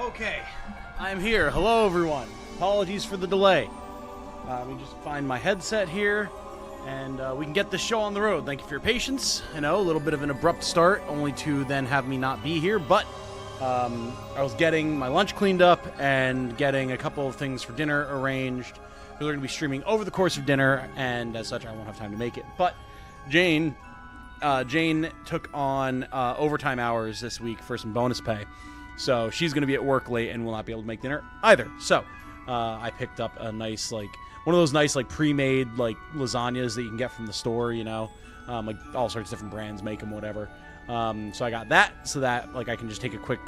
Okay, I'm here. Hello, everyone. Apologies for the delay. Let me just find my headset here, and we can get this show on the road. Thank you for your patience. I know, a little bit of an abrupt start, only to then have me not be here, but I was getting my lunch cleaned up and getting a couple of things for dinner arranged. We're going to be streaming over the course of dinner, and as such, I won't have time to make it. But Jane took on overtime hours this week for some bonus pay. So she's going to be at work late and will not be able to make dinner either. So I picked up a nice, like, one of those nice, like, pre-made, like, lasagnas that you can get from the store, you know. Like, all sorts of different brands make them, whatever. So I got that so that, like, I can just take a quick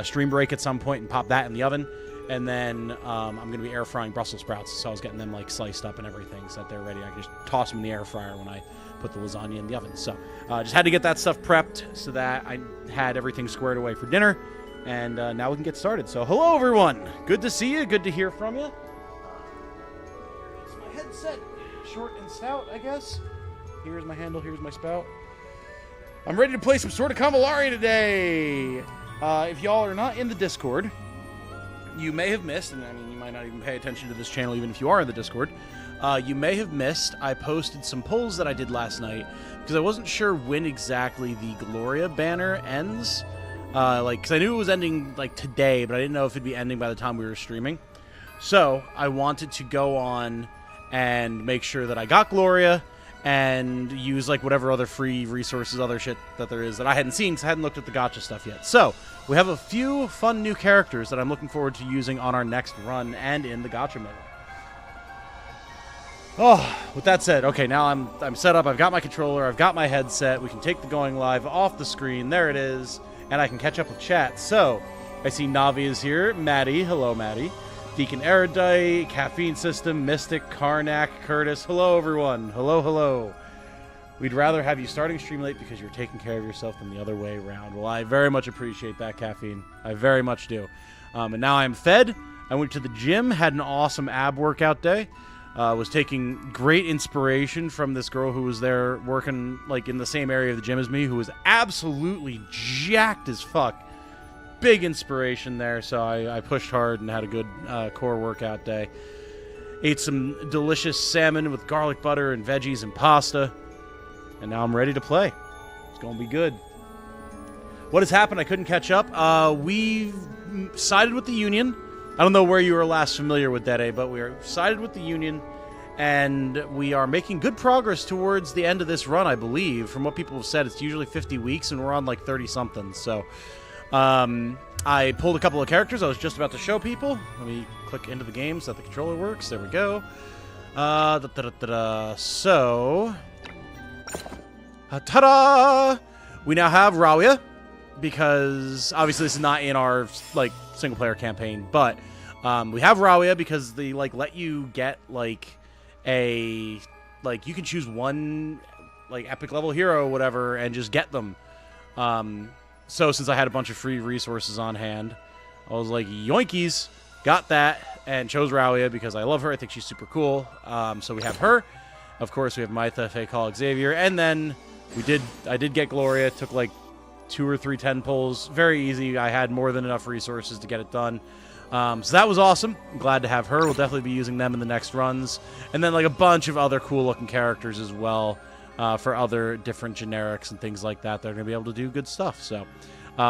stream break at some point and pop that in the oven. And then I'm going to be air frying Brussels sprouts. So I was getting them, like, sliced up and everything so that they're ready. I can just toss them in the air fryer when I put the lasagna in the oven. So just had to get that stuff prepped so that I had everything squared away for dinner. And now we can get started. So, hello, everyone. Good to see you. Good to hear from you. Here's my headset. Short and stout, I guess. Here's my handle. Here's my spout. I'm ready to play some sort of Convallaria today. If y'all are not in the Discord, you may have missed, and I mean, you might not even pay attention to this channel even if you are in the Discord. You may have missed, I posted some polls that I did last night because I wasn't sure when exactly the Gloria banner ends. Because I knew it was ending, like, today, but I didn't know if it'd be ending by the time we were streaming. So, I wanted to go on and make sure that I got Gloria and use, like, whatever other free resources, other shit that there is that I hadn't seen because I hadn't looked at the Gacha stuff yet. So, we have a few fun new characters that I'm looking forward to using on our next run and in the Gacha mode. Oh, with that said, okay, now I'm set up. I've got my controller. I've got my headset. We can take the going live off the screen. There it is. And I can catch up with chat. So, I see Navi is here. Maddie. Hello, Maddie. Deacon Erudite, Caffeine System, Mystic, Karnak, Curtis. Hello, everyone. Hello, hello. We'd rather have you starting stream late because you're taking care of yourself than the other way around. Well, I very much appreciate that, Caffeine. I very much do. And now I'm fed. I went to the gym, had an awesome ab workout day. Was taking great inspiration from this girl who was there working, like, in the same area of the gym as me, who was absolutely jacked as fuck. Big inspiration there, so I pushed hard and had a good core workout day. Ate some delicious salmon with garlic butter and veggies and pasta. And now I'm ready to play. It's going to be good. What has happened? I couldn't catch up. We've sided with the Union. I don't know where you were last familiar with Dede, but we are sided with the Union, and we are making good progress towards the end of this run, I believe. From what people have said, it's usually 50 weeks, and we're on like 30-something. So, I pulled a couple of characters I was just about to show people. Let me click into the game so that the controller works. There we go. So, ta-da! We now have Rawia, because obviously this is not in our, like, single-player campaign, but we have Rawia because they, like, let you get, like, you can choose one, like, epic level hero or whatever and just get them. So since I had a bunch of free resources on hand, I was like, yoinkies, got that, and chose Rawia because I love her. I think she's super cool. So we have her. Of course, we have Mytha, Faycall, Xavier, and then I did get Gloria. It took, like, 2 or 3 10 pulls. Very easy. I had more than enough resources to get it done. So that was awesome. I'm glad to have her. We'll definitely be using them in the next runs. And then, like, a bunch of other cool-looking characters as well for other different generics and things like that. They're going to be able to do good stuff. So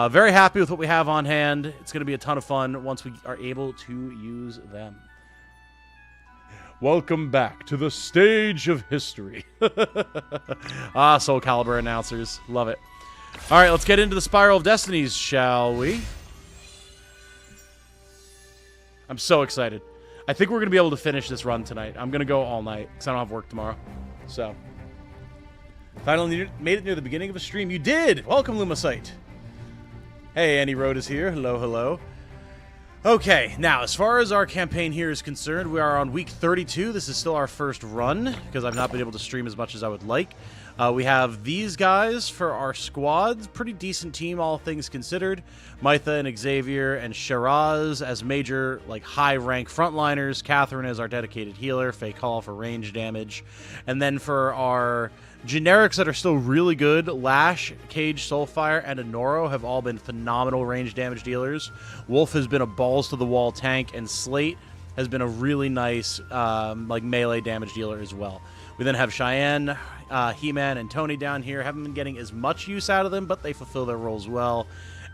very happy with what we have on hand. It's going to be a ton of fun once we are able to use them. Welcome back to the stage of history. Soul Calibur announcers. Love it. All right, let's get into the Spiral of Destinies, shall we? I'm so excited. I think we're going to be able to finish this run tonight. I'm going to go all night because I don't have work tomorrow. So, finally made it near the beginning of a stream. You did! Welcome, Lumosite. Hey, Annie Road is here. Hello, hello. Okay, now, as far as our campaign here is concerned, we are on week 32. This is still our first run because I've not been able to stream as much as I would like. We have these guys for our squads. Pretty decent team, all things considered. Mytha and Xavier and Shiraz as major, like, high-rank frontliners. Catherine as our dedicated healer. Fake Hall for range damage. And then for our generics that are still really good, Lash, Cage, Soulfire, and Honoro have all been phenomenal range damage dealers. Wolf has been a balls-to-the-wall tank, and Slate has been a really nice, like, melee damage dealer as well. We then have Cheyenne, He-Man, and Tony down here. Haven't been getting as much use out of them, but they fulfill their roles well.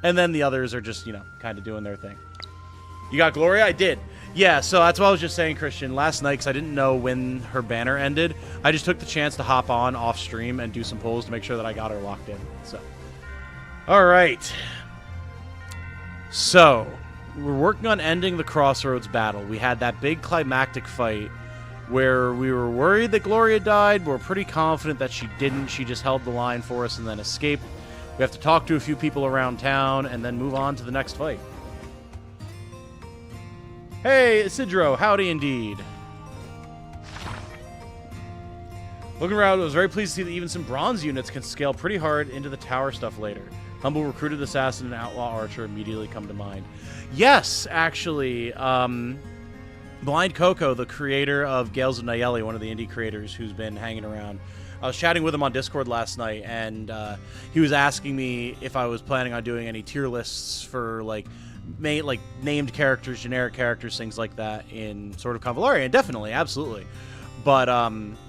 And then the others are just, you know, kind of doing their thing. You got Gloria? I did. Yeah, so that's what I was just saying, Christian. Last night, because I didn't know when her banner ended, I just took the chance to hop on off stream and do some polls to make sure that I got her locked in. So, all right. So, we're working on ending the Crossroads battle. We had that big climactic fight where we were worried that Gloria died, but we're pretty confident that she didn't. She just held the line for us and then escaped. We have to talk to a few people around town and then move on to the next fight. Hey, Isidro, howdy indeed. Looking around, I was very pleased to see that even some bronze units can scale pretty hard into the tower stuff later. Humble recruited assassin and outlaw archer immediately come to mind. Yes, actually, Blind Coco, the creator of Gales of Nayeli, one of the indie creators who's been hanging around. I was chatting with him on Discord last night, and he was asking me if I was planning on doing any tier lists for, like named characters, generic characters, things like that in sort of Convallaria, and definitely, absolutely. But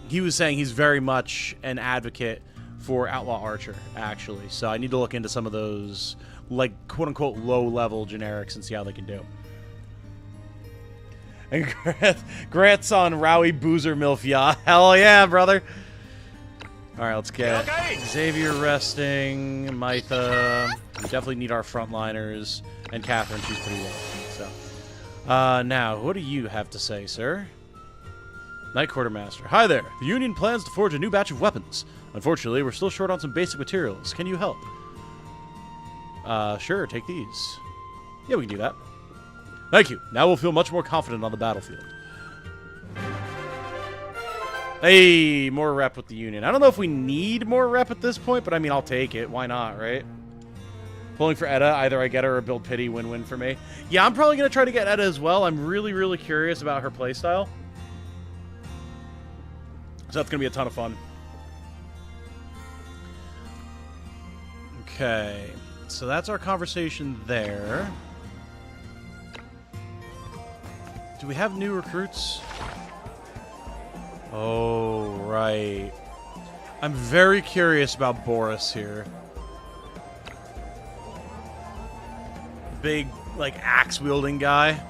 he was saying he's very much an advocate for Outlaw Archer, actually. So I need to look into some of those, like, quote-unquote low-level generics and see how they can do. And Grant's on Rowie Boozer Milf, yeah. Hell yeah, brother. All right, let's get Xavier resting, Mytha. We definitely need our frontliners. And Catherine, she's pretty low. So, now, what do you have to say, sir? Night Quartermaster. Hi there. The Union plans to forge a new batch of weapons. Unfortunately, we're still short on some basic materials. Can you help? Sure, take these. Yeah, we can do that. Thank you. Now we'll feel much more confident on the battlefield. Hey, more rep with the Union. I don't know if we need more rep at this point, but I mean, I'll take it. Why not, right? Pulling for Edda, either I get her or build pity, win-win for me. Yeah, I'm probably going to try to get Edda as well. I'm really, really curious about her playstyle. So that's going to be a ton of fun. Okay, so that's our conversation there. Do we have new recruits? Oh, right. I'm very curious about Boris here. Big, like, axe-wielding guy.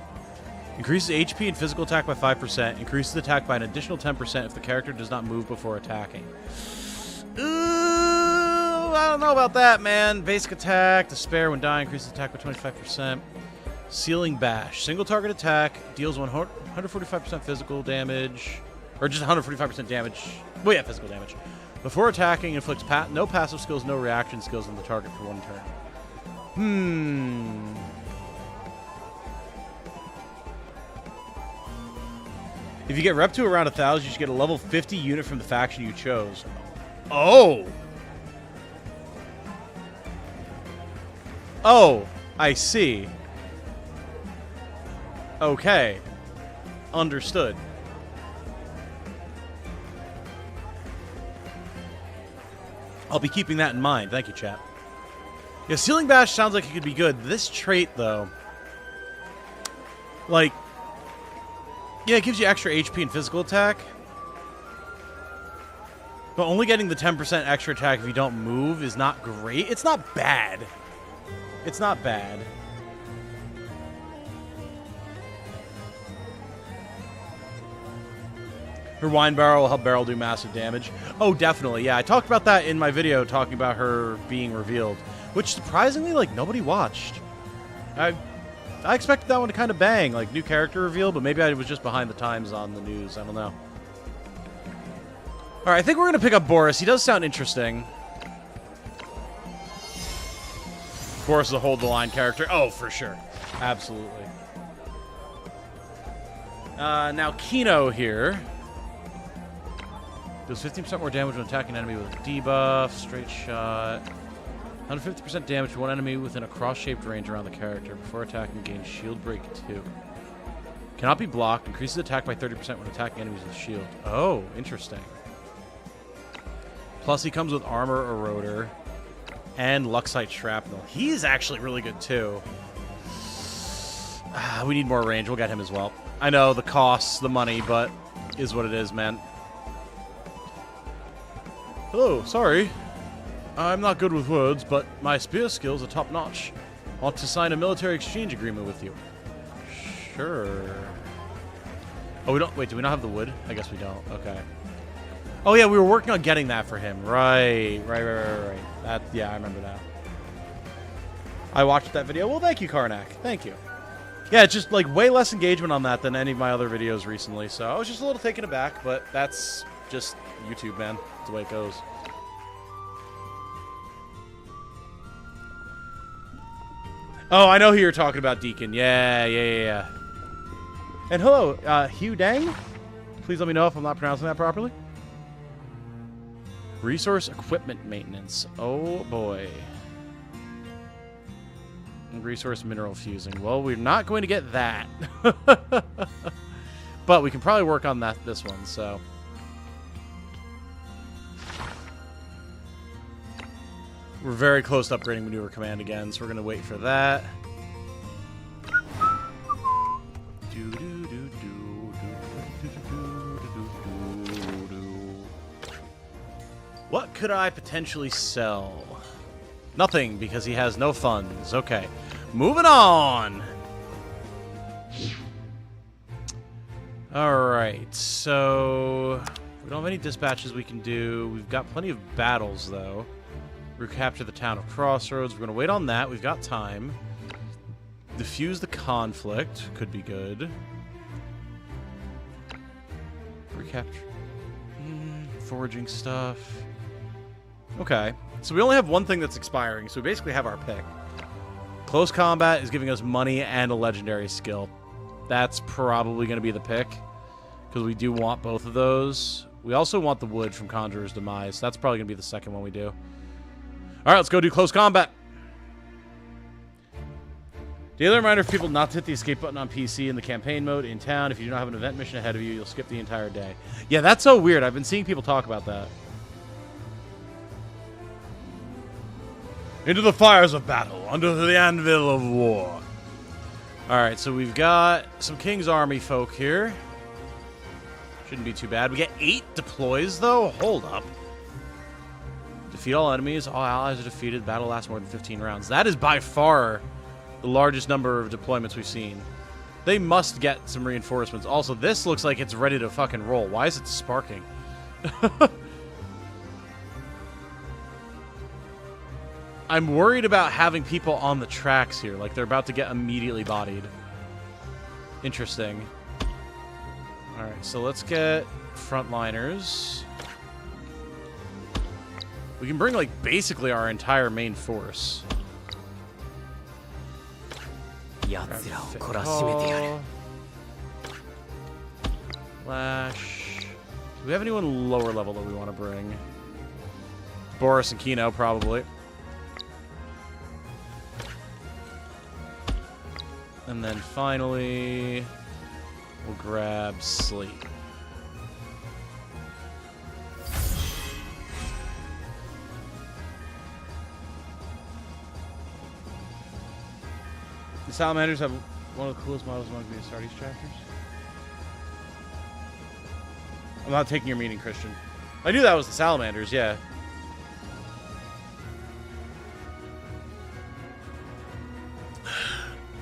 Increases HP and physical attack by 5%. Increases attack by an additional 10% if the character does not move before attacking. Ooh, I don't know about that, man. Basic attack, despair when dying, increases attack by 25%. Sealing Bash. Single target attack, deals 145% physical damage. Or just 145% damage. Well, yeah, physical damage. Before attacking, inflicts no passive skills, no reaction skills on the target for 1 turn. If you get rep to around 1,000, you should get a level 50 unit from the faction you chose. Oh! Oh, I see. Okay. Understood. I'll be keeping that in mind. Thank you, chat. Yeah, Sealing Bash sounds like it could be good. This trait, though, like, yeah, it gives you extra HP and physical attack. But only getting the 10% extra attack if you don't move is not great. It's not bad. It's not bad. Her wine barrel will help barrel do massive damage. Oh, definitely. Yeah, I talked about that in my video talking about her being revealed, which surprisingly, like, nobody watched. I expected that one to kind of bang, like, new character reveal, but maybe I was just behind the times on the news. I don't know. All right, I think we're going to pick up Boris. He does sound interesting. Boris is a hold-the-line character. Oh, for sure. Absolutely. Now, Kino here. Deals 15% more damage when attacking an enemy with a debuff. Straight shot. 150% damage to one enemy within a cross-shaped range around the character. Before attacking, gains shield break 2. Cannot be blocked. Increases attack by 30% when attacking enemies with shield. Oh, interesting. Plus, he comes with armor eroder and Luxite shrapnel. He's actually really good, too. We need more range. We'll get him as well. I know, the costs, the money, but is what it is, man. Hello, sorry. I'm not good with words, but my spear skills are top-notch. Want to sign a military exchange agreement with you. Sure. Oh, we don't... Wait, do we not have the wood? I guess we don't. Okay. Oh, yeah, we were working on getting that for him. Right. That, yeah, I remember that. I watched that video. Well, thank you, Karnak. Thank you. Yeah, it's just, like, way less engagement on that than any of my other videos recently, so I was just a little taken aback, but that's just YouTube, man. That's the way it goes. Oh, I know who you're talking about, Deacon. Yeah. And hello, Hugh Dang? Please let me know if I'm not pronouncing that properly. Resource equipment maintenance. Oh, boy. And resource mineral fusing. Well, we're not going to get that. But we can probably work on this one, so... We're very close to upgrading Maneuver Command again, so we're going to wait for that. What could I potentially sell? Nothing, because he has no funds. Okay. Moving on! Alright, so... we don't have any dispatches we can do. We've got plenty of battles, though. Recapture the town of Crossroads. We're going to wait on that. We've got time. Diffuse the conflict. Could be good. Recapture. Foraging stuff. Okay. So we only have one thing that's expiring, so we basically have our pick. Close combat is giving us money and a legendary skill. That's probably going to be the pick, because we do want both of those. We also want the wood from Conjurer's Demise. That's probably going to be the second one we do. Alright, let's go do close combat. Daily reminder for people not to hit the escape button on PC in the campaign mode in town. If you do not have an event mission ahead of you, you'll skip the entire day. Yeah, that's so weird. I've been seeing people talk about that. Into the fires of battle, under the anvil of war. Alright, so we've got some King's Army folk here. Shouldn't be too bad. We get 8 deploys, though? Hold up. Defeat all enemies. All allies are defeated. Battle lasts more than 15 rounds. That is by far the largest number of deployments we've seen. They must get some reinforcements. Also, this looks like it's ready to fucking roll. Why is it sparking? I'm worried about having people on the tracks here. Like, they're about to get immediately bodied. Interesting. Alright, so let's get frontliners. We can bring, like, basically our entire main force. Flash. Do we have anyone lower level that we want to bring? Boris and Kino, probably. And then finally, we'll grab Sleep. The Salamanders have one of the coolest models among the Astartes chapters. I'm not taking your meaning, Christian. I knew that was the Salamanders, yeah.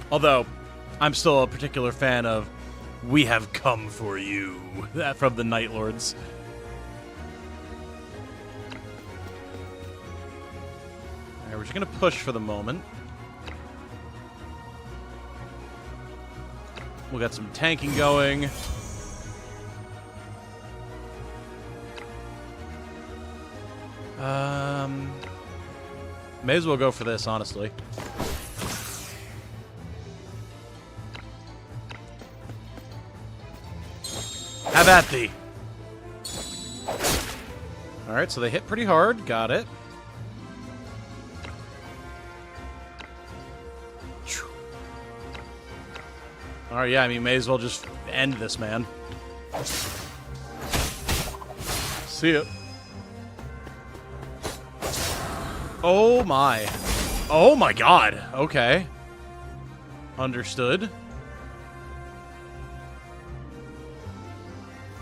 Although, I'm still a particular fan of "We have come for you," that from the Night Lords. Alright, we're just gonna push for the moment. We'll get some tanking going. May as well go for this, honestly. Have at thee. Alright, so they hit pretty hard. Got it. Alright, yeah, I mean, may as well just end this, man. See ya. Oh my. Oh my god. Okay. Understood.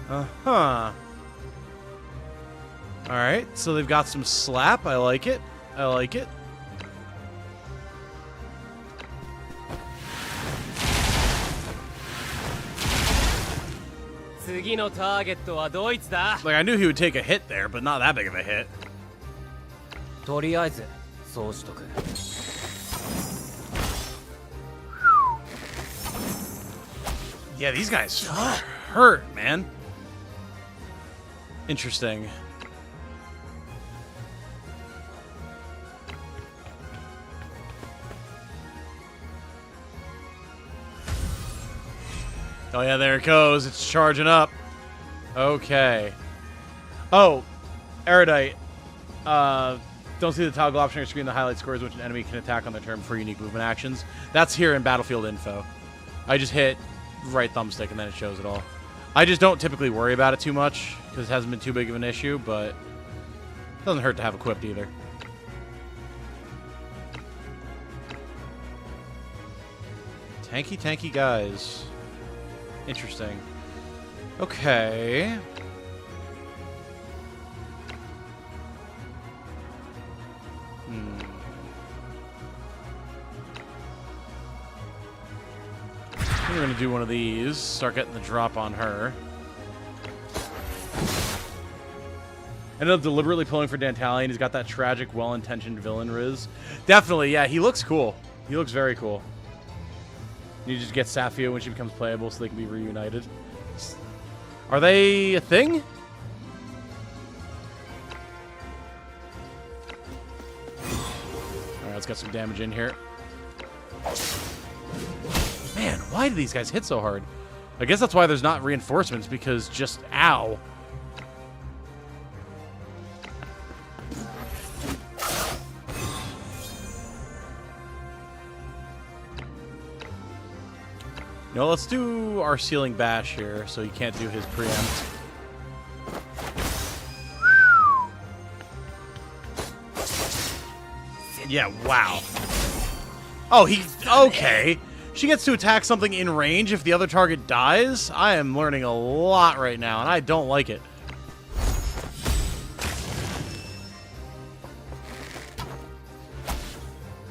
Uh-huh. Alright, so they've got some slap. I like it. I like it. Like, I knew he would take a hit there, but not that big of a hit. Yeah, these guys hurt, man. Interesting. Oh yeah, there it goes. It's charging up. Okay. Oh, Erudite. Don't see the toggle option on your screen that highlights scores which an enemy can attack on their turn for unique movement actions. That's here in Battlefield Info. I just hit right thumbstick and then it shows it all. I just don't typically worry about it too much because it hasn't been too big of an issue, but it doesn't hurt to have equipped either. Tanky, tanky guys. Interesting. Okay. We're gonna do one of these. Start getting the drop on her. Ended up deliberately pulling for Dantalion. He's got that tragic, well-intentioned villain riz. Definitely, yeah. He looks cool. He looks very cool. You just get Safia when she becomes playable so they can be reunited. Are they a thing? Alright, let's get some damage in here. Man, why do these guys hit so hard? I guess that's why there's not reinforcements, because just ow. No, let's do our ceiling bash here, so he can't do his preempt. Yeah, wow. Oh, he... Okay. She gets to attack something in range if the other target dies? I am learning a lot right now, and I don't like it.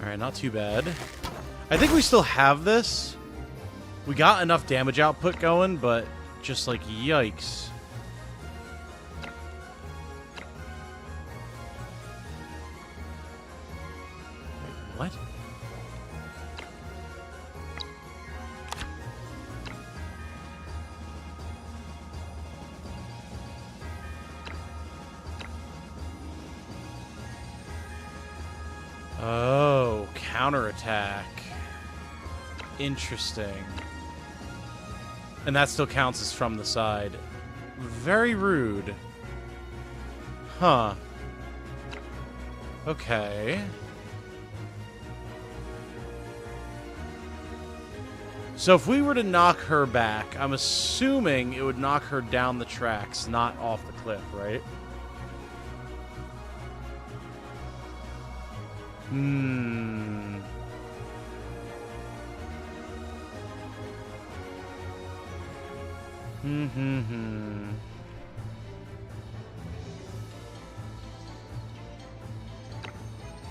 Alright, not too bad. I think we still have this. We got enough damage output going, but just like, yikes. Wait, what? Oh, counterattack. Interesting. And that still counts as from the side. Very rude. Huh. Okay. So if we were to knock her back, I'm assuming it would knock her down the tracks, not off the cliff, right?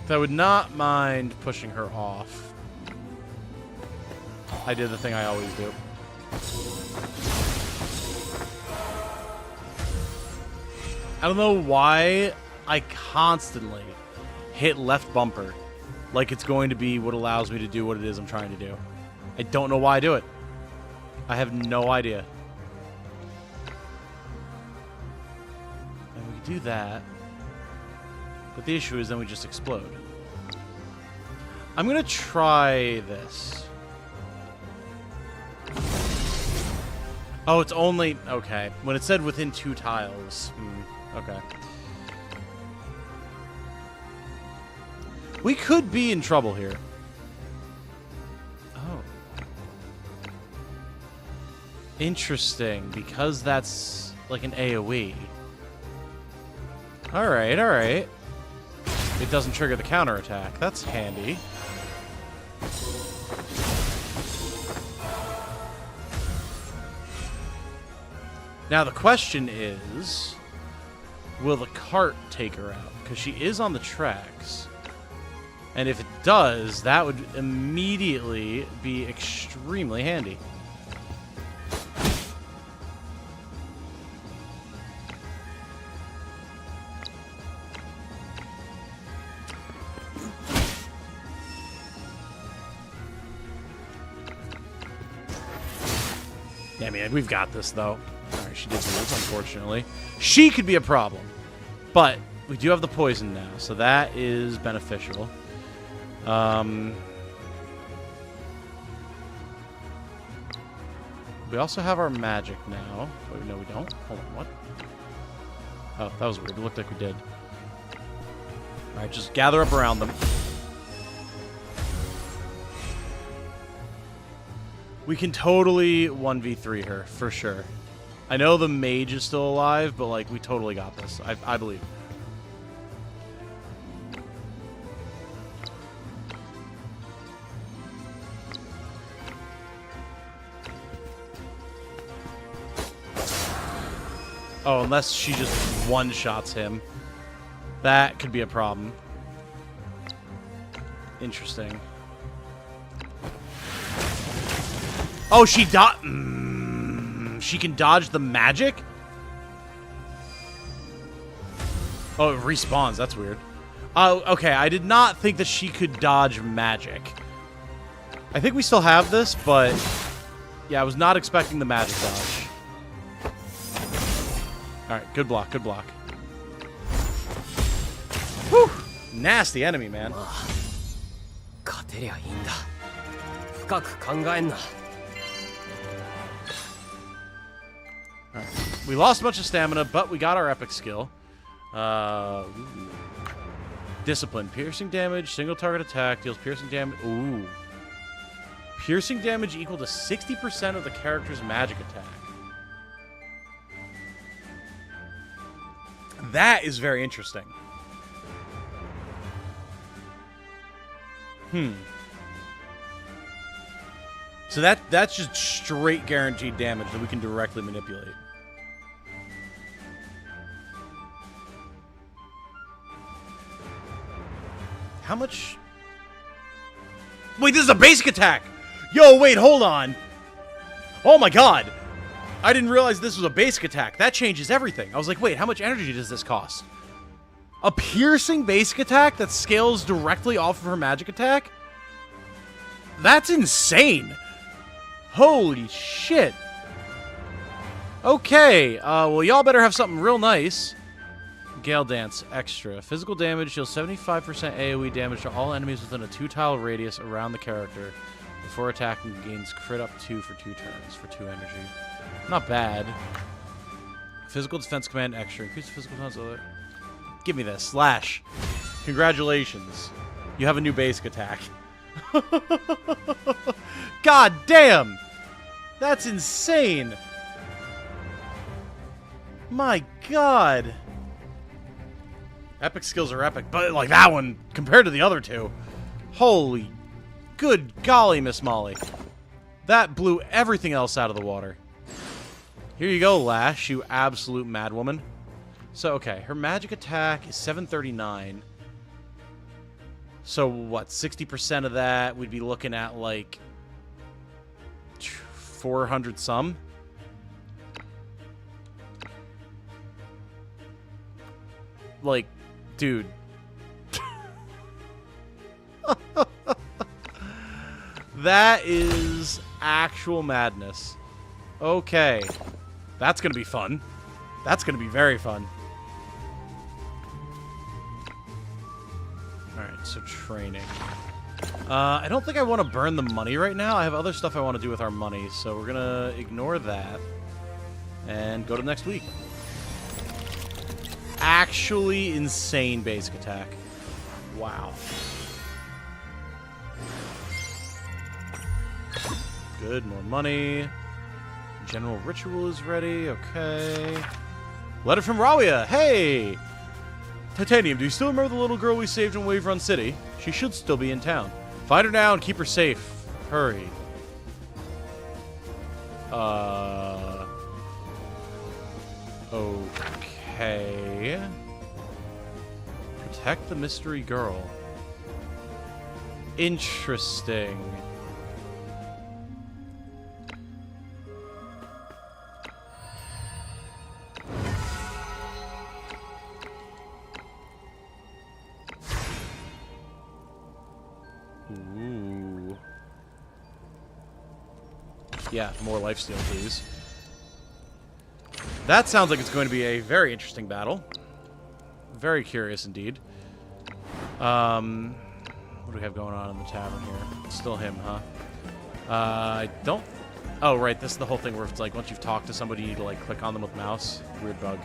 I would not mind pushing her off. I did the thing I always do. I don't know why I constantly hit left bumper like it's going to be what allows me to do what it is I'm trying to do. I don't know why I do it. I have no idea. And we can do that. But the issue is then we just explode. I'm going to try this. Oh, it's only... Okay. When it said within 2 tiles. Okay. We could be in trouble here. Oh. Interesting, because that's like an AoE. Alright, alright. It doesn't trigger the counterattack. That's handy. Now the question is, will the cart take her out? Because she is on the tracks. And if it does, that would immediately be extremely handy. Yeah, I mean, we've got this, though. Alright, she did lose, unfortunately. She could be a problem. But we do have the poison now, so that is beneficial. We also have our magic now. Wait, no, we don't. Hold on, what? Oh, that was weird. It looked like we did. Alright, just gather up around them. We can totally 1v3 her, for sure. I know the mage is still alive, but, like, we totally got this. I believe. Oh, unless she just one-shots him. That could be a problem. Interesting. Oh, she she can dodge the magic? Oh, it respawns. That's weird. Oh, okay. I did not think that she could dodge magic. I think we still have this, but... yeah, I was not expecting the magic dodge. Alright, good block, good block. Whew! Nasty enemy, man. Alright. We lost a bunch of stamina, but we got our epic skill. Discipline. Piercing damage, single target attack, deals piercing damage. Ooh. Piercing damage equal to 60% of the character's magic attack. That is very interesting. So that's just straight guaranteed damage that we can directly manipulate. How much? Wait, this is a basic attack! Yo, wait, hold on. Oh my god. I didn't realize this was a basic attack. That changes everything. I was like, wait, how much energy does this cost? A piercing basic attack that scales directly off of her magic attack? That's insane. Holy shit. Okay, well, y'all better have something real nice. Gale Dance Extra. Physical damage deals 75% AoE damage to all enemies within a 2-tile radius around the character. Before attacking, gains crit up 2 for 2 turns for 2 energy. Not bad. Physical defense command extra. Increase the physical defense. Give me this. Slash. Congratulations. You have a new basic attack. God damn! That's insane! My god! Epic skills are epic, but like that one, compared to the other two. Holy good golly, Miss Molly. That blew everything else out of the water. Here you go, Lash, you absolute madwoman. So, okay, her magic attack is 739. So, what, 60% of that, we'd be looking at, like, 400 some? Like, dude. That is actual madness. Okay. That's gonna be fun. That's gonna be very fun. Alright, so training. I don't think I want to burn the money right now. I have other stuff I want to do with our money, so we're gonna ignore that and go to next week. Actually insane basic attack. Wow. Good, more money. General ritual is ready. Okay. Letter from Rawia. Hey! Titanium, do you still remember the little girl we saved in Wave Run City? She should still be in town. Find her now and keep her safe. Hurry. Okay. Protect the mystery girl. Interesting. Ooh. Yeah, more lifesteal, please. That sounds like it's going to be a very interesting battle. Very curious indeed. What do we have going on in the tavern here? It's still him, huh? I don't... Oh, right, this is the whole thing where it's like, once you've talked to somebody, you need to, like, click on them with mouse. Weird bug.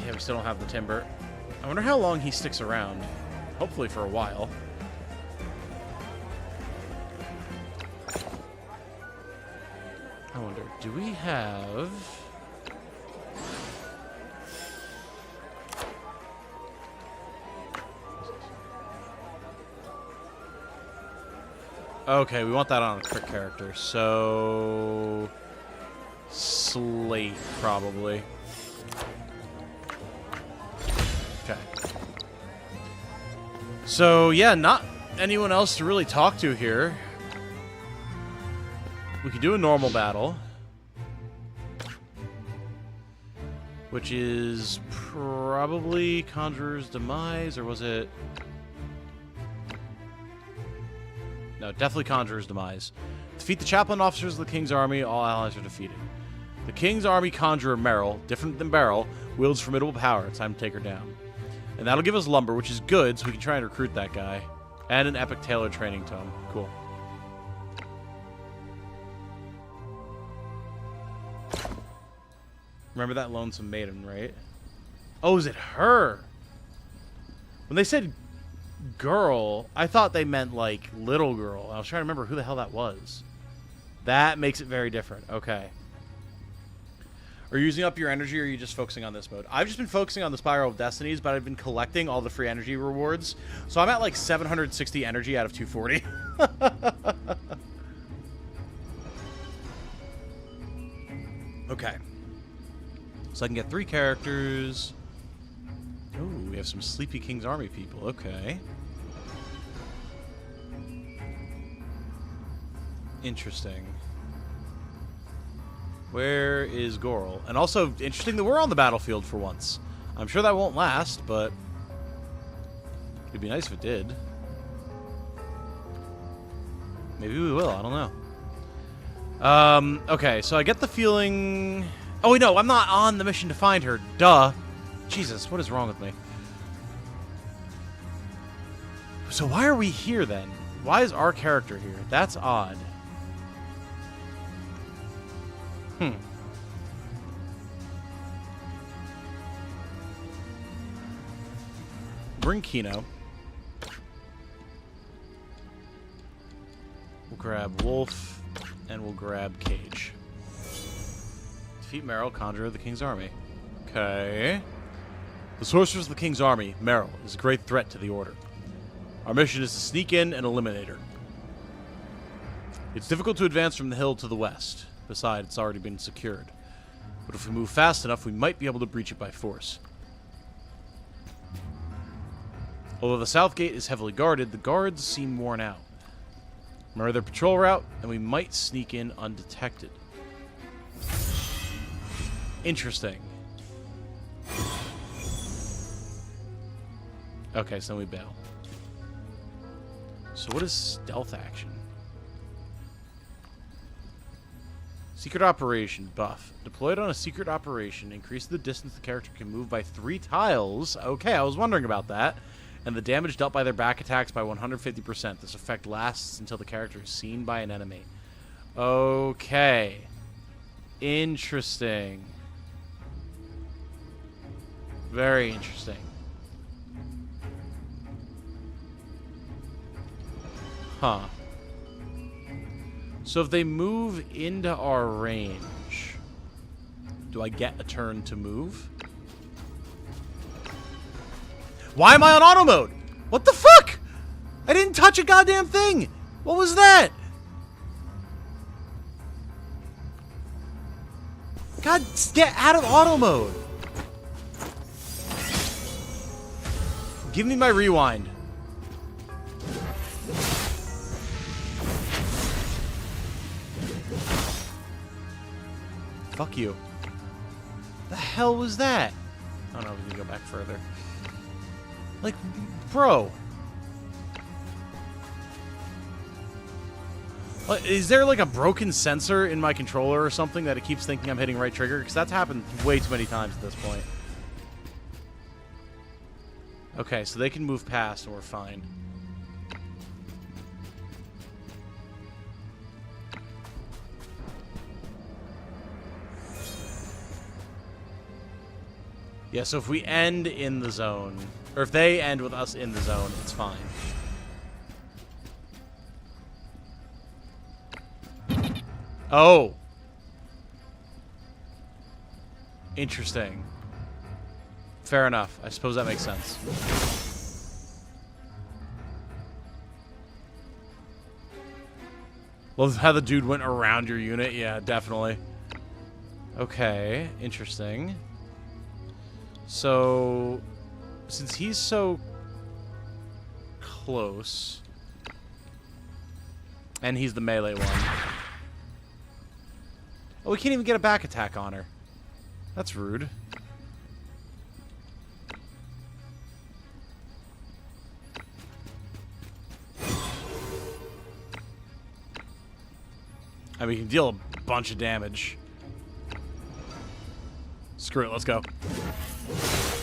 Yeah, we still don't have the timber. I wonder how long he sticks around. Hopefully for a while. I wonder, do we have... Okay, we want that on a quick character, so... Slate, probably. Okay. So, yeah, not anyone else to really talk to here. We could do a normal battle. Which is probably Conjurer's Demise, or was it... No, definitely Conjurer's Demise. Defeat the chaplain officers of the King's army, all allies are defeated. The King's army conjurer, Meryl, different than Beryl, wields formidable power. It's time to take her down. And that'll give us lumber, which is good, so we can try and recruit that guy. And an epic tailor training tome. Cool. Remember that lonesome maiden, right? Oh, is it her? When they said girl, I thought they meant, like, little girl. I was trying to remember who the hell that was. That makes it very different. Okay. Are you using up your energy, or are you just focusing on this mode? I've just been focusing on the Spiral of Destinies, but I've been collecting all the free energy rewards. So I'm at, like, 760 energy out of 240. Okay. So I can get 3 characters. Oh, we have some Sleepy King's Army people. Okay. Interesting. Where is Goral? And also, interesting that we're on the battlefield for once. I'm sure that won't last, but it'd be nice if it did. Maybe we will. I don't know. Okay, so I get the feeling... Oh, wait, no, I'm not on the mission to find her. Duh. Jesus, what is wrong with me? So why are we here, then? Why is our character here? That's odd. Bring Kino. We'll grab Wolf, and we'll grab Cage. Defeat Meryl, Conjurer of the King's Army. Okay. The Sorceress of the King's Army, Meryl, is a great threat to the Order. Our mission is to sneak in and eliminate her. It's difficult to advance from the hill to the west. Besides, it's already been secured. But if we move fast enough, we might be able to breach it by force. Although the south gate is heavily guarded, the guards seem worn out. Remember their patrol route, and we might sneak in undetected. Interesting. Okay, so then we bail. So what is stealth action? Secret operation buff. Deployed on a secret operation. Increase the distance the character can move by 3 tiles. Okay, I was wondering about that. And the damage dealt by their back attacks by 150%. This effect lasts until the character is seen by an enemy. Okay. Interesting. Very interesting. Huh. So if they move into our range, do I get a turn to move? Why am I on auto mode? What the fuck? I didn't touch a goddamn thing. What was that? God, get out of auto mode. Give me my rewind. Fuck you. The hell was that? Oh no, we can go back further. Like, bro. Is there like a broken sensor in my controller or something that it keeps thinking I'm hitting right trigger? Because that's happened way too many times at this point. Okay, so they can move past and we're fine. Yeah, so if we end in the zone, or if they end with us in the zone, it's fine. Oh. Interesting. Fair enough. I suppose that makes sense. Love how the dude went around your unit. Yeah, definitely. Okay, interesting. So, since he's so close, and he's the melee one. Oh, we can't even get a back attack on her. That's rude. I mean, we can deal a bunch of damage. Screw it, let's go.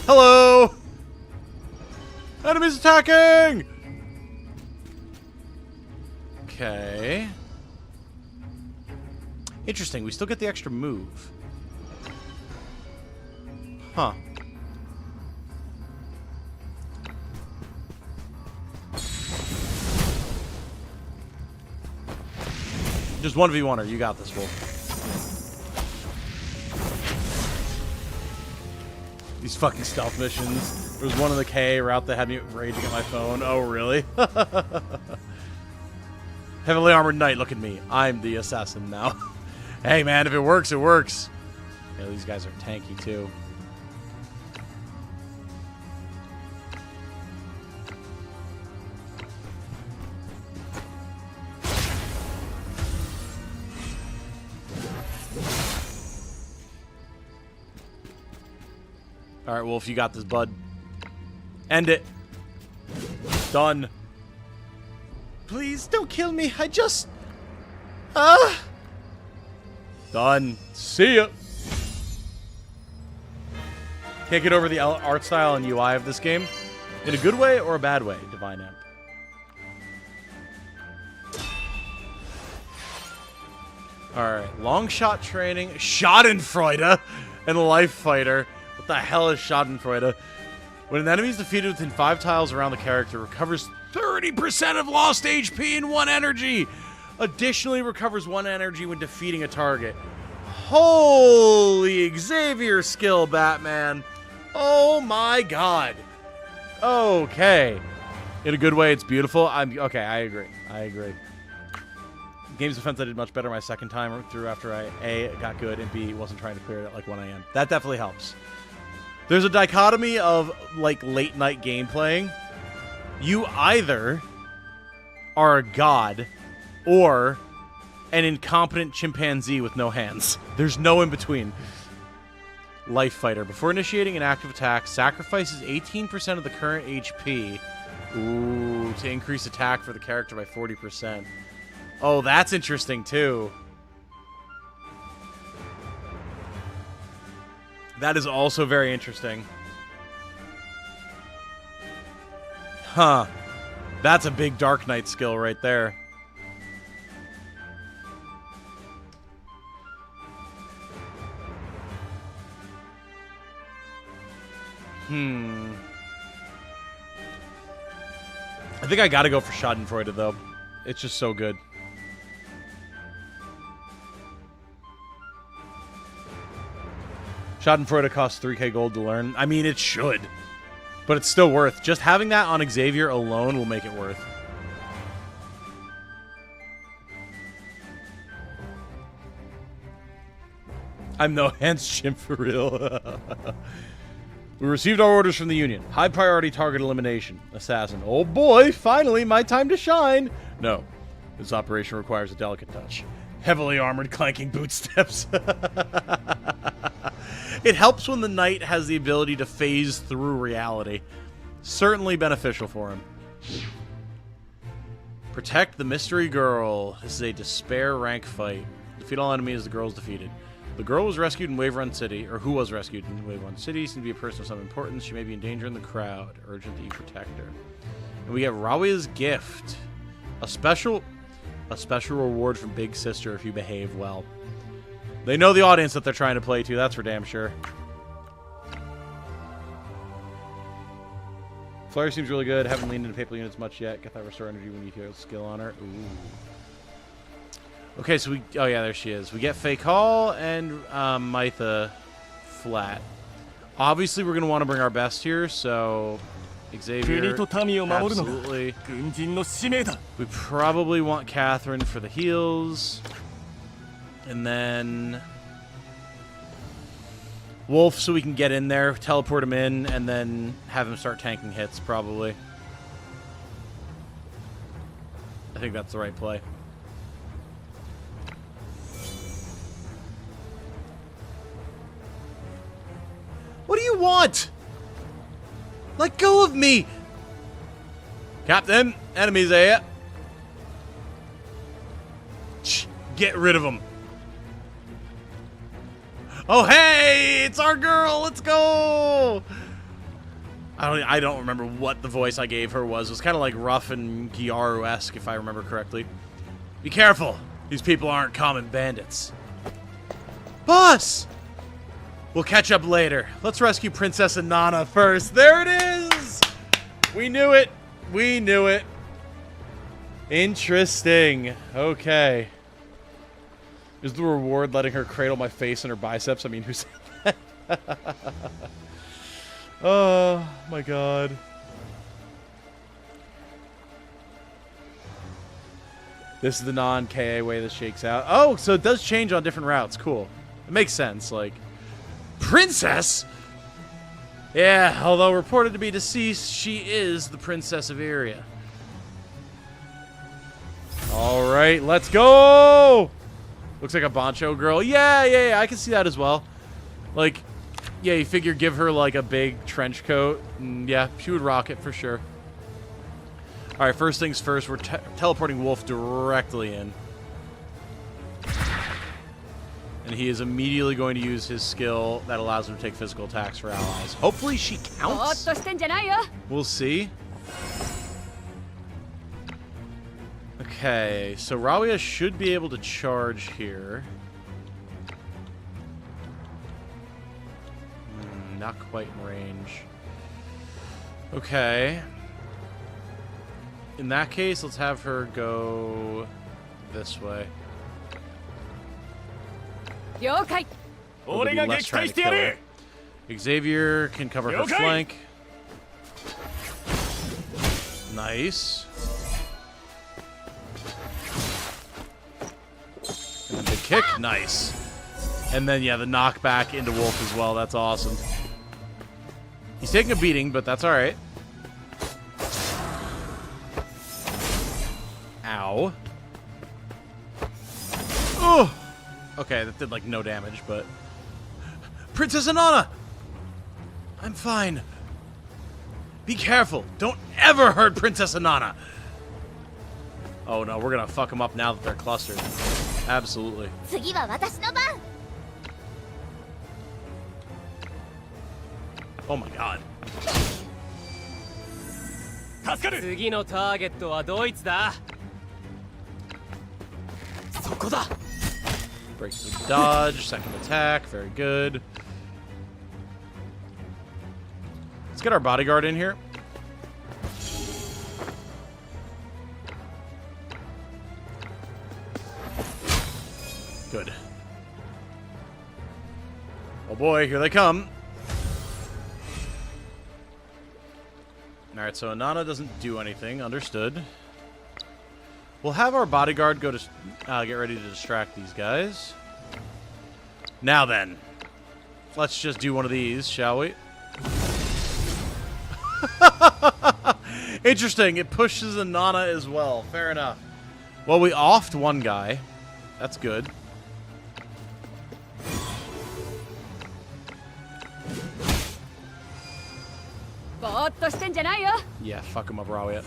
Hello! Enemies attacking! Okay. Interesting, we still get the extra move. Huh. Just 1v1 her, you got this, Wolf. These fucking stealth missions. There was one in the K route that had me raging at my phone. Oh, really? Heavily armored knight, look at me. I'm the assassin now. Hey, man, if it works, it works. Yeah, these guys are tanky, too. Alright, Wolf, you got this, bud. End it. Done. Please, don't kill me. I just... Done. See ya. Can't get over the art style and UI of this game. In a good way or a bad way, Divine Imp. Alright, long shot training, Schadenfreude, and Life Fighter. What the hell is Schadenfreude? When an enemy is defeated within 5 tiles around the character, recovers 30% of lost HP and 1 energy. Additionally, recovers 1 energy when defeating a target. Holy Xavier skill, Batman. Oh my god. Okay. In a good way, it's beautiful. Okay, I agree. I agree. Game's defense I did much better my second time through after I A, got good, and B, wasn't trying to clear it at like 1 a.m. That definitely helps. There's a dichotomy of like late night game playing. You either are a god or an incompetent chimpanzee with no hands. There's no in between. Life Fighter. Before initiating an active attack, sacrifices 18% of the current HP. Ooh, to increase attack for the character by 40%. Oh, that's interesting too. That is also very interesting. Huh. That's a big Dark Knight skill right there. I think I gotta go for Schadenfreude, though. It's just so good. Schadenfreude costs 3k gold to learn. I mean, it should. But it's still worth. Just having that on Xavier alone will make it worth. I'm no Hans chimp for real. We received our orders from the Union. High priority target elimination. Assassin. Oh boy, finally my time to shine. No, this operation requires a delicate touch. Heavily armored clanking bootsteps. It helps when the knight has the ability to phase through reality. Certainly beneficial for him. Protect the mystery girl. This is a despair rank fight. Defeat all enemies, the girl is defeated. The girl was rescued in Wave Run City, or who was rescued in Wave Run City, seems to be a person of some importance. She may be in danger in the crowd. Urgent that you protect her. And we get Rawia's gift. A special reward from Big Sister if you behave well. They know the audience that they're trying to play to, that's for damn sure. Flurry seems really good. Haven't leaned into Papal units much yet. Get that restore energy when you hear a skill on her. Ooh. Okay, so we... Oh, yeah, there she is. We get Fakal and Mytha flat. Obviously, we're going to want to bring our best here, so... Xavier, absolutely. We probably want Catherine for the heals. And then... Wolf, so we can get in there, teleport him in, and then have him start tanking hits, probably. I think that's the right play. What do you want? Let go of me! Captain, enemies here. Shh, get rid of them. Oh, hey! It's our girl! Let's go! I don't remember what the voice I gave her was. It was kind of like rough and Gyaru-esque, if I remember correctly. Be careful! These people aren't common bandits. Boss! We'll catch up later. Let's rescue Princess Anana first. There it is! We knew it. We knew it. Interesting. Okay. Is the reward letting her cradle my face in her biceps? I mean, who said that? Oh, my God. This is the non-KA way this shakes out. Oh, so it does change on different routes. Cool. It makes sense. Like, Princess? Yeah, although reported to be deceased, she is the Princess of Iria. All right, let's go! Looks like a Bancho girl. Yeah, I can see that as well. Like, yeah, you figure give her, like, a big trench coat. And yeah, she would rock it for sure. All right, first things first, we're teleporting Wolf directly in. And he is immediately going to use his skill that allows him to take physical attacks for allies. Hopefully she counts. We'll see. Okay, so Rawia should be able to charge here. Not quite in range. Okay. In that case, let's have her go this way. Xavier can cover her flank. Nice. And then big kick. Nice. And then, yeah, the knockback into Wolf as well. That's awesome. He's taking a beating, but that's alright. Ow. Oh! Okay, that did, like, no damage, but... Princess Anana! I'm fine. Be careful. Don't ever hurt Princess Anana! Oh, no, we're gonna fuck them up now that they're clustered. Absolutely. Oh my god. Breaks the dodge, second attack, very good. Let's get our bodyguard in here. Oh boy, here they come. Alright, so Anana doesn't do anything. Understood. We'll have our bodyguard go to get ready to distract these guys. Now then, let's just do one of these, shall we? Interesting, it pushes Anana as well. Fair enough. Well, we offed one guy. That's good. Yeah, fuck him up, Rawiyat.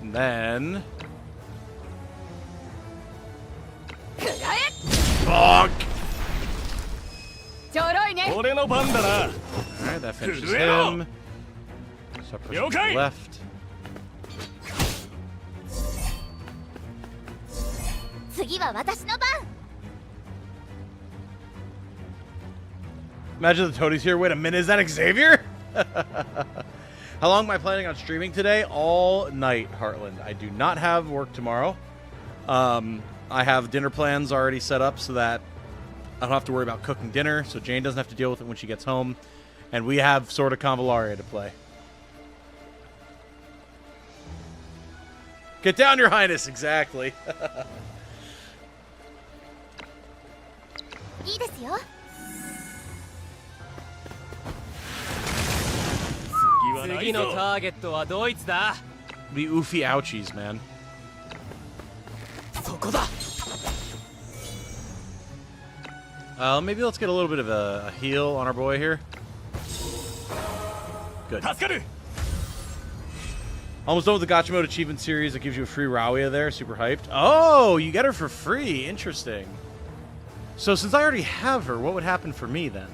And then... Bonk! Alright, that finishes him. So push to the left. Imagine the toadies here. Wait a minute, is that Xavier? How long am I planning on streaming today? All night, Heartland. I do not have work tomorrow. I have dinner plans already set up so that I don't have to worry about cooking dinner, so Jane doesn't have to deal with it when she gets home. And we have sort of Convallaria to play. Get down, Your Highness. Exactly. The oofy ouchies, man. Maybe let's get a little bit of a heal on our boy here. Good. Almost done with the Gacha mode achievement series that gives you a free Rawiyat there. Super hyped. Oh, you get her for free. Interesting. So since I already have her, what would happen for me then?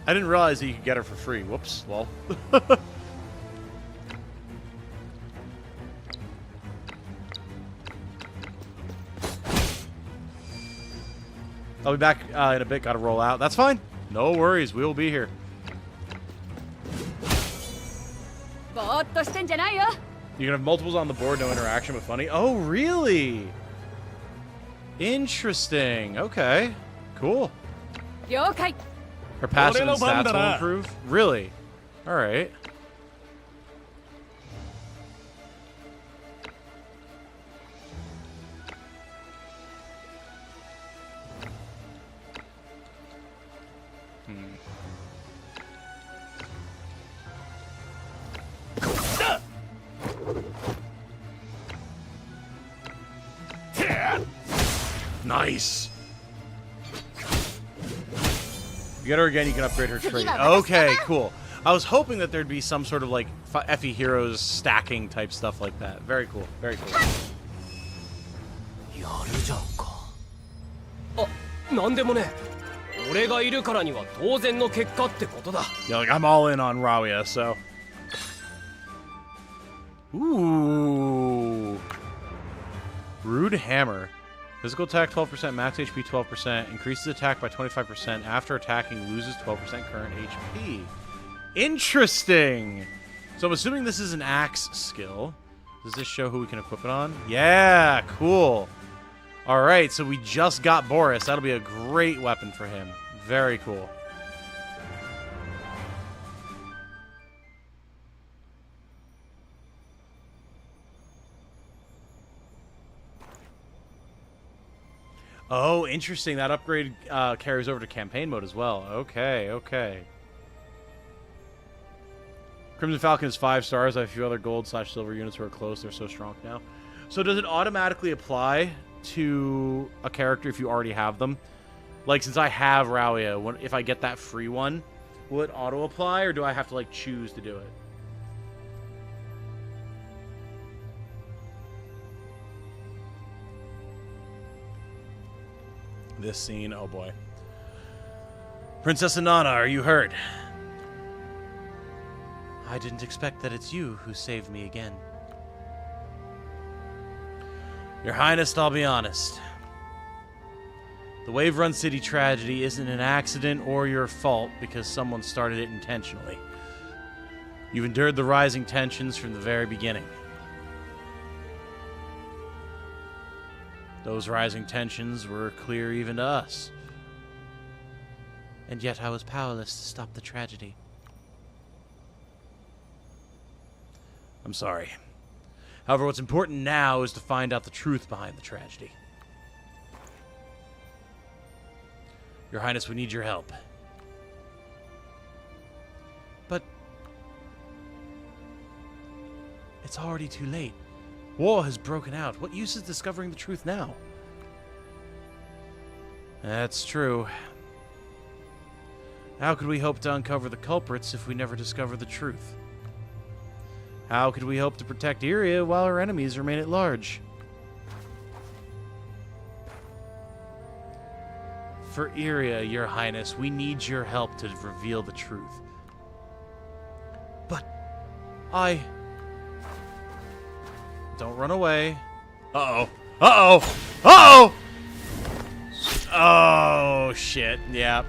I didn't realize that you could get her for free. Whoops. Lol. I'll be back in a bit. Gotta roll out. That's fine. No worries. We'll be here. You're gonna have multiples on the board, no interaction, but funny. Oh, really? Interesting. Okay. Cool. Her passive and stats will improve? Really? Alright. Nice. You get her again, you can upgrade her trait. Okay, cool. I was hoping that there'd be some sort of like FE Heroes stacking type stuff like that. Very cool. Very cool. Yeah, like I'm all in on Rawiyat, so. Ooh. Rude Hammer. Physical attack 12%, max HP 12%, increases attack by 25%. After attacking, loses 12% current HP. Interesting! So I'm assuming this is an axe skill. Does this show who we can equip it on? Yeah, cool. Alright, so we just got Boris. That'll be a great weapon for him. Very cool. Oh, interesting. That upgrade carries over to campaign mode as well. Okay, okay. Crimson Falcon is 5 stars. I have a few other gold/silver units who are close. They're so strong now. So does it automatically apply to a character if you already have them? Like, since I have Rawiyat, if I get that free one, will it auto-apply, or do I have to, like, choose to do it? This scene, oh boy. Princess Anana, are you hurt? I didn't expect that it's you who saved me again. Your Highness, I'll be honest. The Wave Run City tragedy isn't an accident or your fault because someone started it intentionally. You've endured the rising tensions from the very beginning. Those rising tensions were clear even to us. And yet I was powerless to stop the tragedy. I'm sorry. However, what's important now is to find out the truth behind the tragedy. Your Highness, we need your help. But it's already too late. War has broken out. What use is discovering the truth now? That's true. How could we hope to uncover the culprits if we never discover the truth? How could we hope to protect Iria while our enemies remain at large? For Iria, Your Highness, we need your help to reveal the truth. But Don't run away. Uh-oh. Uh-oh! Uh-oh! Oh, shit. Yeah.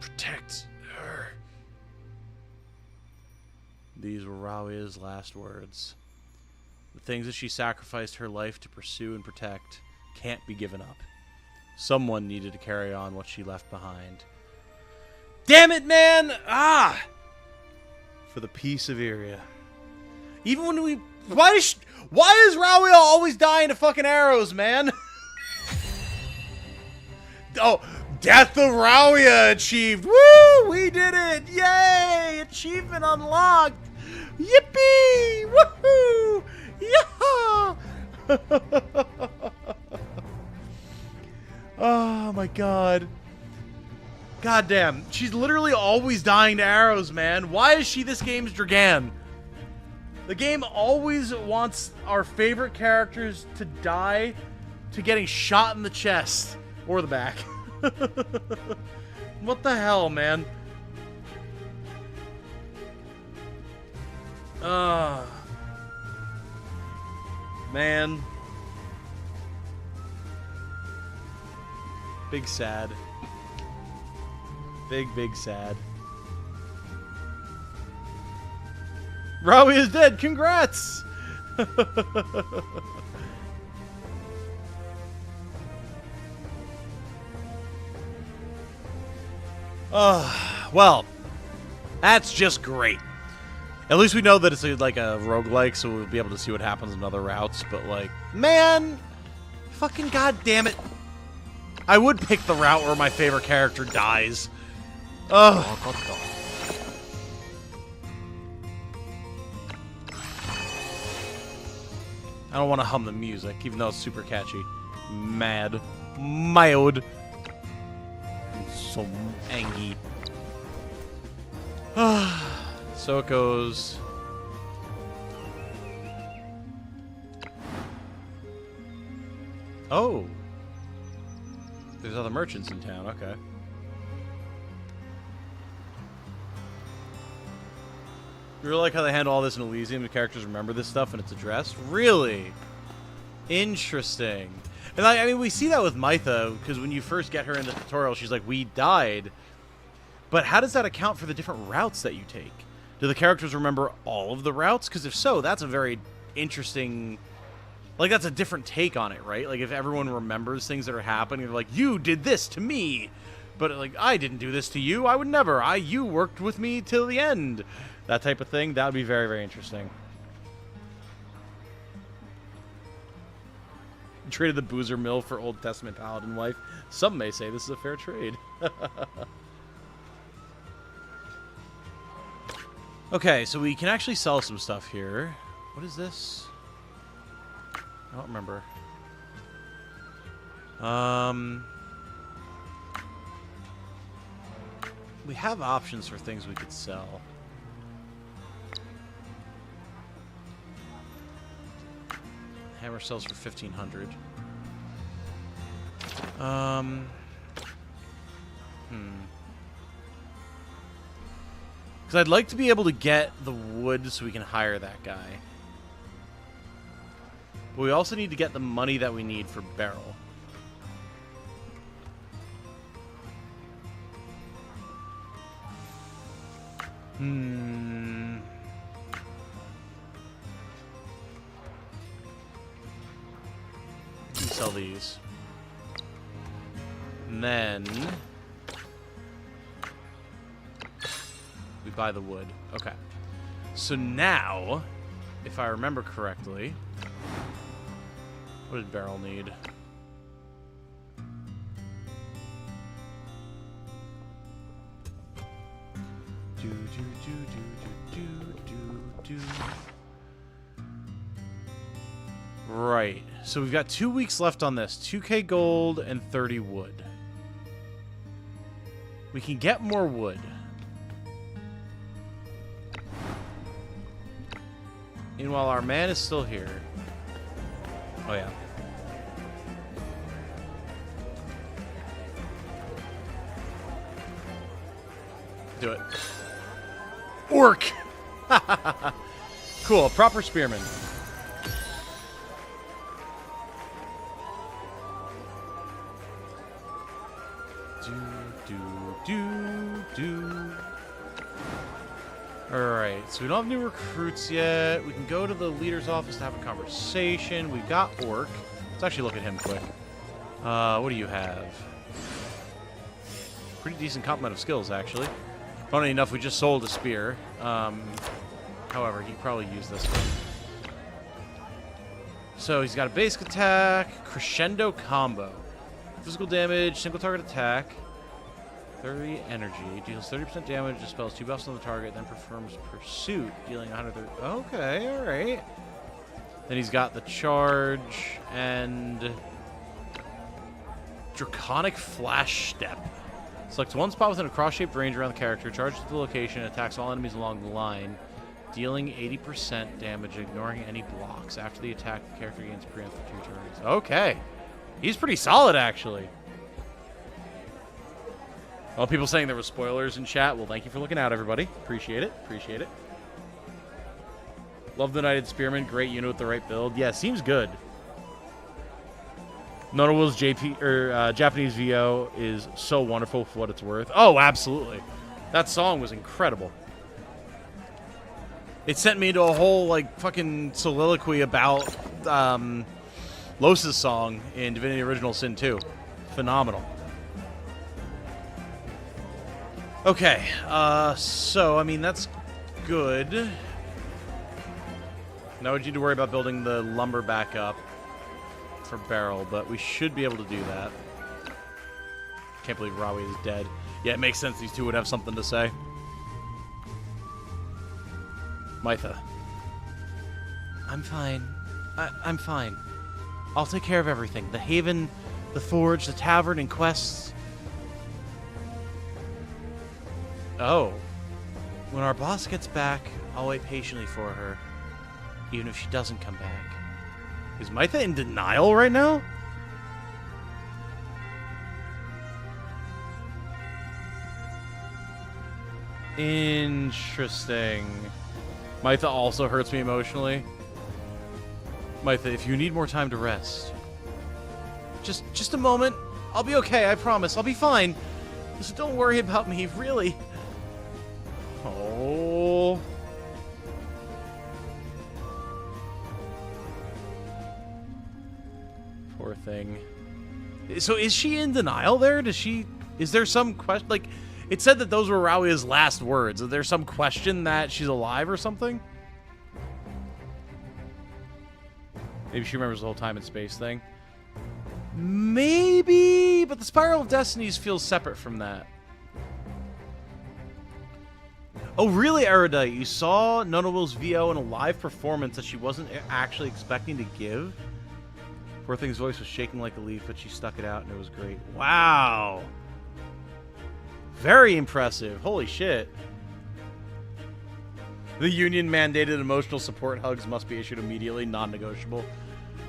Protect her. These were Rawia's last words. The things that she sacrificed her life to pursue and protect can't be given up. Someone needed to carry on what she left behind. Damn it, man! Ah! For the peace of Iria. Even when we... Why is Rawia always dying to fucking arrows, man? Oh, Death of Rawia achieved. Woo! We did it! Yay! Achievement unlocked! Yippee! Woohoo! Yeah! Oh my god. God damn. She's literally always dying to arrows, man. Why is she this game's Dragan? The game always wants our favorite characters to die to getting shot in the chest or the back. What the hell, man? Man. Big sad. Big sad. Rawi is dead. Congrats! Well, that's just great. At least we know that it's like a roguelike, so we'll be able to see what happens in other routes. But, like, man, fucking goddamn it. I would pick the route where my favorite character dies. Ugh. I don't want to hum the music, even though it's super catchy. Mad. Mild. I'm so angry. So it goes. Oh. There's other merchants in town, okay. You really like how they handle all this in Elysium? The characters remember this stuff and it's addressed? Really? Interesting. And I mean, we see that with Mytha, because when you first get her in the tutorial, she's like, we died. But how does that account for the different routes that you take? Do the characters remember all of the routes? Because if so, that's a very interesting... Like, that's a different take on it, right? Like, if everyone remembers things that are happening, they're like, you did this to me. But, like, I didn't do this to you. I would never. You worked with me till the end. That type of thing. That would be very, very interesting. Traded the boozer mill for Old Testament paladin wife. Some may say this is a fair trade. Okay, so we can actually sell some stuff here. What is this? I don't remember. We have options for things we could sell. Hammer sells for 1,500. Because I'd like to be able to get the wood so we can hire that guy. But we also need to get the money that we need for barrel. Hmm. You sell these. And then we buy the wood. Okay. So now, if I remember correctly, what did Beryl need? Right. So we've got 2 weeks left on this. 2K gold and 30 wood. We can get more wood. Meanwhile, our man is still here. Oh, yeah. Do it. Orc! Cool. Proper spearman. Alright, so we don't have new recruits yet. We can go to the leader's office to have a conversation. We've got Orc. Let's actually look at him quick. What do you have? Pretty decent complement of skills, actually. Funny enough, we just sold a spear. However, he could probably use this one. So he's got a basic attack, crescendo combo. Physical damage, single target attack. 30 energy, deals 30% damage, dispels 2 buffs on the target, then performs pursuit, dealing 130. Okay, alright. Then he's got the charge and Draconic Flash Step. Selects one spot within a cross-shaped range around the character, charges to the location, and attacks all enemies along the line, dealing 80% damage, ignoring any blocks. After the attack, the character gains preempt for 2 turns. Okay. He's pretty solid, actually. Well, people saying there were spoilers in chat. Well, thank you for looking out, everybody. Appreciate it. Appreciate it. Love the Knighted Spearman. Great unit with the right build. Yeah, seems good. Notable's Japanese VO is so wonderful for what it's worth. Oh, absolutely. That song was incredible. It sent me into a whole, like, fucking soliloquy about Los's song in Divinity Original Sin 2. Phenomenal. Okay, so, I mean, that's good. Now we need to worry about building the lumber back up for Beryl, but we should be able to do that. Can't believe Rawi is dead. Yeah, it makes sense these two would have something to say. Mytha. I'm fine. I'm fine. I'll take care of everything. The Haven, the Forge, the Tavern, and quests. Oh. When our boss gets back, I'll wait patiently for her, even if she doesn't come back. Is Mytha in denial right now? Interesting. Mytha also hurts me emotionally. Mytha, if you need more time to rest. Just a moment. I'll be okay, I promise. I'll be fine. So don't worry about me, really. Oh. Poor thing. So is she in denial there? Is there some question? Like, it said that those were Rawia's last words. Is there some question that she's alive or something? Maybe she remembers the whole time and space thing. Maybe, but the Spiral of Destinies feels separate from that. Oh, really, Erudite? You saw Notable's VO in a live performance that she wasn't actually expecting to give? Poor Thing's voice was shaking like a leaf, but she stuck it out, and it was great. Wow. Very impressive. Holy shit. The union-mandated emotional support hugs must be issued immediately, non-negotiable.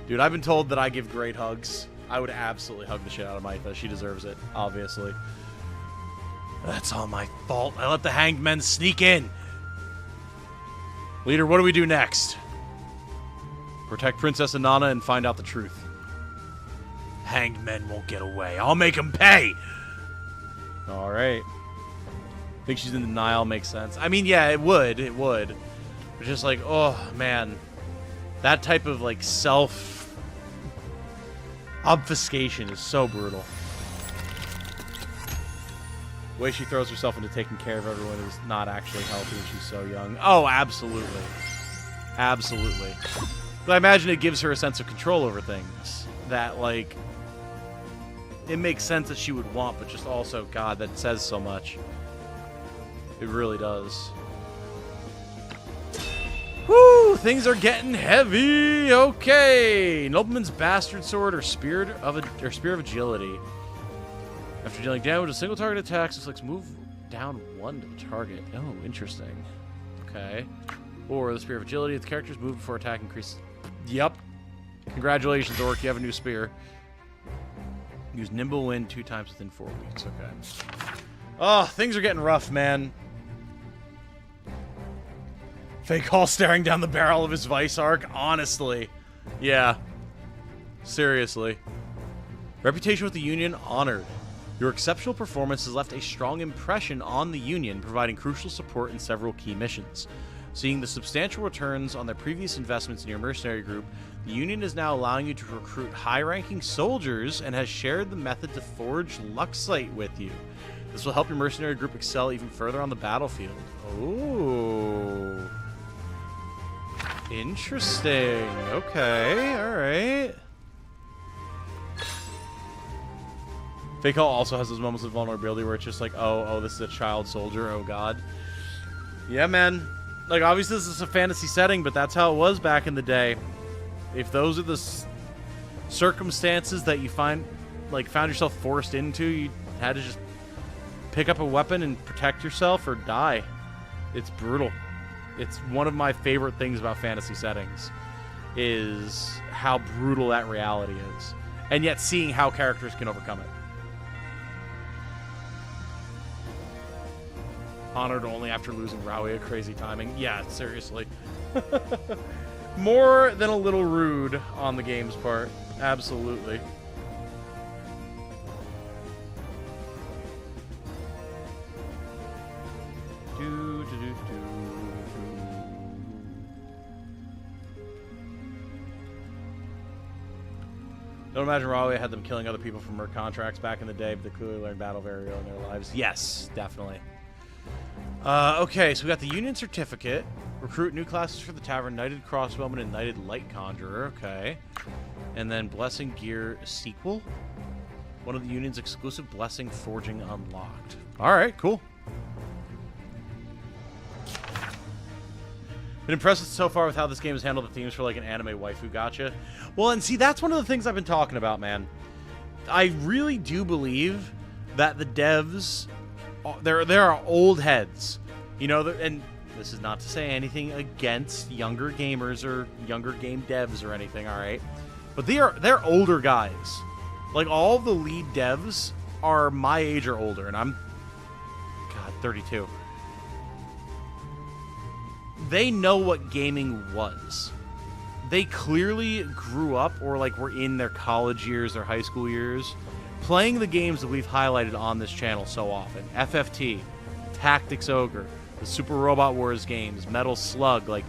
Dude, I've been told that I give great hugs. I would absolutely hug the shit out of Mytha. She deserves it, obviously. That's all my fault. I let the hanged men sneak in. Leader, what do we do next? Protect Princess Anana and find out the truth. Hanged men won't get away. I'll make them pay. All right. Think she's in denial makes sense. I mean, yeah, it would. It would. It's just like, oh, man. That type of, like, self-obfuscation is so brutal. The way she throws herself into taking care of everyone is not actually healthy and she's so young. Oh, absolutely. Absolutely. But I imagine it gives her a sense of control over things that, like, it makes sense that she would want, but just also, God, that says so much. It really does. Woo! Things are getting heavy. Okay, Nobleman's Bastard Sword or Spear of Agility. After dealing damage with a single target attack, inflicts move down 1 to the target. Oh, interesting. Okay. Or the Spear of Agility. If the character's move before attack increases. Yep. Congratulations, Orc. You have a new spear. Use Nimble Wind 2 times within 4 weeks. Okay. Oh, things are getting rough, man. Fake Hall staring down the barrel of his Vice Arc. Honestly. Yeah. Seriously. Reputation with the Union honored. Your exceptional performance has left a strong impression on the Union, providing crucial support in several key missions. Seeing the substantial returns on their previous investments in your mercenary group, the Union is now allowing you to recruit high-ranking soldiers and has shared the method to forge Luxite with you. This will help your mercenary group excel even further on the battlefield. Oh. Interesting. Okay, alright. Fake Hall also has those moments of vulnerability where it's just like, oh, this is a child soldier, oh god. Yeah, man. Like, obviously this is a fantasy setting, but that's how it was back in the day. If those are the circumstances that you found yourself forced into, you had to just pick up a weapon and protect yourself or die. It's brutal. It's one of my favorite things about fantasy settings, is how brutal that reality is. And yet seeing how characters can overcome it. Honored only after losing Rawi at crazy timing. Yeah, seriously. More than a little rude on the game's part. Absolutely. Don't imagine Rawi had them killing other people from her contracts back in the day, but they clearly learned battle very early in their lives. Yes, definitely. Okay, so we got the Union Certificate. Recruit new classes for the Tavern. Knighted Crossbowman and Knighted Light Conjurer. Okay. And then Blessing Gear Sequel. One of the Union's exclusive Blessing Forging unlocked. Alright, cool. Been impressed so far with how this game has handled the themes for like an anime waifu gacha. Well, and see, that's one of the things I've been talking about, man. I really do believe that the devs, there are old heads, you know, and this is not to say anything against younger gamers or younger game devs or anything, all right? But they're older guys. Like, all of the lead devs are my age or older, and I'm, God, 32. They know what gaming was. They clearly grew up or like were in their college years, their high school years, playing the games that we've highlighted on this channel so often. FFT, Tactics Ogre, the Super Robot Wars games, Metal Slug, like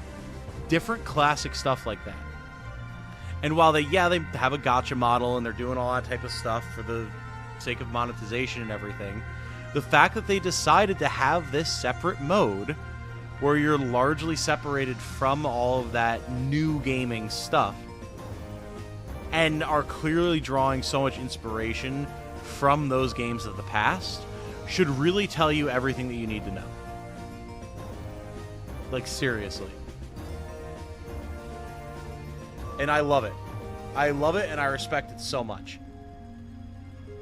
different classic stuff like that. And while they have a gacha model and they're doing all that type of stuff for the sake of monetization and everything, the fact that they decided to have this separate mode where you're largely separated from all of that new gaming stuff and are clearly drawing so much inspiration from those games of the past should really tell you everything that you need to know. Like, seriously. And I love it. I love it and I respect it so much.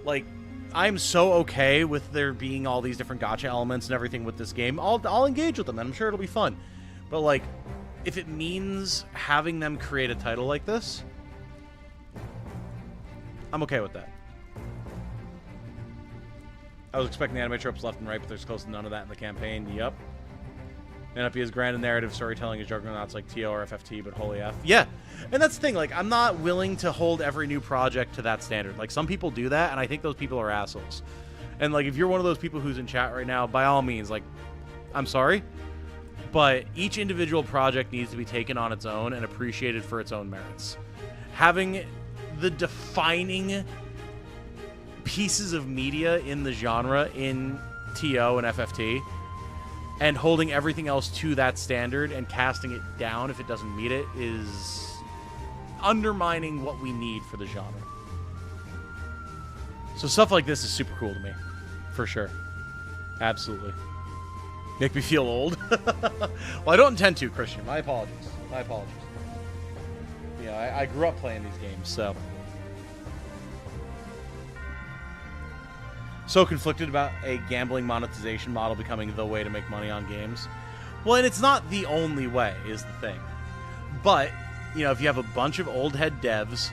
Like, I'm so okay with there being all these different gacha elements and everything with this game. I'll engage with them, and I'm sure it'll be fun. But, like, if it means having them create a title like this, I'm okay with that. I was expecting anime tropes left and right, but there's close to none of that in the campaign. Yep. May not be as grand a narrative storytelling as Juggernauts like TO or FFT, but holy F. Yeah. And that's the thing, like, I'm not willing to hold every new project to that standard. Like, some people do that, and I think those people are assholes. And, like, if you're one of those people who's in chat right now, by all means, like, I'm sorry, but each individual project needs to be taken on its own and appreciated for its own merits. Having the defining pieces of media in the genre in TO and FFT and holding everything else to that standard and casting it down if it doesn't meet it is undermining what we need for the genre. So stuff like this is super cool to me, for sure. Absolutely. Make me feel old. Well, I don't intend to, Christian. My apologies. My apologies. You know, I grew up playing these games, so. So conflicted about a gambling monetization model becoming the way to make money on games. Well, and it's not the only way, is the thing. But, you know, if you have a bunch of old head devs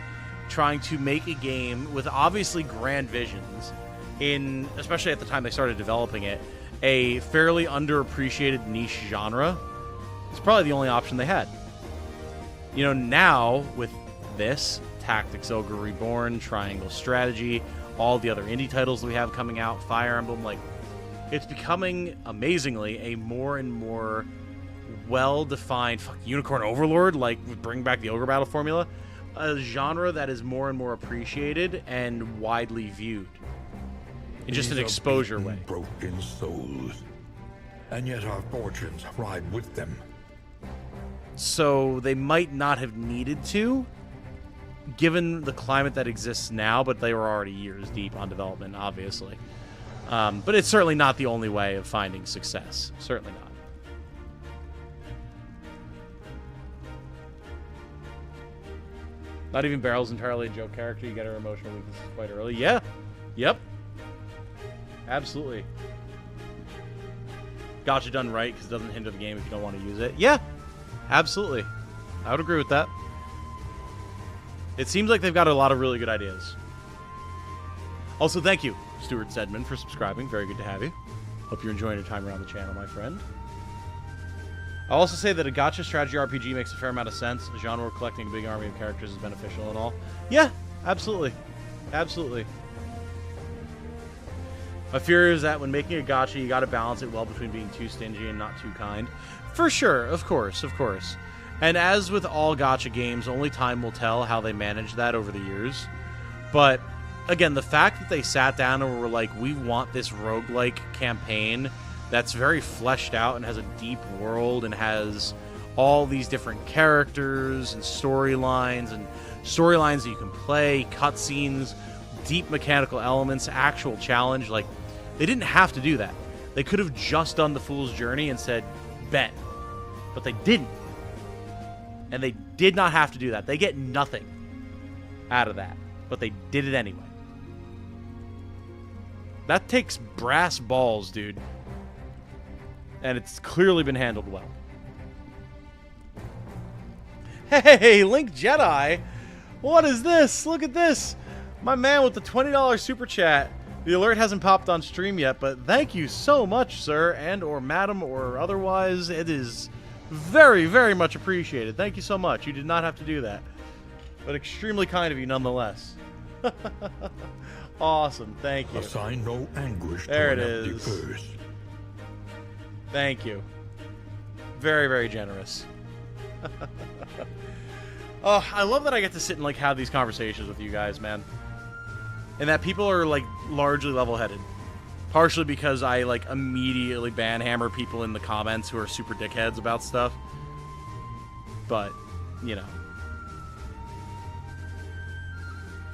trying to make a game with obviously grand visions, in, especially at the time they started developing it, a fairly underappreciated niche genre, it's probably the only option they had. You know, now with this, Tactics Ogre Reborn, Triangle Strategy, all the other indie titles that we have coming out, Fire Emblem, like, it's becoming, amazingly, a more and more well-defined, Unicorn Overlord, like, bring back the Ogre Battle formula, a genre that is more and more appreciated and widely viewed. In just an exposure way. Broken souls, and yet our fortunes ride with them. So they might not have needed to, given the climate that exists now, but they were already years deep on development, obviously. But it's certainly not the only way of finding success. Certainly not. Not even Barrel's entirely a joke character. You get her emotional weaknesses quite early. Yeah. Yep. Absolutely. Gacha done right, because it doesn't hinder the game if you don't want to use it. Yeah. Absolutely. I would agree with that. It seems like they've got a lot of really good ideas. Also, thank you, Stuart Sedman, for subscribing. Very good to have you. Hope you're enjoying your time around the channel, my friend. I'll also say that a gacha strategy RPG makes a fair amount of sense. The genre where collecting a big army of characters is beneficial and all. Yeah, absolutely. Absolutely. My fear is that when making a gacha, you got to balance it well between being too stingy and not too kind. For sure, of course, of course. And as with all gacha games, only time will tell how they manage that over the years. But, again, the fact that they sat down and were like, we want this roguelike campaign that's very fleshed out and has a deep world and has all these different characters and storylines that you can play, cutscenes, deep mechanical elements, actual challenge. Like, they didn't have to do that. They could have just done the Fool's Journey and said, bet. But they didn't. And they did not have to do that. They get nothing out of that. But they did it anyway. That takes brass balls, dude. And it's clearly been handled well. Hey, Link Jedi! What is this? Look at this! My man with the $20 super chat. The alert hasn't popped on stream yet, but thank you so much, sir, and or madam, or otherwise. It is very, very much appreciated. Thank you so much. You did not have to do that. But extremely kind of you nonetheless. Awesome. Thank you. Assign no anguish there to it an empty is. purse. Thank you. Very, very generous. Oh, I love that I get to sit and like have these conversations with you guys, man. And that people are like largely level-headed. Partially because I like immediately banhammer people in the comments who are super dickheads about stuff. But, you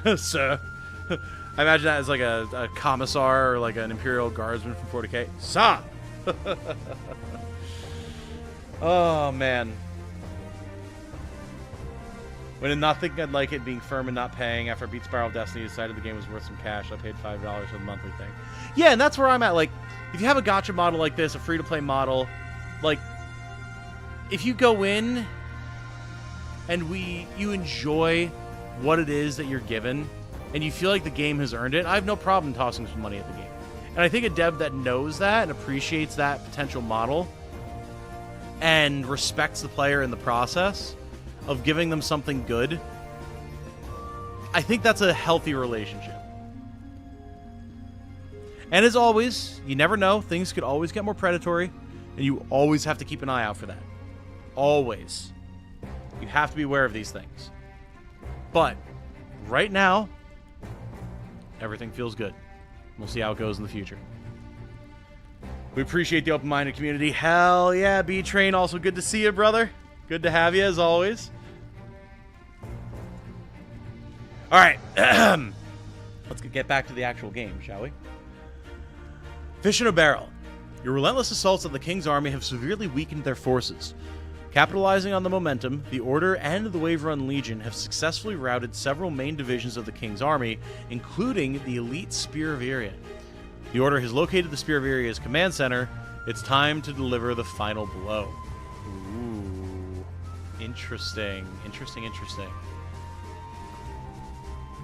know. Sir. I imagine that as like a commissar or like an Imperial Guardsman from 40k. Sir! Oh, man. When in not thinking I'd like it, being firm and not paying, after I beat Spiral of Destiny, decided the game was worth some cash. I paid $5 for the monthly thing. Yeah, and that's where I'm at. Like, if you have a gacha model like this, a free-to-play model, like, if you go in and you enjoy what it is that you're given, and you feel like the game has earned it, I have no problem tossing some money at the game. And I think a dev that knows that and appreciates that potential model and respects the player in the process of giving them something good, I think that's a healthy relationship. And as always, you never know. Things could always get more predatory, and you always have to keep an eye out for that. Always. You have to be aware of these things. But right now, everything feels good. We'll see how it goes in the future. We appreciate the open-minded community. Hell yeah, B-Train. Also good to see you, brother. Good to have you, as always. All right. Let's get back to the actual game, shall we? Fish in a barrel. Your relentless assaults on the King's army have severely weakened their forces. Capitalizing on the momentum, the Order and the Wave Run Legion have successfully routed several main divisions of the King's army, including the elite Spear of Iria. The Order has located the Spear of Iria's command center. It's time to deliver the final blow. Ooh. Interesting. Interesting.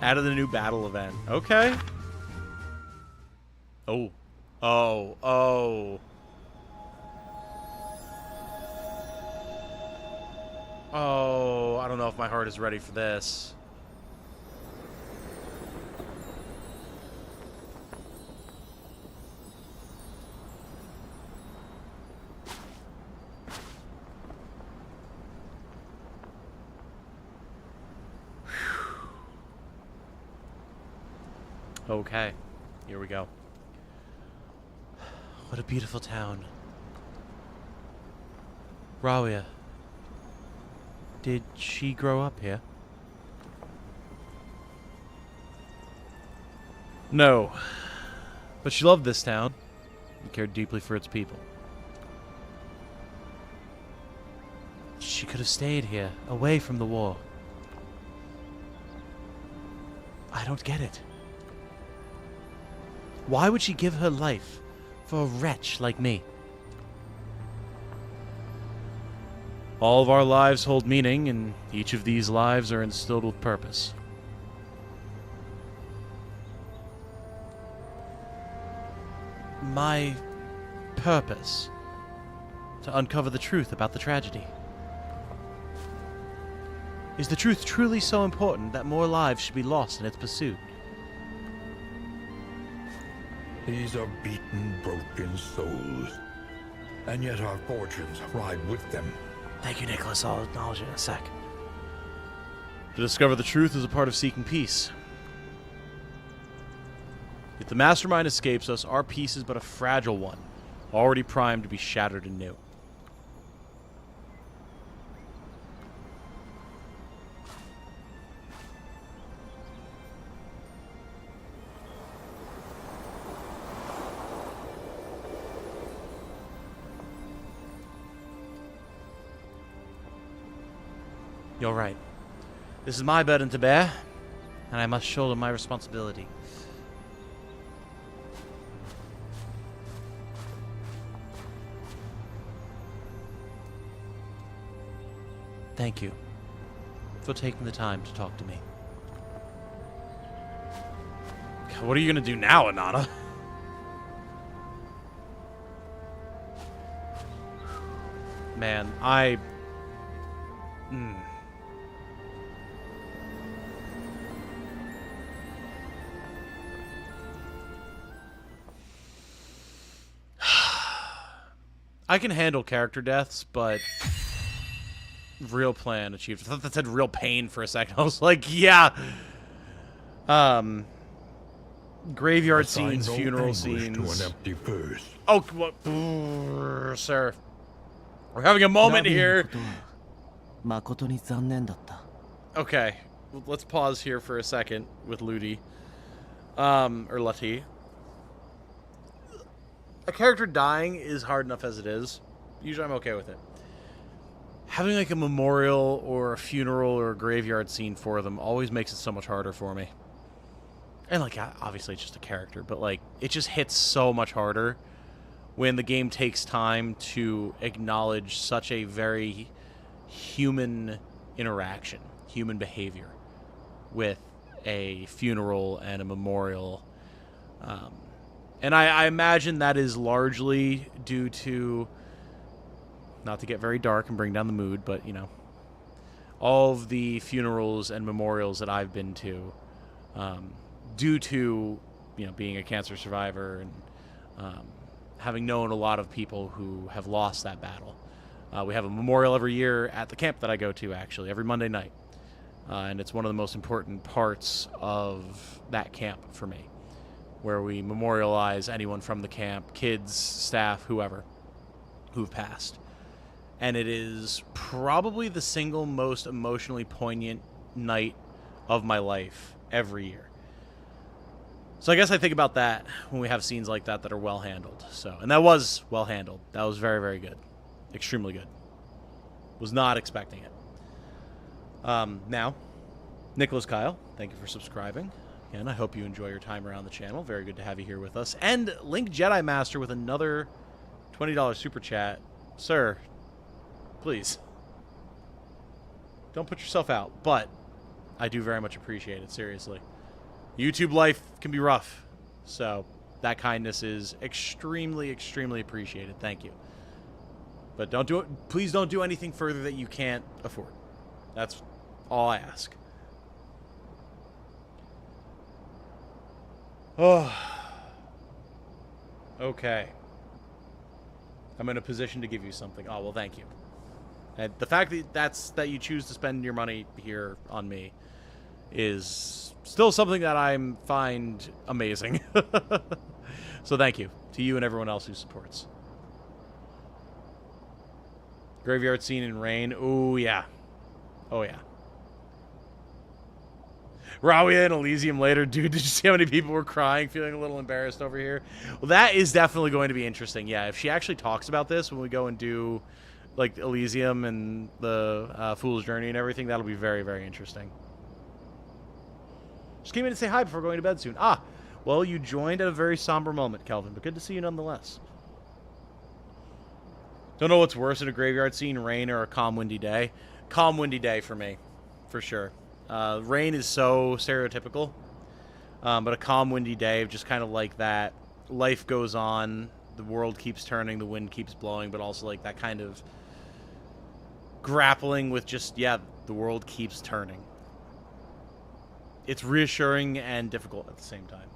Added the new battle event. Okay. Oh. Oh, I don't know if my heart is ready for this. Okay, here we go. What a beautiful town. Rawia. Did she grow up here? No. But she loved this town and cared deeply for its people. She could have stayed here, away from the war. I don't get it. Why would she give her life for a wretch like me? All of our lives hold meaning, and each of these lives are instilled with purpose. My purpose? To uncover the truth about the tragedy. Is the truth truly so important that more lives should be lost in its pursuit? These are beaten, broken souls. And yet our fortunes ride with them. Thank you, Nicholas. I'll acknowledge it in a sec. To discover the truth is a part of seeking peace. If the mastermind escapes us, our peace is but a fragile one, already primed to be shattered anew. You're right. This is my burden to bear, and I must shoulder my responsibility. Thank you for taking the time to talk to me. What are you going to do now, Anana? Man, I can handle character deaths, but real plan achieved. I thought that said real pain for a second. I was like, yeah. Graveyard scenes, funeral scenes. To an empty purse. Oh, what? Sir. We're having a moment here. Okay. Let's pause here for a second with Ludi. Or Lati. A character dying is hard enough as it is. Usually I'm okay with it. Having like a memorial or a funeral or a graveyard scene for them always makes it so much harder for me. And like, obviously it's just a character, but like, it just hits so much harder when the game takes time to acknowledge such a very human interaction, human behavior with a funeral and a memorial. And I imagine that is largely due to, not to get very dark and bring down the mood, but, you know, all of the funerals and memorials that I've been to, due to being a cancer survivor and having known a lot of people who have lost that battle. We have a memorial every year at the camp that I go to, actually, every Monday night. And it's one of the most important parts of that camp for me, where we memorialize anyone from the camp, kids, staff, whoever, who've passed. And it is probably the single most emotionally poignant night of my life every year. So I guess I think about that when we have scenes like that that are well handled. And that was well handled. That was very, very good. Extremely good. Was not expecting it. Now, Nicholas Kyle, thank you for subscribing. And I hope you enjoy your time around the channel. Very good to have you here with us. And Link Jedi Master with another $20 super chat. Sir, please, don't put yourself out. But I do very much appreciate it, seriously. YouTube life can be rough, so that kindness is extremely, extremely appreciated. Thank you. But don't do it. Please don't do anything further that you can't afford. That's all I ask. Oh. Okay. I'm in a position to give you something. Oh, well, thank you. And the fact that you choose to spend your money here on me is still something that I find amazing. So thank you to you and everyone else who supports. Graveyard scene in rain. Oh, yeah. Oh, yeah. Rawia and Elysium later. Dude, did you see how many people were crying, feeling a little embarrassed over here? Well, that is definitely going to be interesting. Yeah, if she actually talks about this when we go and do, like, Elysium and the Fool's Journey and everything, that'll be very, very interesting. Just came in to say hi before going to bed soon. Ah, well, you joined at a very somber moment, Kelvin, but good to see you nonetheless. Don't know what's worse in a graveyard scene, rain or a calm, windy day. Calm, windy day for me, for sure. Rain is so stereotypical, but a calm, windy day, just kind of like that. Life goes on, the world keeps turning, the wind keeps blowing, but also like that kind of grappling with just, yeah, the world keeps turning. It's reassuring and difficult at the same time.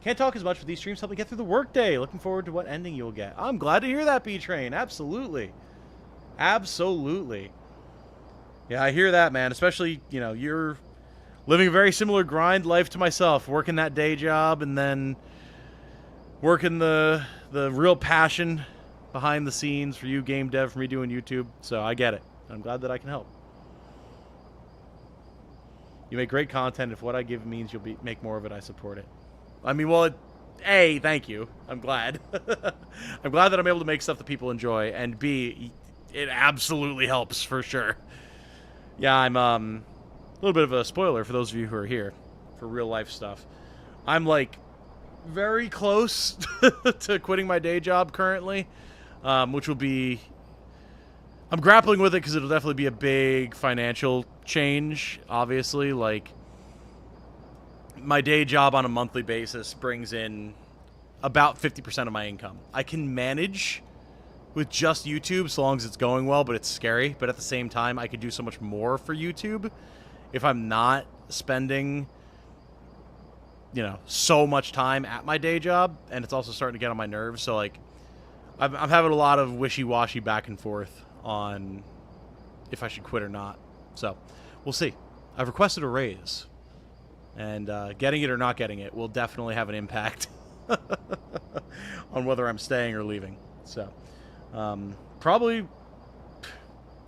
Can't talk as much, but these streams help me get through the workday. Looking forward to what ending you'll get. I'm glad to hear that, B-Train. Absolutely. Absolutely. Yeah, I hear that, man. Especially, you're living a very similar grind life to myself. Working that day job and then working the real passion behind the scenes for you, game dev, for me doing YouTube. So I get it. I'm glad that I can help. You make great content. If what I give means you'll make more of it, I support it. I mean, well, A, thank you. I'm glad. I'm glad that I'm able to make stuff that people enjoy. And B, it absolutely helps for sure. Yeah, I'm a little bit of a spoiler for those of you who are here for real life stuff. I'm like very close to quitting my day job currently, which will be... I'm grappling with it because it'll definitely be a big financial change, obviously. Like, my day job on a monthly basis brings in about 50% of my income. I can manage with just YouTube so long as it's going well, but it's scary. But at the same time, I could do so much more for YouTube if I'm not spending, so much time at my day job. And it's also starting to get on my nerves. So, like, I'm having a lot of wishy-washy back and forth on if I should quit or not. So, we'll see. I've requested a raise. And getting it or not getting it will definitely have an impact on whether I'm staying or leaving. So, probably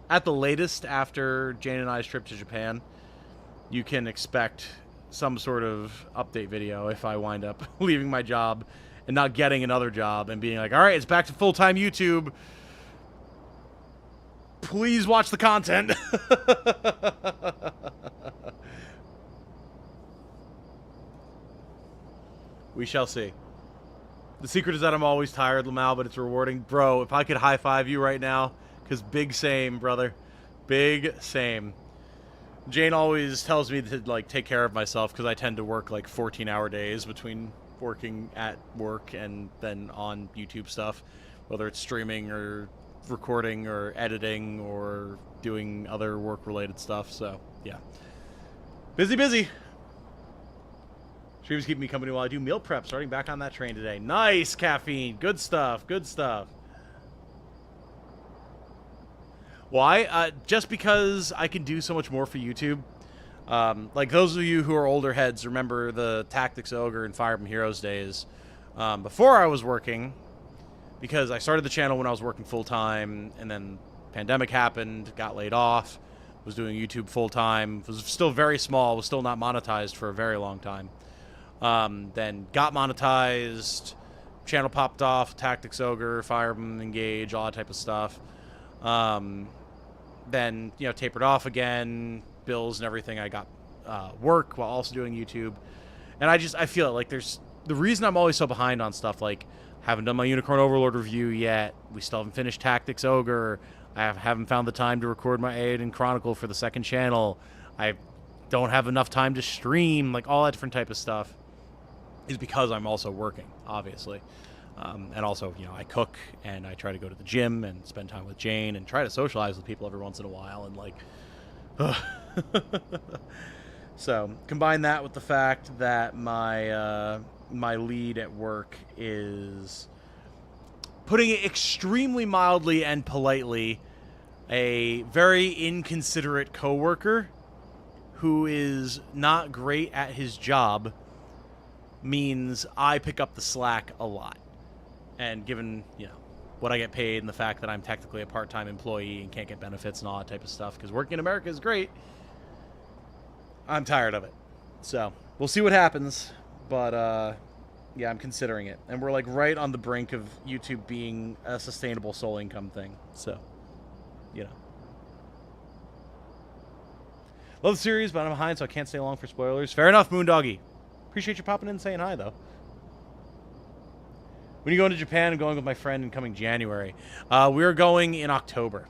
at the latest after Jane and I's trip to Japan, you can expect some sort of update video if I wind up leaving my job and not getting another job and being like, all right, it's back to full-time YouTube. Please watch the content. We shall see. The secret is that I'm always tired, Lamau, but it's rewarding. Bro, if I could high-five you right now, because big same, brother. Big same. Jane always tells me to, like, take care of myself because I tend to work, like, 14-hour days between working at work and then on YouTube stuff, whether it's streaming or recording or editing or doing other work-related stuff. So, yeah. Busy, busy. Streams keep me company while I do meal prep. Starting back on that train today. Nice, Caffeine. Good stuff. Good stuff. Why? Just because I can do so much more for YouTube. Like those of you who are older heads remember the Tactics Ogre and Fire Emblem Heroes days. Before I was working, because I started the channel when I was working full-time, and then pandemic happened, got laid off, was doing YouTube full-time, was still very small, was still not monetized for a very long time. Then got monetized, channel popped off, Tactics Ogre, Fire Emblem Engage, all that type of stuff. Then, you know, tapered off again, bills and everything. I got work while also doing YouTube. And I feel like there's, the reason I'm always so behind on stuff, like, haven't done my Unicorn Overlord review yet, we still haven't finished Tactics Ogre, I haven't found the time to record my Aiden Chronicle for the second channel, I don't have enough time to stream, like, all that different type of stuff, is because I'm also working, obviously. And also, you know, I cook, and I try to go to the gym, and spend time with Jane, and try to socialize with people every once in a while, and, like, so, combine that with the fact that my, my lead at work is, putting it extremely mildly and politely, a very inconsiderate coworker who is not great at his job, means I pick up the slack a lot. And given, you know, what I get paid and the fact that I'm technically a part-time employee and can't get benefits and all that type of stuff, because working in America is great, I'm tired of it. So, we'll see what happens, but, yeah, I'm considering it. And we're, like, right on the brink of YouTube being a sustainable sole income thing, so, you know. Love the series, but I'm behind, so I can't stay long for spoilers. Fair enough, Moondoggy. Appreciate you popping in and saying hi, though. When are you going to Japan? I'm going with my friend in coming January. We're going in October.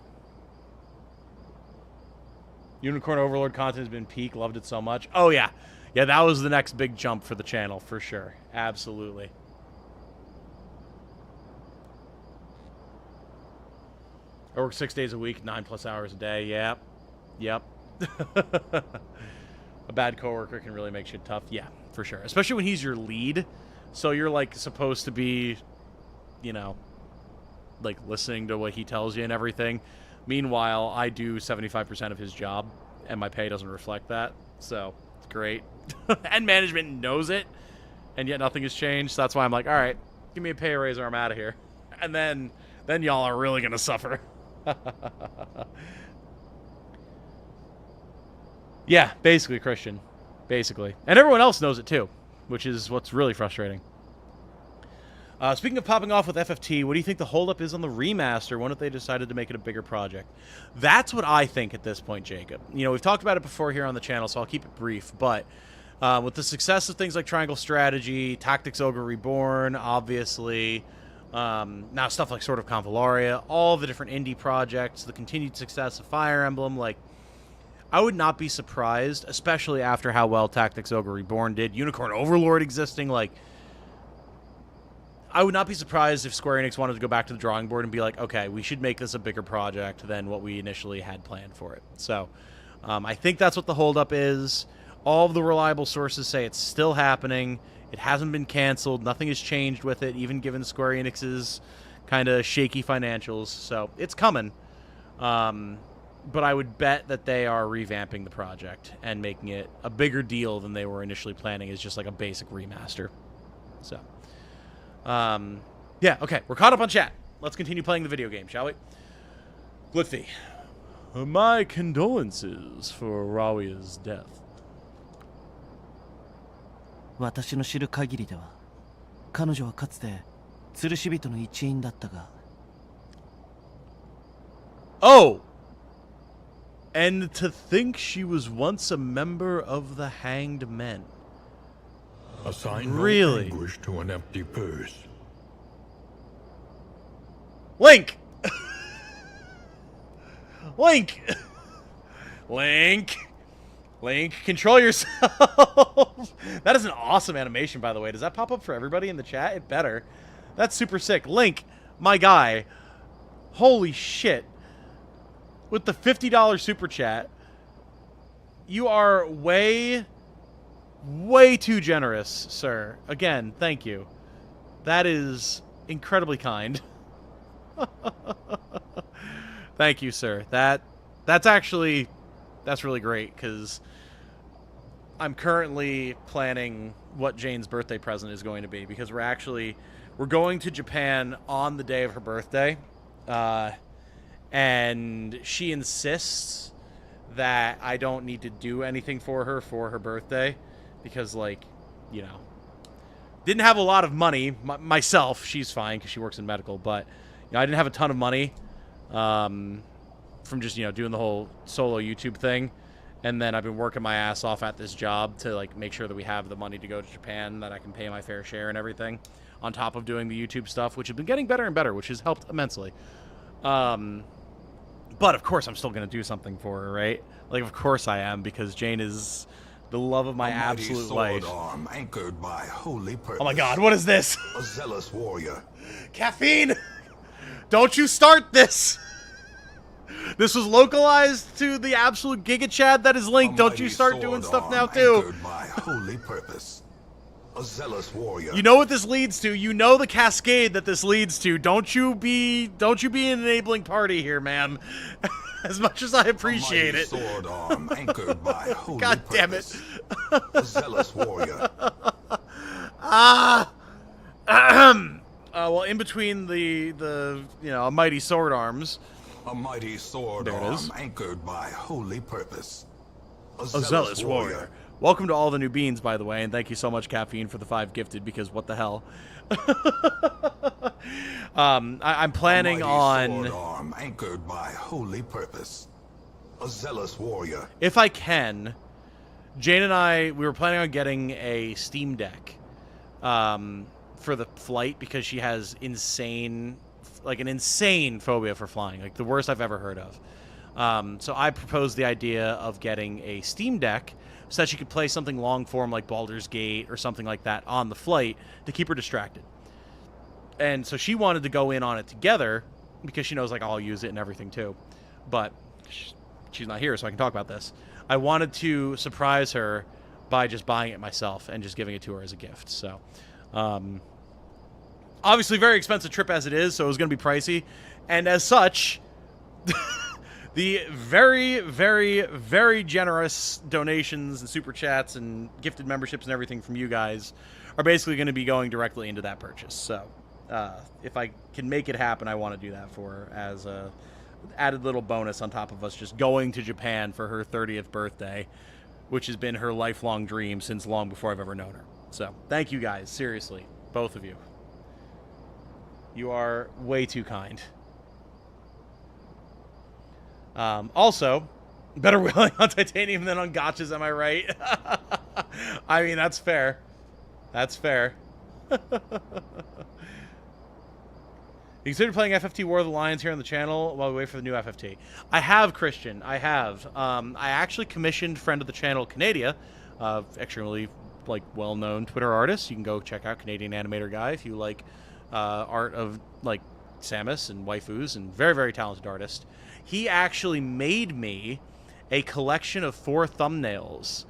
Unicorn Overlord content has been peak. Loved it so much. Oh, yeah. Yeah, that was the next big jump for the channel, for sure. Absolutely. I work 6 days a week, 9+ hours a day. Yep. Yep. A bad coworker can really make shit tough. Yeah, for sure. Especially when he's your lead. So you're, like, supposed to be, you know, like, listening to what he tells you and everything. Meanwhile, I do 75% of his job, and my pay doesn't reflect that. So, it's great. And management knows it, and yet nothing has changed. So that's why I'm like, all right, give me a pay raise or I'm out of here. And then y'all are really going to suffer. Yeah, basically, Christian. Basically. And everyone else knows it, too, which is what's really frustrating. Speaking of popping off with FFT, what do you think the holdup is on the remaster? When if they decided to make it a bigger project? That's what I think at this point, Jacob. You know, we've talked about it before here on the channel, so I'll keep it brief. But with the success of things like Triangle Strategy, Tactics Ogre Reborn, obviously, now stuff like sort of Convallaria, all the different indie projects, the continued success of Fire Emblem, like, I would not be surprised, especially after how well Tactics Ogre Reborn did, Unicorn Overlord existing, like, I would not be surprised if Square Enix wanted to go back to the drawing board and be like, okay, we should make this a bigger project than what we initially had planned for it. So, I think that's what the holdup is. All of the reliable sources say it's still happening. It hasn't been canceled. Nothing has changed with it, even given Square Enix's kind of shaky financials. So, it's coming. But I would bet that they are revamping the project and making it a bigger deal than they were initially planning as just like a basic remaster. So, yeah, okay, we're caught up on chat. Let's continue playing the video game, shall we? Glithy, my condolences for Rawia's death. 私の知る限りでは、彼女はかつて吊るし人の一員だったが。Oh! And to think she was once a member of the Hanged Men. Assign Really? no anguish to an empty purse. Link! Link! Link! Link, control yourself! That is an awesome animation, by the way. Does that pop up for everybody in the chat? It better. That's super sick. Link, my guy. Holy shit. With the $50 super chat, you are way way too generous, sir. Again, thank you. That is incredibly kind. Thank you, sir. That's really great, because I'm currently planning what Jane's birthday present is going to be, because we're going to Japan on the day of her birthday, and she insists that I don't need to do anything for her birthday, because, like, you know, didn't have a lot of money myself. She's fine because she works in medical, but you know, I didn't have a ton of money from just, you know, doing the whole solo YouTube thing. And then I've been working my ass off at this job to, like, make sure that we have the money to go to Japan, that I can pay my fair share and everything, on top of doing the YouTube stuff, which has been getting better and better, which has helped immensely. But, of course, I'm still going to do something for her, right? Like, of course I am, because Jane is the love of my absolute life. Arm anchored by holy purpose. Oh my god, what is this? A zealous warrior. Caffeine! Don't you start this! This was localized to the absolute Giga Chad that is linked. Don't you start doing stuff now, too. Anchored by holy purpose. A zealous warrior. You know what this leads to. You know the cascade that this leads to. Don't you be an enabling party here, ma'am. As much as I appreciate it. Sword arm anchored by holy God damn it. A zealous warrior. Well, in between the you know, mighty sword arms. A mighty sword There it arm is. anchored by holy purpose. A zealous warrior. Welcome to all the new beans, by the way, and thank you so much, Caffeine, for the 5 gifted, because what the hell. I'm planning a on... sword arm anchored by holy purpose. A zealous warrior. If I can, Jane and I, we were planning on getting a Steam Deck for the flight, because she has an insane phobia for flying, like the worst I've ever heard of. So I proposed the idea of getting a Steam Deck so that she could play something long form like Baldur's Gate or something like that on the flight to keep her distracted. And so she wanted to go in on it together because she knows, like, I'll use it and everything too. But she's not here, so I can talk about this. I wanted to surprise her by just buying it myself and just giving it to her as a gift. So, obviously very expensive trip as it is, so it was going to be pricey. And as such, the very, very, very generous donations and super chats and gifted memberships and everything from you guys are basically going to be going directly into that purchase. So, if I can make it happen, I want to do that for her as a added little bonus on top of us just going to Japan for her 30th birthday, which has been her lifelong dream since long before I've ever known her. So, thank you guys, seriously, both of you. You are way too kind. Also, better willing on titanium than on gotchas, am I right? I mean, that's fair. That's fair. You consider playing FFT War of the Lions here on the channel while we wait for the new FFT? I have, Christian. I have. I actually commissioned friend of the channel, Canadia, extremely, like, well-known Twitter artist. You can go check out Canadian Animator Guy if you like art of, like, Samus and waifus, and very, very talented artist. He actually made me a collection of 4 thumbnails.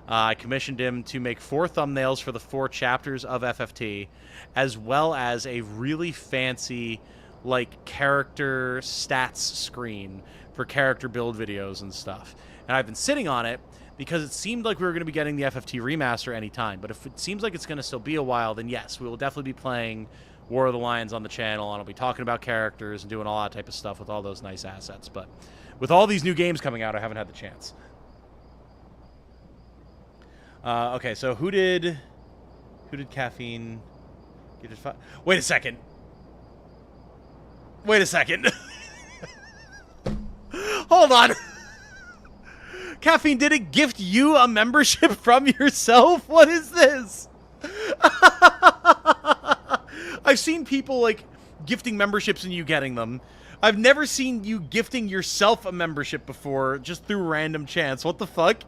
I commissioned him to make 4 thumbnails for the 4 chapters of FFT, as well as a really fancy, like, character stats screen for character build videos and stuff. And I've been sitting on it because it seemed like we were going to be getting the FFT remaster anytime. But if it seems like it's going to still be a while, then yes, we will definitely be playing War of the Lions on the channel, and I'll be talking about characters and doing all that type of stuff with all those nice assets. But with all these new games coming out, I haven't had the chance. Okay, so who did Caffeine get his Wait a second. Wait a second. Hold on. Caffeine, did it gift you a membership from yourself? What is this? I've seen people, like, gifting memberships and you getting them. I've never seen you gifting yourself a membership before, just through random chance. What the fuck?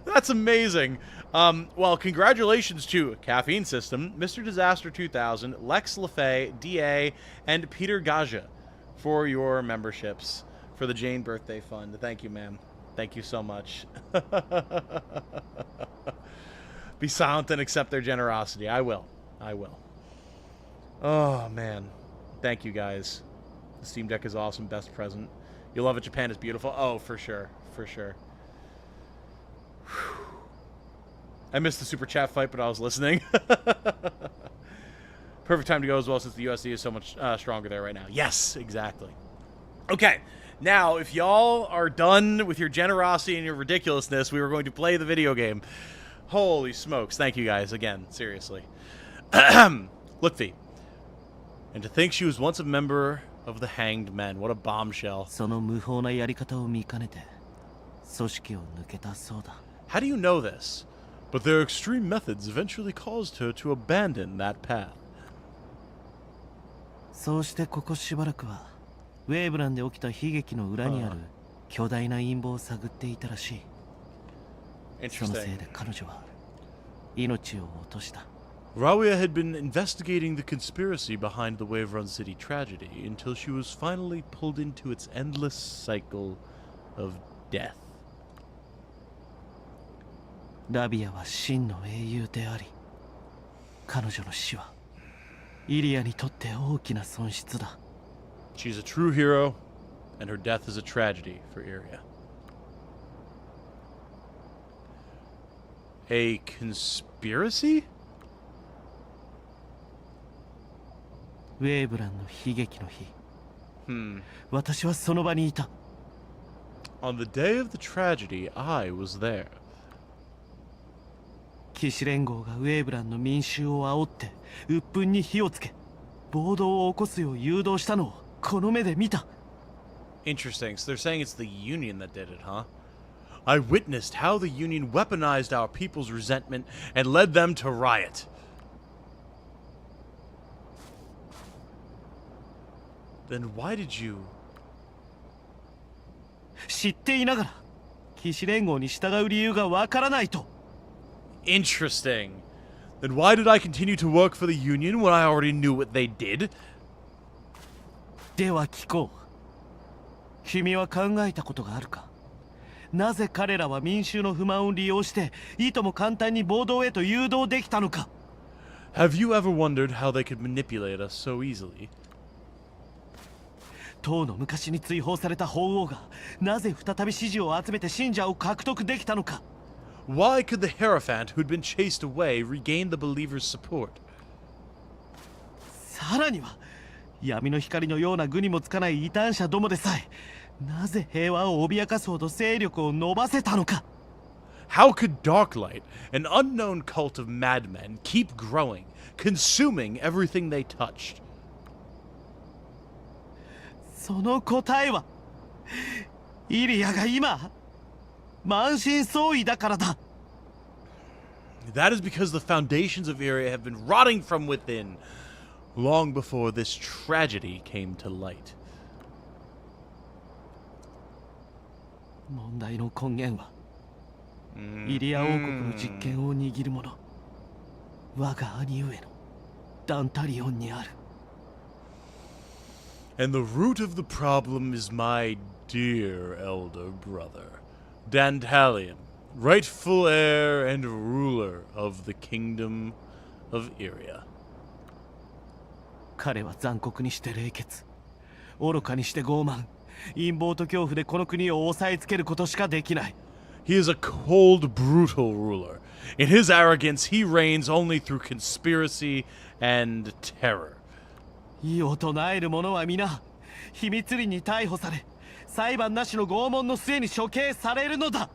That's amazing. Well, congratulations to Caffeine System, Mr. Disaster 2000, Lex LaFay, DA, and Peter Gacha for your memberships for the Jane Birthday Fund. Thank you, ma'am. Thank you so much. Be silent and accept their generosity. I will. I will. Oh, man. Thank you, guys. The Steam Deck is awesome. Best present. You'll love it. Japan is beautiful. Oh, for sure. For sure. Whew. I missed the super chat fight, but I was listening. Perfect time to go as well, since the USD is so much stronger there right now. Yes, exactly. Okay, now, if y'all are done with your generosity and your ridiculousness, we were going to play the video game. Holy smokes. Thank you guys again. Seriously. Lookfee. And to think she was once a member of the Hanged Men. What a bombshell. その無法なやり方を見かねて組織を抜けたそうだ。 How do you know this? But their extreme methods eventually caused her to abandon that path. そうしてここしばらくはウェーブランで起きた悲劇の裏にある巨大な陰謀を探っていたらしい。そのせいで彼女は命を落とした。 Rawia had been investigating the conspiracy behind the Waverun City tragedy until she was finally pulled into its endless cycle of death. ラビアは真の英雄であり、彼女の死はイリアにとって大きな損失だ。 She's a true hero, and her death is a tragedy for Iria. A conspiracy? ウェーブランの悲劇の日、私はその場にいた。 On the day of the tragedy, I was there. 騎士連合がウェーブランの民衆を煽って鬱憤に火をつけ暴動を起こすよう誘導したのをこの目で見た。 Interesting. So they're saying it's the Union that did it, huh? I witnessed how the Union weaponized our people's resentment and led them to riot. Then why did you... 知っていながら騎士連合に従う理由がわからないと。 Interesting. Then why did I continue to work for the Union when I already knew what they did? では聞こう。君は考えたことがあるか。なぜ彼らは民衆の不満を利用していとも簡単に暴動へと誘導できたのか。 Have you ever wondered how they could manipulate us so easily? 当の昔に追放された法王がなぜ再び支持を集めて信者を獲得できたのか。 Why could the Hierophant who'd been chased away regain the believers' support? さらには闇の光のような具にもつかない異端者どもでさえなぜ平和を脅かすほど勢力を伸ばせたのか。 How could Darklight, an unknown cult of madmen, keep growing, consuming everything they touched? その答えはイリアが今満身創痍だからだ。 That is because the foundations of Iria have been rotting from within, long before this tragedy came to light. 問題の根源はイリア王国の実権を握る者、我が兄上のダンタリオンにある。 And the root of the problem is my dear elder brother, Dantalion, rightful heir and ruler of the kingdom of Iria. 彼は残酷にして冷血、愚かにして傲慢、陰謀と恐怖でこの国を押さえつけることしかできない。 He is a cold, brutal ruler. In his arrogance, he reigns only through conspiracy and terror. 異を唱える者は皆秘密裏に逮捕され、裁判なしの拷問の末に処刑されるのだ。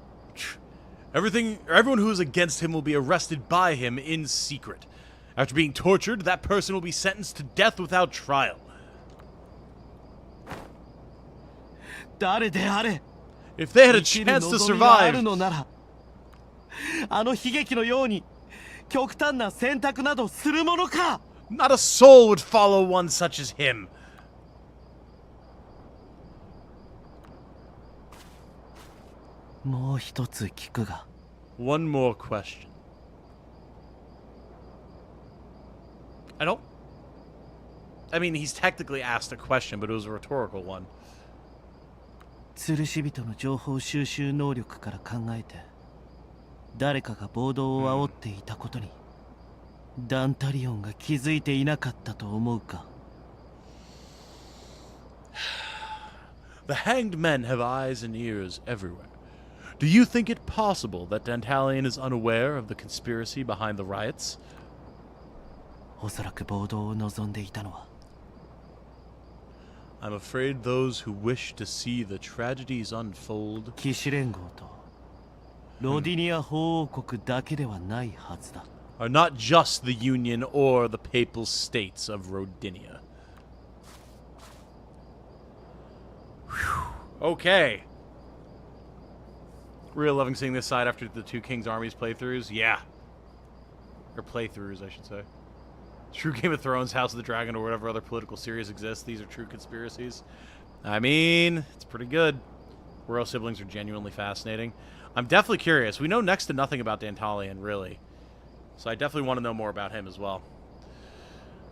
Everyone who is against him will be arrested by him in secret. After being tortured, that person will be sentenced to death without trial. 誰であれ、 If they had a 生きる chance to 望みがあ survive, るのなら、あの悲劇のように極端な選択などするものか。 not a soul would follow one such as him. もう一つ聞くが。 One more question. I mean, he's technically asked a question, but it was a rhetorical one. 吊るし人の情報収集能力から考えて誰かが暴動を煽っていたことにダンタリオンが気づいていなかったと思うか。The hanged men have eyes and ears everywhere. Do you think it possible that Dantalion is unaware of the conspiracy behind the riots? おそらく暴動を望んでいたのは I'm afraid those who wish to see the tragedies unfold 騎士連合とロディニア法王国だけではないはずだ。are not just the Union or the Papal States of Rodinia. Okay. Really loving seeing this side after the Two Kings Armies playthroughs. Yeah. Or playthroughs, I should say. True Game of Thrones, House of the Dragon, or whatever other political series exists. These are true conspiracies. I mean, it's pretty good. Royal siblings are genuinely fascinating. I'm definitely curious. We know next to nothing about Dantalion, really. So I definitely want to know more about him as well.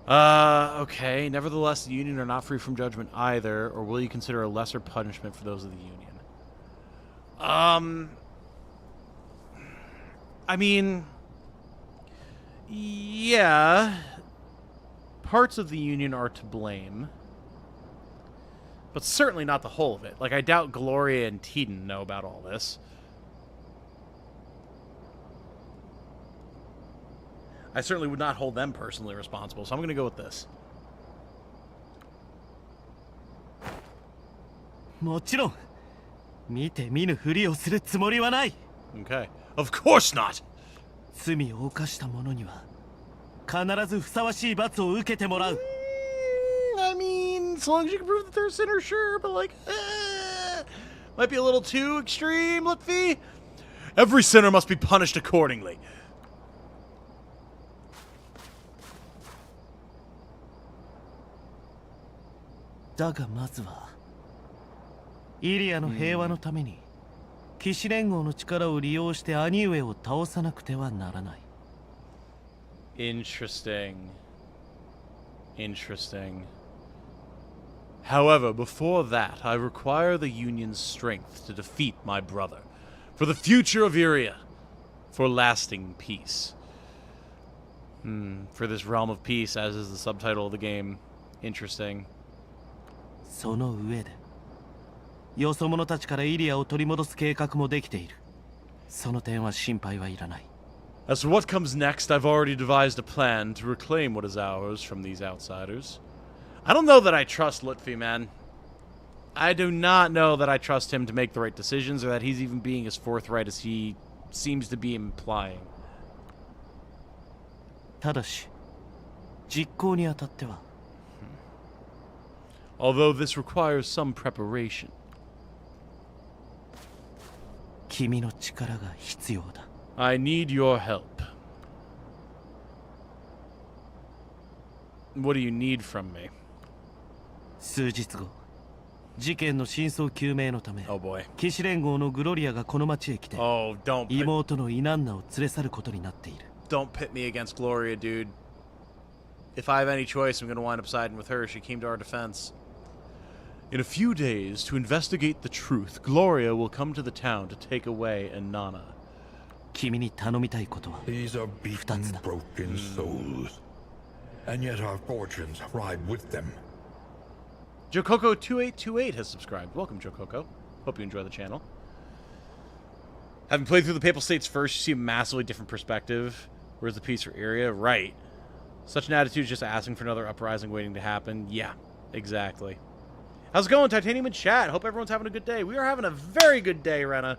Okay. Nevertheless, the Union are not free from judgment either, or will you consider a lesser punishment for those of the Union? I mean, yeah. Parts of the Union are to blame. But certainly not the whole of it. Like, I doubt Gloria and Teeden know about all this. I certainly would not hold them personally responsible, so I'm going to go with this. もちろん見て見ぬふりをするつもりはない。 Okay. Of course not! 罪を犯した者には必ずふさわしい罰を受けてもらう。 I mean, as long as you can prove that they're a sinner, sure, but like, might be a little too extreme, Lutfi. Every sinner must be punished accordingly. だがまずはイリアの平和のために騎士連合の力を利用して兄上を倒さなくてはならない。 Interesting. Interesting. However, before that, I require the Union's strength to defeat my brother. For the future of Iria. For lasting peace. For this realm of peace, as is the subtitle of the game. Interesting. その上でよそ者たちからイリアを取り戻す計画もできている。その点は心配はいらない。 As for what comes next, I've already devised a plan to reclaim what is ours from these outsiders. I don't know that I trust Lutfi, man. I do not know that I trust him to make the right decisions, or that he's even being as forthright as he seems to be implying. ただし実行にあたっては Although this requires some preparation. 君の力が必要だ。 I need your help. What do you need from me? 数日後事件の真相究明のため Oh boy. 騎士連合のグロリアがこの町へ来て Oh, don't 妹のイナンナを連れ去ることになっている。 don't pit me against Gloria, dude. If I have any choice, I'm going to wind up siding with her. She came to our defense. In a few days, to investigate the truth, Gloria will come to the town to take away Anana. 君に頼みたいことは These are beaten, broken souls. And yet our fortunes ride with them. Jokoko2828 has subscribed. Welcome, Jokoko. Hope you enjoy the channel. Having played through the Papal States first, you see a massively different perspective. Where's the peace for Iria? Right. Such an attitude is just asking for another uprising waiting to happen. Yeah, exactly. How's it going, Titanium in chat? Hope everyone's having a good day. We are having a very good day, Rena.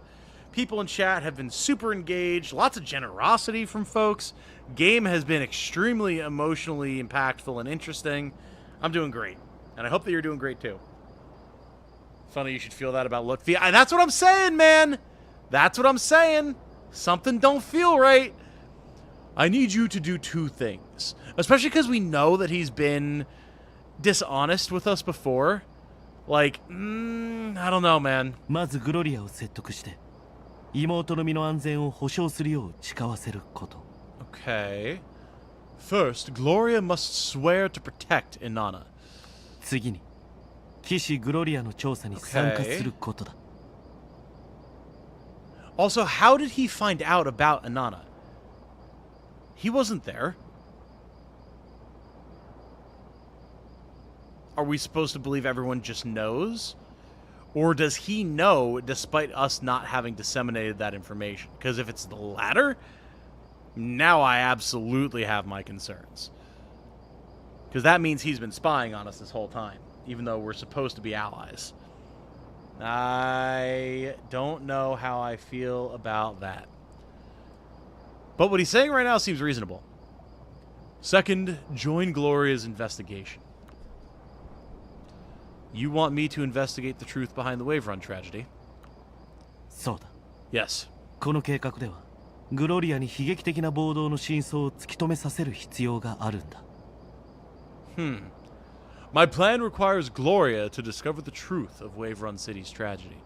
People in chat have been super engaged. Lots of generosity from folks. Game has been extremely emotionally impactful and interesting. I'm doing great. And I hope that you're doing great, too. Funny you should feel that about Lutfi. That's what I'm saying, man! That's what I'm saying. Something don't feel right. I need you to do two things. Especially because we know that he's been dishonest with us before. Like, I don't know, man. まずグロリアを説得して妹の身の安全を保証するよう誓わせること。 Okay. First, Gloria must swear to protect Inanna. 次に騎士グロリアの調査に参加することだ。Also, how did he find out about Anana? He wasn't there. Are we supposed to believe everyone just knows? Or does he know despite us not having disseminated that information? Because if it's the latter, now I absolutely have my concerns. Because that means he's been spying on us this whole time, even though we're supposed to be allies. I don't know how I feel about that. But what he's saying right now seems reasonable. Second, join Gloria's investigation. You want me to investigate the truth behind the Wave Run tragedy? そうだ。 Yes. この計画ではグロリアに悲劇的な暴動の真相を突き止めさせる必要があるんだ。My plan requires Gloria to discover the truth of Wave Run City's tragedy.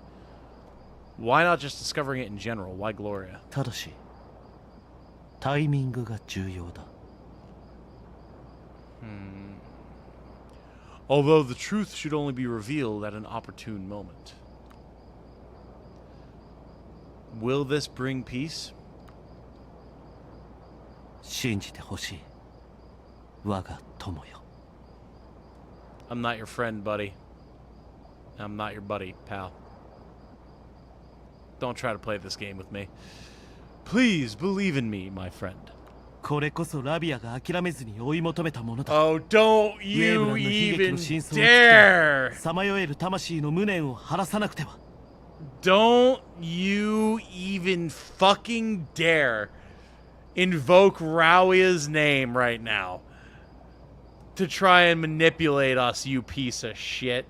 Why not just discovering it in general? Why Gloria? ただしタイミングが重要だ。Although the truth should only be revealed at an opportune moment. Will this bring peace? 信じてほしい。我が友よ。I'm not your friend, buddy. I'm not your buddy, pal. Don't try to play this game with me. Please believe in me, my friend. これこそラビアが諦めずに追い求めたものだ。 Oh, don't ウェーブラ you ンの悲劇 even の真相を dare! さまよえる魂の無念を晴らさなくては。 Don't you even fucking dare invoke Rawia's name right now to try and manipulate us, you piece of shit.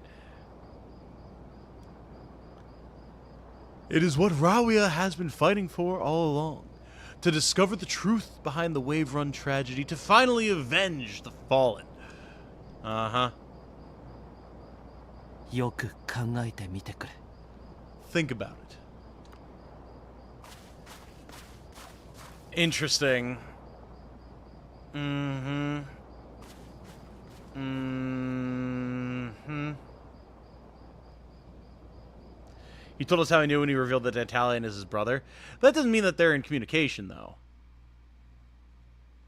It is what Rawia has been fighting for all along. To discover the truth behind the Wave Run tragedy, to finally avenge the fallen. Uh-huh. よく考えてみてくれ。 Think about it. Interesting. He told us how he knew when he revealed that Dantalion is his brother. That doesn't mean that they're in communication, though.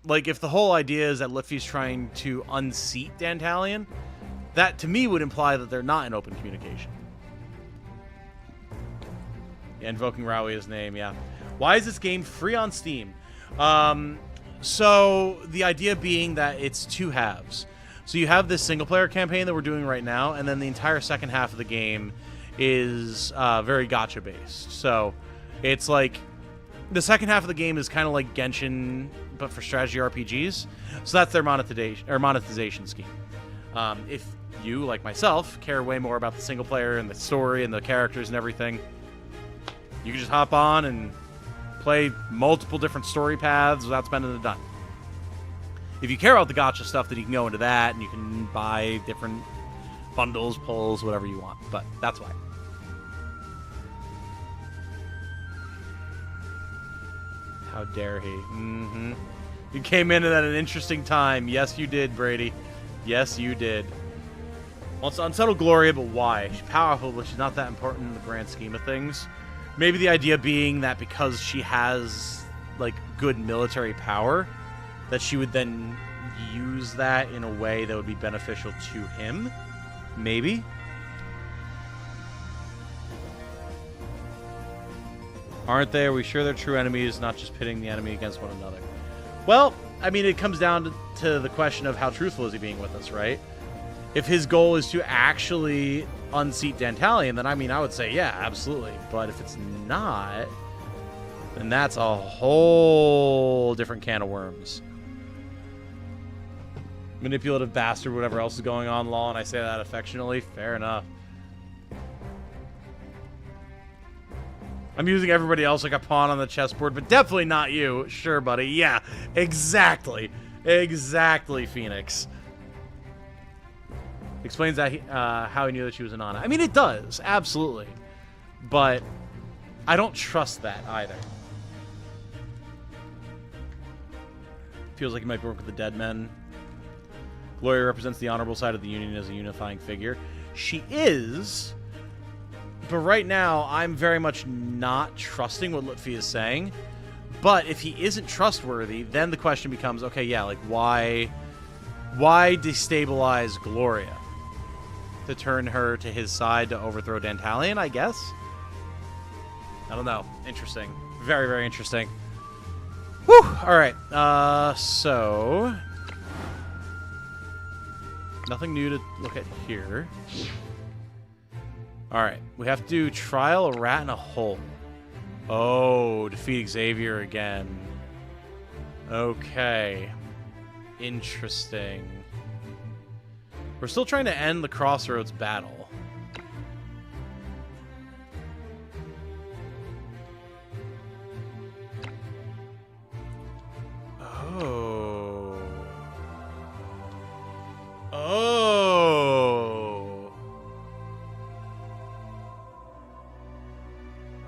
Like, if the whole idea is that Liffey's trying to unseat Dantalion, that, to me, would imply that they're not in open communication. Yeah, invoking Rawia's name, yeah. Why is this game free on Steam? So, the idea being that it's two halves. So you have this single-player campaign that we're doing right now, and then the entire second half of the game is very gacha based. So it's like the second half of the game is kind of like Genshin, but for strategy RPGs. So that's their monetization scheme. If you, like myself, care way more about the single player and the story and the characters and everything, you can just hop on and play multiple different story paths without spending a dime. If you care about the gacha stuff, then you can go into that and you can buy different bundles, pulls, whatever you want. But that's why. How dare he? You came in at an interesting time. Yes, you did, Brady. Yes, you did. Wants to unsettle Gloria, but why? She's powerful, but she's not that important in the grand scheme of things. Maybe the idea being that because she has, like, good military power, that she would then use that in a way that would be beneficial to him? Maybe? Aren't they? Are we sure they're true enemies, not just pitting the enemy against one another? Well, I mean, it comes down to the question of how truthful is he being with us, right? If his goal is to actually unseat Dantalion, then I mean, I would say, yeah, absolutely. But if it's not, then that's a whole different can of worms. Manipulative bastard, whatever else is going on, Law, and I say that affectionately. Fair enough. I'm using everybody else like a pawn on the chessboard, but definitely not you. Sure, buddy. Yeah, exactly. Exactly, Phoenix. Explains that how he knew that she was Anana. I mean, it does, absolutely. But I don't trust that either. Feels like he might work with the dead men. Gloria represents the honorable side of the Union as a unifying figure. She is, but right now I'm very much not trusting what Lutfi is saying. But if he isn't trustworthy, then the question becomes, okay, yeah, like why destabilize Gloria? To turn her to his side to overthrow Dantalion, I guess? I don't know. Interesting. Very, very interesting. Whew! Alright, so... nothing new to look at here. Alright, we have to do trial a rat in a hole. Oh, defeat Xavier again. Okay. Interesting. We're still trying to end the Crossroads battle. Oh. Oh.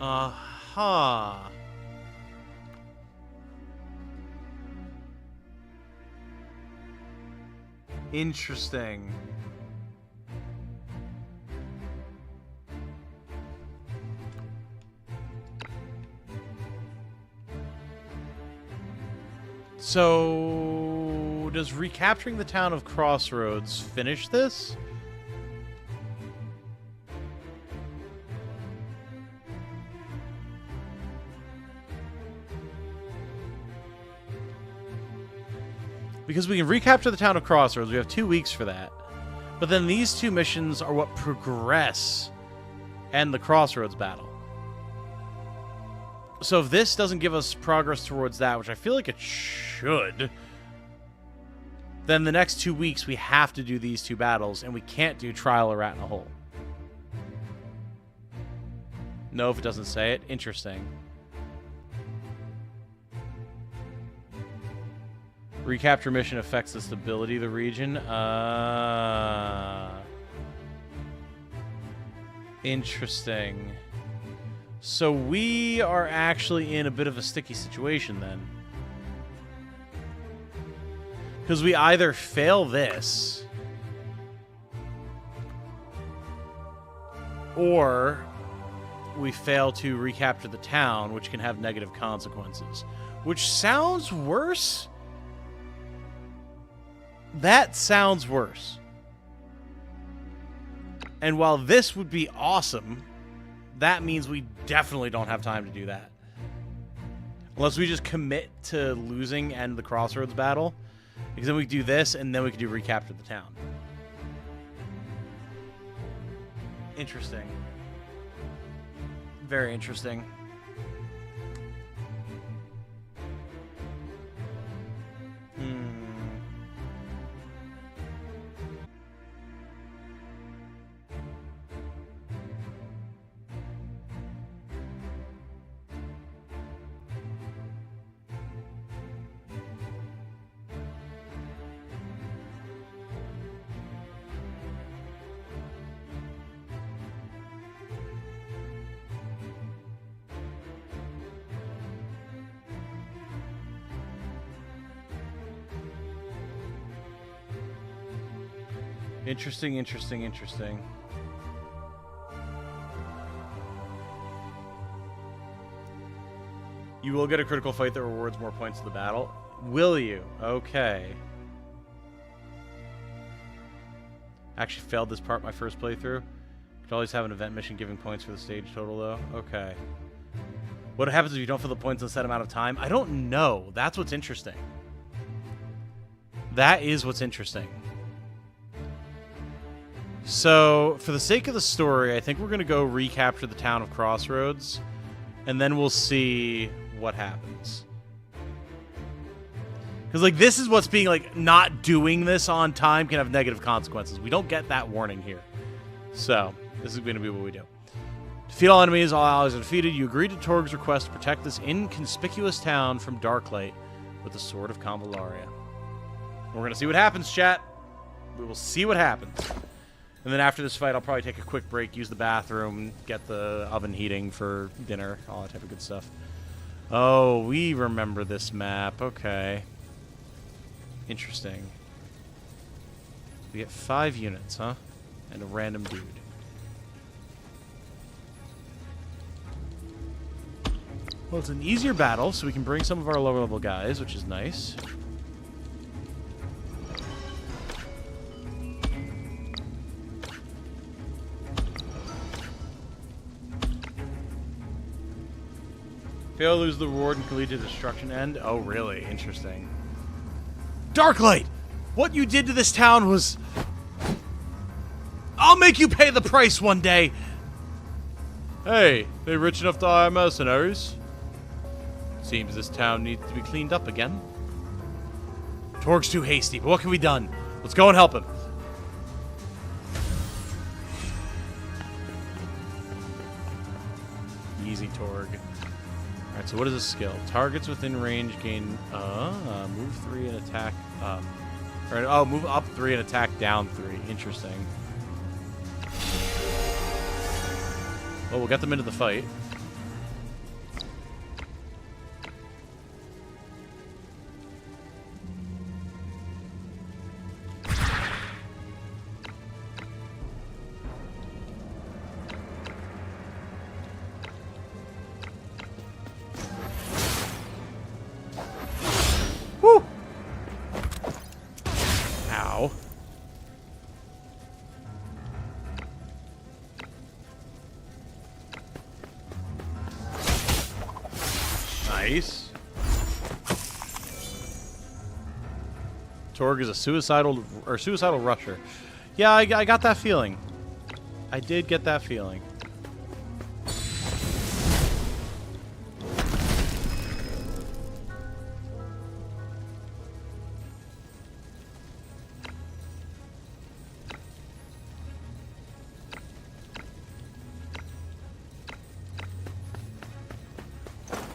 Uh-huh. Interesting. So, does recapturing the town of Crossroads finish this? Because we can recapture the town of Crossroads. We have 2 weeks for that. But then these two missions are what progress and the Crossroads battle. So if this doesn't give us progress towards that, which I feel like it should, then the next 2 weeks we have to do these two battles, and we can't do Trial a Rat in a Hole. No, if it doesn't say it. Interesting. Recapture mission affects the stability of the region. Interesting. So we are actually in a bit of a sticky situation then. Because we either fail this, or we fail to recapture the town, which can have negative consequences. Which sounds worse? That sounds worse. And while this would be awesome, that means we definitely don't have time to do that. Unless we just commit to losing and the Crossroads battle. Because then we do this, and then we can do recapture the town. Interesting. Very interesting. Interesting, interesting, interesting. You will get a critical fight that rewards more points to the battle. Will you? Okay. Actually failed this part my first playthrough. Could always have an event mission giving points for the stage total, though. Okay. What happens if you don't fill the points in a set amount of time? I don't know. That's what's interesting. That is what's interesting. So, for the sake of the story, I think we're going to go recapture the town of Crossroads, and then we'll see what happens. Because, like, this is what's being, like, not doing this on time can have negative consequences. We don't get that warning here. So, this is going to be what we do. Defeat all enemies, all allies are defeated. You agree to Torg's request to protect this inconspicuous town from Darklight with the Sword of Convallaria. We're going to see what happens, chat. We will see what happens. And then after this fight, I'll probably take a quick break, use the bathroom, get the oven heating for dinner, all that type of good stuff. Oh, we remember this map. Okay. Interesting. We get 5 units, huh? And a random dude. Well, it's an easier battle, so we can bring some of our lower level guys, which is nice. Fail to lose the reward and can lead to destruction end. Oh, really? Interesting. Darklight! What you did to this town was... I'll make you pay the price one day! Hey, they rich enough to hire mercenaries? Seems this town needs to be cleaned up again. Torg's too hasty, but what can be done? Let's go and help him. Easy, Torg. Alright, so what is this skill? Targets within range gain... move 3 and attack up. Or, move up 3 and attack down 3. Interesting. Well, we'll get them into the fight. Woo! Ow. Nice. Torg is a suicidal rusher. Yeah, I got that feeling. I did get that feeling.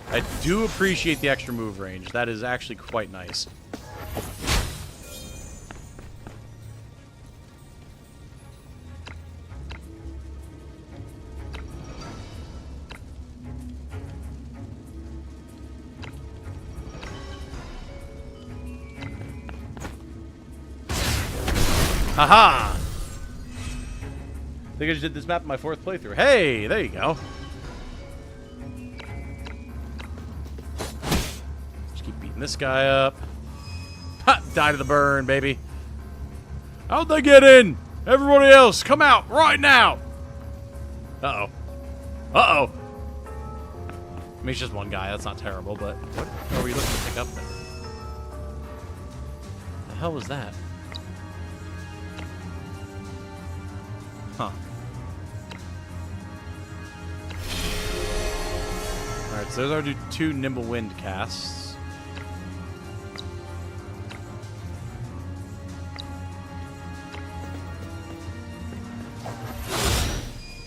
I do appreciate the extra move range. That is actually quite nice. Haha! I think I just did this map in my 4th playthrough. Hey, there you go. This guy up. Ha! Die to the burn, baby. How'd they get in? Everybody else, come out right now. Uh-oh. Uh-oh. I mean, it's just one guy. That's not terrible, but what are we looking to pick up then? The hell was that? Huh. Alright, so those are 2 Nimble Wind casts.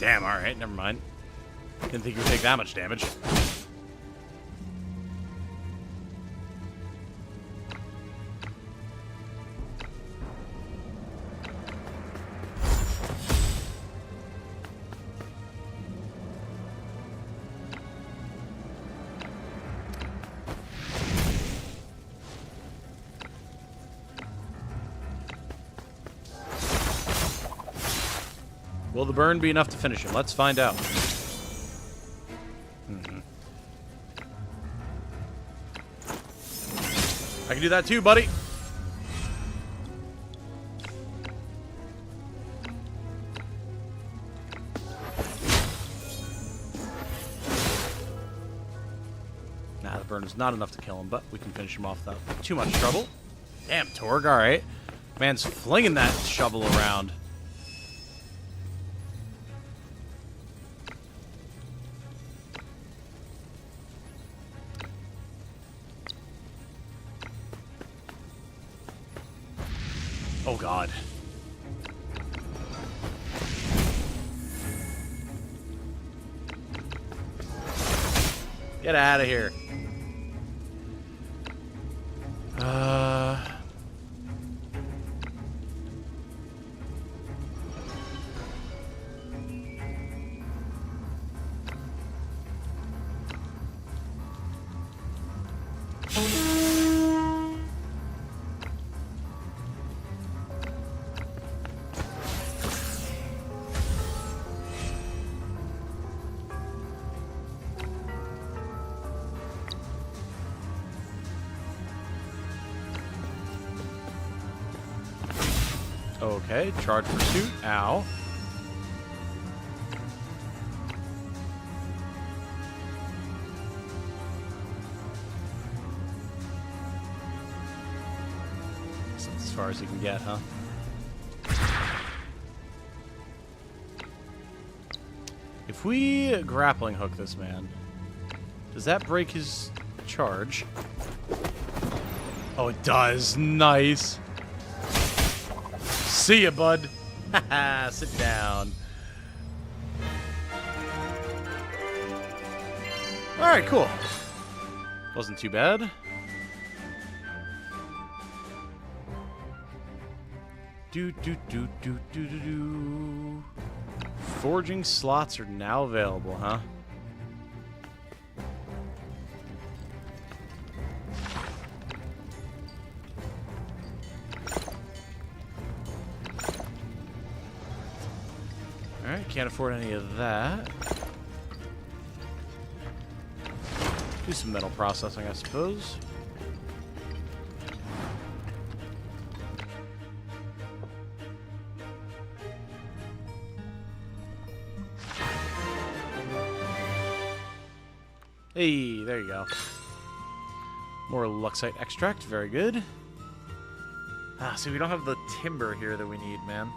Damn, alright, never mind. Didn't think you would take that much damage. Will the burn be enough to finish him? Let's find out. I can do that too, buddy. Nah, the burn is not enough to kill him, but we can finish him off without too much trouble. Damn, Torg, alright. Man's flinging that shovel around. Oh, God. Get out of here. okay. Charge pursuit. Ow. That's as far as you can get, huh? If we grappling hook this man, does that break his charge? Oh, it does. Nice. See ya, bud. Haha, sit down. Alright, cool. Wasn't too bad. Do. Forging slots are now available, huh? Alright, can't afford any of that. Do some metal processing, I suppose. Hey, there you go. More Luxite extract, very good. Ah, see, we don't have the timber here that we need, man.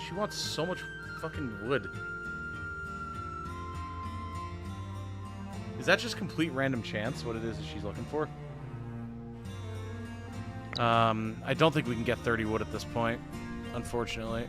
She wants so much fucking wood. Is that just complete random chance, what it is that she's looking for? I don't think we can get 30 wood at this point, unfortunately.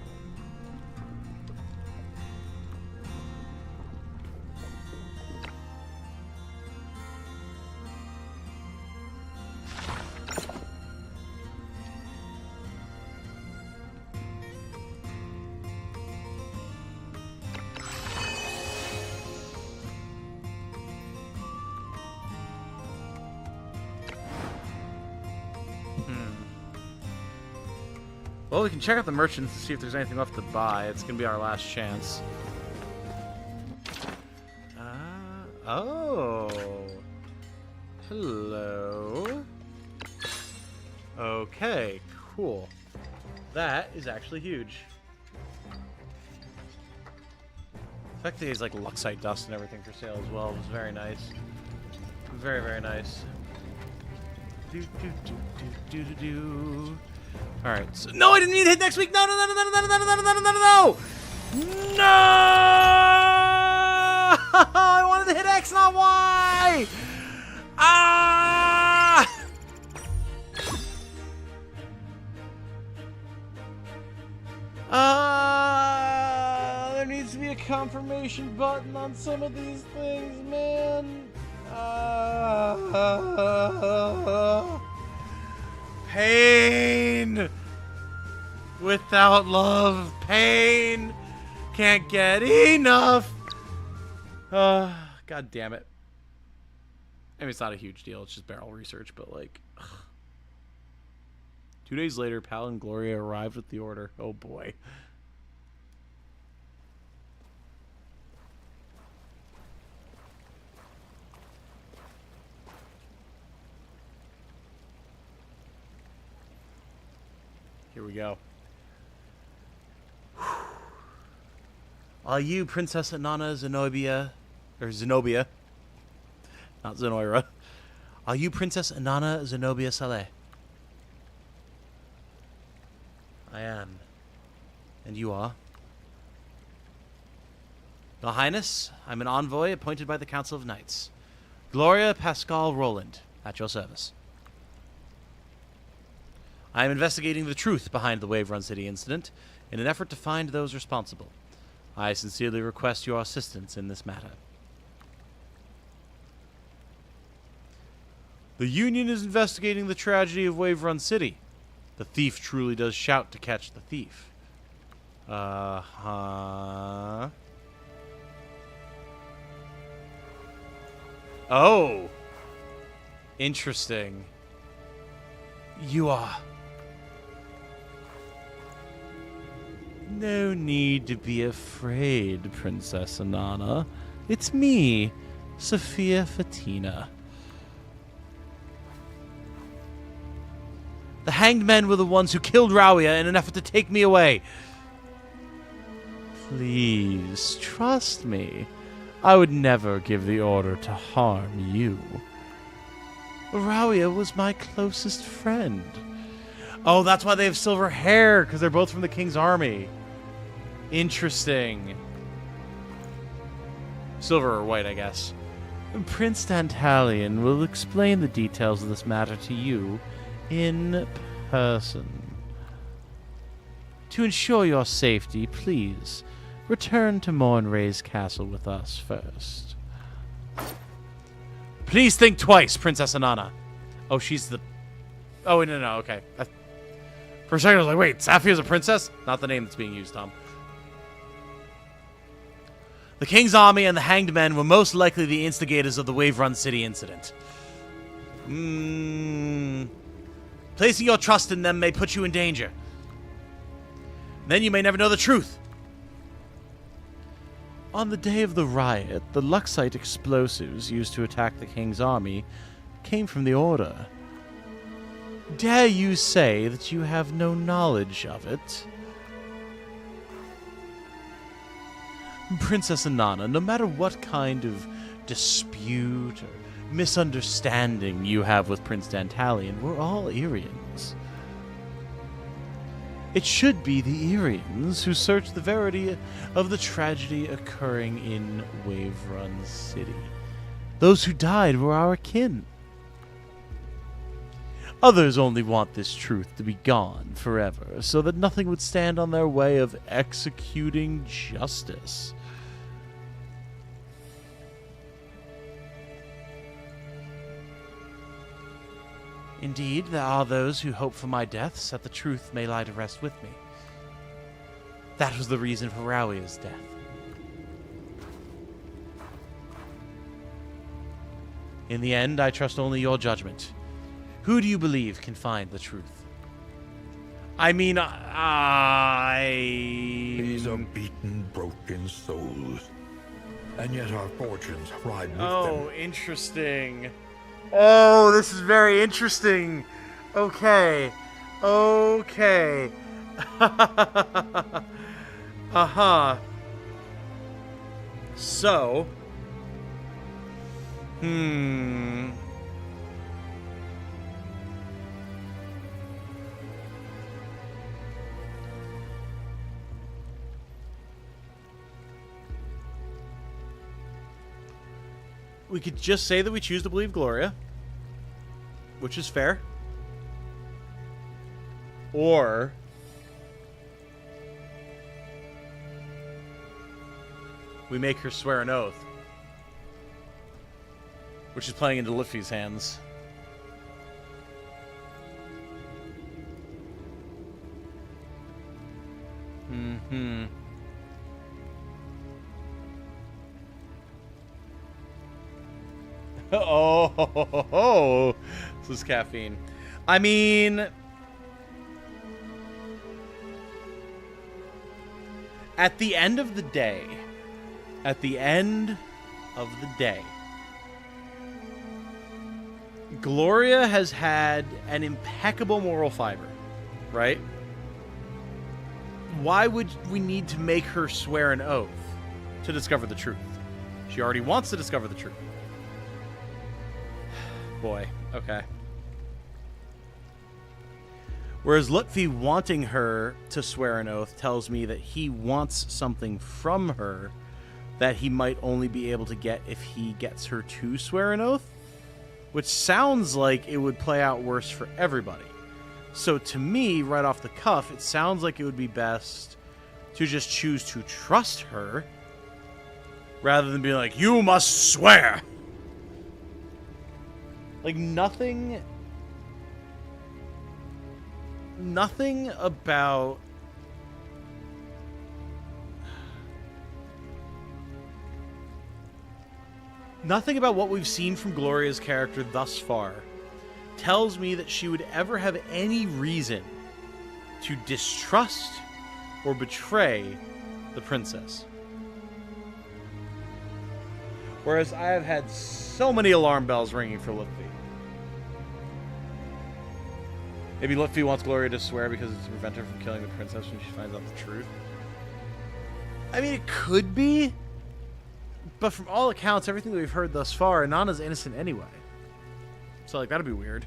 Well, we can check out the merchants to see if there's anything left to buy. It's going to be our last chance. Oh. Hello. Okay, cool. That is actually huge. The fact that he has like Luxite dust and everything for sale as well was very nice. Very, very nice. Alright, so no, I didn't need to hit next week. No. I wanted to hit X, not Y. There needs to be a confirmation button on some of these things, man. Pain without love. Pain. Can't get enough. God damn it. I mean, it's not a huge deal. It's just barrel research, but like... Ugh. 2 days later, Pal and Gloria arrived with the order. Oh boy. Here we go. Are you Princess Anana Zenobia? Or Zenobia? Not Zenoira. Are you Princess Anana Zenobia Saleh? I am. And you are? Your Highness, I'm an envoy appointed by the Council of Knights. Gloria Pascal Roland, at your service. I am investigating the truth behind the Wave Run City incident in an effort to find those responsible. I sincerely request your assistance in this matter. The Union is investigating the tragedy of Wave Run City. The thief truly does shout to catch the thief. Uh-huh. Oh. Interesting. You are... No need to be afraid, Princess Anana. It's me, Sophia Fatina. The hanged men were the ones who killed Rawia in an effort to take me away. Please, trust me. I would never give the order to harm you. Rawia was my closest friend. Oh, that's why they have silver hair, because they're both from the king's army. Interesting. Silver or white, I guess. Prince Dantalion will explain the details of this matter to you in person. To ensure your safety, please return to Mornray's castle with us first. Please think twice, Princess Anana. Oh, she's the... Oh, no, okay. For a second, I was like, wait, Safia's a princess? Not the name that's being used, Tom. The King's army and the Hanged Men were most likely the instigators of the Wave Run City incident. Placing your trust in them may put you in danger. Then you may never know the truth. On the day of the riot, the Luxite explosives used to attack the King's army came from the Order. Dare you say that you have no knowledge of it? Princess Anana, no matter what kind of dispute or misunderstanding you have with Prince Dantalion, we're all Irians. It should be the Irians who search the verity of the tragedy occurring in Wave Run City. Those who died were our kin. Others only want this truth to be gone forever, so that nothing would stand on their way of executing justice. Indeed, there are those who hope for my death, so that the truth may lie to rest with me. That was the reason for Rawia's death. In the end, I trust only your judgment. Who do you believe can find the truth? I mean, These are beaten, broken souls. And yet our fortunes ride with them. Oh, interesting. Oh, this is very interesting. Okay. Okay. Uh-huh. So. We could just say that we choose to believe Gloria, which is fair. Or we make her swear an oath, which is playing into Liffy's hands. Oh, this is caffeine. I mean, at the end of the day, Gloria has had an impeccable moral fiber, right? Why would we need to make her swear an oath to discover the truth? She already wants to discover the truth. Boy, okay. Whereas Lutfi wanting her to swear an oath tells me that he wants something from her that he might only be able to get if he gets her to swear an oath, which sounds like it would play out worse for everybody. So to me, right off the cuff, it sounds like it would be best to just choose to trust her rather than being like, you must swear. Like, nothing about... Nothing about what we've seen from Gloria's character thus far tells me that she would ever have any reason to distrust or betray the princess. Whereas I have had so many alarm bells ringing for Lutfi. Maybe Lutfi wants Gloria to swear because it's to prevent her from killing the princess when she finds out the truth. I mean, it could be. But from all accounts, everything that we've heard thus far, Anana's innocent anyway. So, like, that'd be weird.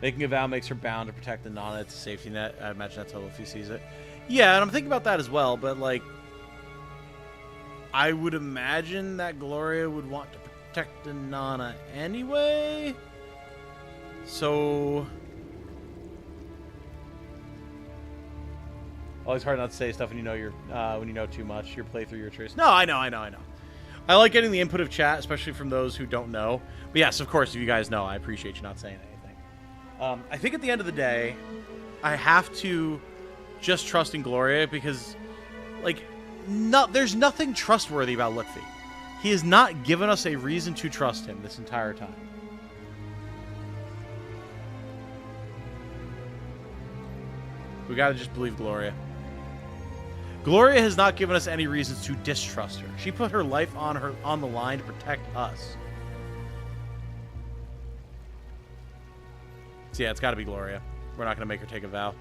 Making a vow makes her bound to protect Anana. It's a safety net. I imagine that's how Luffy sees it. Yeah, and I'm thinking about that as well, but, like, I would imagine that Gloria would want to protect Anana anyway. So... always hard not to say stuff when you know too much. Your playthrough, your choice. No, I know. I like getting the input of chat, especially from those who don't know. But yes, of course, if you guys know, I appreciate you not saying anything. I think at the end of the day, I have to just trust in Gloria because, like, there's nothing trustworthy about Lutfi. He has not given us a reason to trust him this entire time. We gotta just believe Gloria. Gloria has not given us any reasons to distrust her. She put her life on the line to protect us. So yeah, it's got to be Gloria. We're not going to make her take a vow.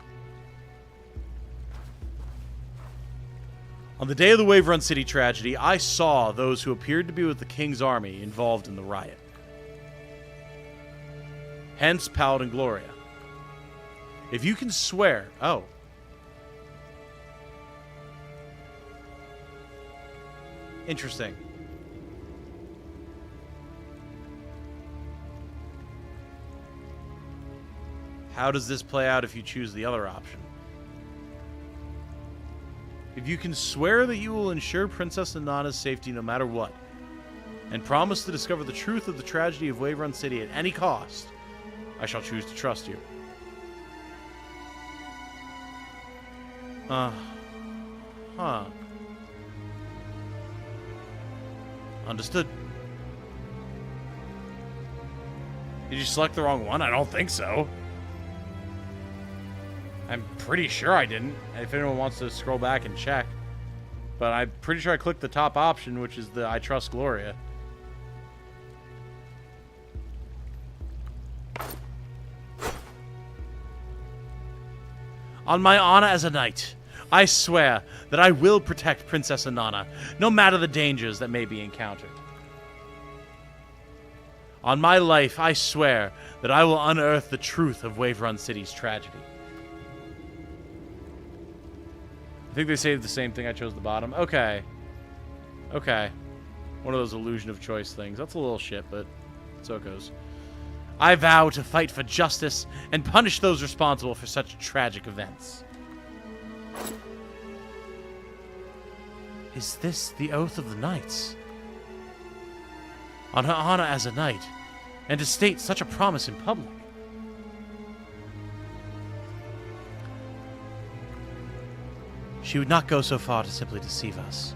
On the day of the Wave Run City tragedy, I saw those who appeared to be with the King's army involved in the riot. Hence, Paladin Gloria. If you can swear... Oh. Interesting. How does this play out if you choose the other option? If you can swear that you will ensure Princess Anana's safety no matter what, and promise to discover the truth of the tragedy of Wave Run City at any cost, I shall choose to trust you. Huh. Understood. Did you select the wrong one? I don't think so. I'm pretty sure I didn't. If anyone wants to scroll back and check. But I'm pretty sure I clicked the top option, which is the I trust Gloria. On my honor as a knight, I swear that I will protect Princess Anana, no matter the dangers that may be encountered. On my life, I swear that I will unearth the truth of Wave Run City's tragedy. I think they say the same thing. I chose the bottom. Okay. Okay. One of those illusion of choice things. That's a little shit, but so it goes. I vow to fight for justice and punish those responsible for such tragic events. Is this the oath of the knights? On her honor as a knight, and to state such a promise in public. She would not go so far to simply deceive us.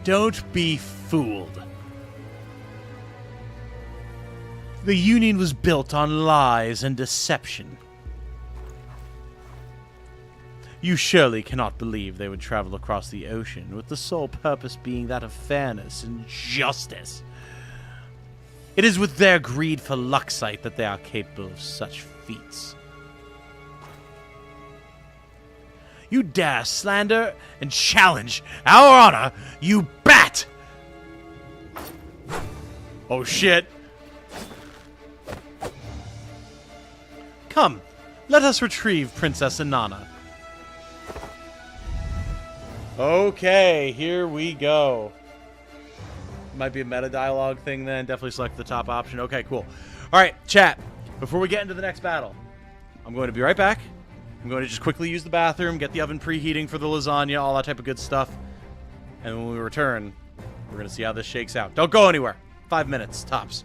Don't be fooled. The Union was built on lies and deception. You surely cannot believe they would travel across the ocean with the sole purpose being that of fairness and justice. It is with their greed for Luxite that they are capable of such feats. You dare slander and challenge our honor, you bat! Oh shit. Come, let us retrieve Princess Anana. Okay, here we go. Might be a meta dialogue thing then. Definitely select the top option. Okay, cool. All right, chat. Before we get into the next battle, I'm going to be right back. I'm going to just quickly use the bathroom, get the oven preheating for the lasagna, all that type of good stuff. And when we return, we're going to see how this shakes out. Don't go anywhere. 5 minutes, tops.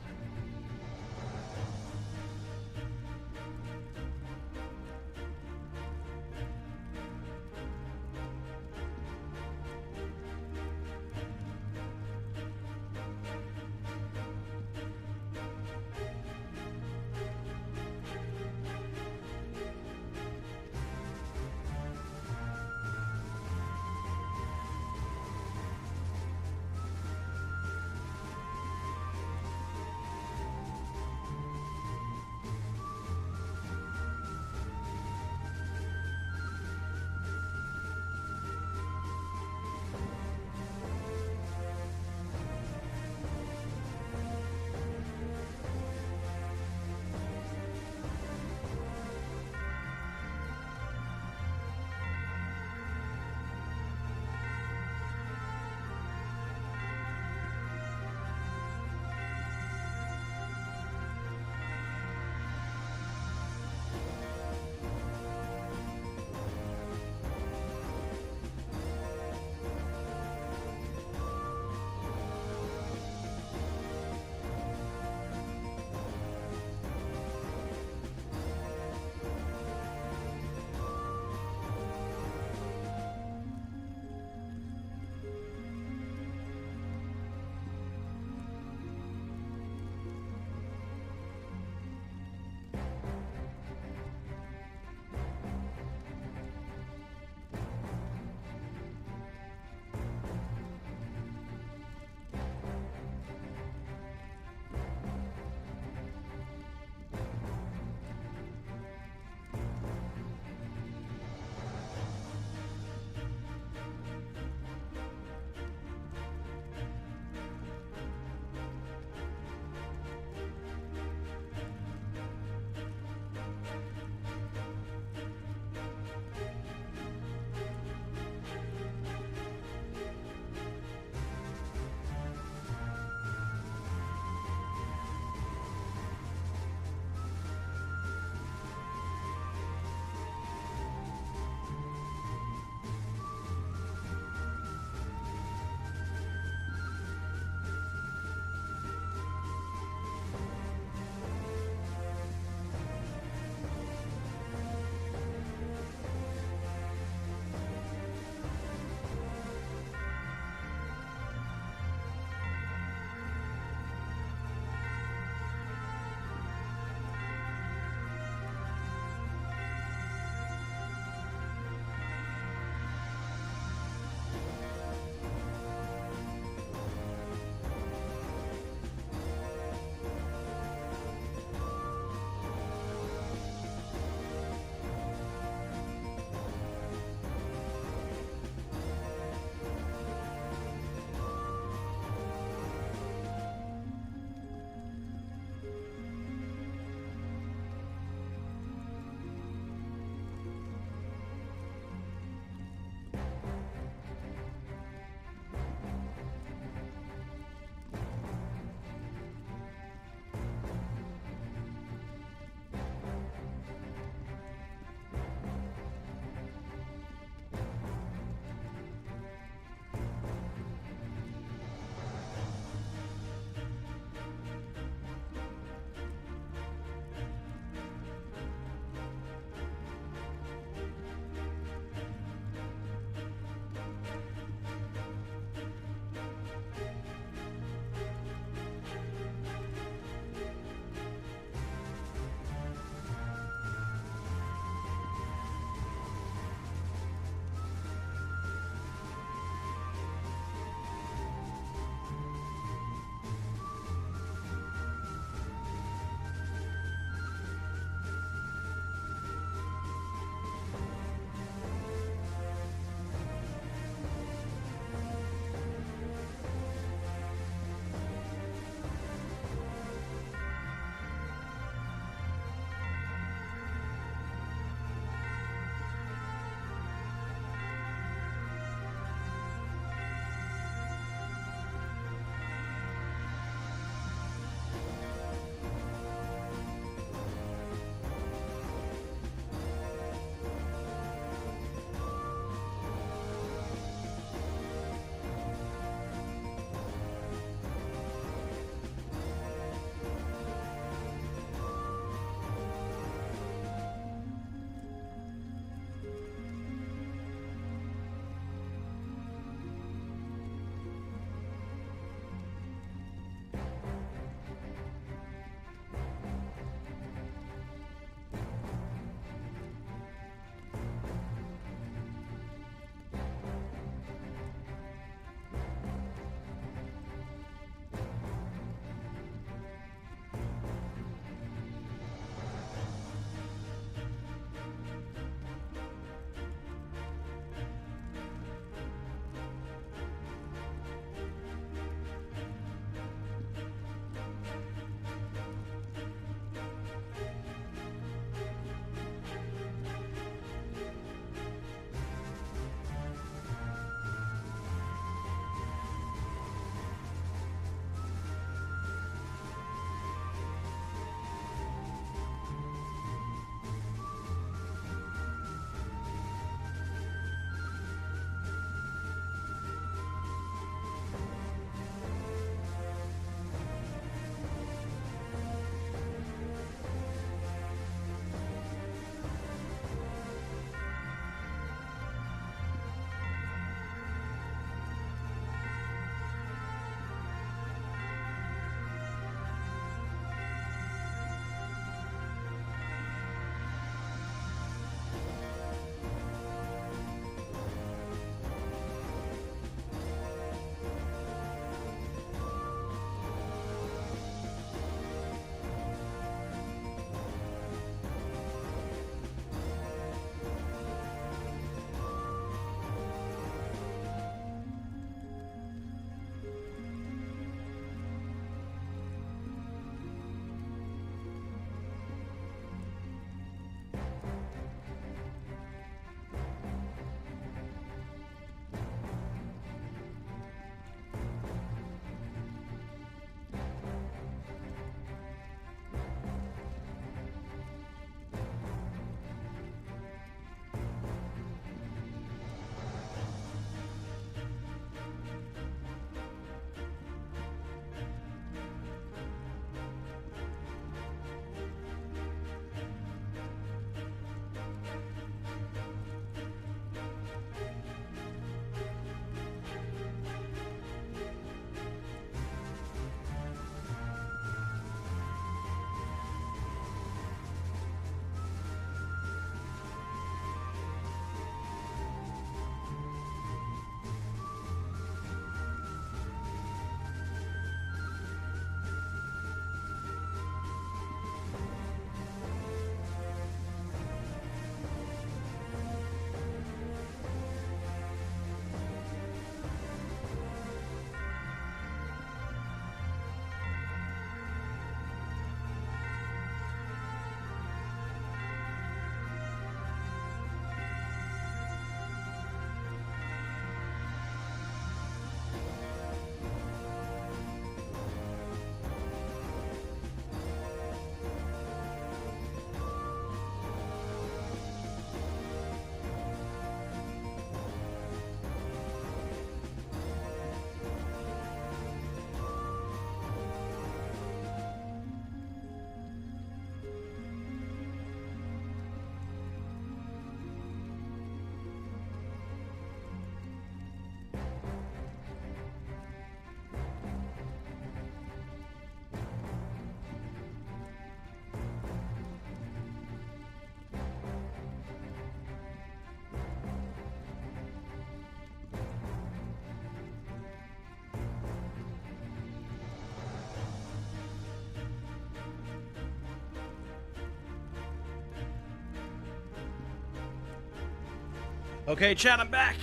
Okay, chat, I'm back.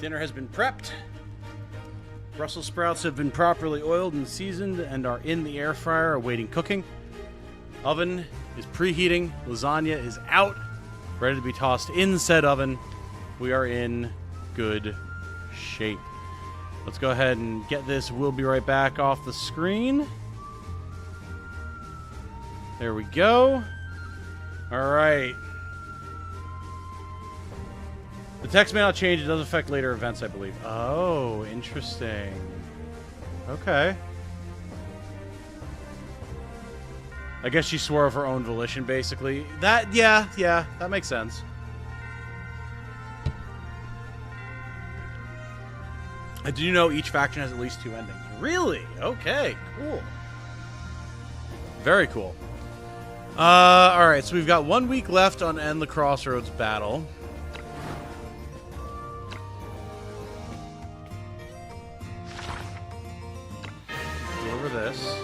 Dinner has been prepped. Brussels sprouts have been properly oiled and seasoned and are in the air fryer awaiting cooking. Oven is preheating. Lasagna is out, ready to be tossed in said oven. We are in good shape. Let's go ahead and get this. We'll be right back off the screen. There we go. All right. The text may not change. It does affect later events, I believe. Oh, interesting. Okay. I guess she swore of her own volition, basically. Yeah, that makes sense. Do you know each faction has at least 2 endings? Really? Okay, cool. Very cool. Alright, so we've got 1 week left on End the Crossroads battle. Go over this.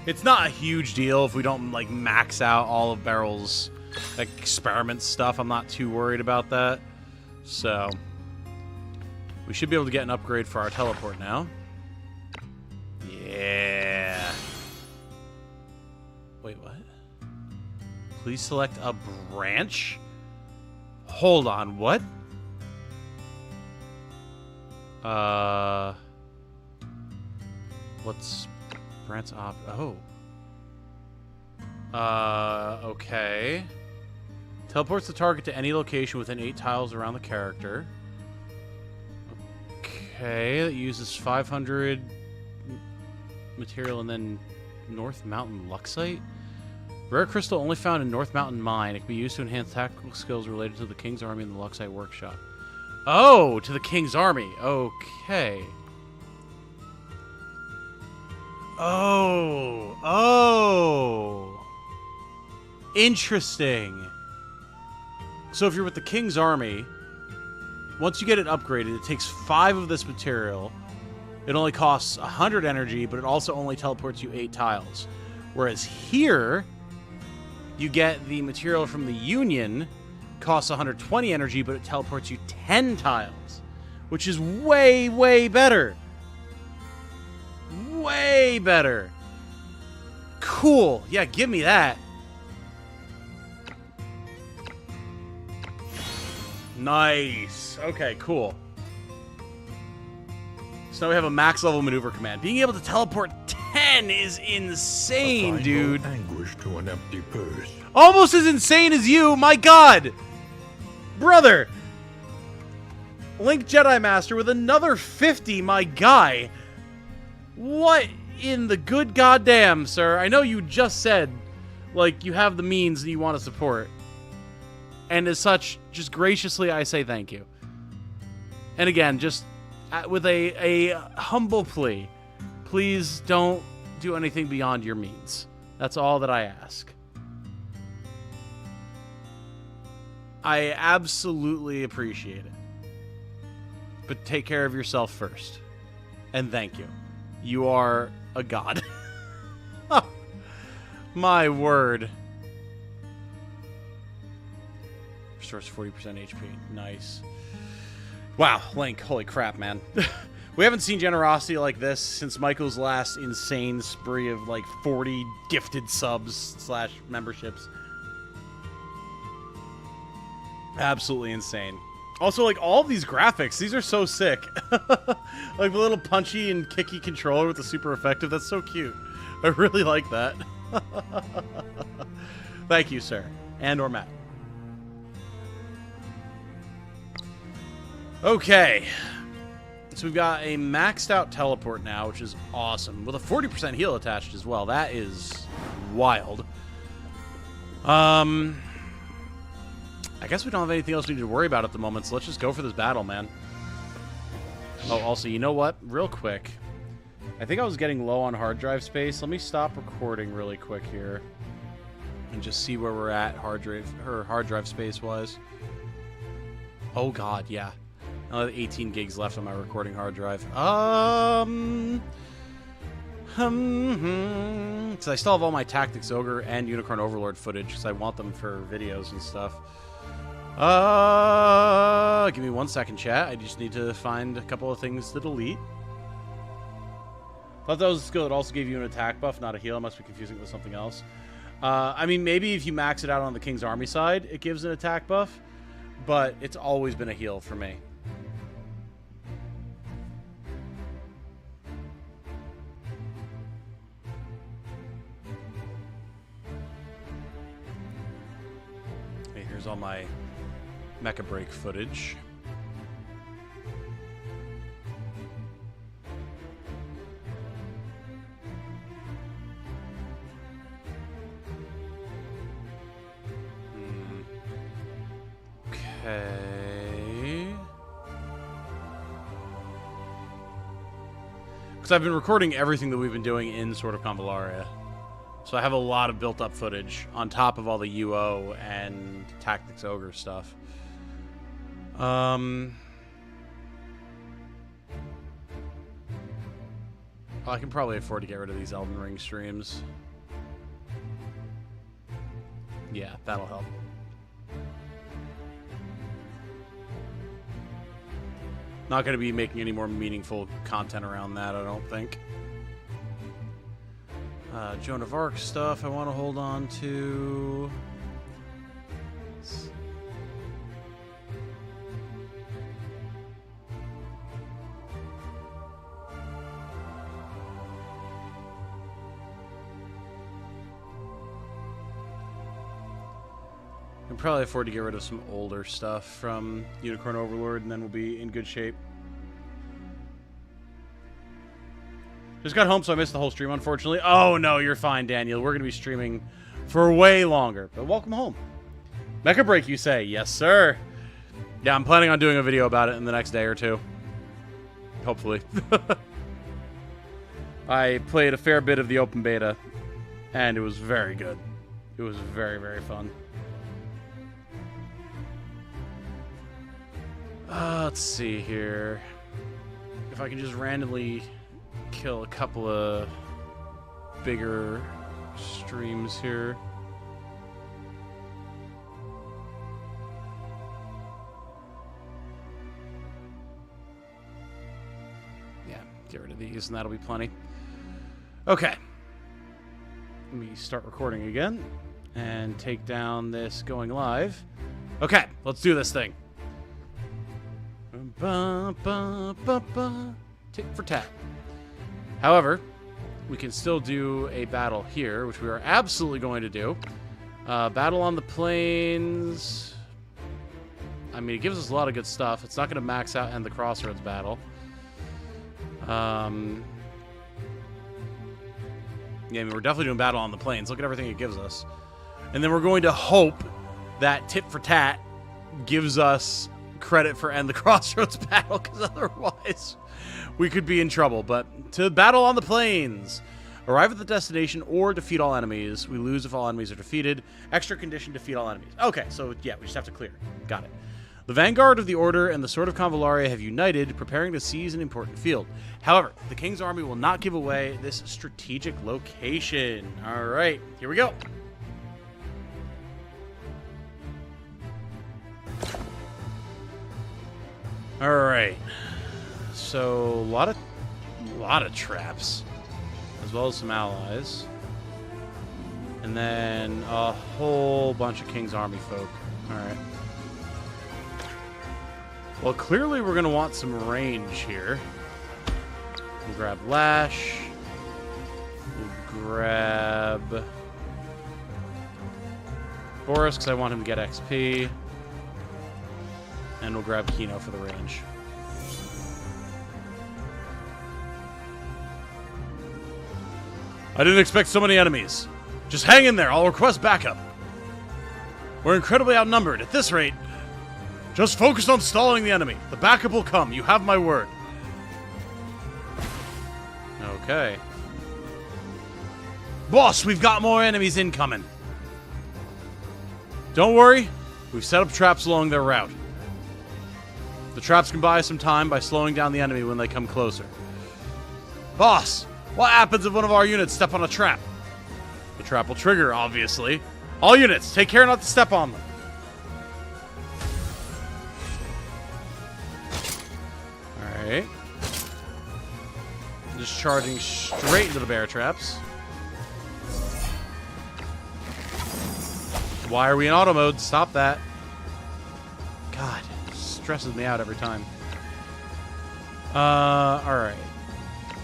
It's not a huge deal if we don't, like, max out all of Beryl's experiment stuff. I'm not too worried about that. So, we should be able to get an upgrade for our teleport now. Yeah. Wait, what? Please select a branch? Hold on, what? What's branch op? Oh. Okay. Teleports the target to any location within 8 tiles around the character. Okay, it uses 500 material and then North Mountain Luxite. Rare crystal only found in North Mountain Mine. It can be used to enhance tactical skills related to the King's Army and the Luxite Workshop. Oh, to the King's Army. Okay. Oh. Interesting. So if you're with the King's Army, once you get it upgraded, it takes 5 of this material. It only costs 100 energy, but it also only teleports you 8 tiles. Whereas here, you get the material from the Union, costs 120 energy, but it teleports you 10 tiles, which is way, way better. Way better. Cool. Yeah, give me that. Nice. Okay, cool. So now we have a max level maneuver command. Being able to teleport 10 is insane, dude. Anguish to an empty purse. Almost as insane as you, my god! Brother! Link Jedi Master with another 50, my guy. What in the good goddamn, sir? I know you just said, like, you have the means that you want to support. And as such, just graciously I say thank you. And again, just with a humble plea, please don't do anything beyond your means. That's all that I ask. I absolutely appreciate it. But take care of yourself first. And thank you. You are a god. My word. Restores 40% HP. Nice. Wow, Link. Holy crap, man. We haven't seen generosity like this since Michael's last insane spree of like 40 gifted subs / memberships. Absolutely insane. Also, like, all of these graphics, these are so sick. Like the little punchy and kicky controller with the super effective. That's so cute. I really like that. Thank you, sir. And or Matt. Okay. So we've got a maxed out teleport now, which is awesome. With a 40% heal attached as well. That is wild. I guess we don't have anything else we need to worry about at the moment, so let's just go for this battle, man. Oh, also, you know what? Real quick. I think I was getting low on hard drive space. Let me stop recording really quick here. And just see where we're at hard drive space-wise. Oh, God, yeah. I have 18 gigs left on my recording hard drive. So I still have all my Tactics Ogre and Unicorn Overlord footage because I want them for videos and stuff. Give me 1 second, chat. I just need to find a couple of things to delete. Thought that was a skill that also gave you an attack buff, not a heal. I must be confusing it with something else. I mean, maybe if you max it out on the King's Army side, it gives an attack buff, but it's always been a heal for me. Okay, here's all my Mecha Break footage. Okay. Because I've been recording everything that we've been doing in sort of Convallaria. So I have a lot of built-up footage on top of all the UO and Tactics Ogre stuff. I can probably afford to get rid of these Elden Ring streams. Yeah, that'll help. Not going to be making any more meaningful content around that, I don't think. Joan of Arc stuff I want to hold on to. I can probably afford to get rid of some older stuff from Unicorn Overlord, and then we'll be in good shape. Just got home, so I missed the whole stream, unfortunately. Oh, no, you're fine, Daniel. We're going to be streaming for way longer. But welcome home. Mecha Break, you say? Yes, sir. Yeah, I'm planning on doing a video about it in the next day or two. Hopefully. I played a fair bit of the open beta, and it was very good. It was very, very fun. Let's see here. If I can just randomly kill a couple of bigger streams here. Yeah, get rid of these and that'll be plenty. Okay. Let me start recording again and take down this going live. Okay, let's do this thing. Ba, ba, ba, ba. Tit for tat. However, we can still do a battle here, which we are absolutely going to do. Battle on the plains. I mean, it gives us a lot of good stuff. It's not going to max out and the Crossroads battle. Yeah, I mean, we're definitely doing battle on the plains. Look at everything it gives us. And then we're going to hope that tit for tat gives us credit for end the Crossroads battle, because otherwise we could be in trouble. But to battle on the plains. Arrive at the destination or defeat all enemies. We lose if all enemies are defeated. Extra condition, defeat all enemies. Okay, so yeah, we just have to clear. Got it. The vanguard of the Order and the Sword of Convallaria have united, preparing to seize an important field. However, the King's army will not give away this strategic location. All right, here we go. All right, so a lot of traps, as well as some allies, and then a whole bunch of King's Army folk. All right. Well, clearly we're gonna want some range here. We'll grab Lash. We'll grab Boris because I want him to get XP. And we'll grab Kino for the range. I didn't expect so many enemies. Just hang in there. I'll request backup. We're incredibly outnumbered. At this rate, just focus on stalling the enemy. The backup will come. You have my word. Okay. Boss, we've got more enemies incoming. Don't worry. We've set up traps along their route. The traps can buy us some time by slowing down the enemy when they come closer. Boss, What happens if one of our units step on a trap? The trap will trigger, obviously. All units, take care not to step on them. Alright. Just charging straight into the bear traps. Why are we in auto mode? Stop that. God, it stresses me out every time. Alright.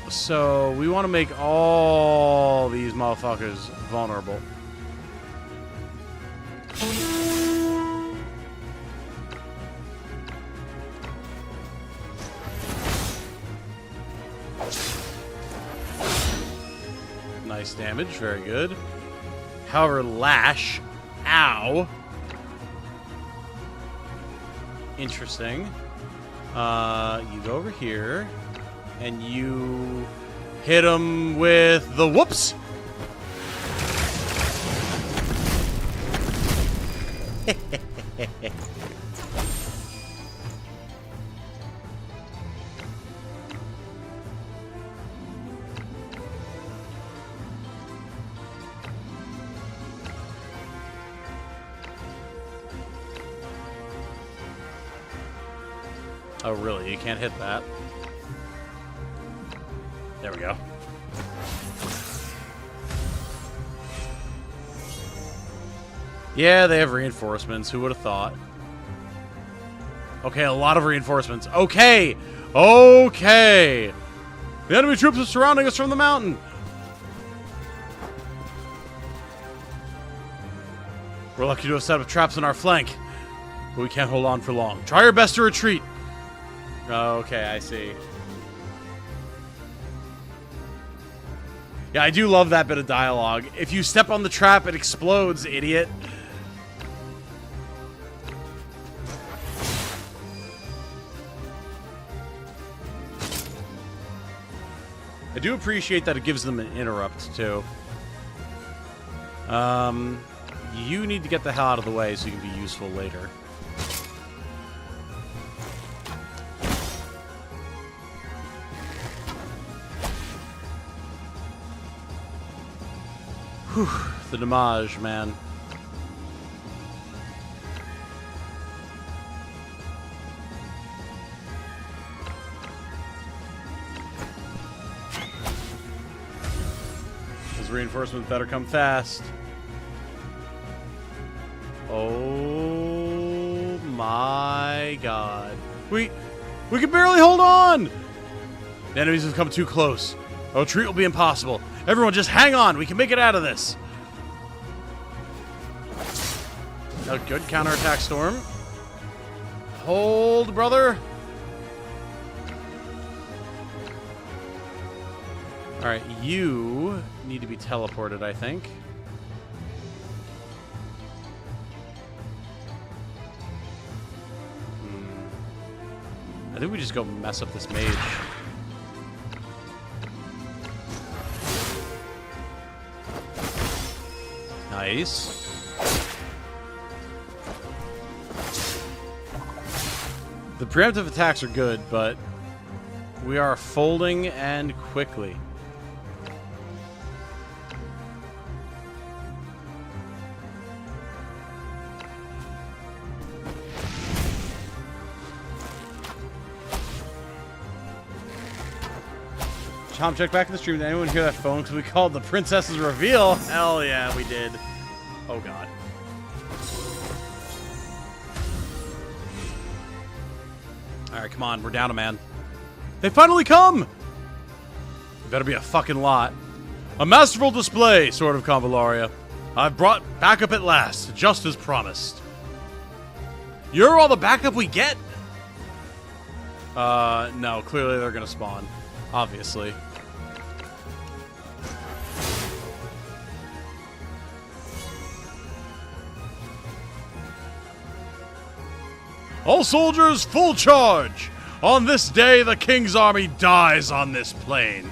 So, we want to make all these motherfuckers vulnerable. Nice damage, very good. However, lash. Ow. Interesting. You go over here, and you hit him with the whoops. Oh, really? You can't hit that? There we go. Yeah, they have reinforcements. Who would have thought? Okay, a lot of reinforcements. Okay! Okay! The enemy troops are surrounding us from the mountain! We're lucky to have set up traps on our flank, but we can't hold on for long. Try your best to retreat! Okay, I see. Yeah, I do love that bit of dialogue. If you step on the trap, it explodes, idiot. I do appreciate that it gives them an interrupt, too. You need to get the hell out of the way so you can be useful later. Whew, the damage, man. Those reinforcements better come fast. Oh my god. We can barely hold on! The enemies have come too close. A retreat will be impossible. Everyone just hang on. We can make it out of this. A good counterattack storm. Hold, brother. Alright, you need to be teleported, I think. I think we just go mess up this mage. Nice. The preemptive attacks are good, but we are folding and quickly. Tom, check back in the stream. Did anyone hear that phone? Because we called the princess's reveal. Hell yeah, we did. Oh, God. All right, come on. We're down a man. They finally come! It better be a fucking lot. A masterful display, Sword of Convallaria. I've brought backup at last, just as promised. You're all the backup we get? No. Clearly they're gonna spawn. Obviously. All soldiers, full charge! On this day, the king's army dies on this plain.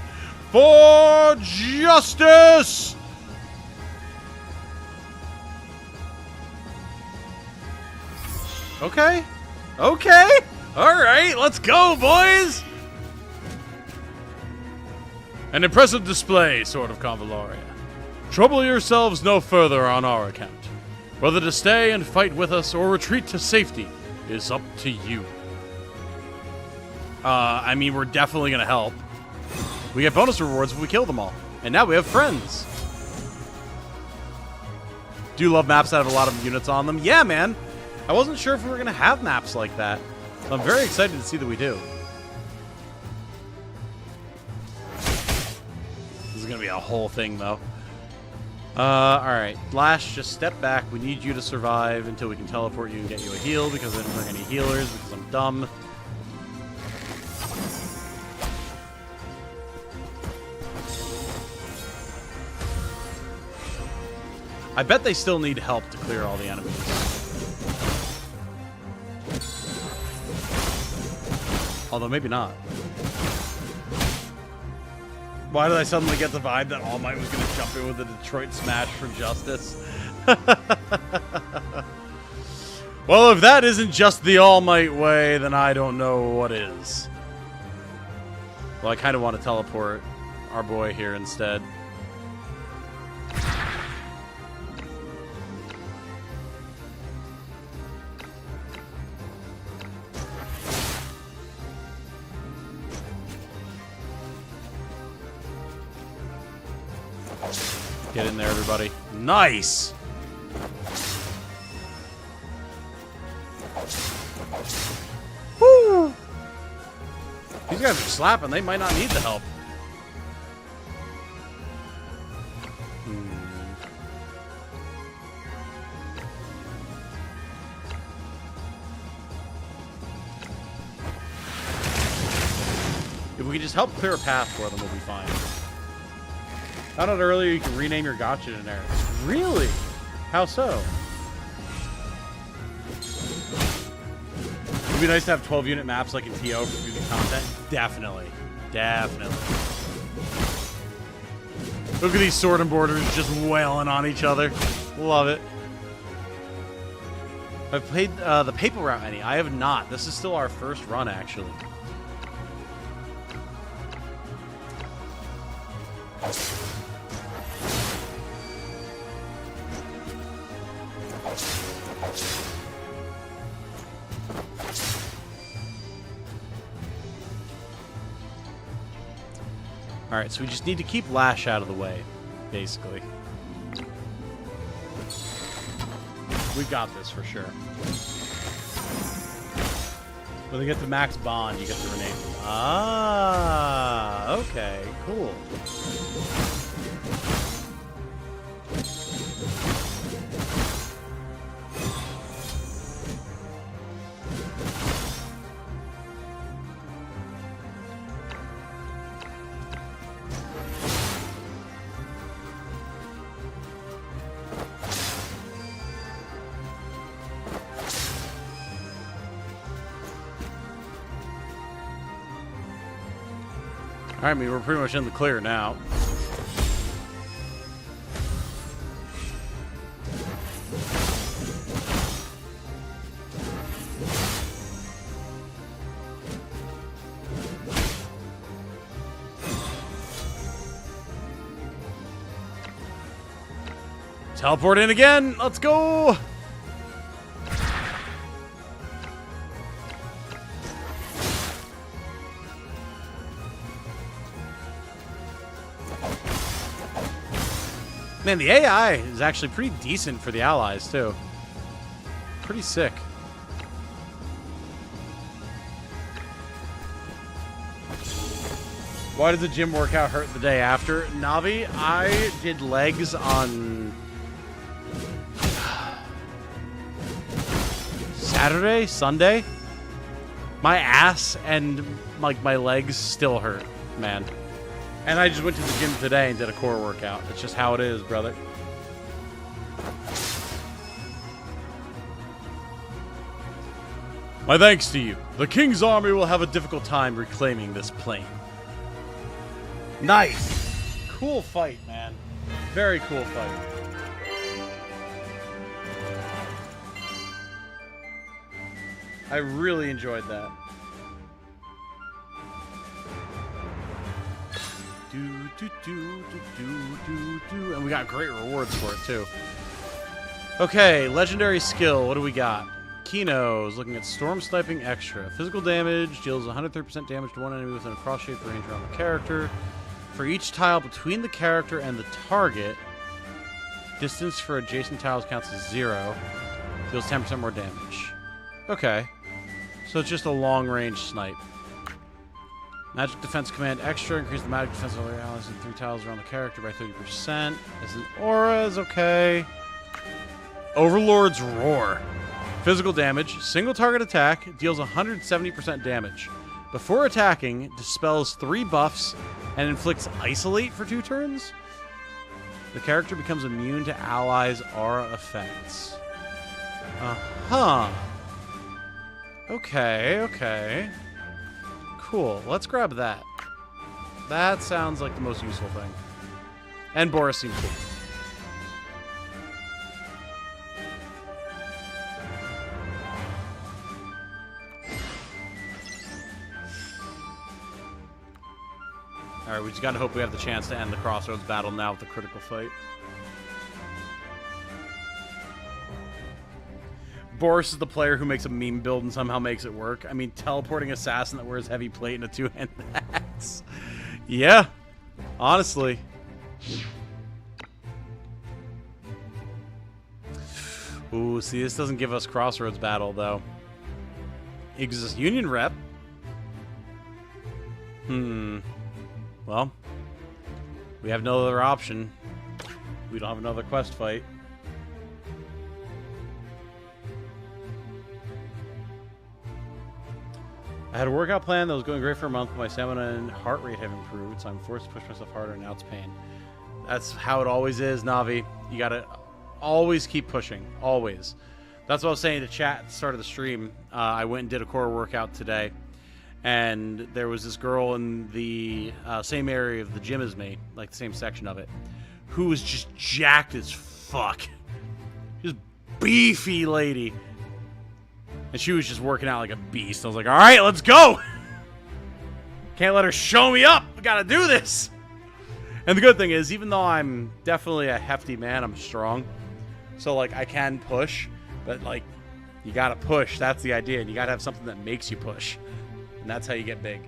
For justice! Okay. Okay. All right, let's go, boys! An impressive display, Sword of Convallaria. Trouble yourselves no further on our account. Whether to stay and fight with us or retreat to safety is up to you. I mean, we're definitely gonna help. We get bonus rewards if we kill them all. And now we have friends. Do you love maps that have a lot of units on them? Yeah, man. I wasn't sure if we were gonna have maps like that. So I'm very excited to see that we do. This is gonna be a whole thing, though. Alright. Lash, just step back. We need you to survive until we can teleport you and get you a heal, because I didn't bring any healers because I'm dumb. I bet they still need help to clear all the enemies. Although maybe not. Why did I suddenly get the vibe that All Might was going to jump in with a Detroit Smash for justice? Well, if that isn't just the All Might way, then I don't know what is. Well, I kind of want to teleport our boy here instead. Get in there, everybody. Nice! Woo! These guys are slapping. They might not need the help. If we can just help clear a path for them, we'll be fine. Found out earlier you can rename your Gacha generic. Really? How so? It'd be nice to have 12-unit maps like in TO for future content. Definitely. Definitely. Look at these sword and borders just wailing on each other. Love it. I've played the Papal route any. I have not. This is still our first run, actually. Alright, so we just need to keep Lash out of the way, basically. We've got this for sure. When they get the max bond, you get to rename them. Ah, okay, cool. Alright, I mean, we're pretty much in the clear now. Teleport in again! Let's go! Man, the AI is actually pretty decent for the allies, too. Pretty sick. Why did the gym workout hurt the day after? Navi, I did legs on Saturday, Sunday. My ass and like my legs still hurt, man. And I just went to the gym today and did a core workout. It's just how it is, brother. My thanks to you. The King's army will have a difficult time reclaiming this plane. Nice. Cool fight, man. Very cool fight. I really enjoyed that. And we got great rewards for it, too. Okay, legendary skill. What do we got? Kino is looking at Storm Sniping Extra. Physical damage deals 130% damage to one enemy within a cross-shaped range around the character. For each tile between the character and the target, distance for adjacent tiles counts as 0. Deals 10% more damage. Okay. So it's just a long-range snipe. Magic Defense Command Extra. Increase the magic defense of all your allies in 3 tiles around the character by 30%. As an aura is okay. Overlord's Roar. Physical damage. Single target attack. Deals 170% damage. Before attacking, dispels 3 buffs and inflicts Isolate for 2 turns. The character becomes immune to allies' aura effects. Uh-huh. Okay, okay. Cool. Let's grab that. That sounds like the most useful thing. And Boris seems cool. Alright, we just gotta hope we have the chance to end the Crossroads battle now with the critical fight. Boris is the player who makes a meme build and somehow makes it work. I mean, teleporting assassin that wears heavy plate and a 2-handed axe. Yeah, honestly. Ooh, see, this doesn't give us Crossroads battle, though. It gives us Union rep. Well, we have no other option. We don't have another quest fight. I had a workout plan that was going great for a month, but my stamina and heart rate have improved, so I'm forced to push myself harder, and now it's pain. That's how it always is, Navi. You gotta always keep pushing. Always. That's what I was saying to chat at the start of the stream. I went and did a core workout today, and there was this girl in the same area of the gym as me, like the same section of it, who was just jacked as fuck. Just beefy lady. And she was just working out like a beast. I was like, all right, let's go. Can't let her show me up. We got to do this. And the good thing is, even though I'm definitely a hefty man, I'm strong. So, like, I can push. But, like, you got to push. That's the idea. And you got to have something that makes you push. And that's how you get big.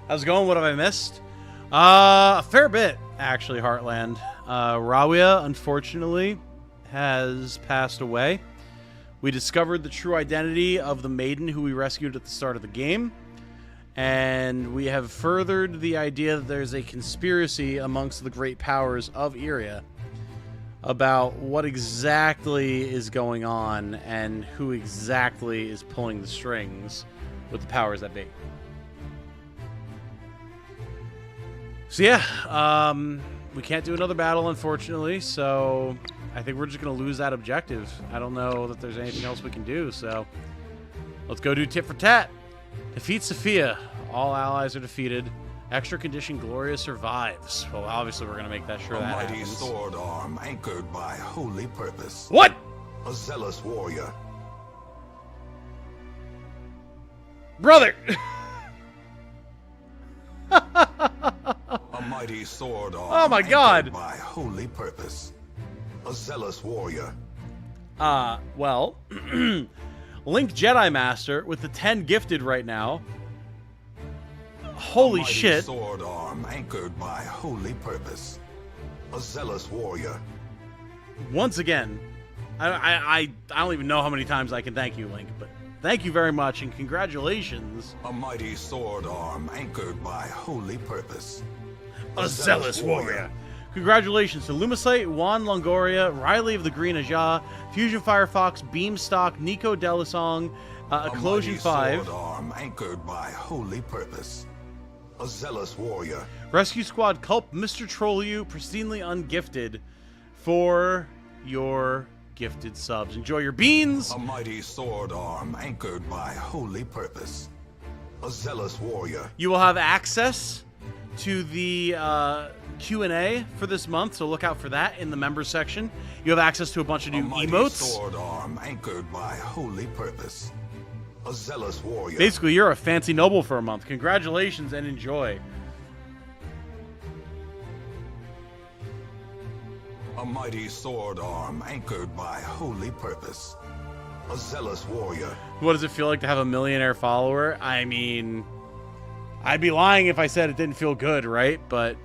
How's it going? What have I missed? A fair bit, actually, Heartland. Rawia, unfortunately, has passed away. We discovered the true identity of the maiden who we rescued at the start of the game. And we have furthered the idea that there's a conspiracy amongst the great powers of Iria about what exactly is going on and who exactly is pulling the strings with the powers that be. So yeah, we can't do another battle, unfortunately, so I think we're just going to lose that objective. I don't know that there's anything else we can do, so let's go do tit for tat. Defeat Sophia. All allies are defeated. Extra condition, Gloria survives. Well, obviously we're going to make that sure that happens. A mighty sword arm anchored by holy purpose. What? A zealous warrior. Brother! A mighty sword arm oh my god! anchored by holy purpose. A zealous warrior. Well, Link Jedi Master with the 10 gifted right now. Holy shit. Sword arm anchored by holy purpose. A zealous warrior. Once again, I don't even know how many times I can thank you, Link, but thank you very much and congratulations. A mighty sword arm anchored by holy purpose. A zealous warrior. Congratulations to Lumicite, Juan Longoria, Riley of the Green Aja, Fusion Firefox, Beamstock, Nico Delisong, Eclosion 5. Sword arm anchored by holy purpose. A zealous warrior. Rescue Squad Culp, Mr. Trollu, pristinely ungifted for your gifted subs. Enjoy your beans. A mighty sword arm anchored by holy purpose. A zealous warrior. You will have access to the Q&A for this month, so look out for that in the members section. You have access to a bunch of new emotes. Sword arm anchored by holy purpose. A zealous warrior. Basically, you're a fancy noble for a month. Congratulations and enjoy. A mighty sword arm anchored by holy purpose. A zealous warrior. What does it feel like to have a millionaire follower? I mean, I'd be lying if I said it didn't feel good, right? But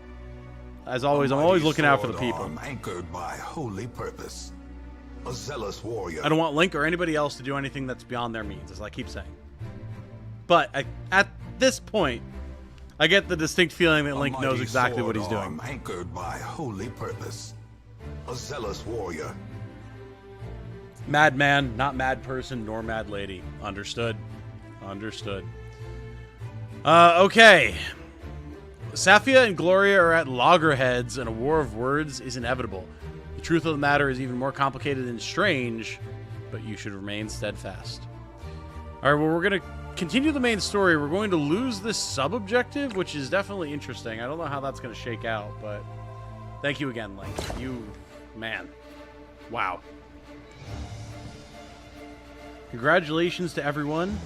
as always, I'm always looking out for the people. Anchored by holy purpose. A zealous warrior. I don't want Link or anybody else to do anything that's beyond their means, as I keep saying. But at this point, I get the distinct feeling that Link knows exactly what he's doing. Anchored by holy purpose. A zealous warrior. Madman, not mad person, nor mad lady. Understood. Understood. Okay. Safia and Gloria are at loggerheads, and a war of words is inevitable. The truth of the matter is even more complicated and strange, but you should remain steadfast. Alright, well, we're going to continue the main story. We're going to lose this sub-objective, which is definitely interesting. I don't know how that's going to shake out, but thank you again, Link. You, man. Wow. Congratulations to everyone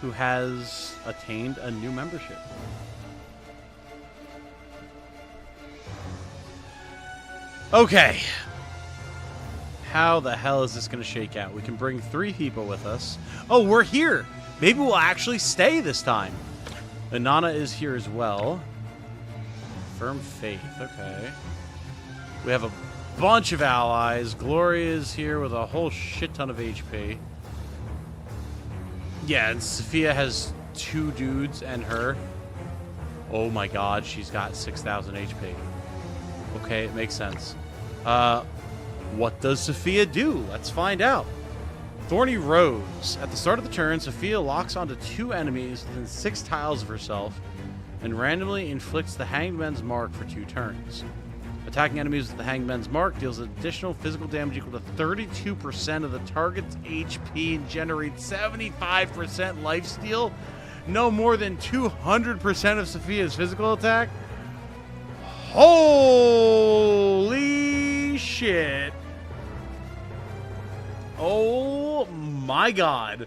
who has attained a new membership. Okay. How the hell is this going to shake out? We can bring 3 people with us. Oh, we're here. Maybe we'll actually stay this time. Anana is here as well. Firm faith. Okay. We have a bunch of allies. Gloria is here with a whole shit ton of HP. Yeah, and Sophia has 2 dudes and her. Oh my god, she's got 6,000 HP. Okay, it makes sense. What does Sophia do? Let's find out. Thorny Rose. At the start of the turn, Sophia locks onto 2 enemies within 6 tiles of herself and randomly inflicts the Hangman's Mark for 2 turns. Attacking enemies with the Hangman's Mark deals additional physical damage equal to 32% of the target's HP and generates 75% lifesteal. No more than 200% of Sophia's physical attack. Holy shit. Oh my god.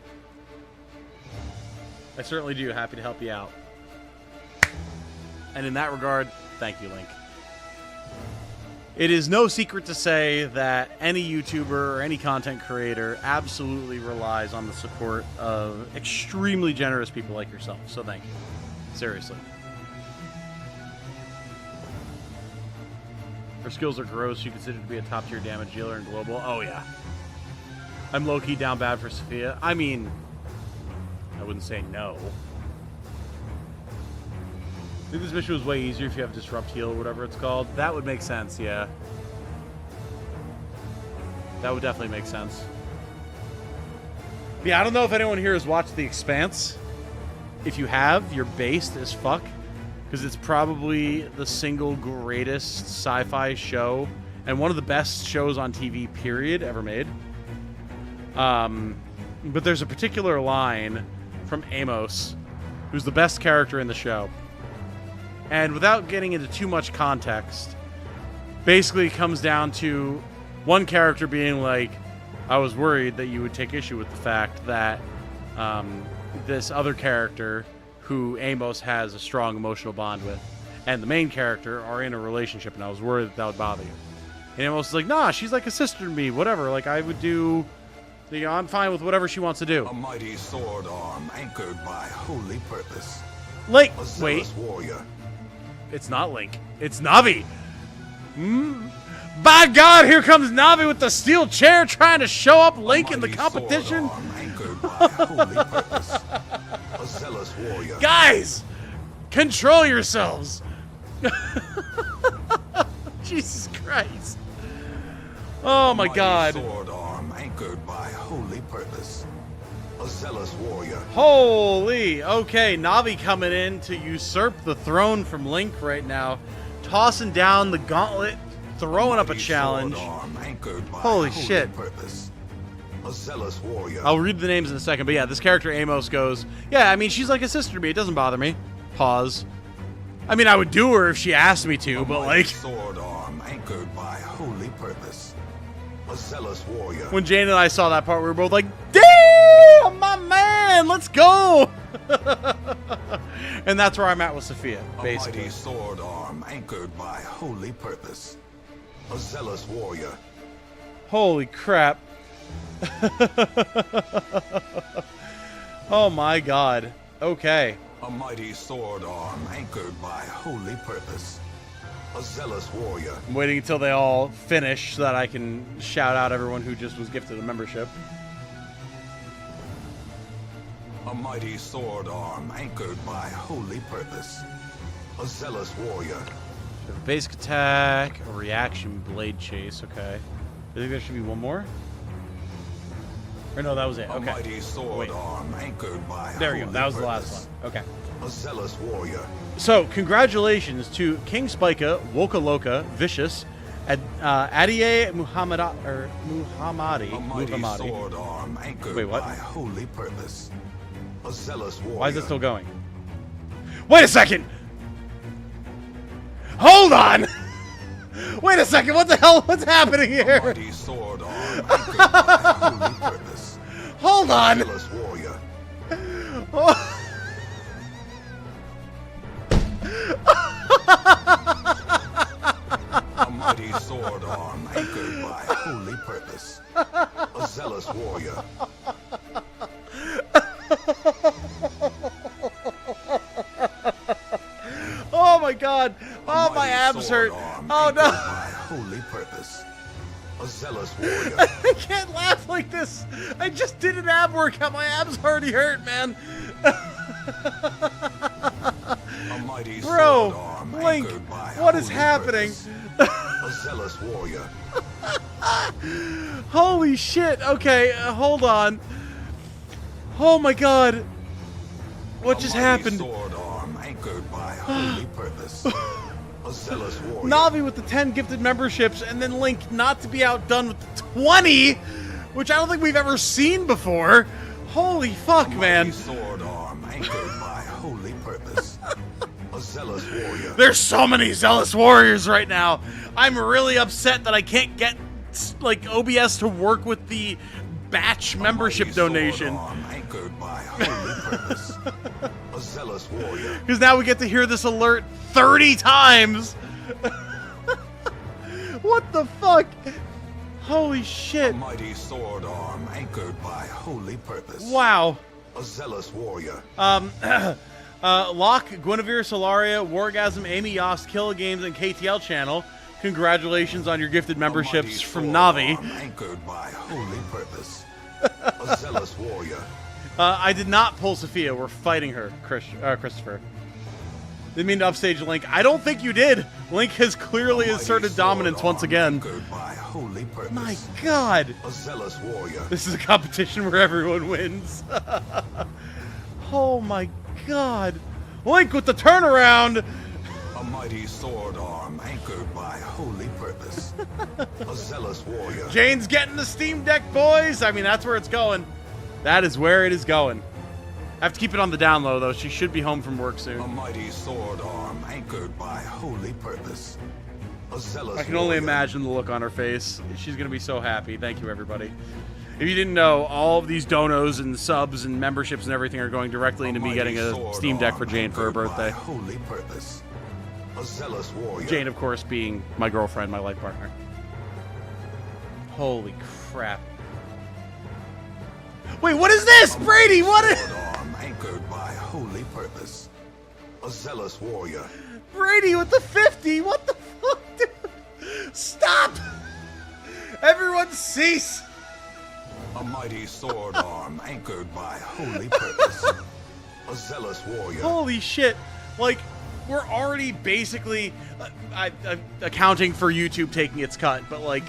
I certainly do. Happy to help you out. And in that regard, thank you, Link. It is no secret to say that any YouTuber or any content creator absolutely relies on the support of extremely generous people like yourself. So thank you. Seriously. Her skills are gross. You consider to be a top-tier damage dealer in global. Oh, yeah. I'm low-key down bad for Sophia. I mean, I wouldn't say no. I think this mission was way easier if you have Disrupt Heal or whatever it's called. That would make sense, yeah. That would definitely make sense. Yeah, I don't know if anyone here has watched The Expanse. If you have, you're based as fuck. Because it's probably the single greatest sci-fi show and one of the best shows on TV, period, ever made. But there's a particular line from Amos, who's the best character in the show. And without getting into too much context, basically it comes down to one character being like, I was worried that you would take issue with the fact that this other character who Amos has a strong emotional bond with and the main character are in a relationship, and I was worried that would bother you. And Amos is like, nah, she's like a sister to me, whatever. Like, I would do, you know, I'm fine with whatever she wants to do. A mighty sword arm anchored by holy purpose. Link, A zealous wait. warrior. It's not Link. It's Navi. By God, here comes Navi with the steel chair trying to show up Link in the competition. Sword arm anchored by holy purpose. A zealous warrior. Guys, control yourselves. Jesus Christ. Oh my God. Sword arm anchored by holy purpose. A zealous warrior. Holy. Okay, Navi coming in to usurp the throne from Link right now. Tossing down the gauntlet, throwing up a challenge. Sword arm anchored by Holy shit. Purpose. A zealous warrior. I'll read the names in a second, but yeah, this character Amos goes, yeah, I mean, she's like a sister to me. It doesn't bother me. Pause. I mean, I would do her if she asked me to, but like... Sword arm anchored by holy purpose. A zealous warrior. When Jane and I saw that part, we were both like, damn! my man, let's go. And that's where I'm at with Sophia, basically. A mighty sword arm anchored by holy purpose. A zealous warrior. Holy crap. Oh my god. Okay. A mighty sword arm anchored by holy purpose. A zealous warrior. I'm waiting until they all finish so that I can shout out everyone who just was gifted a membership. A mighty sword arm anchored by holy purpose. A zealous warrior. So a basic attack, a reaction blade chase, okay. I think there should be one more? Or no, that was it. A Okay. mighty sword Wait. arm anchored by There we go. holy That was the purpose. last one. Okay. A zealous warrior. So, congratulations to King Spika, Woka Loka, Vicious, Adie Muhammadi. A mighty sword arm anchored Wait, what? by holy purpose. A zealous warrior. Why is it still going? Wait a second! Hold on! Wait a second, what the hell? What's happening A here? mighty sword arm anchored by holy purpose. Hold A on! zealous warrior. A mighty sword arm anchored by holy purpose. A zealous warrior. Oh my god! A Oh, my mighty abs sword hurt! arm Oh anchored no! by holy purpose. A zealous warrior. I can't laugh like this! I just did an ab workout, my abs already hurt, man! A mighty sword Bro! arm Link! anchored by What is holy happening? purpose. A zealous warrior. Holy shit! Okay, hold on. Oh my god! What just A mighty happened? Sword arm anchored by holy purpose. A zealous warrior. Navi with the 10 gifted memberships, and then Link not to be outdone with the 20, which I don't think we've ever seen before. Holy fuck, A man! mighty sword arm anchored by holy purpose. A zealous warrior. There's so many zealous warriors right now. I'm really upset that I can't get like OBS to work with the batch membership A mighty sword donation. arm anchored by holy purpose. A zealous warrior. Because now we get to hear this alert 30 times. What the fuck? Holy A shit. mighty sword arm anchored by holy purpose. Wow. A zealous warrior. Locke, Guinevere, Solaria, Wargasm, Amy Yost, Kill Games, and KTL channel. Congratulations on your gifted A memberships mighty from sword Navi. arm anchored by holy purpose. A zealous warrior. I did not pull Sophia. We're fighting her, Christopher. Didn't mean to upstage Link. I don't think you did. Link has clearly A mighty asserted sword dominance once arm again. anchored by holy purpose. My god. A zealous warrior. This is a competition where everyone wins. Oh my god. Link with the turnaround. A mighty sword arm anchored by holy purpose. A zealous warrior. Jane's getting the Steam Deck, boys. I mean, that's where it's going. That is where it is going. I have to keep it on the down low, though. She should be home from work A soon. mighty sword arm anchored by holy purpose. A zealous I can only warrior. imagine the look on her face. She's going to be so happy. Thank you, everybody. If you didn't know, all of these donos and subs and memberships and everything are going directly into me mighty getting a sword Steam Deck for arm Jane for her anchored by birthday. Holy purpose. A zealous warrior. Jane, of course, being my girlfriend, my life partner. Holy crap. Wait, what is this? Brady, what is... Sword arm anchored by holy purpose. A zealous warrior. Brady with the 50? What the fuck, dude? Stop! Everyone cease! A mighty sword arm anchored by holy purpose. A zealous warrior. Holy shit. Like, we're already basically accounting for YouTube taking its cut, but like,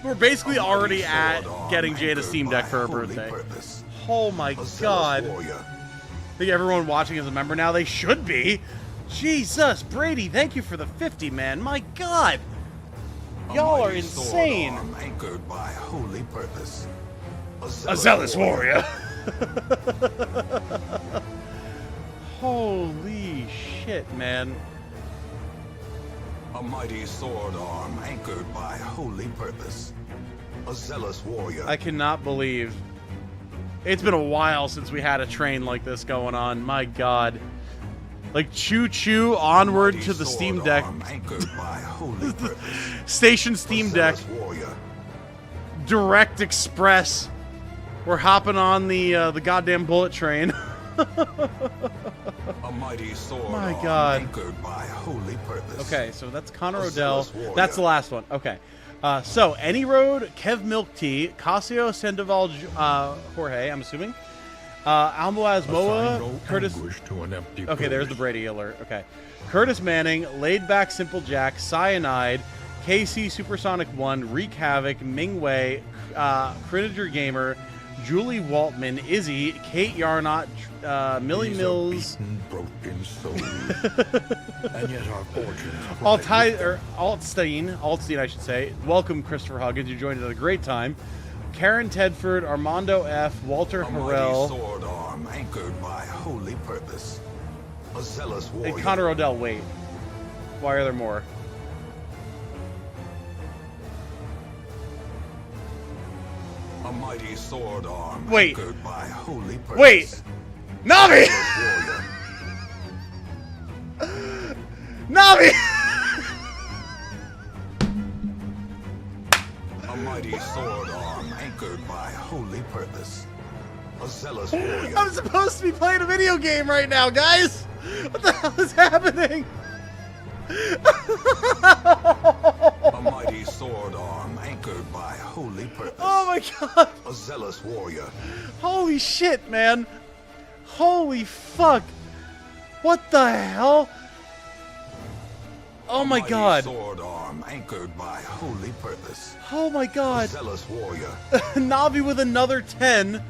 we're basically A mighty already sword at arm getting Jane a anchored Steam by Deck for her holy birthday. purpose. Oh my A zealous god. warrior. I think everyone watching is a member now. They should be. Jesus, Brady, thank you for the 50, man. My god. A Y'all are mighty sword insane. arm anchored by holy purpose. A zealous warrior. Holy shit, man. A mighty sword arm anchored by holy purpose. A zealous warrior. I cannot believe It's been a while since we had a train like this going on. My God. Like, choo-choo onward to the Steam Deck. Station Steam Deck. Direct Express. We're hopping on the goddamn bullet train. A mighty sword My God. anchored by holy purpose. Okay, so that's Connor A Odell. zealous warrior. That's the last one. Okay. So, Any Road, Kev Milk Tea, Casio Sandoval Jorge, I'm assuming. Almoaz Assign Moa, no Curtis. anguish to an empty Okay, there's the purse. Brady alert. Okay. Curtis Manning, Laid Back Simple Jack, Cyanide, KC Supersonic 1, Wreak Havoc, Ming Wei, Criniger Gamer, Julie Waltman, Izzy, Kate Yarnot, Millie These are Mills, beaten, broken souls. And yet our fortunes Altstein, I should say. Welcome, Christopher Huggins. You joined at a great time. Karen Tedford, Armando F, Walter A mighty Harrell, sword arm anchored by holy purpose. A zealous warrior. and Connor Odell. Wait, why are there more? A mighty sword arm Wait. anchored by holy purpose. Wait, Navi, Warrior. Navi. A mighty sword arm anchored by holy purpose. A zealous warrior. I'm supposed to be playing a video game right now, guys. What the hell is happening? A mighty sword arm anchored by holy purpose. Oh my God. A zealous warrior. Holy shit, man. Holy fuck. What the hell? Oh my Mighty God. sword arm anchored by holy purpose. Oh my A God. zealous warrior. Navi with another 10.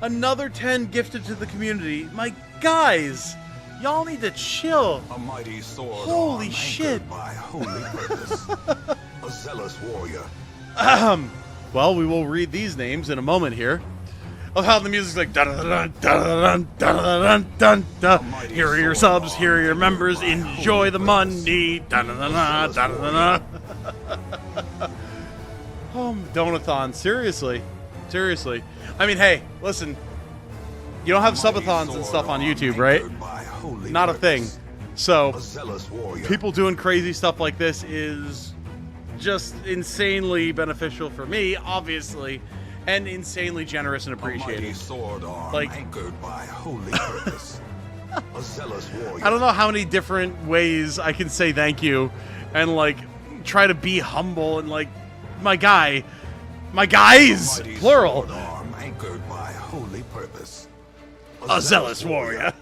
Another 10 gifted to the community. My guys, y'all need to chill. A mighty sword Holy arm shit. anchored by holy purpose. A zealous warrior. Well, we will read these names in a moment here. Of how the music's like dun dun dun dun dun dun dun. Here are your subs, here are your members, enjoy the money. Dun dun dun dun dun dun. Oh, Donathon, seriously. Seriously. I mean, hey, listen. You don't have subathons and stuff on YouTube, right? Not a thing. So, A zealous warrior. people doing crazy stuff like this is just insanely beneficial for me, obviously, and insanely generous and A mighty appreciated. sword arm Like- anchored by holy purpose. A zealous warrior. I don't know how many different ways I can say thank you and, like, try to be humble and, like, my guys, Mighty plural, sword arm anchored by holy purpose. a zealous warrior.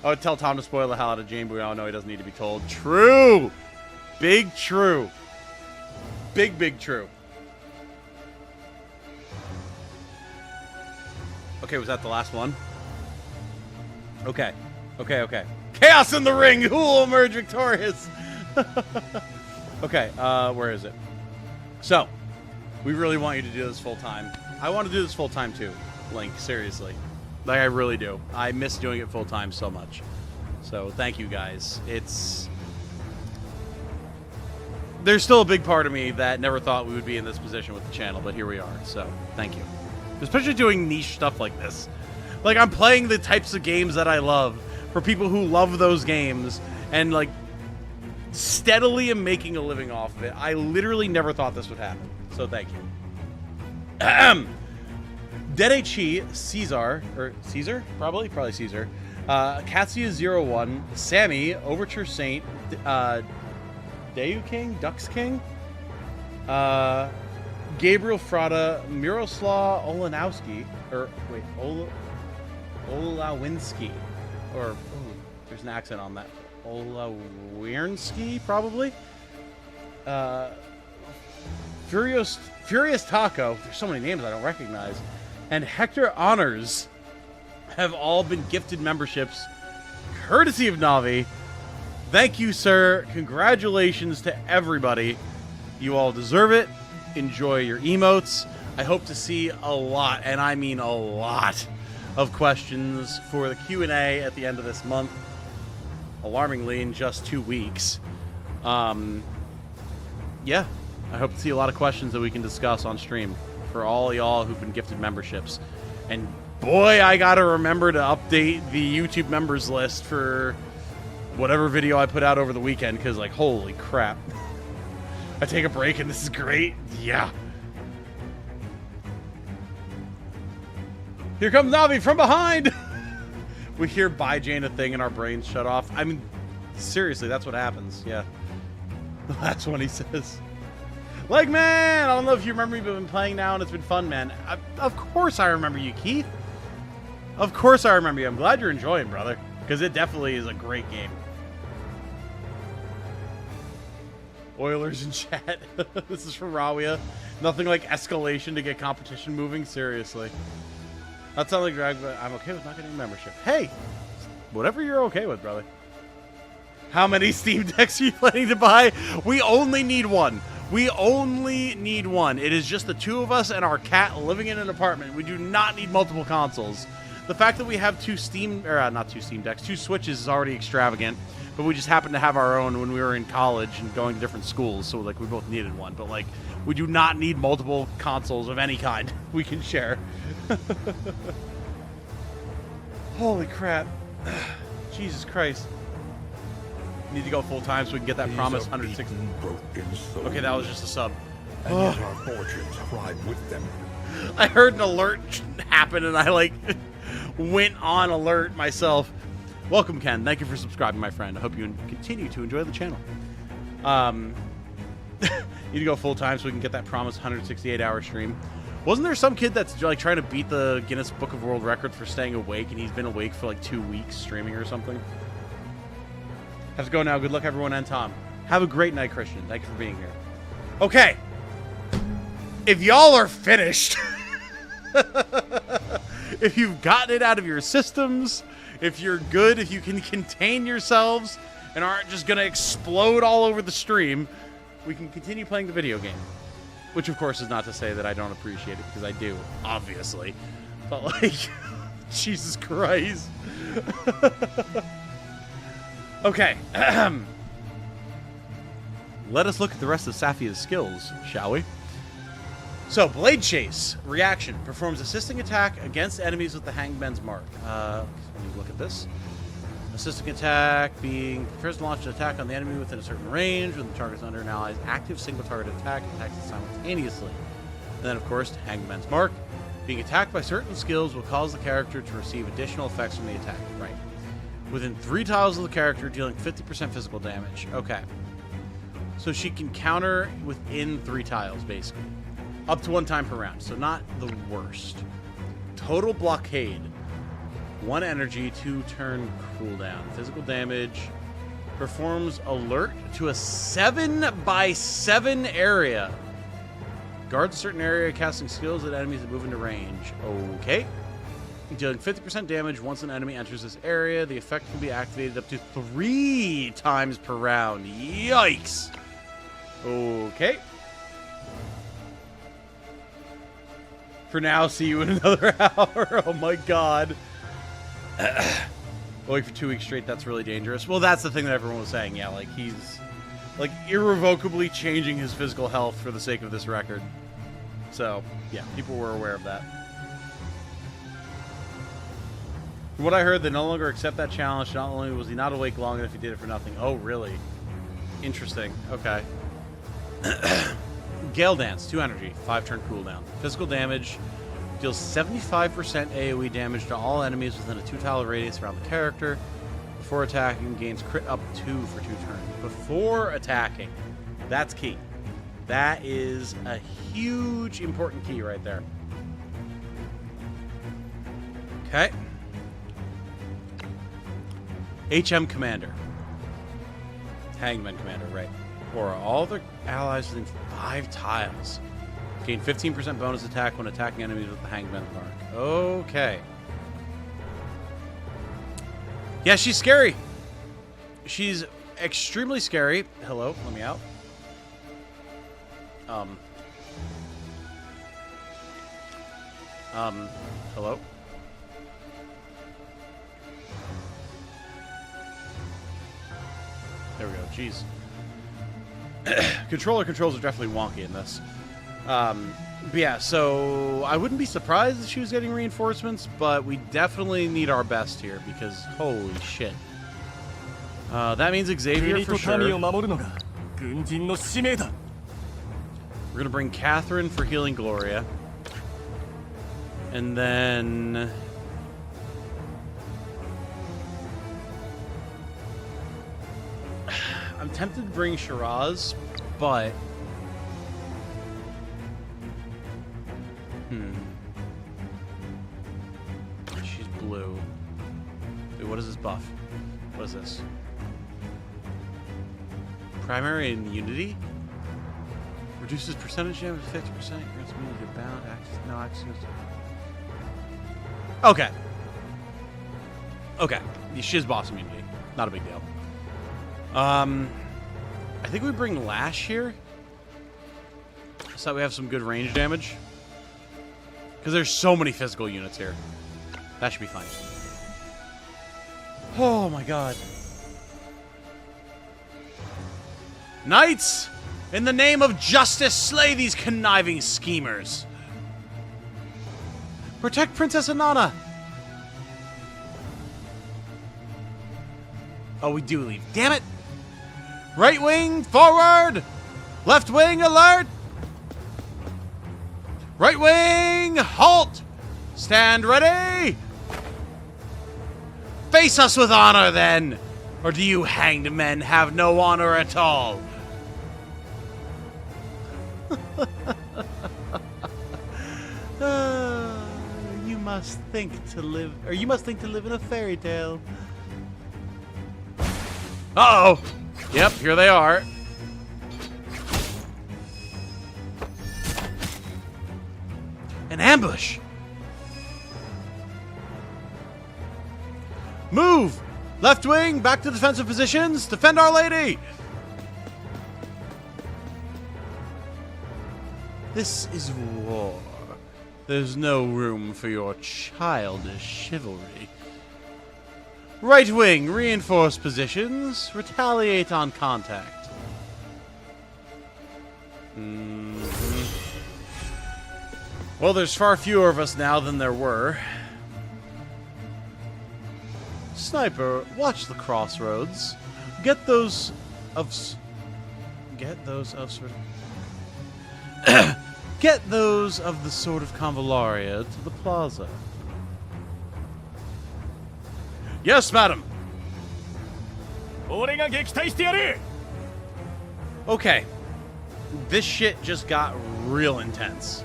I would tell Tom to spoil the hell out of Jane, but we all know he doesn't need to be told. True. Big true. Big, big true. Okay, was that the last one? Okay. Okay. Chaos in the ring! Who will emerge victorious? Okay, where is it? So, we really want you to do this full time. I want to do this full time too, Link, seriously. Like, I really do. I miss doing it full time so much. So, thank you guys. There's still a big part of me that never thought we would be in this position with the channel, but here we are. So, thank you. Especially doing niche stuff like this. Like, I'm playing the types of games that I love for people who love those games and, like, steadily am making a living off of it. I literally never thought this would happen. So, thank you. Dedechi, Caesar, or Caesar? Probably Caesar. Katsuya01, Sammy, Overture Saint, Dayu King, Dux King, Gabriel Frada, Miroslav Olanowski, or wait, Olawinski, or there's an accent on that. Olawirnsky, probably. Furious Taco. There's so many names I don't recognize. And Hector Honors have all been gifted memberships courtesy of Navi. Thank you, sir. Congratulations to everybody. You all deserve it. Enjoy your emotes. I hope to see a lot, and I mean a lot, of questions for the Q&A at the end of this month. Alarmingly, in just 2 weeks. Yeah, I hope to see a lot of questions that we can discuss on stream for all y'all who've been gifted memberships. And boy, I gotta remember to update the YouTube members list for whatever video I put out over the weekend, because, like, holy crap. I take a break and this is great. Yeah. Here comes Navi from behind! We hear "Bye, Jane" a thing and our brains shut off. I mean, seriously, that's what happens. Yeah. That's what he says. Like, man, I don't know if you remember me, but I've been playing now and it's been fun, man. Of course I remember you, Keith. Of course I remember you. I'm glad you're enjoying, brother, because it definitely is a great game. Oilers in chat. This is from Rawia. Nothing like escalation to get competition moving. Seriously. That sounds like drag, but I'm okay with not getting membership. Hey, whatever you're okay with, brother. How many Steam Decks are you planning to buy? We only need one. We only need one. It is just the two of us and our cat living in an apartment. We do not need multiple consoles. The fact that we have two Switches is already extravagant, but we just happened to have our own when we were in college and going to different schools, so like we both needed one. But like, we do not need multiple consoles of any kind we can share. Holy crap. Jesus Christ. Need to go full time so we can get that promised 160. Okay, that was just a sub. And yet our fortunes ride with them. I heard an alert happen and I like went on alert myself. Welcome, Ken. Thank you for subscribing, my friend. I hope you continue to enjoy the channel. Need to go full time so we can get that promised 168-hour stream. Wasn't there some kid that's like trying to beat the Guinness Book of World Record for staying awake, and he's been awake for like 2 weeks streaming or something? Have to go now. Good luck, everyone, and Tom. Have a great night, Christian. Thank you for being here. Okay. If y'all are finished, if you've gotten it out of your systems, if you're good, if you can contain yourselves and aren't just going to explode all over the stream, we can continue playing the video game. Which, of course, is not to say that I don't appreciate it, because I do, obviously. But, like, Jesus Christ. Okay. Let us look at the rest of Safia's skills, shall we? So, Blade Chase. Reaction. Performs assisting attack against enemies with the Hangman's Mark. Let me look at this. Assisting attack being first launch an attack on the enemy within a certain range when the target is under an ally's active single target attack, attacks it simultaneously. And then, of course, Hangman's Mark. Being attacked by certain skills will cause the character to receive additional effects from the attack. Right. Within 3 tiles of the character, dealing 50% physical damage. Okay. So she can counter within 3 tiles, basically. Up to 1 time per round, so not the worst. Total Blockade. 1 energy, 2 turn cooldown. Physical damage. Performs alert to a 7x7 area. Guards a certain area, casting skills at enemies that move into range. Okay. Dealing 50% damage once an enemy enters this area. The effect can be activated up to 3 times per round. Yikes. Okay. For now, see you in another hour. Oh my god. Going for 2 weeks straight, that's really dangerous. Well, that's the thing that everyone was saying. Yeah, like, he's like irrevocably changing his physical health for the sake of this record. So, yeah, people were aware of that. From what I heard, they no longer accept that challenge. Not only was he not awake long enough, he did it for nothing. Oh, really? Interesting. Okay. Gale Dance, 2 energy, 5 turn cooldown. Physical damage, deals 75% AoE damage to all enemies within a 2 tile radius around the character. Before attacking, gains crit up 2 for 2 turns. Before attacking. That's key. That is a huge, important key right there. Okay. HM Commander. Hangman Commander, right. Or all the allies within 5 tiles. Gain 15% bonus attack when attacking enemies with the Hangman's Mark. Okay. Yeah, she's scary. She's extremely scary. Hello, let me out. Hello? There we go. Jeez. Controller controls are definitely wonky in this. But yeah, so I wouldn't be surprised if she was getting reinforcements, but we definitely need our best here because holy shit. That means Xavier for sure. We're gonna bring Catherine for healing Gloria. And then I'm tempted to bring Shiraz, but she's blue. Wait, what is this buff? What is this? Primary immunity? Reduces percentage damage 50%. Grants immunity to bound access. No access. Okay. Okay. Shiz boss immunity. Not a big deal. I think we bring Lash here. So that we have some good range damage. Because there's so many physical units here. That should be fine. Oh my god. Knights! In the name of justice, slay these conniving schemers. Protect Princess Anana. Oh, we do leave. Damn it! Right wing, forward! Left wing, alert! Right wing, halt! Stand ready! Face us with honor, then! Or do you hanged men have no honor at all? You must think to live in a fairy tale. Uh-oh! Yep, here they are. An ambush! Move! Left wing, back to defensive positions. Defend Our Lady! This is war. There's no room for your childish chivalry. Right wing, reinforce positions. Retaliate on contact. Well, there's far fewer of us now than there were. Sniper, watch the crossroads. Get those of sort of... Get those of the sword of Convallaria to the plaza. Yes, madam. Okay. This shit just got real intense.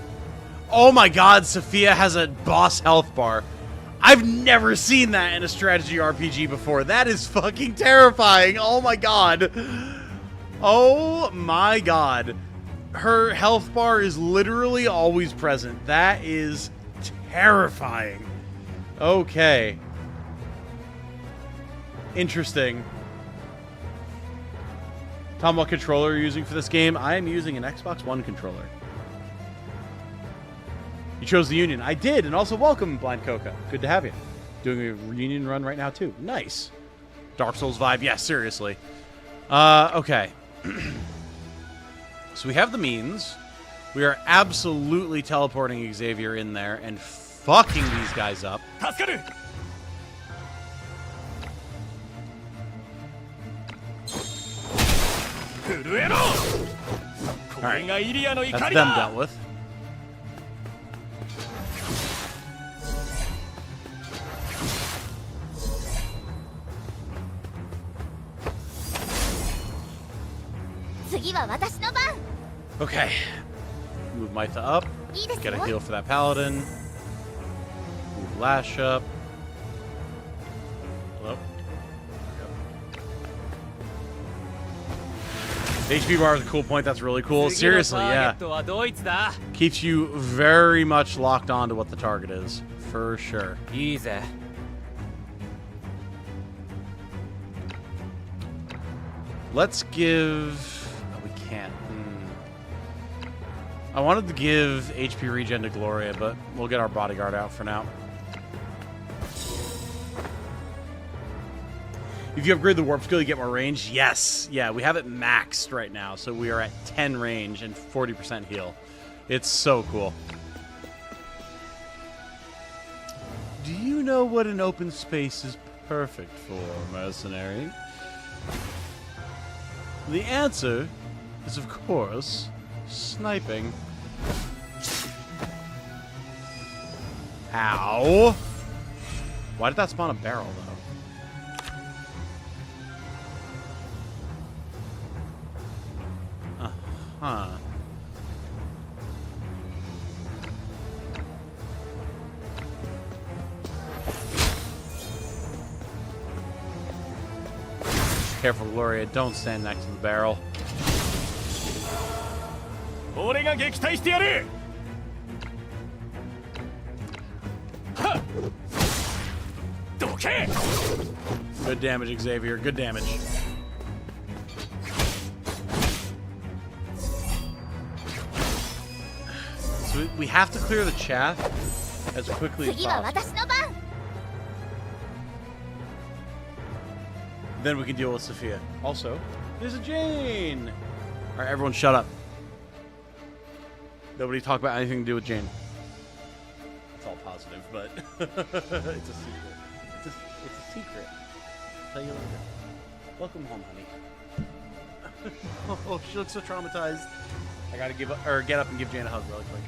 Oh my god, Sophia has a boss health bar. I've never seen that in a strategy RPG before. That is fucking terrifying. Oh my god. Oh my god. Her health bar is literally always present. That is terrifying. Okay. Interesting. Tom, what controller are you using for this game? I am using an Xbox One controller. You chose the Union. I did, and also welcome, Blind Coca. Good to have you. Doing a reunion run right now, too. Nice. Dark Souls vibe. Yeah, seriously. Okay. So we have the means. We are absolutely teleporting Xavier in there and fucking these guys up. Alright. That's them dealt with. Okay. Move Mytha up. Get a heal for that paladin. Move Lash up. Hello? HP bar is a cool point. That's really cool. Seriously, yeah. Keeps you very much locked on to what the target is. For sure. Easy. Let's give... Oh, we can't. I wanted to give HP regen to Gloria, but we'll get our bodyguard out for now. If you upgrade the warp skill, you get more range. Yes. Yeah, we have it maxed right now, so we are at 10 range and 40% heal. It's so cool. Do you know what an open space is perfect for, mercenary? The answer is, of course, sniping. Ow! Why did that spawn a barrel, though? Uh-huh. Careful, Gloria. Don't stand next to the barrel. 俺が撃退してやる。はっ。どけ。 Good damage, Xavier. Good damage. So we have to clear the chaff as quickly as 次は possible. 私の番。 Then we can deal with Sophia. Also, there's a Jane! Alright, everyone shut up. Nobody talk about anything to do with Jane. It's all positive, but it's a secret. It's a secret. I'll tell you later. Welcome home, honey. Oh, she looks so traumatized. I gotta get up and give Jane a hug really quick.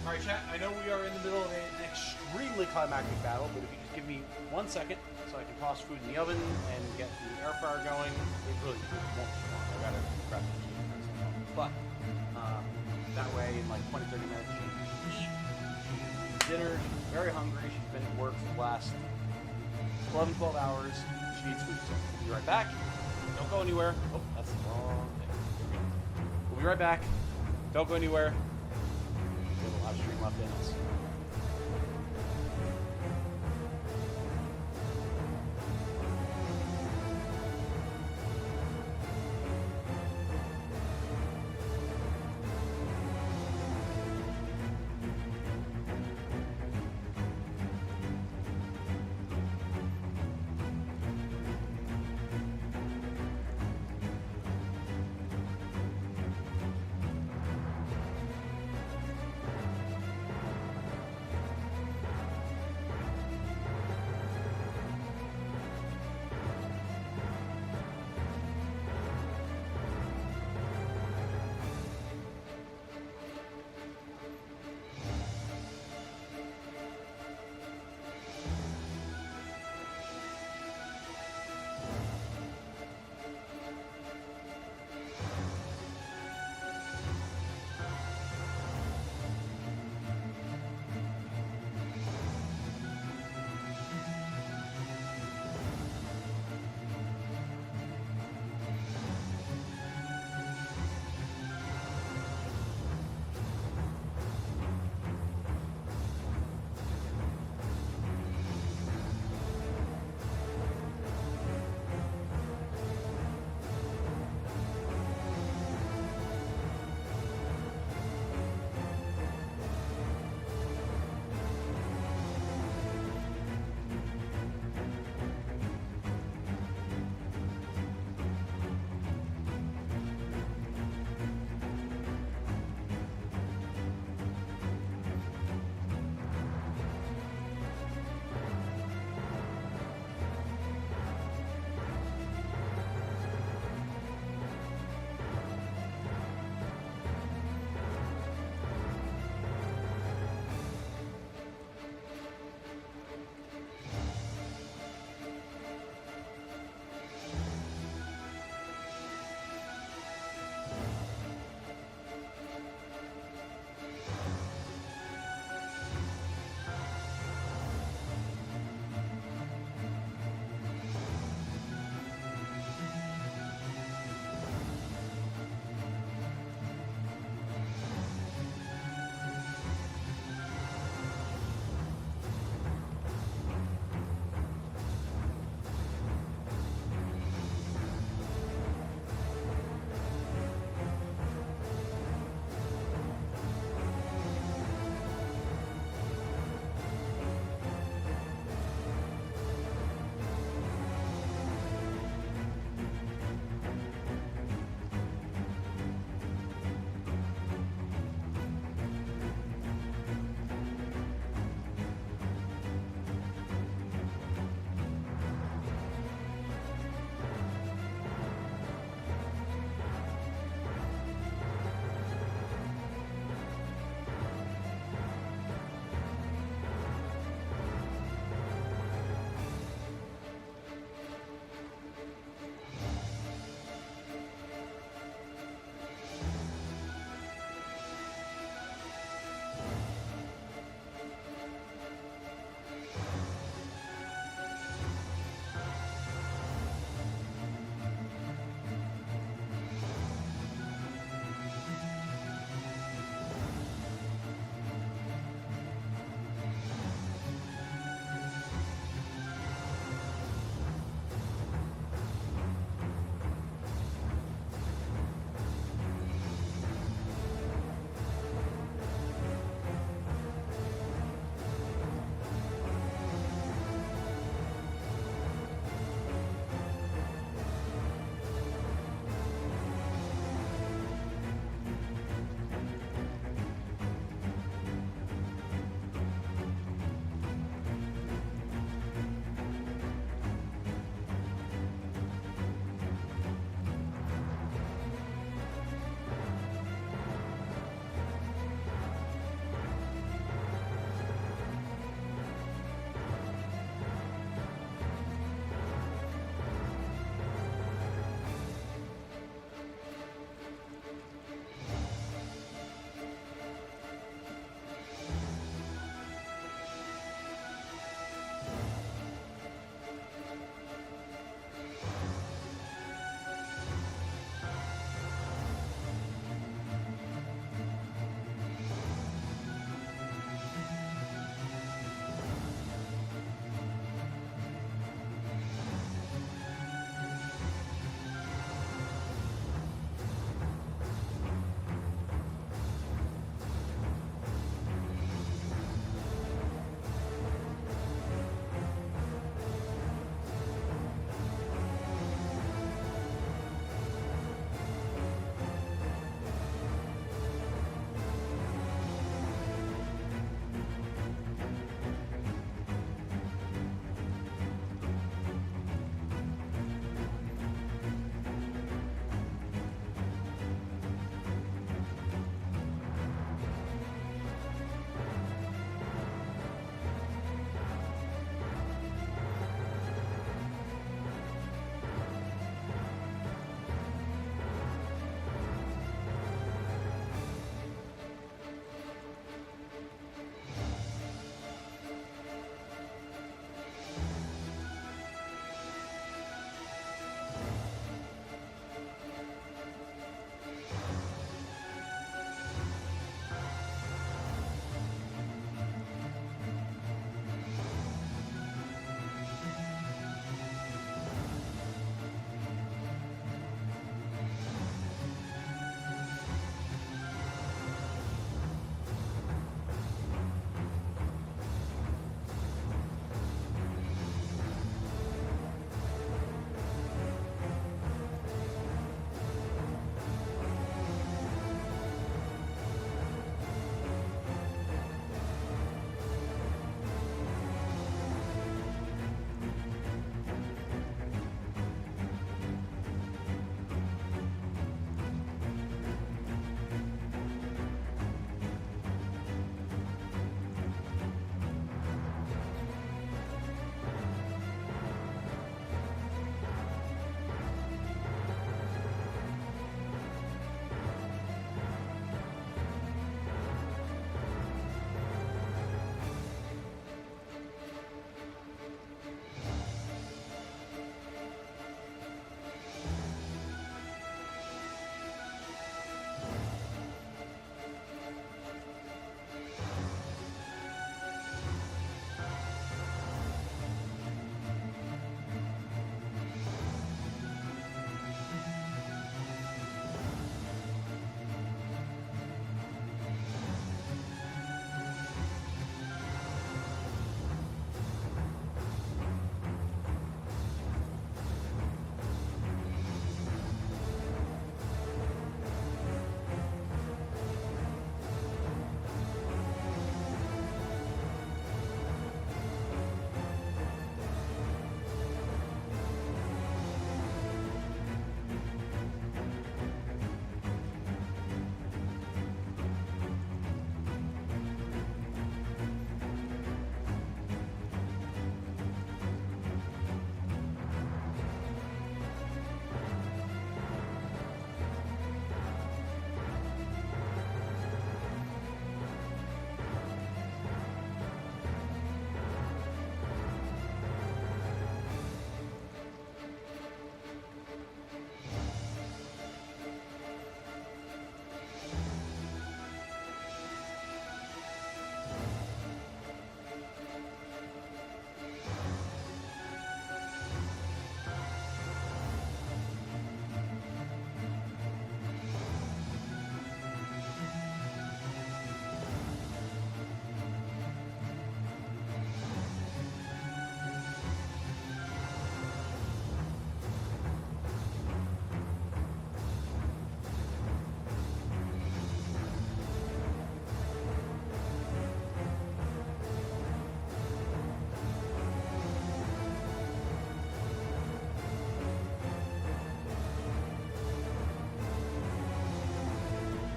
Alright, chat, I know we are in the middle of an extremely climactic battle, but if you just give me 1 second so I can toss food in the oven and get the air fryer going, it really won't be long. I gotta prep it. But, that way, in like 20, 30 minutes, she's dinner, she's very hungry, she's been at work for the last 11, 12 hours, she needs food, so we'll be right back. Don't go anywhere. Oh, that's the wrong thing. We'll be right back. Don't go anywhere. We have a live stream left in us.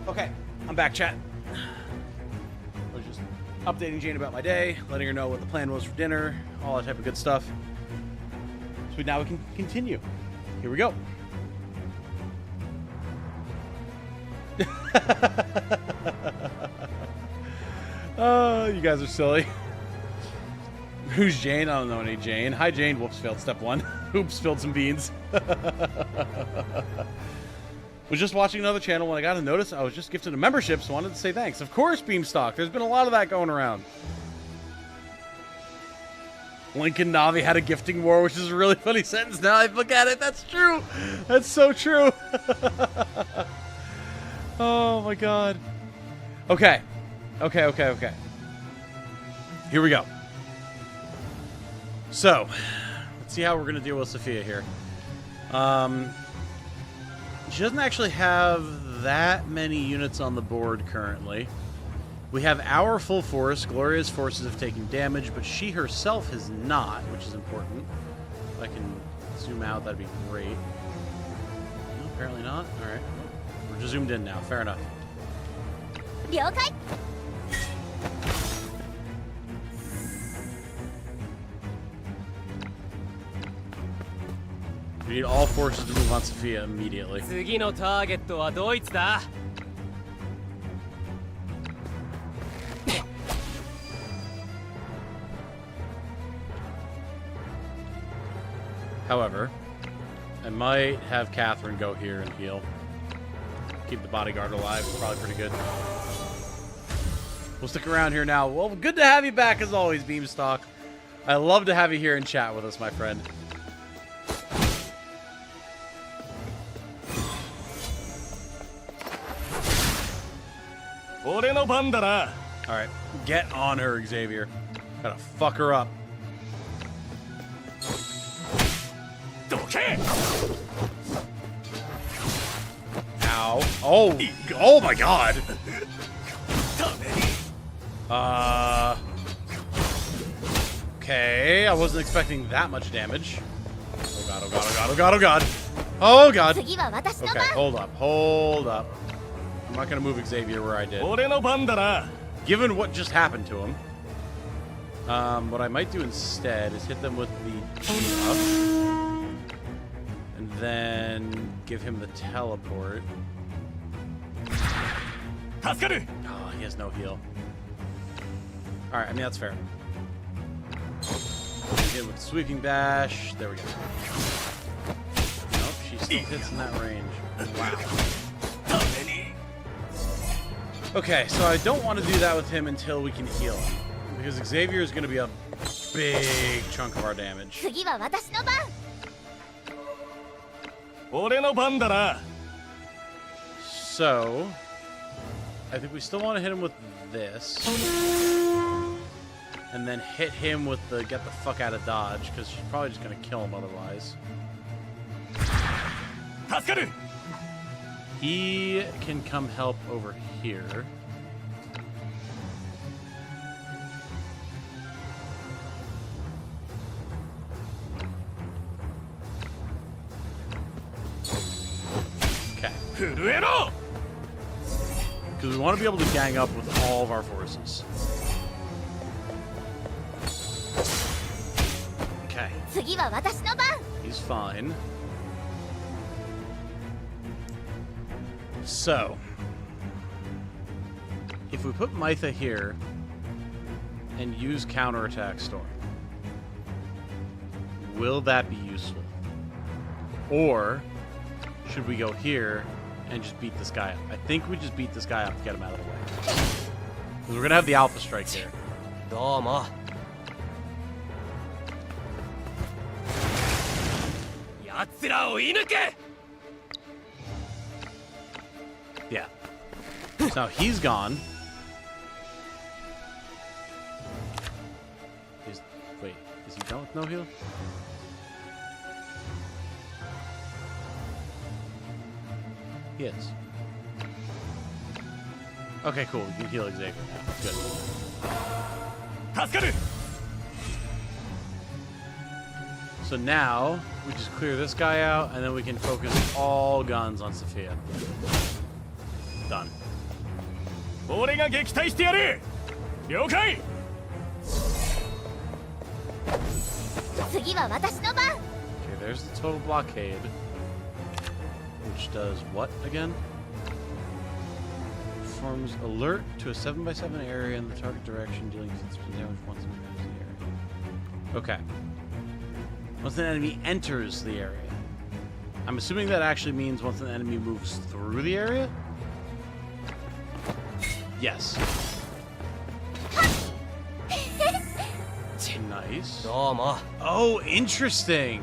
Okay, I'm back, chat. I was just updating Jane about my day, letting her know what the plan was for dinner, all that type of good stuff. So now we can continue. Here we go. Oh, you guys are silly. Who's Jane? I don't know any Jane. Hi, Jane. Whoops, failed step one. Oops, spilled some beans. Was just watching another channel when I got a notice. I was just gifted a membership, so I wanted to say thanks. Of course, Beamstock. There's been a lot of that going around. Link and Navi had a gifting war, which is a really funny sentence. Now I look at it. That's true. That's so true. Oh, my God. Okay. Okay. Here we go. So, let's see how we're going to deal with Sophia here. She doesn't actually have that many units on the board currently. We have our full force. Gloria's forces have taken damage, but she herself has not, which is important. If I can zoom out, that'd be great. No, apparently not. All right. We're just zoomed in now. Fair enough. 了解 We need all forces to move on Sophia immediately. 次のターゲットはドイツだ。 However, I might have Catherine go here and heal. Keep the bodyguard alive. It's probably pretty good. We'll stick around here now. Well, good to have you back as always, Beamstock. I love to have you here and chat with us, my friend. Alright, get on her, Xavier. Gotta fuck her up. Ow. Oh my god. Okay, I wasn't expecting that much damage. Oh god, oh god, oh god, oh god, oh god. Oh god. 次は私の Okay, 番 hold up. I'm not gonna move Xavier where I did. Given what just happened to him, what I might do instead is hit them with the debuff, and then give him the teleport. Oh, he has no heal. Alright, I mean, that's fair. Hit with sweeping bash. There we go. Nope, she still hits in that range. Wow. Okay, so I don't want to do that with him until we can heal him, because Xavier is going to be a big chunk of our damage. 次は私の番 So, I think we still want to hit him with this, and then hit him with the get the fuck out of dodge, because she's probably just going to kill him otherwise. He can come help over here. Okay. Because we want to be able to gang up with all of our forces. Okay. 次は私の番 He's fine. So, if we put Mytha here and use counterattack storm, will that be useful? Or should we go here and just beat this guy up? I think we just beat this guy up to get him out of the way. Because we're going to have the Alpha Strike here. どうも。奴らを追い抜け。 Yeah. So now he's gone. Wait, is he done with no heal? He is. Okay, cool. We can heal Xavier now. Good. So now we just clear this guy out, and then we can focus all guns on Sophia. Done. 俺が撃退してやる。了解。次は私の番。 Okay, there's the total blockade. Which does what again? Performs alert to a 7x7 area in the target direction, dealing consistent damage once it enters the area. Okay. Once an enemy enters the area. I'm assuming that actually means once an enemy moves through the area? Yes. Nice. どうも Oh, interesting.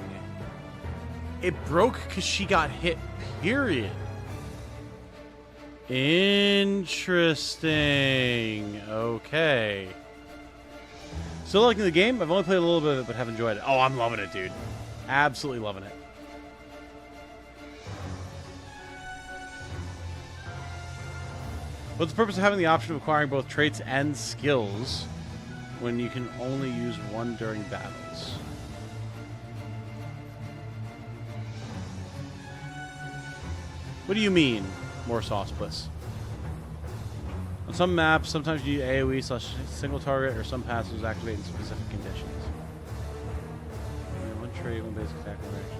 It broke because she got hit, period. Interesting. Okay. Still liking the game? I've only played a little bit of it, but have enjoyed it. Oh, I'm loving it, dude. Absolutely loving it. What's the purpose of having the option of acquiring both traits and skills when you can only use one during battles? What do you mean, more sauce, bliss? On some maps, sometimes you use AoE/single target, or some passives activate in specific conditions. One trait, one basic attack, one reaction.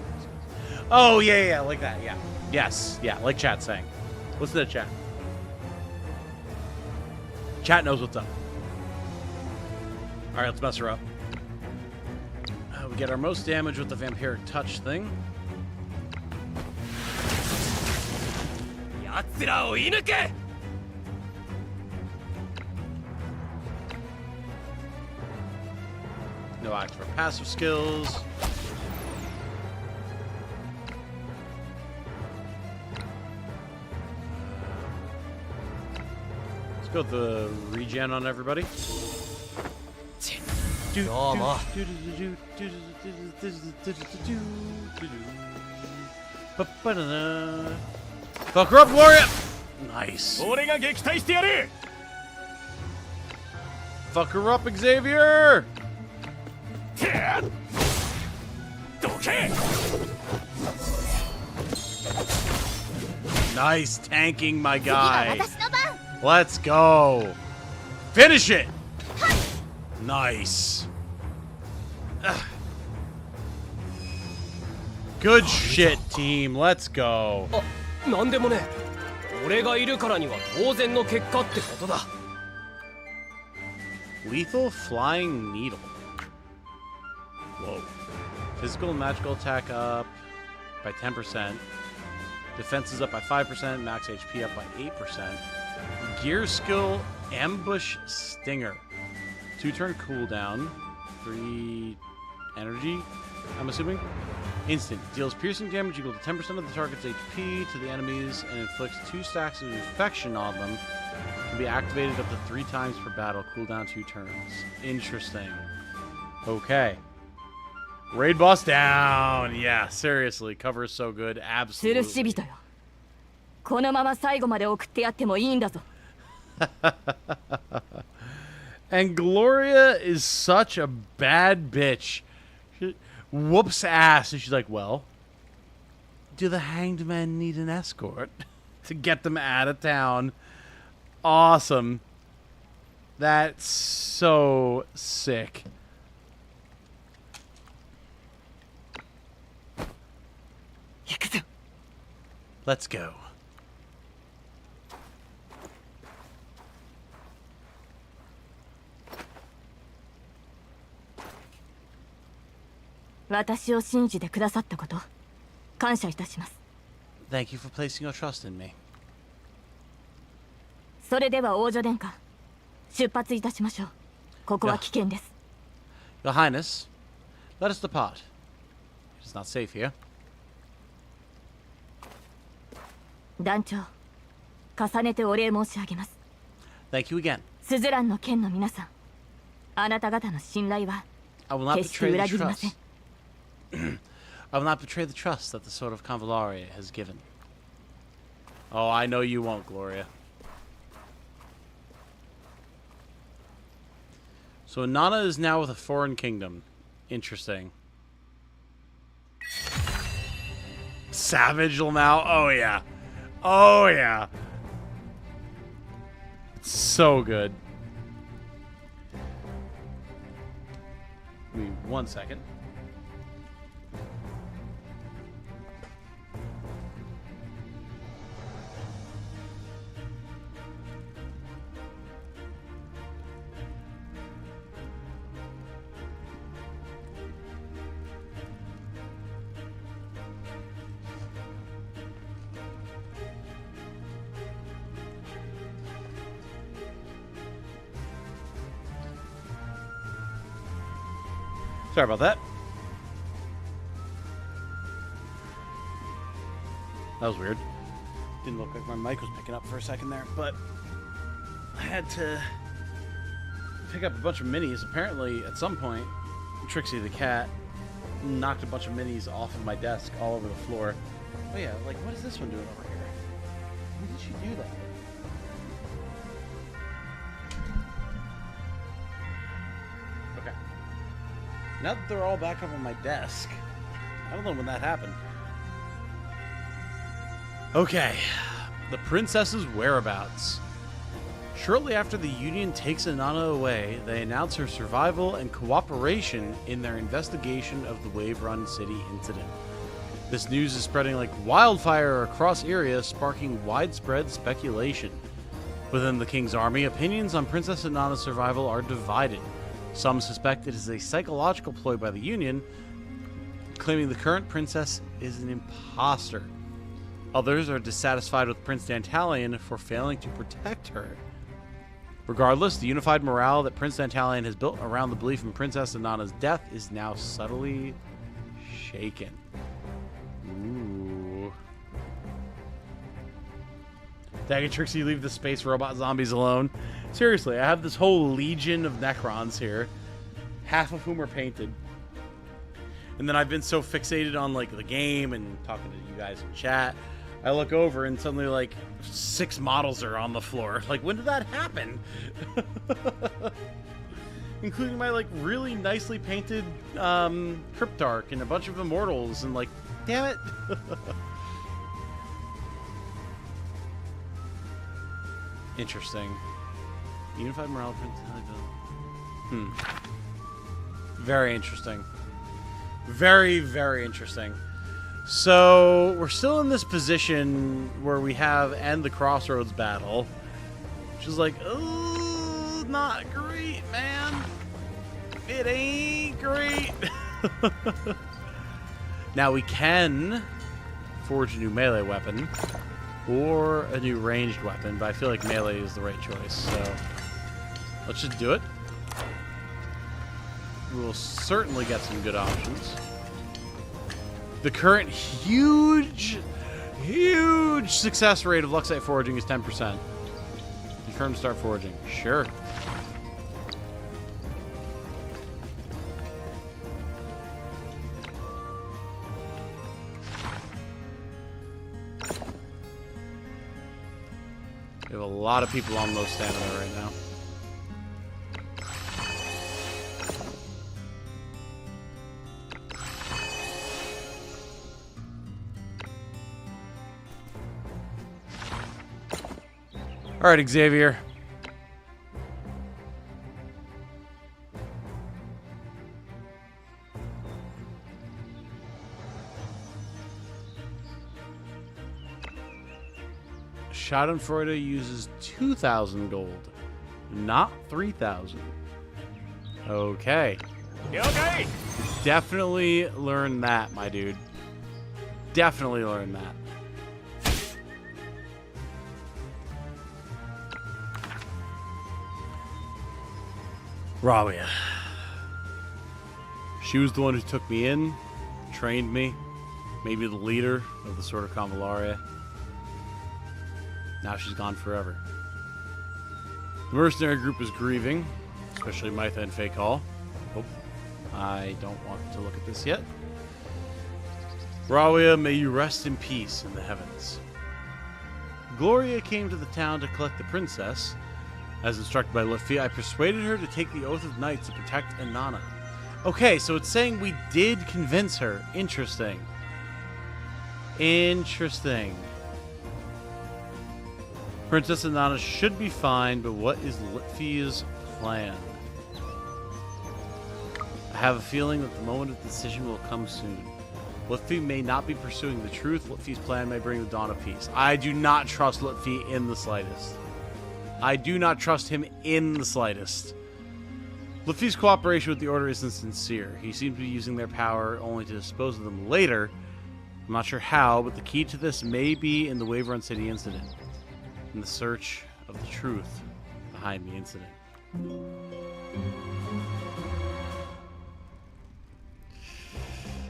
Oh, yeah, like that, yeah. Yes, yeah, like chat saying. Listen to chat. Chat knows what's up. Alright, let's mess her up. We get our most damage with the vampiric touch thing. 奴らを射抜け No active or passive skills. Let's go with the regen on everybody. Fuck her up, Gloria! Nice. 俺が撃退してやる。 Fuck her up, Xavier! どけ。 Nice tanking, my 次は guy. 私の番。 Let's go. Finish it. Nice. Ugh. Good shit, team. Let's go. あ、なんでもね俺がいるからには当然の結果ってことだ Lethal flying needle. Whoa. Physical and magical attack up by 10%. Defense is up by 5%. Max HP up by 8%. Gear skill ambush stinger. 2-turn cooldown. 3 energy, I'm assuming. Instant. Deals piercing damage equal to 10% of the target's HP to the enemies and inflicts 2 stacks of infection on them. Can be activated up to 3 times per battle. Cooldown 2 turns. Interesting. Okay. Raid boss down. Yeah, seriously. Cover is so good. するし Absolutely. 人よ。このまま最後まで送ってやってもいいんだぞ。And Gloria is such a bad bitch. She whoops ass. And she's like, well, do the hanged men need an escort to get them out of town? Awesome. That's so sick. Let's go. 私を信じてくださったこと感謝いたします。 Thank you for placing your trust in me. それでは王女殿下、出発いたしましょう。ここは危険です。 Your Highness, let us depart. It is not safe here. 団長、重ねてお礼申し上げます。 Thank you again. スズランの剣の皆さん、あなた方の信頼は I will not 決して betray 裏 the 切りません。 trust. I will not betray the trust that the sword of Convallaria has given. Oh, I know you won't, Gloria. So Anana is now with a foreign kingdom. Interesting. Savage Lamau. Oh, yeah. Oh, yeah. So good. Give me 1 second. Sorry about that. That was weird. Didn't look like my mic was picking up for a second there, but I had to pick up a bunch of minis. Apparently, at some point, Trixie the cat knocked a bunch of minis off of my desk all over the floor. Oh yeah, like, what is this one doing over here? When did she do that? Okay. Now that they're all back up on my desk, I don't know when that happened. Okay, the princess's whereabouts. Shortly after the Union takes Anana away, they announce her survival and cooperation in their investigation of the Wave Run City incident. This news is spreading like wildfire across Area, sparking widespread speculation. Within the King's army, opinions on Princess Anana's survival are divided. Some suspect it is a psychological ploy by the Union, claiming the current princess is an imposter. Others are dissatisfied with Prince Dantalion for failing to protect her. Regardless, the unified morale that Prince Dantalion has built around the belief in Princess Anana's death is now subtly shaken. Ooh. Dag and Trixie, leave the space robot zombies alone. Seriously, I have this whole legion of Necrons here, half of whom are painted. And then I've been so fixated on like the game and talking to you guys in chat, I look over and suddenly like 6 models are on the floor. Like, when did that happen? Including my like really nicely painted Cryptarch and a bunch of Immortals, and like, damn it. Interesting. Unified morale print. Very interesting. Very, very interesting. So we're still in this position where we have end the Crossroads battle, which is like, oh, not great, man. It ain't great. Now we can forge a new melee weapon or a new ranged weapon, but I feel like melee is the right choice. So let's just do it. We'll certainly get some good options. The current huge success rate of Luxite foraging is 10%. Confirm to start foraging. Sure. We have a lot of people on low stamina right now. All right, Xavier. Schadenfreude uses 2,000 gold, not 3,000. Okay. Okay. Definitely learn that, my dude. Definitely learn that. Rawia. She was the one who took me in, trained me, made me the leader of the Sword of Convallaria. Now she's gone forever. The mercenary group is grieving, especially Mytha and Fakal. Oh, I don't want to look at this yet. Rawia, may you rest in peace in the heavens. Gloria came to the town to collect the princess. As instructed by Luffy, I persuaded her to take the Oath of Knights to protect Anana. Okay, so it's saying we did convince her. Interesting. Interesting. Princess Anana should be fine, but what is Litfi's plan? I have a feeling that the moment of decision will come soon. Litfi may not be pursuing the truth. Litfi's plan may bring the dawn of peace. I do not trust Litfi in the slightest. I do not trust him in the slightest. Litfi's cooperation with the Order isn't sincere. He seems to be using their power only to dispose of them later. I'm not sure how, but the key to this may be in the Waverun City incident. In the search of the truth behind the incident.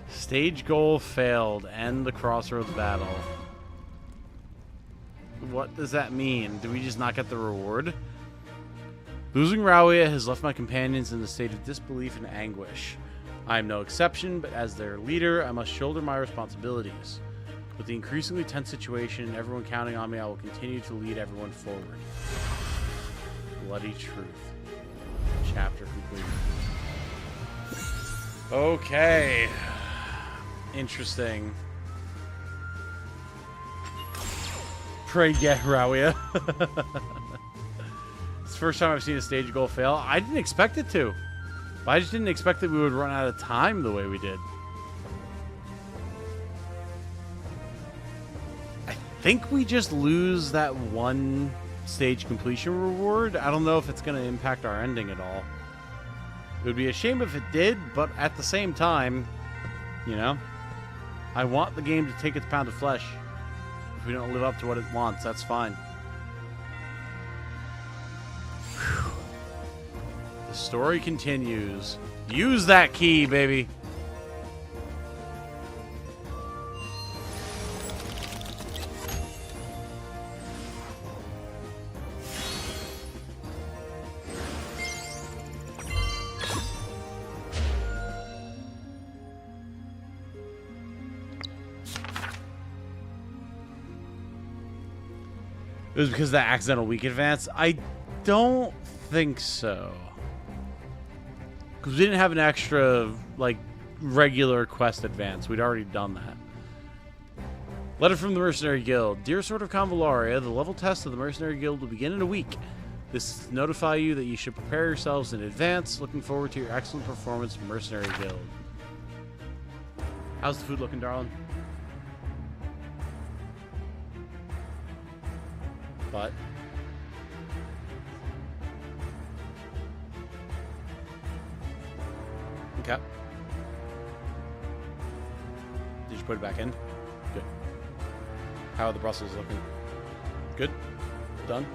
Stage goal failed. End the Crossroads battle. What does that mean? Do we just not get the reward? Losing Rawia has left my companions in a state of disbelief and anguish. I am no exception, but as their leader, I must shoulder my responsibilities. With the increasingly tense situation and everyone counting on me, I will continue to lead everyone forward. Bloody truth. Chapter complete. Okay. Interesting. Pray get Rawia. It's the first time I've seen a stage goal fail. I didn't expect it to. I just didn't expect that we would run out of time the way we did. I think we just lose that one stage completion reward. I don't know if it's going to impact our ending at all. It would be a shame if it did, but at the same time, you know, I want the game to take its pound of flesh. If we don't live up to what it wants, that's fine. Whew. The story continues. Use that key, baby. It was because of that accidental weak advance? I don't think so. Because we didn't have an extra, like, regular quest advance. We'd already done that. Letter from the Mercenary Guild. Dear Sword of Convallaria, the level test of the Mercenary Guild will begin in a week. This is to notify you that you should prepare yourselves in advance. Looking forward to your excellent performance from Mercenary Guild. How's the food looking, darling? But okay. Did you put it back in? Good. How are the Brussels looking? Good? Done?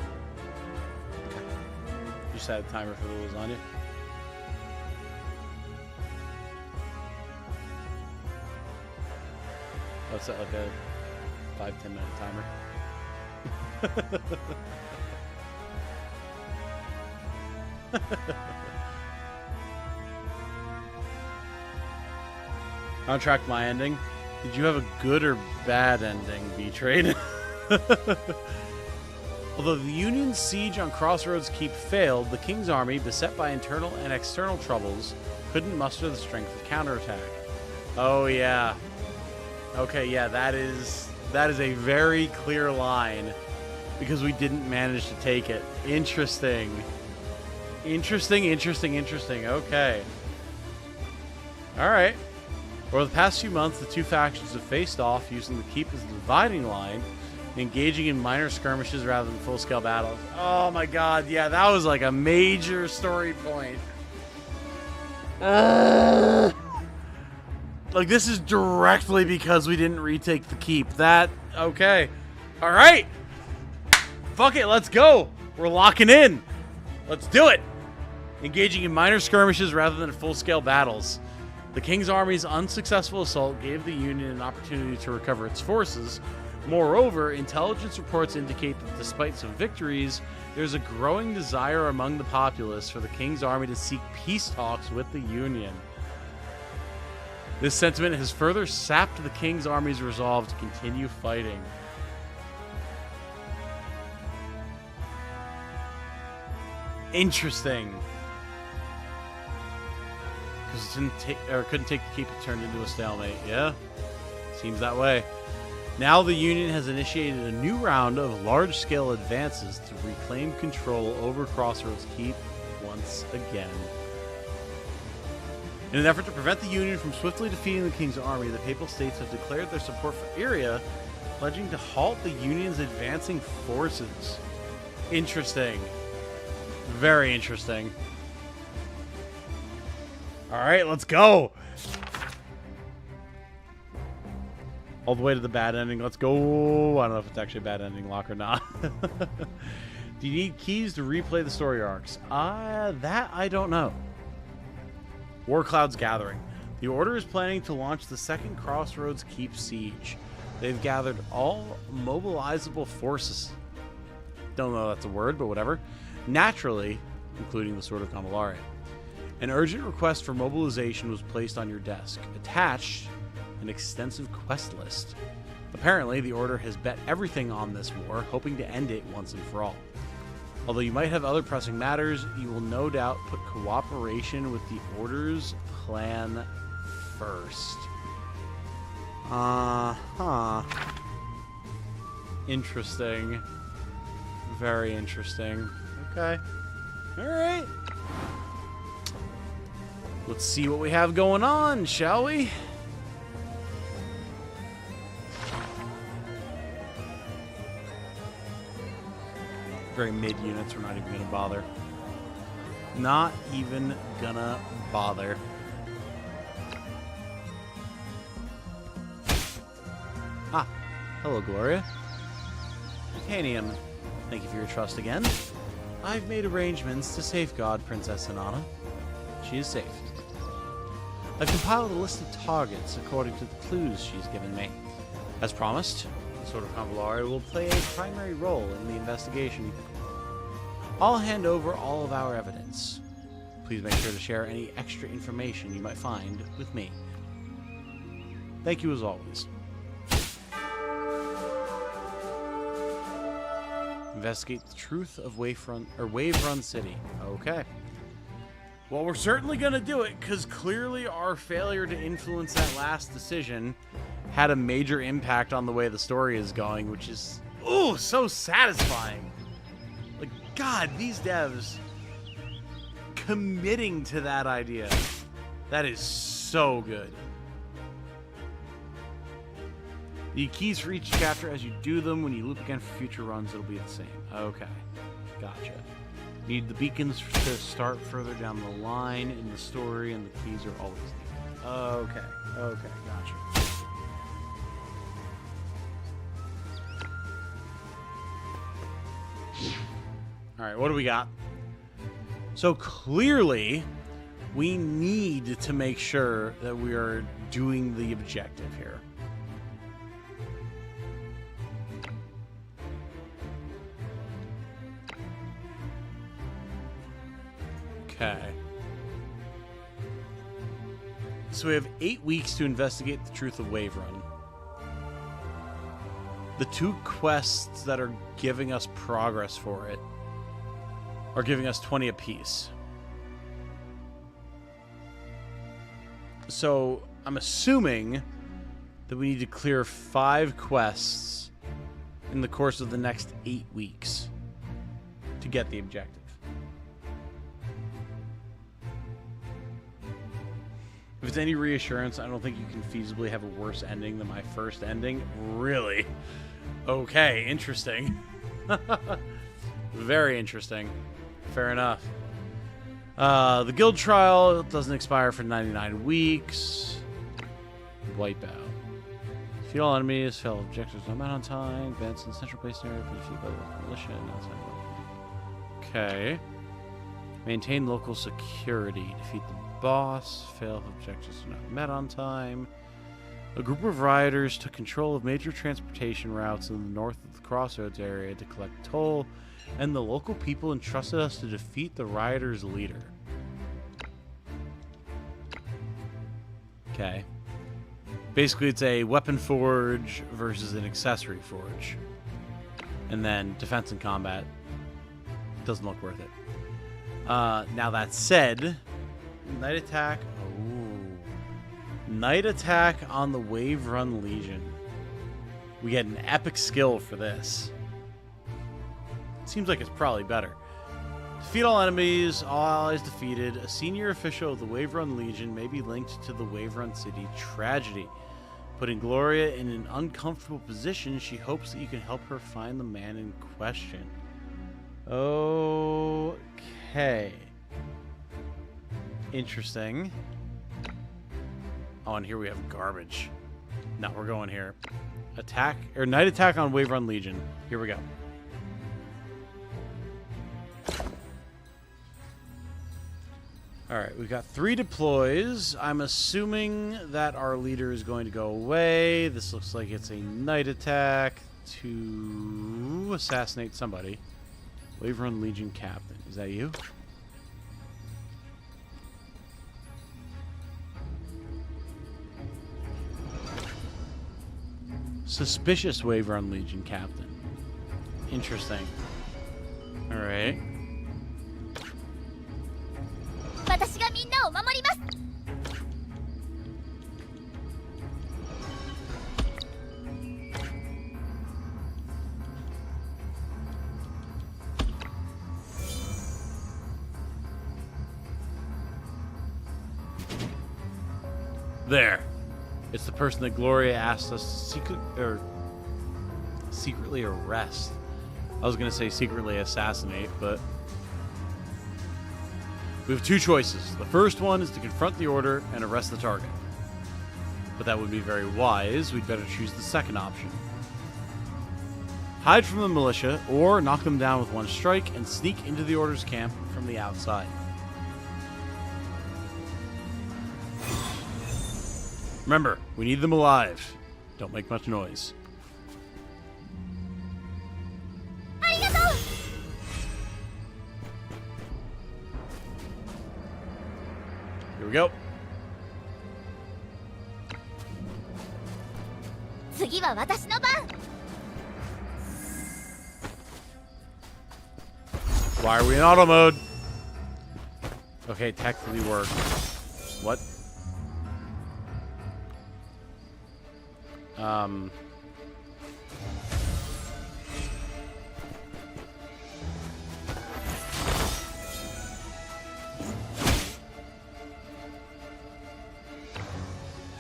Okay. You just had a timer for the lasagna? Let's set like a 5-10 minute timer. On track to my ending. Did you have a good or bad ending, B-Trade? Although the Union's siege on Crossroads Keep failed, the King's army, beset by internal and external troubles, couldn't muster the strength of counterattack. Oh yeah. Okay, yeah, that is a very clear line. Because we didn't manage to take it. Interesting. Interesting. Okay. Alright. Over the past few months, the two factions have faced off, using the keep as the dividing line, engaging in minor skirmishes rather than full-scale battles. Oh my god, yeah, that was like a major story point. Like, this is directly because we didn't retake the keep. That, okay. Alright! Fuck it, let's go. We're locking in. Let's do it. Engaging in minor skirmishes rather than full-scale battles. The King's army's unsuccessful assault gave the Union an opportunity to recover its forces. Moreover, intelligence reports indicate that despite some victories, there's a growing desire among the populace for the King's army to seek peace talks with the Union. This sentiment has further sapped the King's army's resolve to continue fighting. Interesting. Because it couldn't take the keep, it turned into a stalemate. Yeah, seems that way. Now the Union has initiated a new round of large-scale advances to reclaim control over Crossroads Keep once again. In an effort to prevent the Union from swiftly defeating the King's army, the Papal States have declared their support for Iria, pledging to halt the Union's advancing forces. Interesting. Very interesting. Alright, let's go! All the way to the bad ending. Let's go! I don't know if it's actually a bad ending lock or not. Do you need keys to replay the story arcs? That I don't know. War Clouds Gathering. The Order is planning to launch the second Crossroads Keep siege. They've gathered all mobilizable forces. Don't know if that's a word, but whatever. Naturally, including the Sword of Convallaria. An urgent request for mobilization was placed on your desk. Attached, an extensive quest list. Apparently, the Order has bet everything on this war, hoping to end it once and for all. Although you might have other pressing matters, you will no doubt put cooperation with the Order's plan first. Interesting. Very interesting. Okay. Alright. Let's see what we have going on, shall we? Very mid units, we're not even gonna bother. Not even gonna bother. Ah, hello, Gloria. Titanium, thank you for your trust again. I've made arrangements to safeguard Princess Anana. She is safe. I've compiled a list of targets according to the clues she's given me. As promised, the Sword of Convallaria will play a primary role in the investigation. I'll hand over all of our evidence. Please make sure to share any extra information you might find with me. Thank you as always. Investigate the truth of Wave Run City. Okay. Well, we're certainly going to do it, because clearly our failure to influence that last decision had a major impact on the way the story is going, which is, ooh, so satisfying. Like, God, these devs committing to that idea. That is so good. The keys for each chapter as you do them. When you loop again for future runs, it'll be the same. Okay. Gotcha. Need the beacons to start further down the line in the story, and the keys are always needed. Okay. Okay. Gotcha. Alright, what do we got? So clearly, we need to make sure that we are doing the objective here. Okay. So we have 8 weeks to investigate the truth of Wave Run. The 2 quests that are giving us progress for it are giving us 20 apiece. So I'm assuming that we need to clear 5 quests in the course of the next 8 weeks to get the objective. If it's any reassurance, I don't think you can feasibly have a worse ending than my first ending. Really? Okay, interesting. Very interesting. Fair enough. The guild trial doesn't expire for 99 weeks. Wipeout. Defeat all enemies, fail objectives not met on time, advance in the central base area for defeat by the local militia. Okay. Maintain local security. Defeat the boss. Fail if objectives are not met on time. A group of rioters took control of major transportation routes in the north of the Crossroads area to collect toll, and the local people entrusted us to defeat the rioters' leader. Okay. Basically, it's a weapon forge versus an accessory forge. And then defense and combat. Doesn't look worth it. Now that said, night attack. Ooh. Night attack on the Wave Run Legion. We get an epic skill for this. Seems like it's probably better. Defeat all enemies, all allies defeated. A senior official of the Waverun Legion may be linked to the Waverun City tragedy. Putting Gloria in an uncomfortable position, she hopes that you can help her find the man in question. Okay. Interesting. Oh, and here we have garbage. No, we're going here. Attack, or night attack on Waverun Legion. Here we go. Alright, we've got 3 deploys. I'm assuming that our leader is going to go away. This looks like it's a night attack to assassinate somebody. Waverun Legion Captain. Is that you? Suspicious Waverun Legion Captain. Interesting. Alright. 私がみんなを守ります。 There. It's the person that Gloria asked us to secretly arrest. I was going to say secretly assassinate, but we have 2 choices. The first one is to confront the Order and arrest the target. But that would be very wise. We'd better choose the second option. Hide from the militia, or knock them down with one strike and sneak into the Order's camp from the outside. Remember, we need them alive. Don't make much noise. ありがとう。 Here we go. 次は私の番。 Why are we in auto mode? Okay, technically worked. What?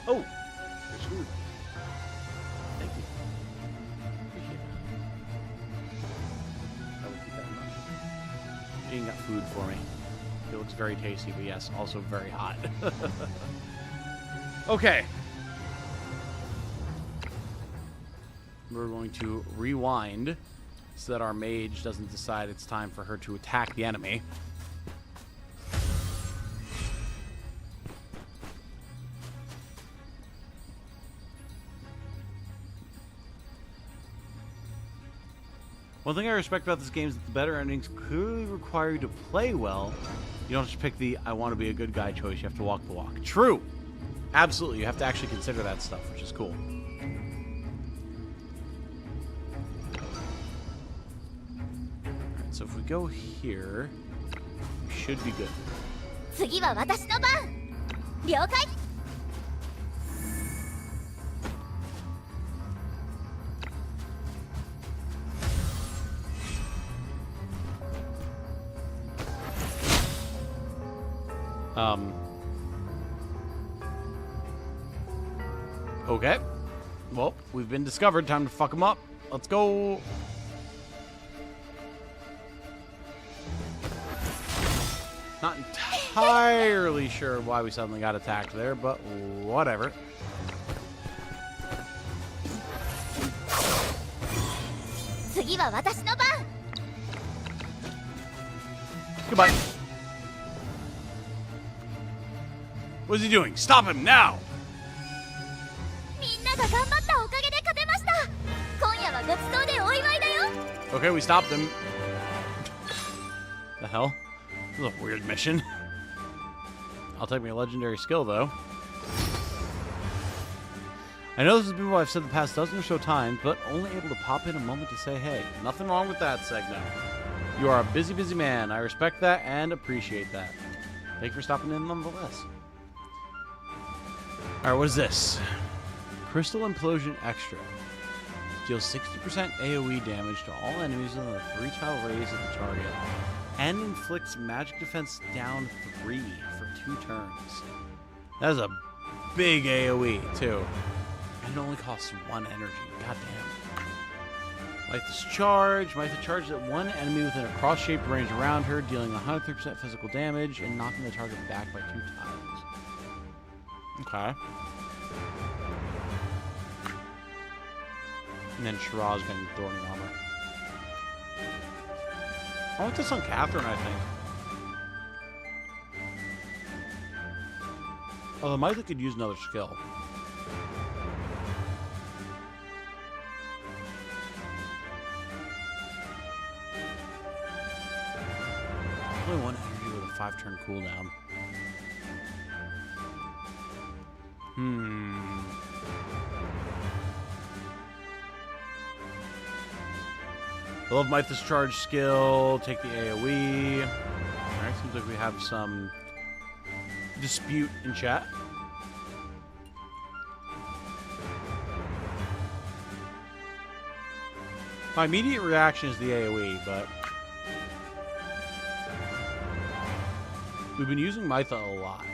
Oh, there's food. Thank you. Appreciate that. I will keep that in mind. Eating got food for me. It looks very tasty, but yes, also very hot. Okay. We're going to rewind so that our mage doesn't decide it's time for her to attack the enemy. One thing I respect about this game is that the better endings clearly require you to play well. You don't just pick the I want to be a good guy choice, you have to walk the walk. True! Absolutely, you have to actually consider that stuff, which is cool. Alright, so if we go here, we should be good. 次は私の番。了解。 Okay. Well, we've been discovered. Time to fuck them up. Let's go. Not entirely sure why we suddenly got attacked there, but whatever. Goodbye. What is he doing? Stop him now! みんなが頑張ったおかげで勝てました。今夜はごちそうでお祝いだよ。 Okay, we stopped him. The hell? This is a weird mission. I'll take me a legendary skill, though. I know this has been what I've said the past dozen or so times, but only able to pop in a moment to say hey. Nothing wrong with that, Segno. You are a busy, busy man. I respect that and appreciate that. Thank you for stopping in nonetheless. Alright, what is this? Crystal Implosion Extra. Deals 60% AoE damage to all enemies in a 3-tile radius of the target. And inflicts magic defense down 3 for 2 turns. That is a big AoE, too. And it only costs 1 energy. Goddamn. Mythos Charge. Mythos charges at one enemy within a cross-shaped range around her, dealing 103% physical damage and knocking the target back by 2 tiles. Okay. And then Shiraz getting Thorny Armor. I want this on Catherine, I think. Although Mytha could use another skill. Only 1 energy with a 5-turn cooldown. I love Mythos Charge skill. Take the AoE. Alright, seems like we have some dispute in chat. My immediate reaction is the AoE, but we've been using Mytha a lot.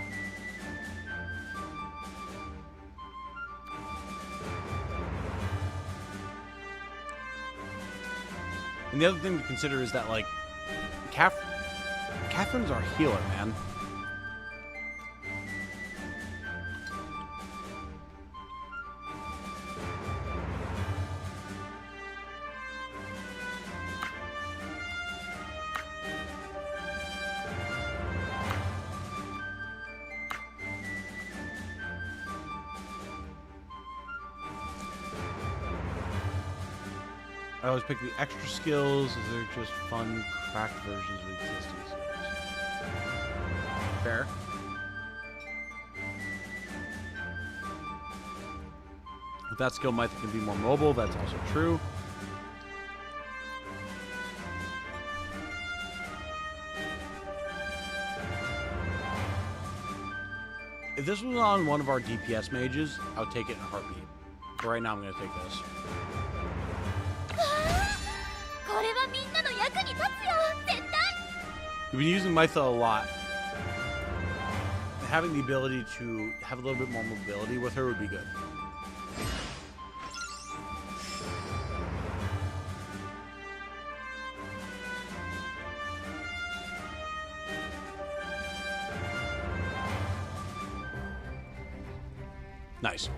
And the other thing to consider is that, like, Catherine's our healer, man. I always pick the extra skills, as they're just fun, cracked versions of existing skills. Fair. With that skill, Mytha can be more mobile. That's also true. If this was on one of our DPS mages, I would take it in a heartbeat. But right now, I'm going to take this. We've been using Mytha a lot. Having the ability to have a little bit more mobility with her would be good. Nice.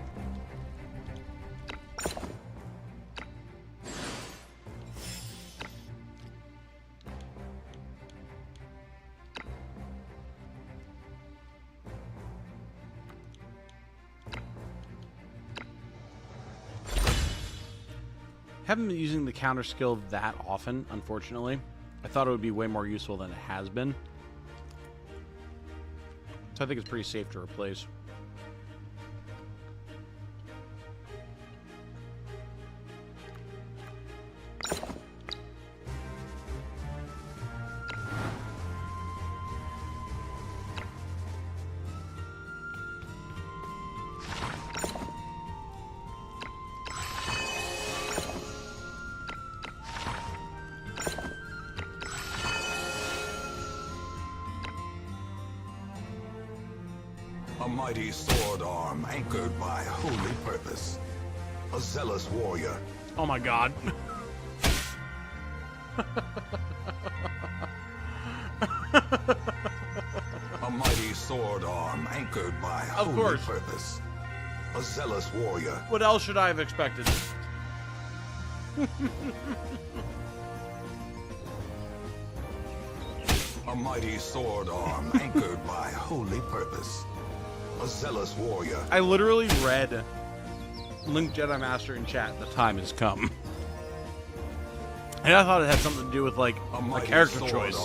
Haven't been using the counter skill that often, unfortunately. I thought it would be way more useful than it has been. So I think it's pretty safe to replace. A mighty sword arm anchored by holy purpose. A zealous warrior. Oh my god. A mighty sword arm anchored by holy purpose. A zealous warrior. What else should I have expected? A mighty sword arm anchored by holy purpose. A zealous warrior. I literally read Link Jedi Master in chat. The time has come. And I thought it had something to do with, like, a character choice.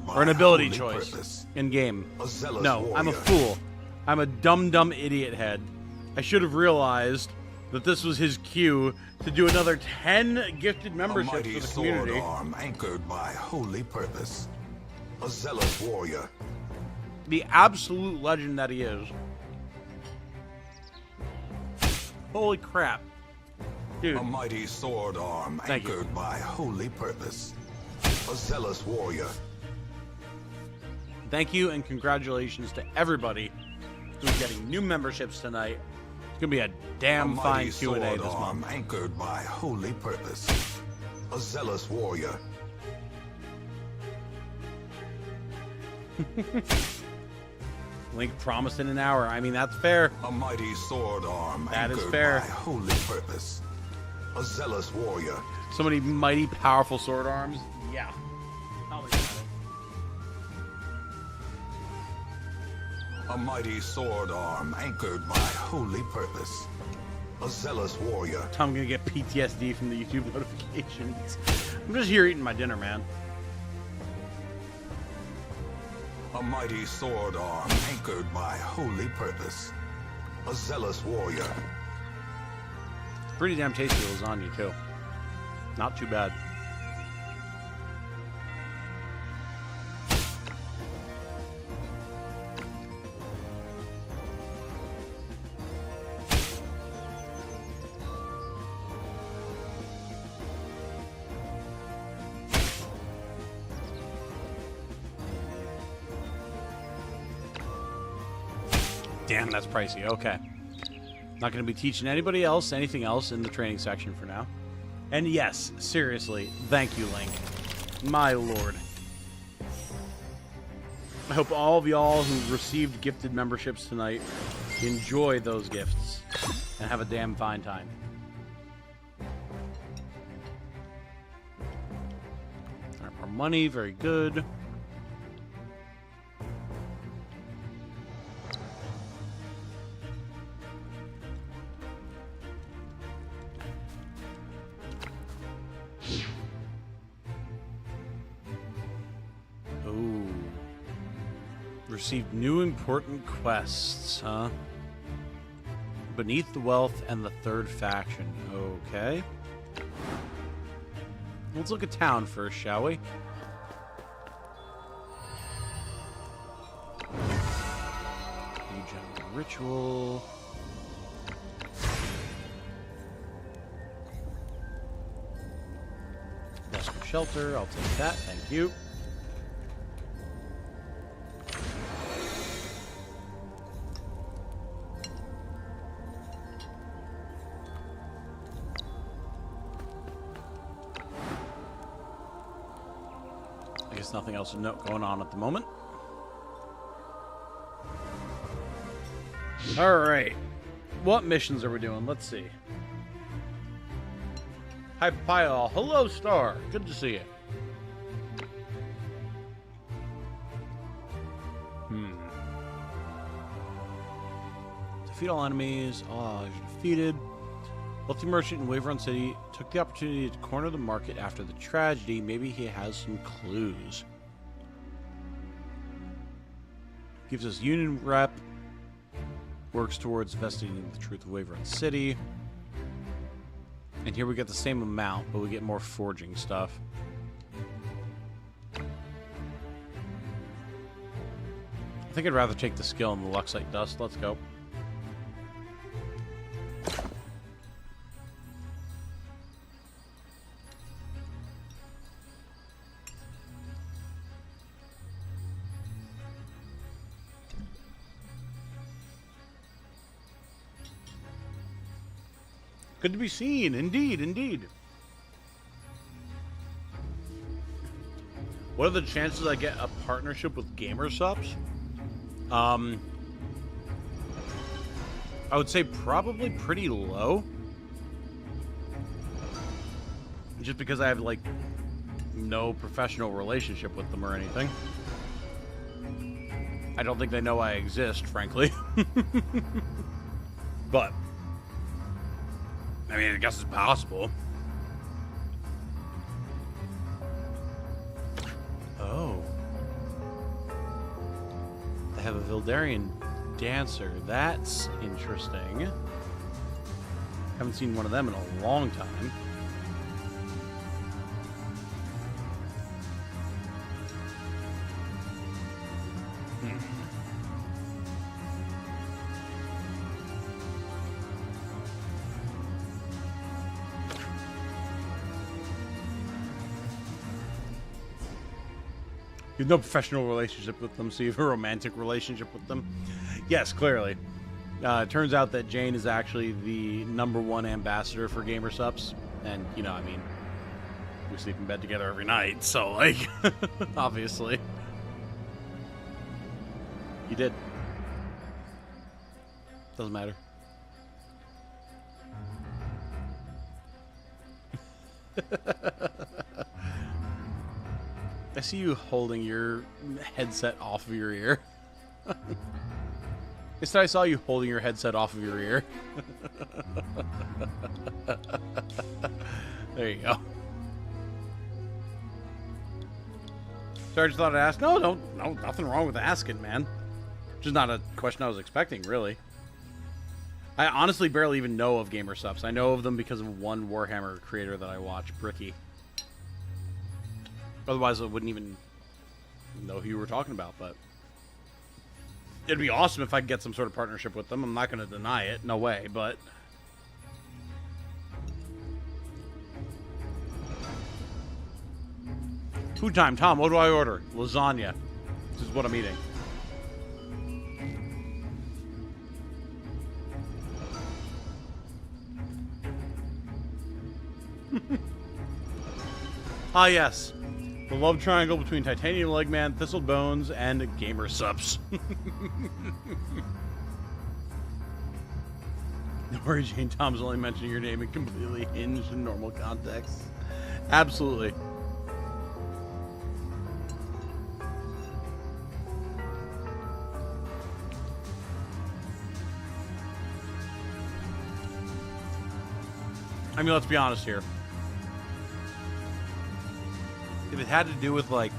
Or an ability choice in game. No, I'm a fool. I'm a dumb idiot head. I should have realized that this was his cue to do another 10 gifted memberships for the community. A mighty sword arm anchored by holy purpose. A zealous warrior. The absolute legend that he is. Holy crap. Dude. A mighty sword arm Thank you. anchored by holy purpose. A zealous warrior. Thank you and congratulations to everybody who's getting new memberships tonight. It's gonna be a damn fine Q&A sword this arm month. anchored by holy purpose. A zealous warrior. Link promised in an hour. I mean, that's fair. A mighty sword arm That is anchored fair. by holy purpose. A zealous warrior. So many mighty, powerful sword arms. Yeah. Probably got it. A mighty sword arm anchored by holy purpose. A zealous warrior. I'm gonna get PTSD from the YouTube notifications. I'm just here eating my dinner, man. A mighty sword arm anchored by holy purpose. A zealous warrior. Pretty damn tasty lasagna, too. Not too bad. Damn, that's pricey. Okay. Not going to be teaching anybody else anything else in the training section for now. And yes, seriously, thank you, Link. My lord. I hope all of y'all who received gifted memberships tonight enjoy those gifts and have a damn fine time. All right, more money, very good. Received new important quests, huh? Beneath the Wealth and the Third Faction. Okay. Let's look at town first, shall we? New general ritual. Rescue shelter. I'll take that. Thank you. Nothing else to note going on at the moment. All right. What missions are we doing? Let's see. Hi, Pyle. Hello, Star. Good to see you. Defeat all enemies. All allies are defeated. Wealthy merchant in Waverun City took the opportunity to corner the market after the tragedy. Maybe he has some clues. Gives us Union rep. Works towards investigating the truth of Waverun City. And here we get the same amount, but we get more forging stuff. I think I'd rather take the skill in the Luxite Dust. Let's go. Good to be seen. Indeed, indeed. What are the chances I get a partnership with GamerSups? I would say probably pretty low. Just because I have, like, no professional relationship with them or anything. I don't think they know I exist, frankly. But I mean, I guess it's possible. Oh. They have a Vildarian dancer. That's interesting. Haven't seen one of them in a long time. You have no professional relationship with them, so you have a romantic relationship with them. Yes, clearly. It turns out that Jane is actually the #1 ambassador for Gamer Subs. And, you know, I mean, we sleep in bed together every night, so, like, obviously. You did. Doesn't matter. I see you holding your headset off of your ear. Instead, I saw you holding your headset off of your ear. There you go. Sorry, I just thought I'd ask. No, nothing wrong with asking, man. Just not a question I was expecting, really. I honestly barely even know of Gamer Subs. I know of them because of one Warhammer creator that I watch, Bricky. Otherwise, I wouldn't even know who you were talking about, but it'd be awesome if I could get some sort of partnership with them. I'm not going to deny it. No way, but... Food time. Tom, what do I order? Lasagna. This is what I'm eating. Ah, yes. The love triangle between Titanium Legman, Thistle Bones, and Gamer Subs. Don't worry, Jane. Tom's only mentioning your name in completely hinged in normal context. Absolutely. I mean, let's be honest here. If it had to do with, like,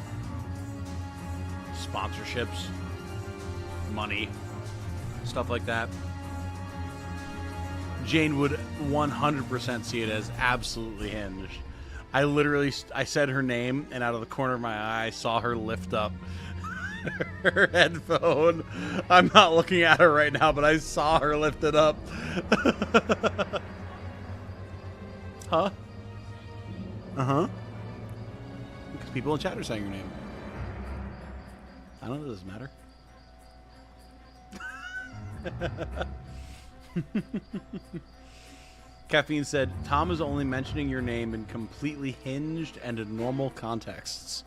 sponsorships, money, stuff like that, Jane would 100% see it as absolutely hinged. I said her name, and out of the corner of my eye, I saw her lift up her headphone. I'm not looking at her right now, but I saw her lift it up. Huh? Uh-huh. Because people in chat are saying your name. I don't know, it doesn't matter. Caffeine said, Tom is only mentioning your name in completely hinged and in normal contexts.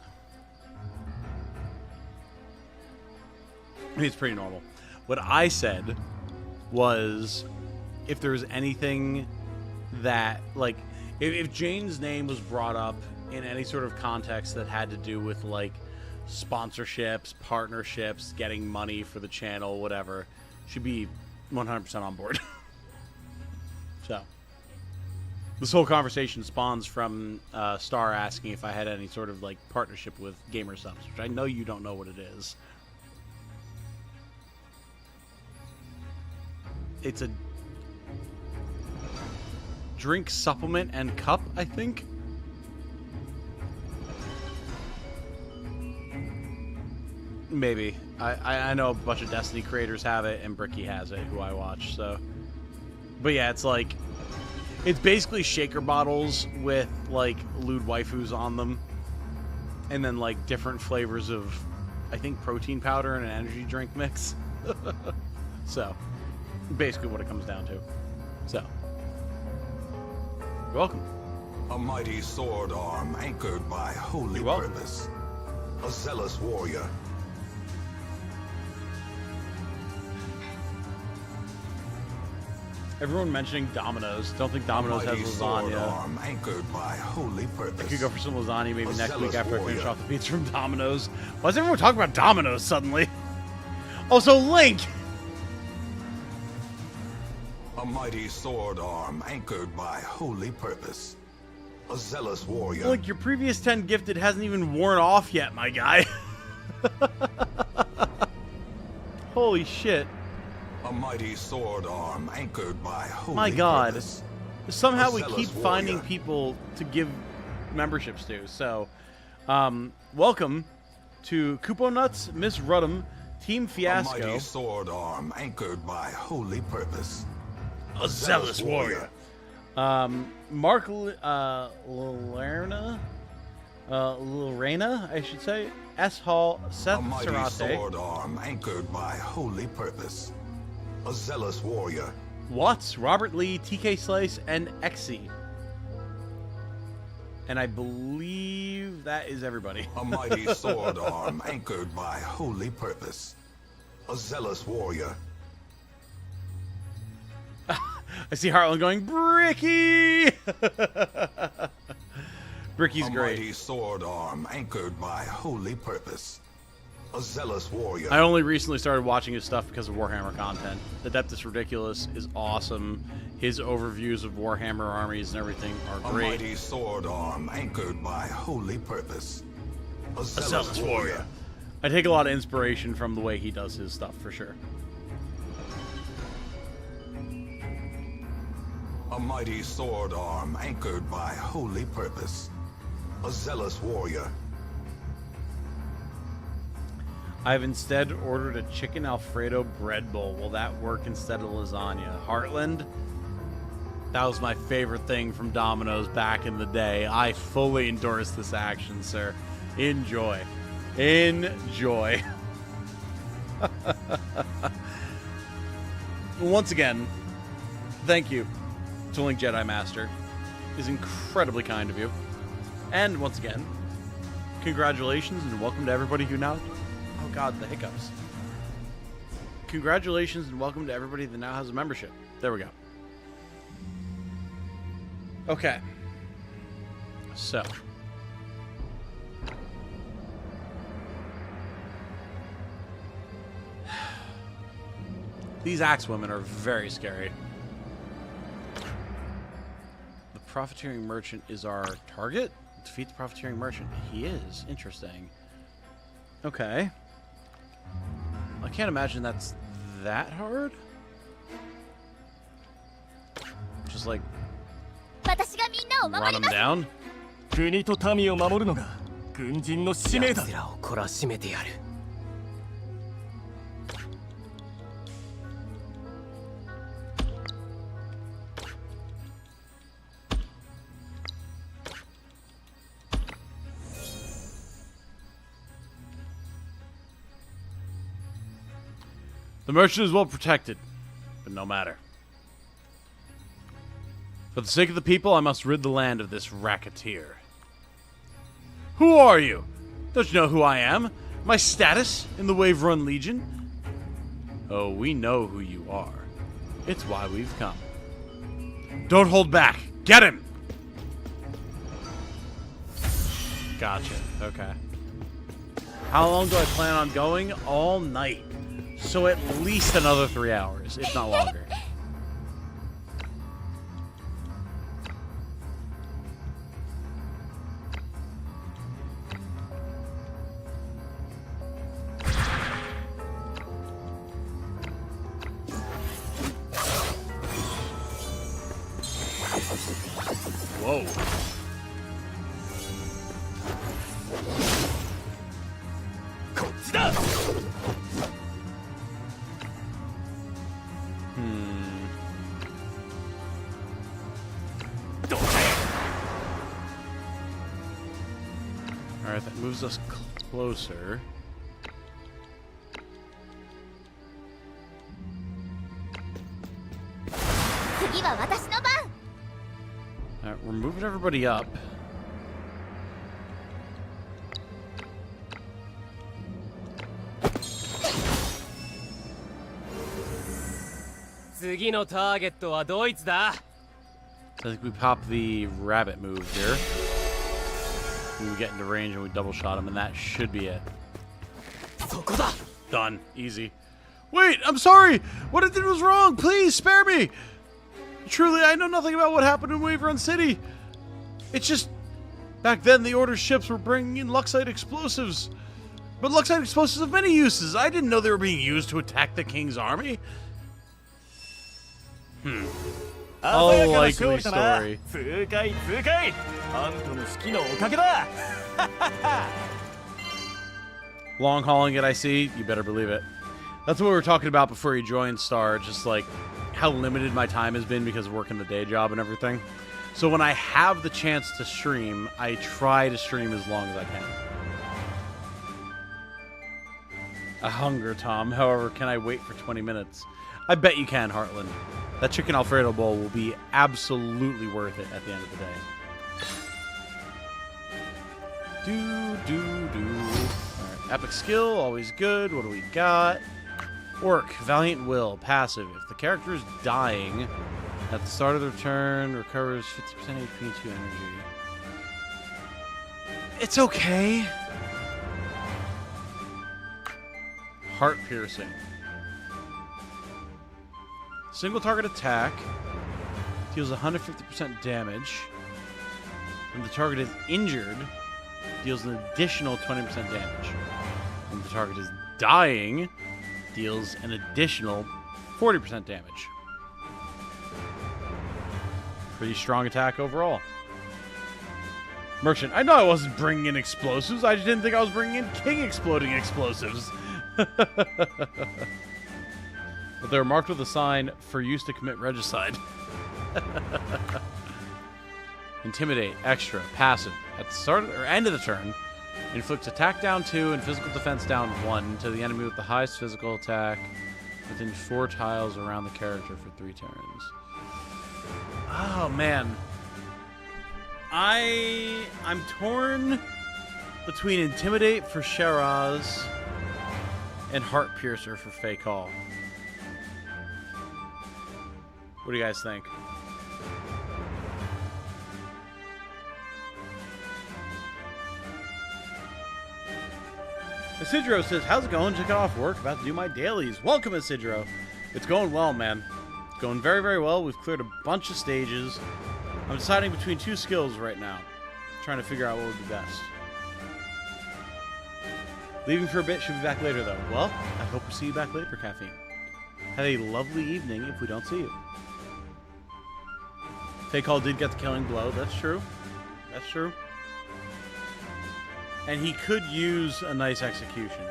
I mean, it's pretty normal. What I said was, if there was anything that, like, if Jane's name was brought up in any sort of context that had to do with, like, sponsorships, partnerships, getting money for the channel, whatever, she'd be 100% on board. So, this whole conversation spawns from Star asking if I had any sort of, like, partnership with Gamer Subs, which I know you don't know what it is. It's a drink supplement and cup, I think. Maybe. I know a bunch of Destiny creators have it, and Bricky has it, who I watch, so. But yeah, it's like, it's basically shaker bottles with, like, lewd waifus on them. And then, like, different flavors of, I think, protein powder and an energy drink mix. So, basically what it comes down to. So. You're welcome. A mighty sword arm anchored by holy purpose. A zealous warrior. Everyone mentioning Domino's. Don't think Domino's has lasagna. Arm anchored by holy purpose. I could go for some lasagna maybe next week after I finish off the pizza from Domino's. Why is everyone talking about Domino's suddenly? Also, Link! A mighty sword arm anchored by holy purpose. A zealous warrior. Look, your previous 10 gifted hasn't even worn off yet, my guy. Holy shit. A mighty sword arm anchored by holy My god. purpose. Somehow we keep finding people to give memberships to. So, welcome to Kupo Nuts, Miss Rudham, Team Fiasco. A mighty sword arm anchored by holy purpose. A zealous warrior. Mark Lerna, Lorena, I should say. S. Hall, Seth A mighty Sarate. sword arm anchored by holy purpose. A zealous warrior. Watts, Robert Lee, TK Slice, and Exy. And I believe that is everybody. A mighty sword arm anchored by holy purpose. A zealous warrior. I see Heartland going, Bricky! Bricky's A great. mighty sword arm anchored by holy purpose. A zealous warrior. I only recently started watching his stuff because of Warhammer content. Adeptus Ridiculous is awesome. His overviews of Warhammer armies and everything are A great. mighty sword arm anchored by holy purpose. A A zealous zealous warrior. warrior. I take a lot of inspiration from the way he does his stuff, for sure. A mighty sword arm anchored by holy purpose. A zealous warrior. I've instead ordered a chicken Alfredo bread bowl. Will that work instead of lasagna? Heartland? That was my favorite thing from Domino's back in the day. I fully endorse this action, sir. Enjoy. Enjoy. Once again, thank you to Link Jedi Master. Is incredibly kind of you. And once again, congratulations and welcome to everybody who now... Oh god, the hiccups. Congratulations and welcome to everybody that now has a membership. There we go. Okay. So. These axe women are very scary. The profiteering merchant is our target? Defeat the profiteering merchant. He is. Interesting. Okay. I can't imagine that's that hard. Just like 私がみんなを守 run り them ます。 down. 国と民を守るのが軍人の使命だ。奴らを懲らしめてやる。The merchant is well protected, but no matter. For the sake of the people, I must rid the land of this racketeer. Who are you? Don't you know who I am? My status in the Wave Run Legion? Oh, we know who you are. It's why we've come. Don't hold back. Get him! Gotcha. Okay. How long do I plan on going? All night. So at least another 3 hours, if not longer. Whoa. Alright, that moves us closer. Alright, we're moving everybody up.次のターゲットはドイツだ。 So I think we pop the rabbit move here. We get into range and we double shot him, and that should be it. そこだ。 Done. Easy. Wait, I'm sorry! What I did was wrong! Please, spare me! Truly, I know nothing about what happened in Wave Run City. It's just... Back then, the Order's ships were bringing in Luxite explosives. But Luxite explosives have many uses. I didn't know they were being used to attack the King's army. Unlikely story. 痛快痛快。あんたの指揮のおかげだ。 Long hauling it, I see. You better believe it. That's what we were talking about before you joined Star. Just like how limited my time has been because of working the day job and everything. So when I have the chance to stream, I try to stream as long as I can. A hunger, Tom. However, can I wait for 20 minutes? I bet you can, Heartland. That chicken Alfredo bowl will be absolutely worth it at the end of the day. Alright, epic skill, always good. What do we got? Orc, Valiant Will, passive. If the character is dying at the start of their turn, recovers 50% HP and 2 energy. It's okay. Heart piercing. Single target attack deals 150% damage. When the target is injured, deals an additional 20% damage. When the target is dying, deals an additional 40% damage. Pretty strong attack overall. Merchant, I know I wasn't bringing in explosives. I just didn't think I was bringing in king exploding explosives. But they're marked with a sign for use to commit regicide. Intimidate, extra, passive. At the start or end of the turn, inflicts attack down 2 and physical defense down 1 to the enemy with the highest physical attack within 4 tiles around the character for 3 turns. Oh man. I'm torn between Intimidate for Shiraz and Heart Piercer for Fey Call. What do you guys think? Isidro says, how's it going? Just got off work, about to do my dailies. Welcome, Isidro. It's going well, man. It's going very, very well. We've cleared a bunch of stages. I'm deciding between 2 skills right now. Trying to figure out what would be best. Leaving for a bit, should be back later, though. Well, I hope we see you back later, Caffeine. Have a lovely evening if we don't see you. Fake Call did get the killing blow. That's true. That's true. And he could use a nice execution.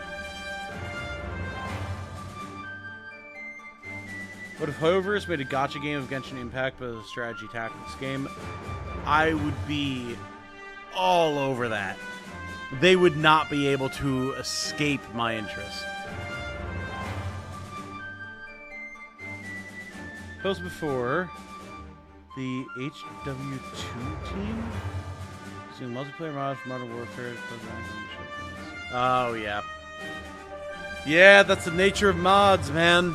But if Hover's made a gacha game of Genshin Impact but a strategy tactics game, I would be all over that. They would not be able to escape my interest. Post before the HW2 team using multiplayer mods for Modern Warfare. Oh yeah, yeah. That's the nature of mods, man.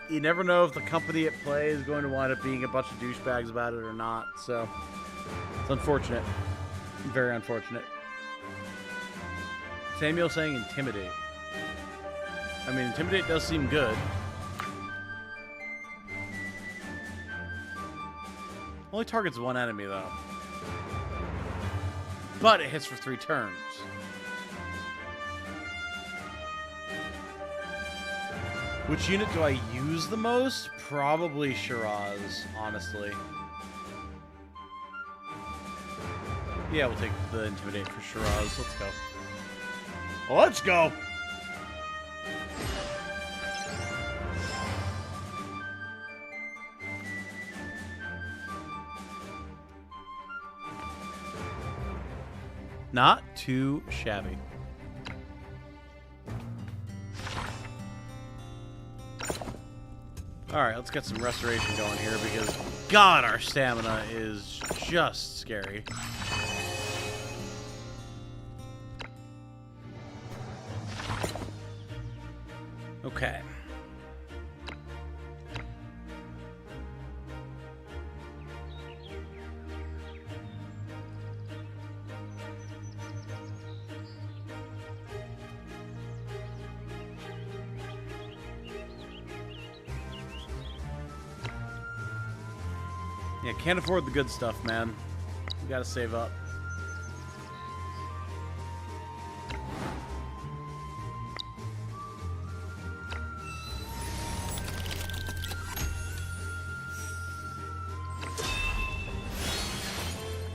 You never know if the company at play is going to wind up being a bunch of douchebags about it or not. So it's unfortunate, very unfortunate. Samuel saying Intimidate. I mean, Intimidate does seem good. Only targets 1 enemy, though. But it hits for 3 turns. Which unit do I use the most? Probably Shiraz, honestly. Yeah, we'll take the Intimidate for Shiraz. Let's go. Let's go! Not too shabby. Alright, let's get some restoration going here because, God, our stamina is just scary. Okay. Yeah, can't afford the good stuff, man. We gotta save up.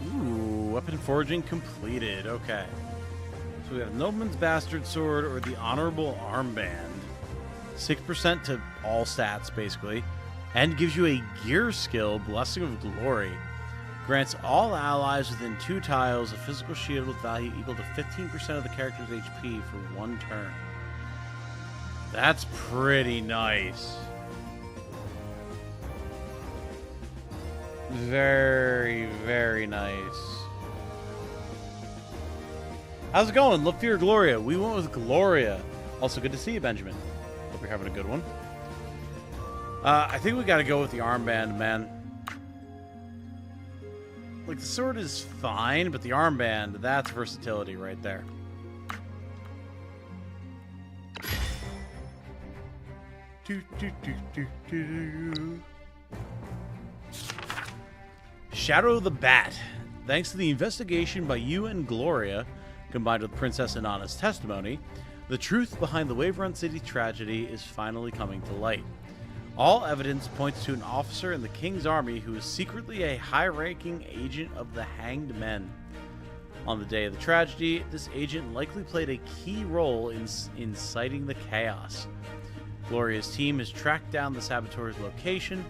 Ooh, weapon forging completed. Okay. So we have Nobleman's Bastard Sword or the Honorable Armband. 6% to all stats, basically. And gives you a gear skill, Blessing of Glory. Grants all allies within 2 tiles a physical shield with value equal to 15% of the character's HP for 1 turn. That's pretty nice. Very, very nice. How's it going? Look for your Gloria. We went with Gloria. Also, good to see you, Benjamin. Hope you're having a good one. I think we gotta go with the armband, man. Like, the sword is fine, but the armband, that's versatility right there. Shadow the Bat. Thanks to the investigation by you and Gloria, combined with Princess Anana's testimony, the truth behind the Waverun City tragedy is finally coming to light. All evidence points to an officer in the King's army who is secretly a high-ranking agent of the Hanged Men. On the day of the tragedy, this agent likely played a key role in inciting the chaos. Gloria's team has tracked down the saboteur's location,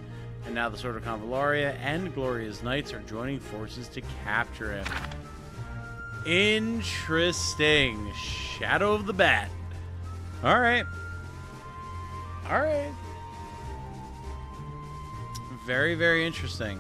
and now the Sword of Convallaria and Gloria's Knights are joining forces to capture him. Interesting. Shadow of the Bat. Alright. Alright. Very, very interesting.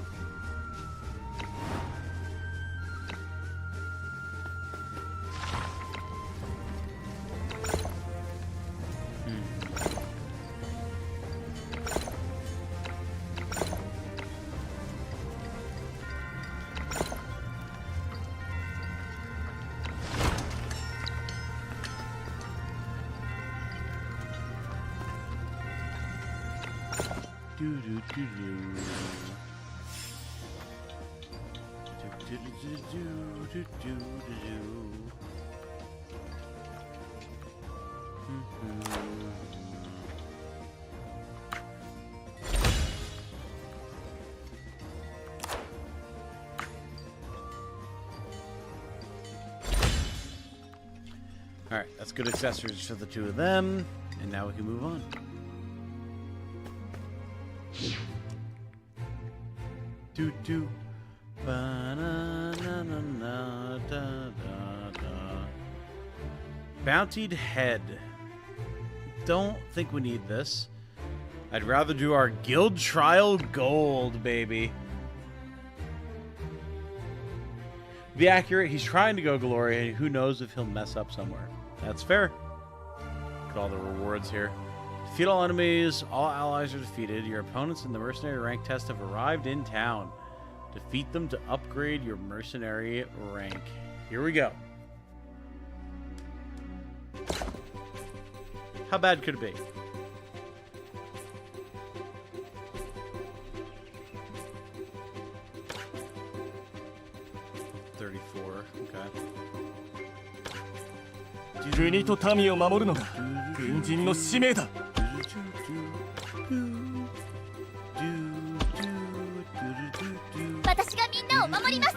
Alright, that's good accessories for the 2 of them. And now we can move on. Do. Bountied Head. Don't think we need this. I'd rather do our Guild Trial Gold, baby. Be accurate, he's trying to go Gloria, and who knows if he'll mess up somewhere. That's fair. Look at all the rewards here. Defeat all enemies, all allies are defeated. Your opponents in the mercenary rank test have arrived in town. Defeat them to upgrade your mercenary rank. Here we go. How bad could it be? Okay. 国と民を守るのが軍人の使命だ。私がみんなを守ります。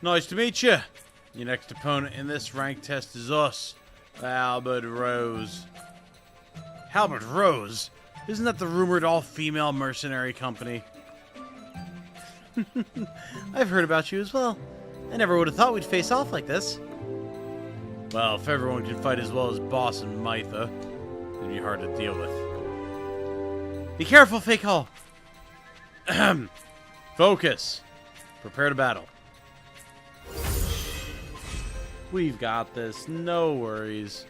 Nice to meet you. Your next opponent in this rank test is us, Albert Rose. Halbert Rose? Isn't that the rumored all-female mercenary company? I've heard about you as well. I never would have thought we'd face off like this. Well, if everyone can fight as well as Boss and Mytha, it'd be hard to deal with. Be careful, Fake Hall! Focus. Prepare to battle. We've got this, no worries.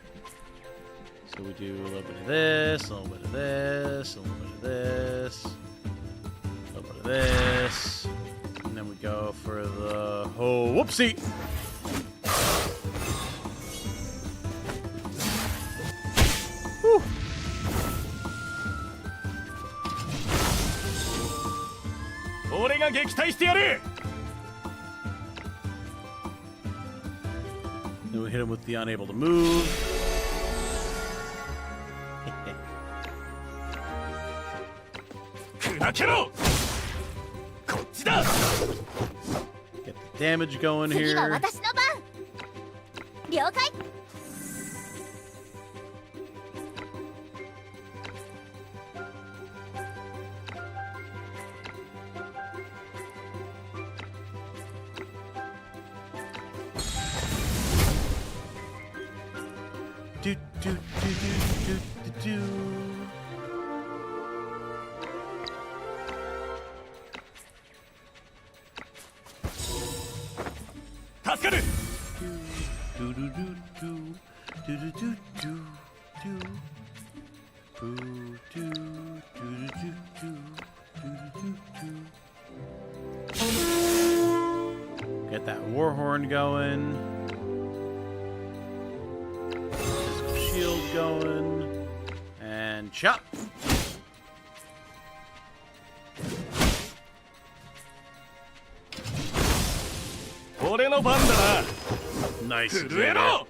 So we do a little bit of this, a little bit of this, a little bit of this, a little bit of this, and then we go for the whole whoopsie. Whew. Then we hit him with the unable to move. Get the damage going 次は here. 私の番。了解。do. Do do do do do do do do do. Do do do do do do do. Get that war horn going. Physical shield going. And chop. Nice. Xander.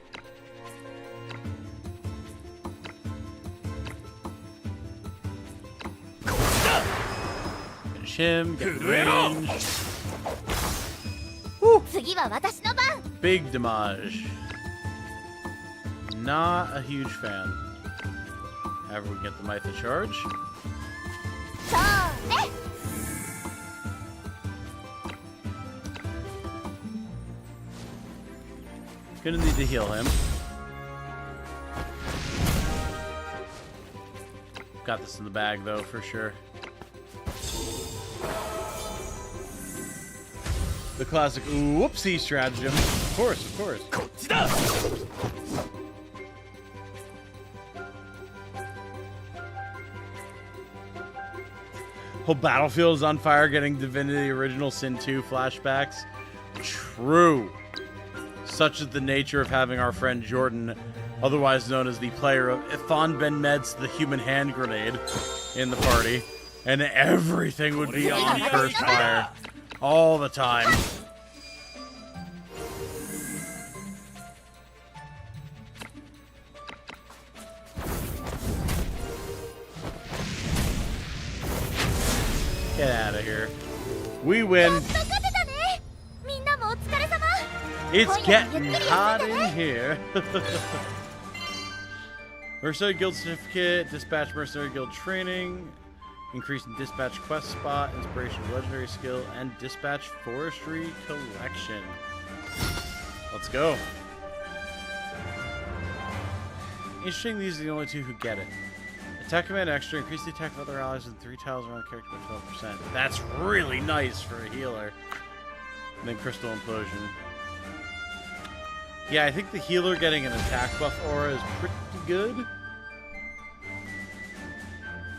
Finish him. Get range. 次は私の番。 Big damage. Not a huge fan. However, we get the Mytha charge. そうね。 Gonna need to heal him. Got this in the bag though, for sure. The classic whoopsie stratagem. Of course, of course. Whole battlefield is on fire, getting Divinity Original Sin 2 flashbacks. True. Such is the nature of having our friend Jordan, otherwise known as the player of Ithon Ben Med's the human hand grenade, in the party, and everything would be on first fire all the time. Get out of here. We win. It's getting hot in here. Mercenary Guild Certificate, Dispatch Mercenary Guild Training, Increase in Dispatch Quest Spot, Inspiration Legendary Skill, and Dispatch Forestry Collection. Let's go. Interesting, these are the only two who get it. Attack Command Extra, increase the attack of other allies with 3 tiles around the character by 12%. That's really nice for a healer. And then Crystal Implosion. Yeah, I think the healer getting an attack buff aura is pretty good.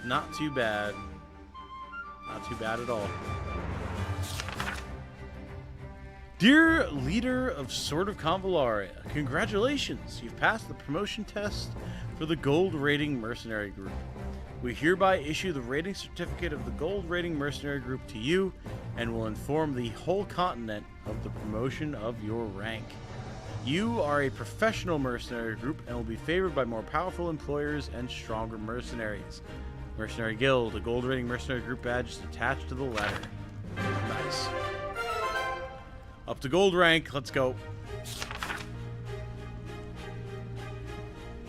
Not too bad. Not too bad at all. Dear leader of Sword of Convallaria, congratulations! You've passed the promotion test for the Gold Rating Mercenary Group. We hereby issue the rating certificate of the Gold Rating Mercenary Group to you and will inform the whole continent of the promotion of your rank. You are a professional mercenary group and will be favored by more powerful employers and stronger mercenaries. Mercenary Guild, a gold rating mercenary group badge is attached to the letter. Nice. Up to gold rank, let's go.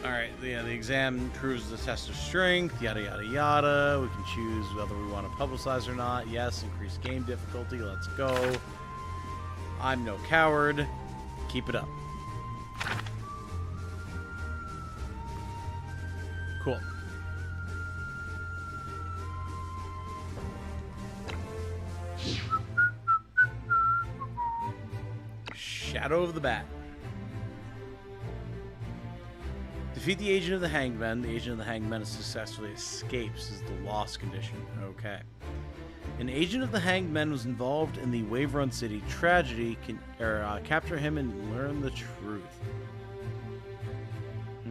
Alright, yeah, the exam proves the test of strength, yada yada yada. We can choose whether we want to publicize or not. Yes, increase game difficulty, let's go. I'm no coward. Keep it up. Cool. Shadow of the Bat. Defeat the Agent of the Hanged Men. The Agent of the Hanged Men successfully escapes is the loss condition. Okay. An agent of the Hanged Men was involved in the Wave Run City tragedy. Capture him and learn the truth.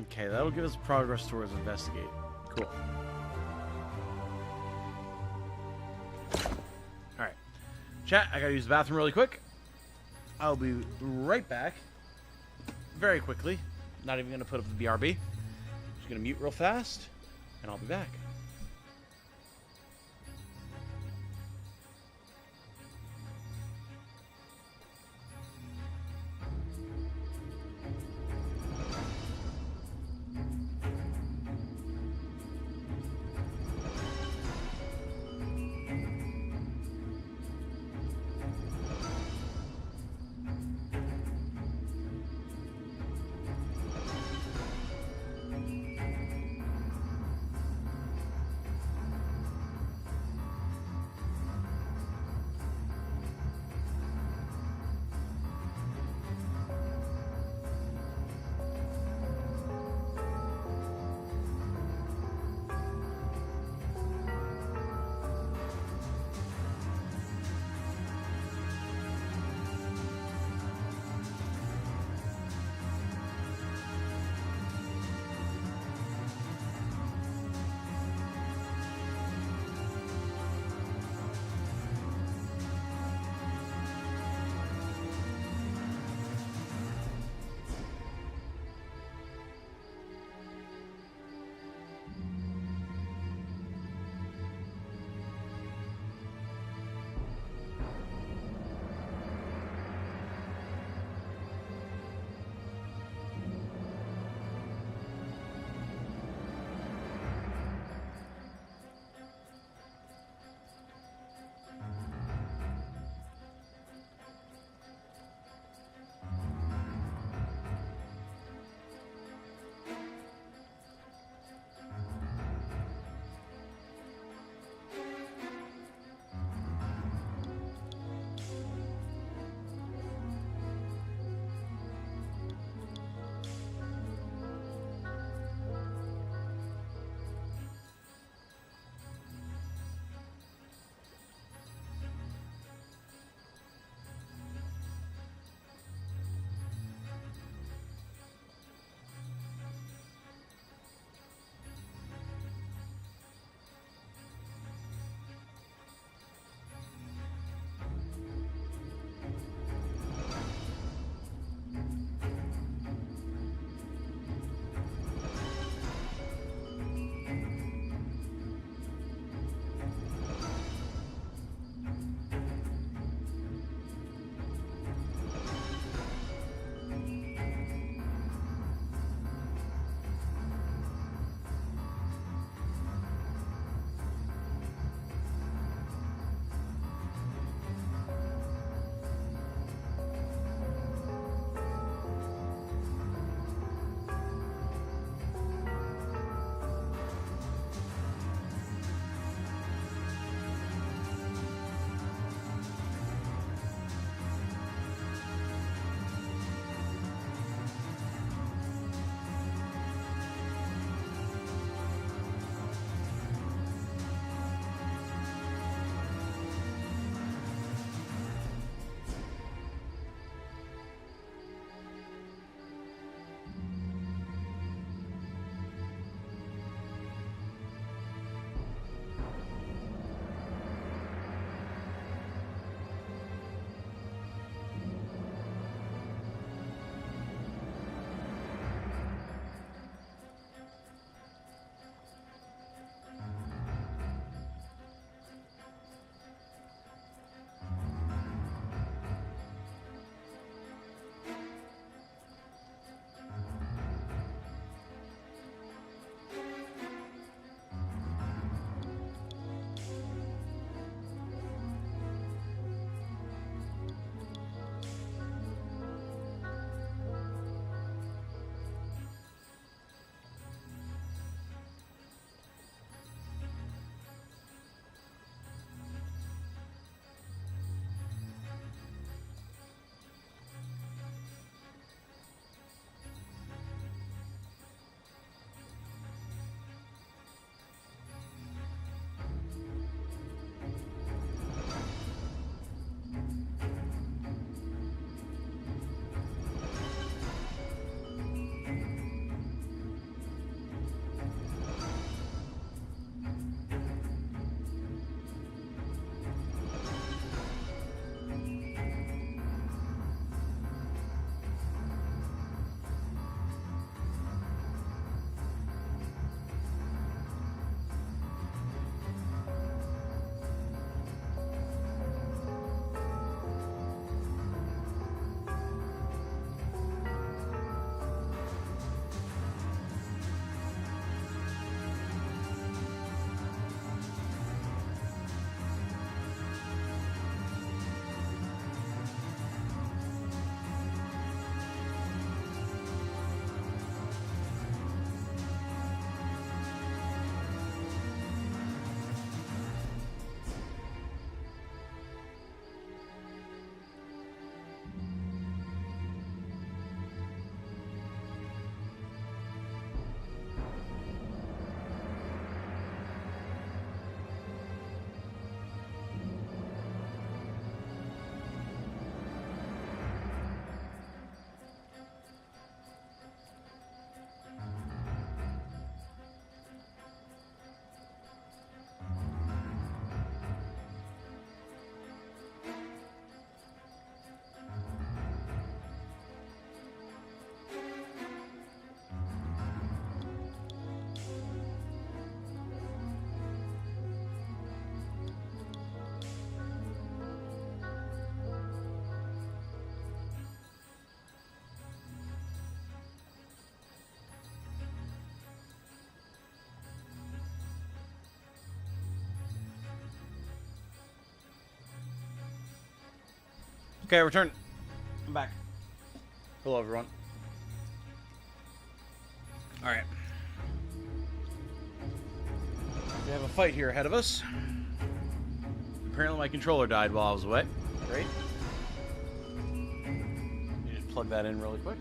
Okay, that'll give us progress towards investigate. Cool. Alright. Chat, I gotta use the bathroom really quick. I'll be right back. Very quickly. Not even gonna put up the BRB. Just gonna mute real fast, and I'll be back. Okay, return. I'm back. Hello, everyone. Alright. We have a fight here ahead of us. Apparently my controller died while I was away. Great. You just plug that in really quick.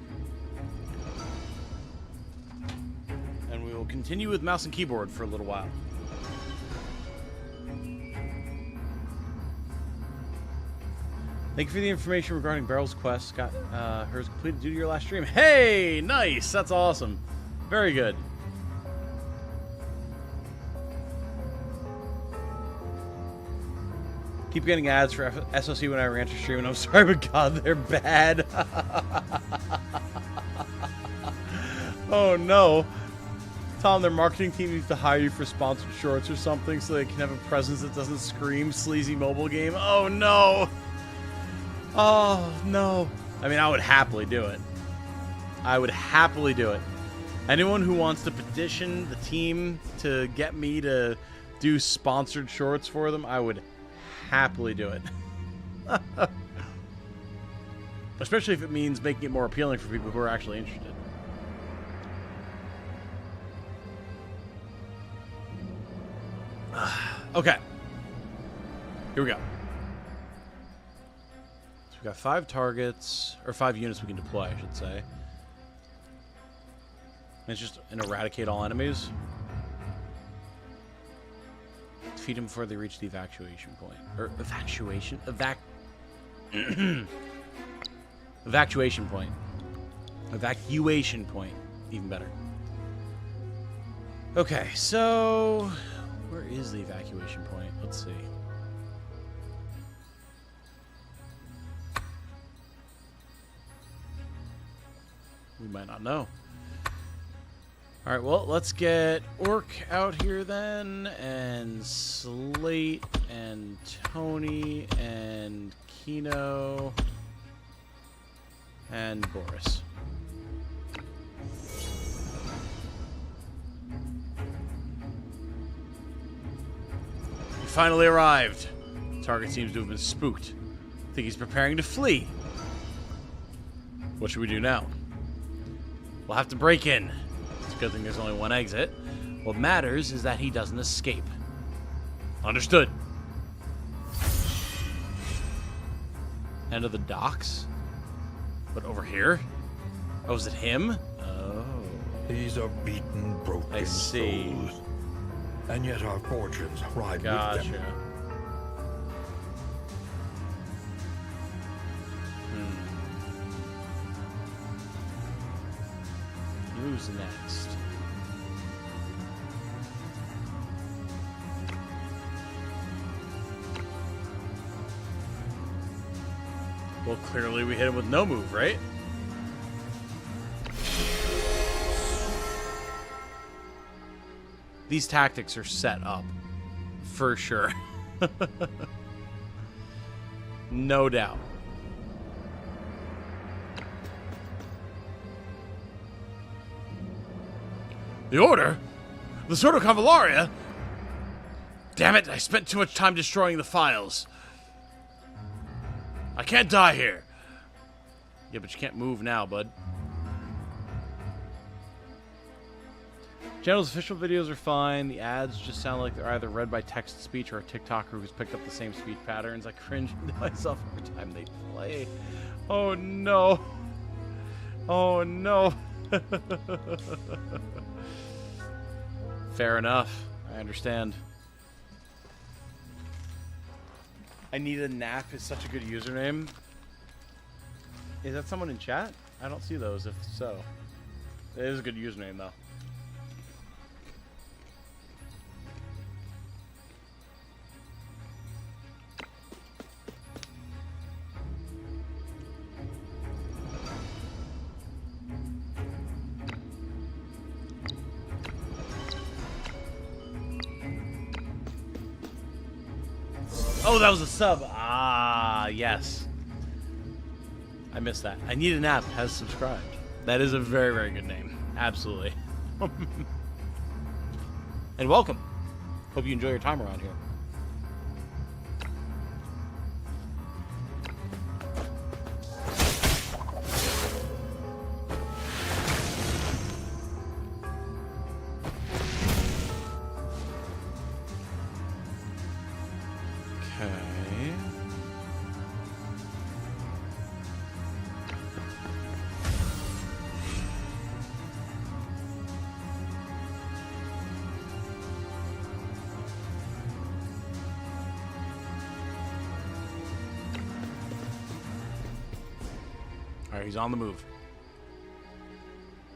And we will continue with mouse and keyboard for a little while. Thank you for the information regarding Beryl's quest. Got hers completed due to your last stream. Hey, nice. That's awesome. Very good. Keep getting ads for SOC when I re-enter stream, and I'm sorry, but God, they're bad. Oh no. Tom, their marketing team needs to hire you for sponsored shorts or something so they can have a presence that doesn't scream sleazy mobile game. Oh no. Oh, no. I mean, I would happily do it. I would happily do it. Anyone who wants to petition the team to get me to do sponsored shorts for them, I would happily do it. Especially if it means making it more appealing for people who are actually interested. Okay. Here we go. We've got 5 targets, or 5 units we can deploy, I should say. And it's just an eradicate all enemies. Defeat them before they reach the evacuation point. Or evacuation? Evacuation point. Evacuation point. Even better. Okay, so... where is the evacuation point? Let's see. We might not know. Alright, well, let's get Orc out here then, and Slate, and Tony, and Kino, and Boris. He finally arrived. The target seems to have been spooked. I think he's preparing to flee. What should we do now? We'll have to break in. It's a good thing there's only one exit. What matters is that he doesn't escape. Understood. End of the docks? But over here? Oh, is it him? Oh. These are beaten, broken I see. souls. And yet our fortunes ride with them. Who's next? Well, clearly we hit him with no move, right? These tactics are set up. For sure. No doubt. The Order? The Sword of Convallaria? Damn it, I spent too much time destroying the files. I can't die here. Yeah, but you can't move now, bud. Channel's official videos are fine. The ads just sound like they're either read by text-to-speech or a TikToker who's picked up the same speech patterns. I cringe to myself every time they play. Oh, no. Oh, no. Fair enough. I understand. I need a nap is such a good username. Is that someone in chat? I don't see those, if so. It is a good username, though. Oh, that was a sub. Ah, yes. I missed that. I Need a Nap has subscribed. That is a very, very good name. Absolutely. And welcome. Hope you enjoy your time around here. Okay. Alright, he's on the move.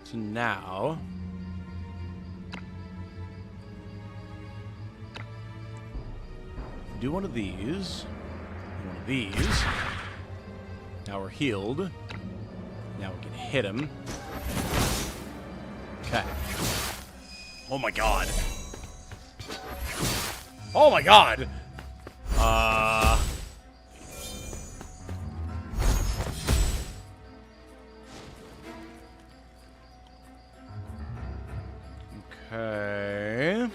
So now... do one of these. One of these. Now we're healed. Now we can hit him. Okay. Oh my god. Oh my god! Okay.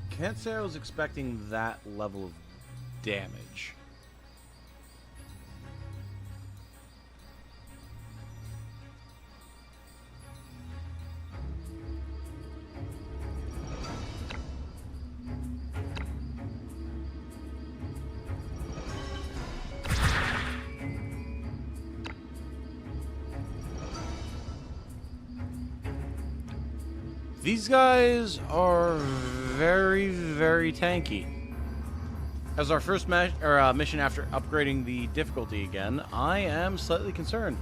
Can't say I was expecting that level of damage. These guys are very, very tanky. As our first mission after upgrading the difficulty again, I am slightly concerned.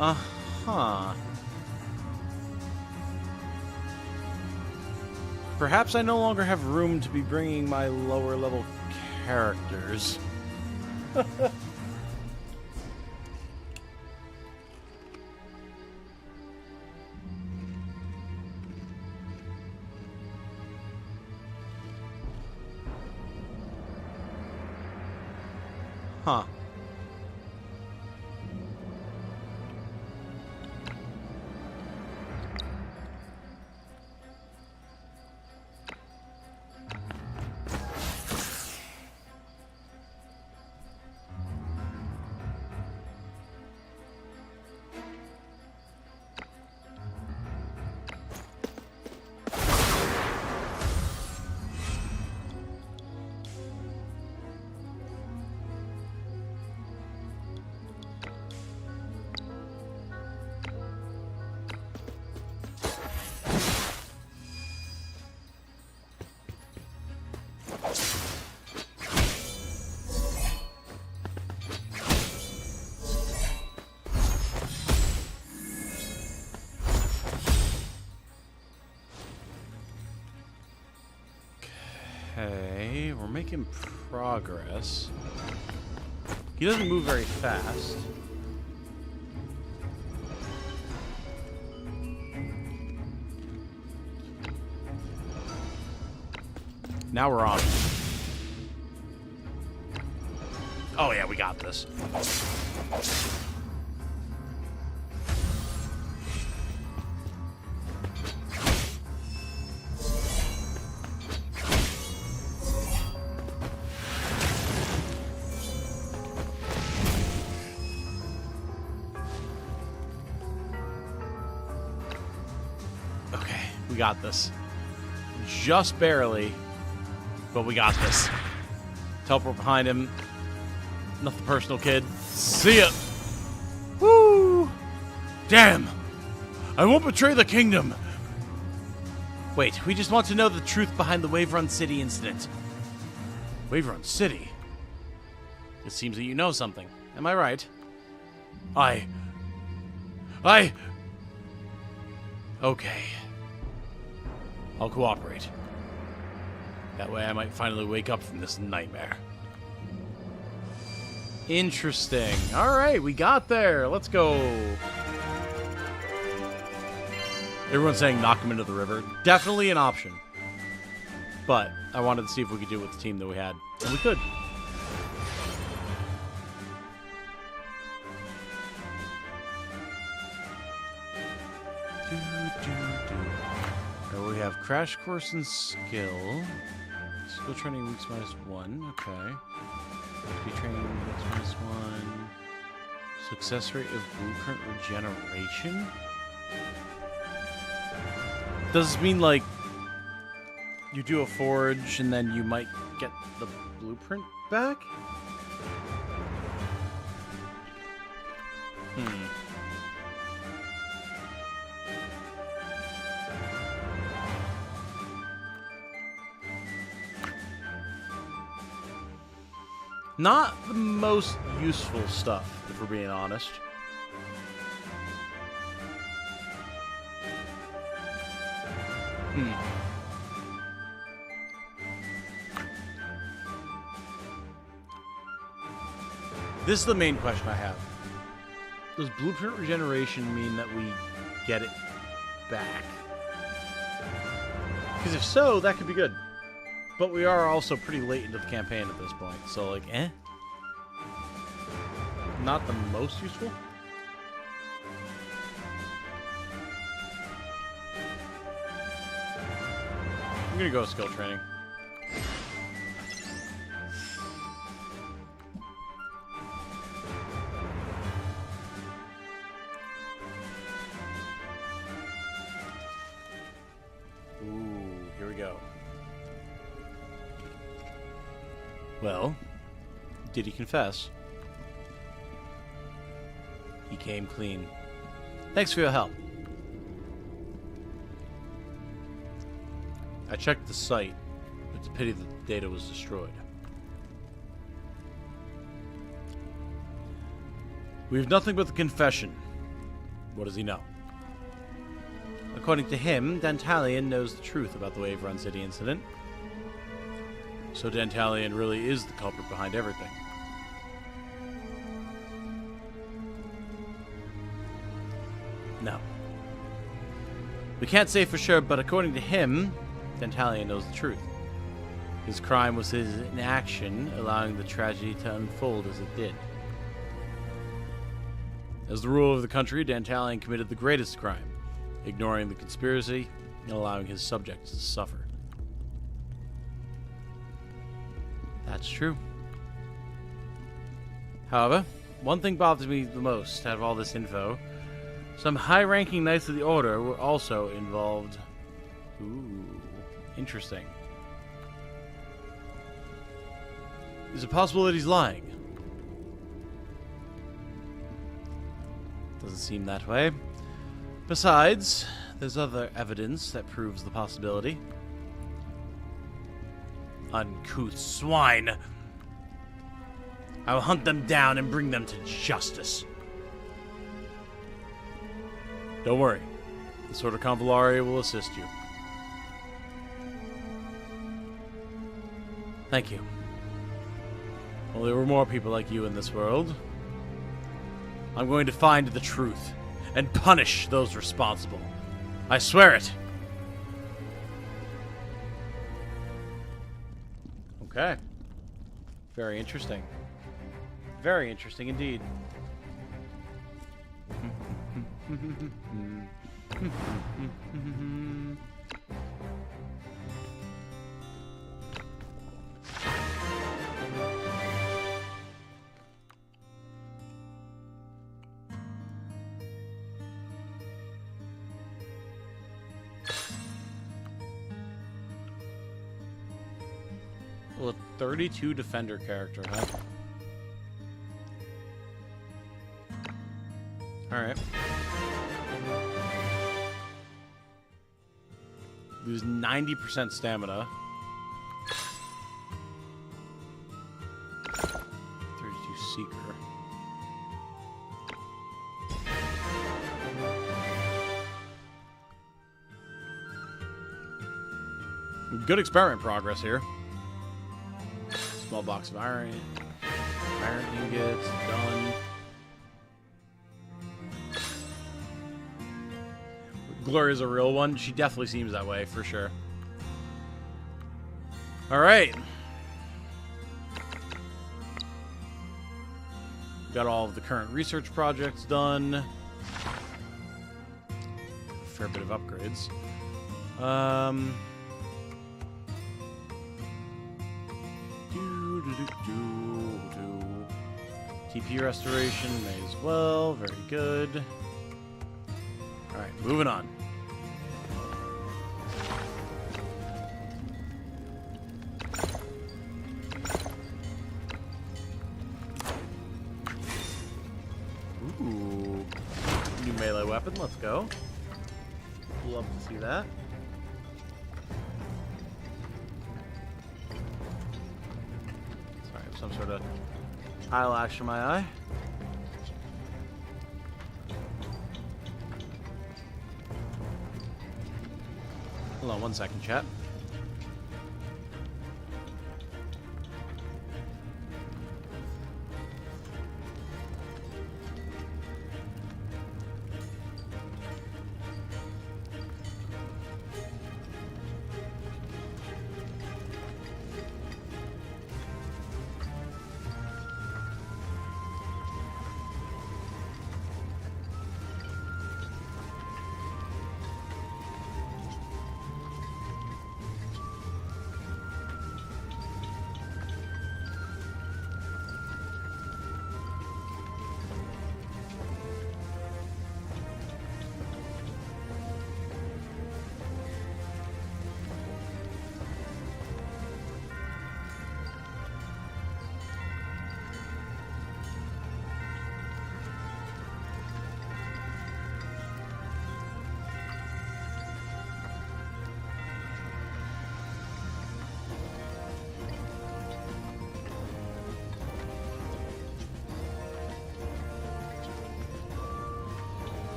Uh-huh. Perhaps I no longer have room to be bringing my lower level characters. Huh. Okay, we're making progress. He doesn't move very fast. Now we're on. Oh yeah, we got this. We got this. Just barely, but we got this. Teleport behind him. Nothing personal, kid. See ya. Woo! Damn! I won't betray the kingdom. Wait, we just want to know the truth behind the Wave Run City incident. Wave Run City? It seems that you know something. Am I right? Okay. I'll cooperate. That way I might finally wake up from this nightmare. Interesting. Alright, we got there. Let's go. Everyone's saying knock him into the river. Definitely an option. But I wanted to see if we could do it with the team that we had. And we could. We have Crash Course in Skill. Skill training weeks -1. Okay. Speed training weeks -1. Success rate of blueprint regeneration? Does this mean, like, you do a forge and then you might get the blueprint back? Not the most useful stuff, if we're being honest. This is the main question I have. Does blueprint regeneration mean that we get it back? Because if so, that could be good. But we are also pretty late into the campaign at this point, so like, not the most useful? I'm gonna go with skill training. Ooh, here we go. Well, did he confess? He came clean. Thanks for your help. I checked the site. It's a pity that the data was destroyed. We have nothing but the confession. What does he know? According to him, Dantalion knows the truth about the Wave Run City incident. So Dantalion really is the culprit behind everything. No. We can't say for sure, but according to him, Dantalion knows the truth. His crime was his inaction, allowing the tragedy to unfold as it did. As the ruler of the country, Dantalion committed the greatest crime, ignoring the conspiracy and allowing his subjects to suffer. That's true. However, one thing bothers me the most out of all this info. Some high-ranking Knights of the Order were also involved. Ooh, interesting. Is it possible that he's lying? Doesn't seem that way. Besides, there's other evidence that proves the possibility. Uncouth swine! I will hunt them down and bring them to justice. Don't worry. The Sword of Convallaria will assist you. Thank you. Well, there were more people like you in this world. I'm going to find the truth and punish those responsible. I swear it. Okay. Very interesting. Very interesting indeed. Well, a 32 defender character, huh? Alright. Lose 90% stamina. 32 Seeker. Good experiment progress here. Small box of iron ingots, done. Gloria's a real one. She definitely seems that way, for sure. Alright. Got all of the current research projects done. Fair bit of upgrades. TP restoration, may as well. Very good. Alright, moving on. Ooh. New melee weapon, let's go. Love to see that. Sorry, some sort of eyelash in my eye. Hold on one second, chat.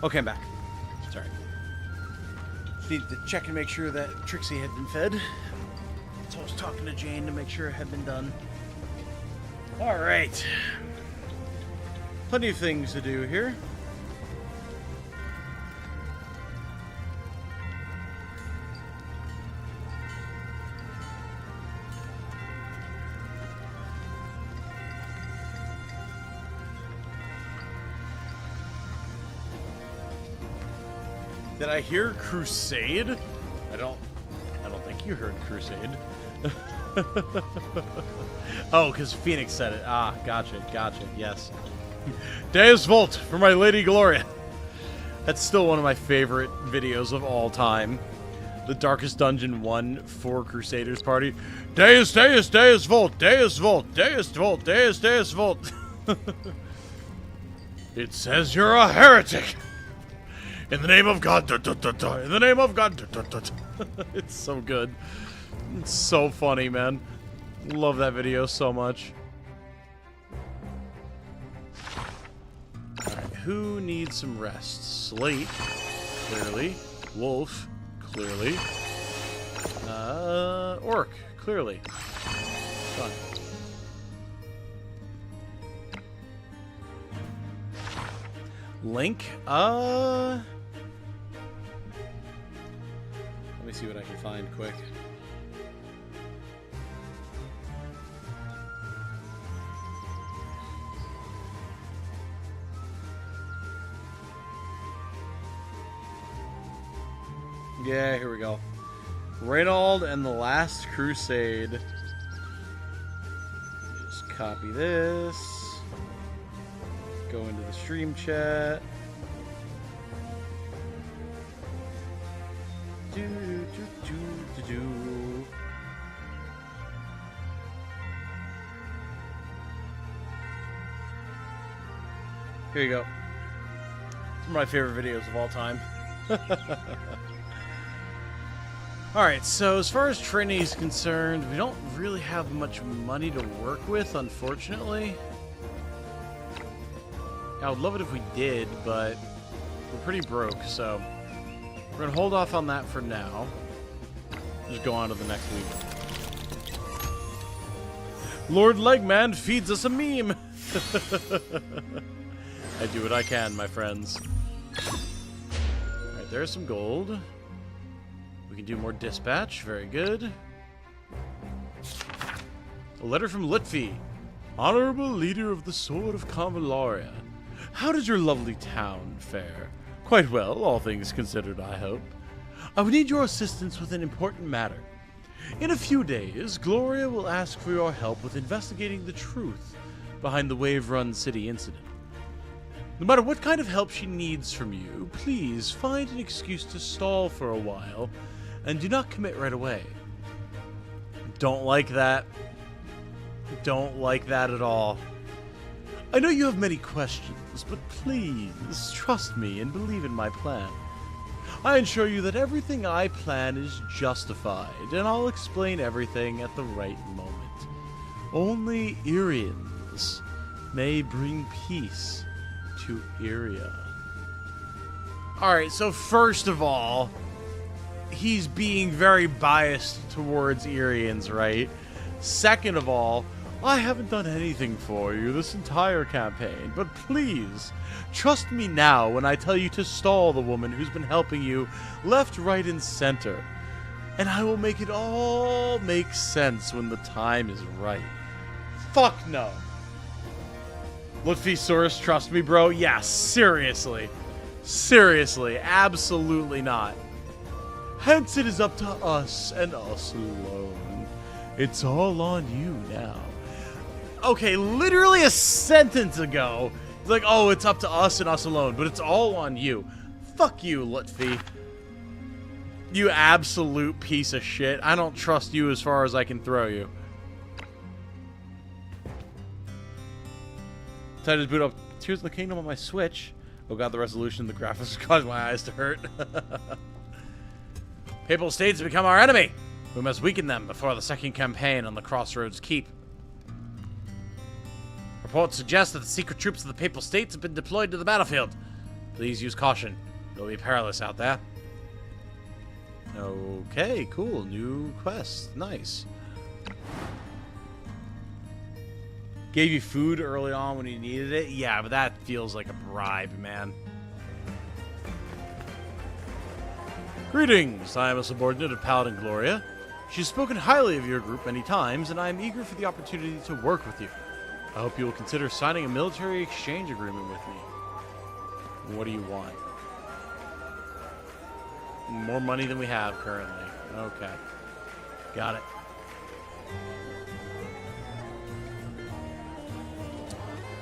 Okay, I'm back. Sorry. Just needed to check and make sure that Trixie had been fed. So I was talking to Jane to make sure it had been done. Alright. Plenty of things to do here. Did I hear Crusade? I don't think you heard Crusade. Oh, because Phoenix said it. Ah, gotcha, yes. Deus Volt for my Lady Gloria. That's still one of my favorite videos of all time. The Darkest Dungeon 1 for Crusaders Party. Deus Volt, Deus Volt, Deus Volt, Deus Volt. It says you're a heretic. In the name of God, in the name of God. It's so good. It's so funny, man. Love that video so much. Alright, who needs some rest? Slate, clearly. Wolf, clearly. Orc, clearly. Done. Link? Let me see what I can find quick. Yeah, here we go. Reynold and the Last Crusade. Just copy this. Go into the stream chat. Here you go. It's one of my favorite videos of all time. Alright, so as far as training is concerned, we don't really have much money to work with, unfortunately. I would love it if we did, but we're pretty broke, so we're going to hold off on that for now. Just go on to the next week. Lord Legman feeds us a meme! I do what I can, my friends. Alright, there's some gold. We can do more dispatch. Very good. A letter from Litvi. Honorable leader of the Sword of Convallaria. How does your lovely town fare? Quite well, all things considered, I hope. I would need your assistance with an important matter. In a few days, Gloria will ask for your help with investigating the truth behind the Wave Run City incident. No matter what kind of help she needs from you, please find an excuse to stall for a while and do not commit right away. Don't like that. Don't like that at all. I know you have many questions, but please trust me and believe in my plan. I assure you that everything I plan is justified, and I'll explain everything at the right moment. Only Irians may bring peace to Iria. Alright, so first of all, he's being very biased towards Irians, right? Second of all, I haven't done anything for you this entire campaign, but please, trust me now when I tell you to stall the woman who's been helping you left, right, and center. And I will make it all make sense when the time is right. Fuck no. Lutfisaurus, trust me, bro? Yeah, seriously. Seriously, absolutely not. Hence it is up to us and us alone. It's all on you now. Okay, literally a sentence ago, it's like, oh, it's up to us and us alone, but it's all on you. Fuck you, Lutfi. You absolute piece of shit. I don't trust you as far as I can throw you. Decided to boot up Tears of the Kingdom on my Switch. Oh god, the resolution, the graphics caused my eyes to hurt. Papal States have become our enemy. We must weaken them before the second campaign on the Crossroads Keep. Reports suggest that the secret troops of the Papal States have been deployed to the battlefield. Please use caution. It'll be perilous out there. Okay, cool. New quest. Nice. Gave you food early on when you needed it? Yeah, but that feels like a bribe, man. Greetings. I am a subordinate of Paladin Gloria. She's spoken highly of your group many times, and I am eager for the opportunity to work with you. I hope you will consider signing a military exchange agreement with me. What do you want? More money than we have currently. Okay. Got it.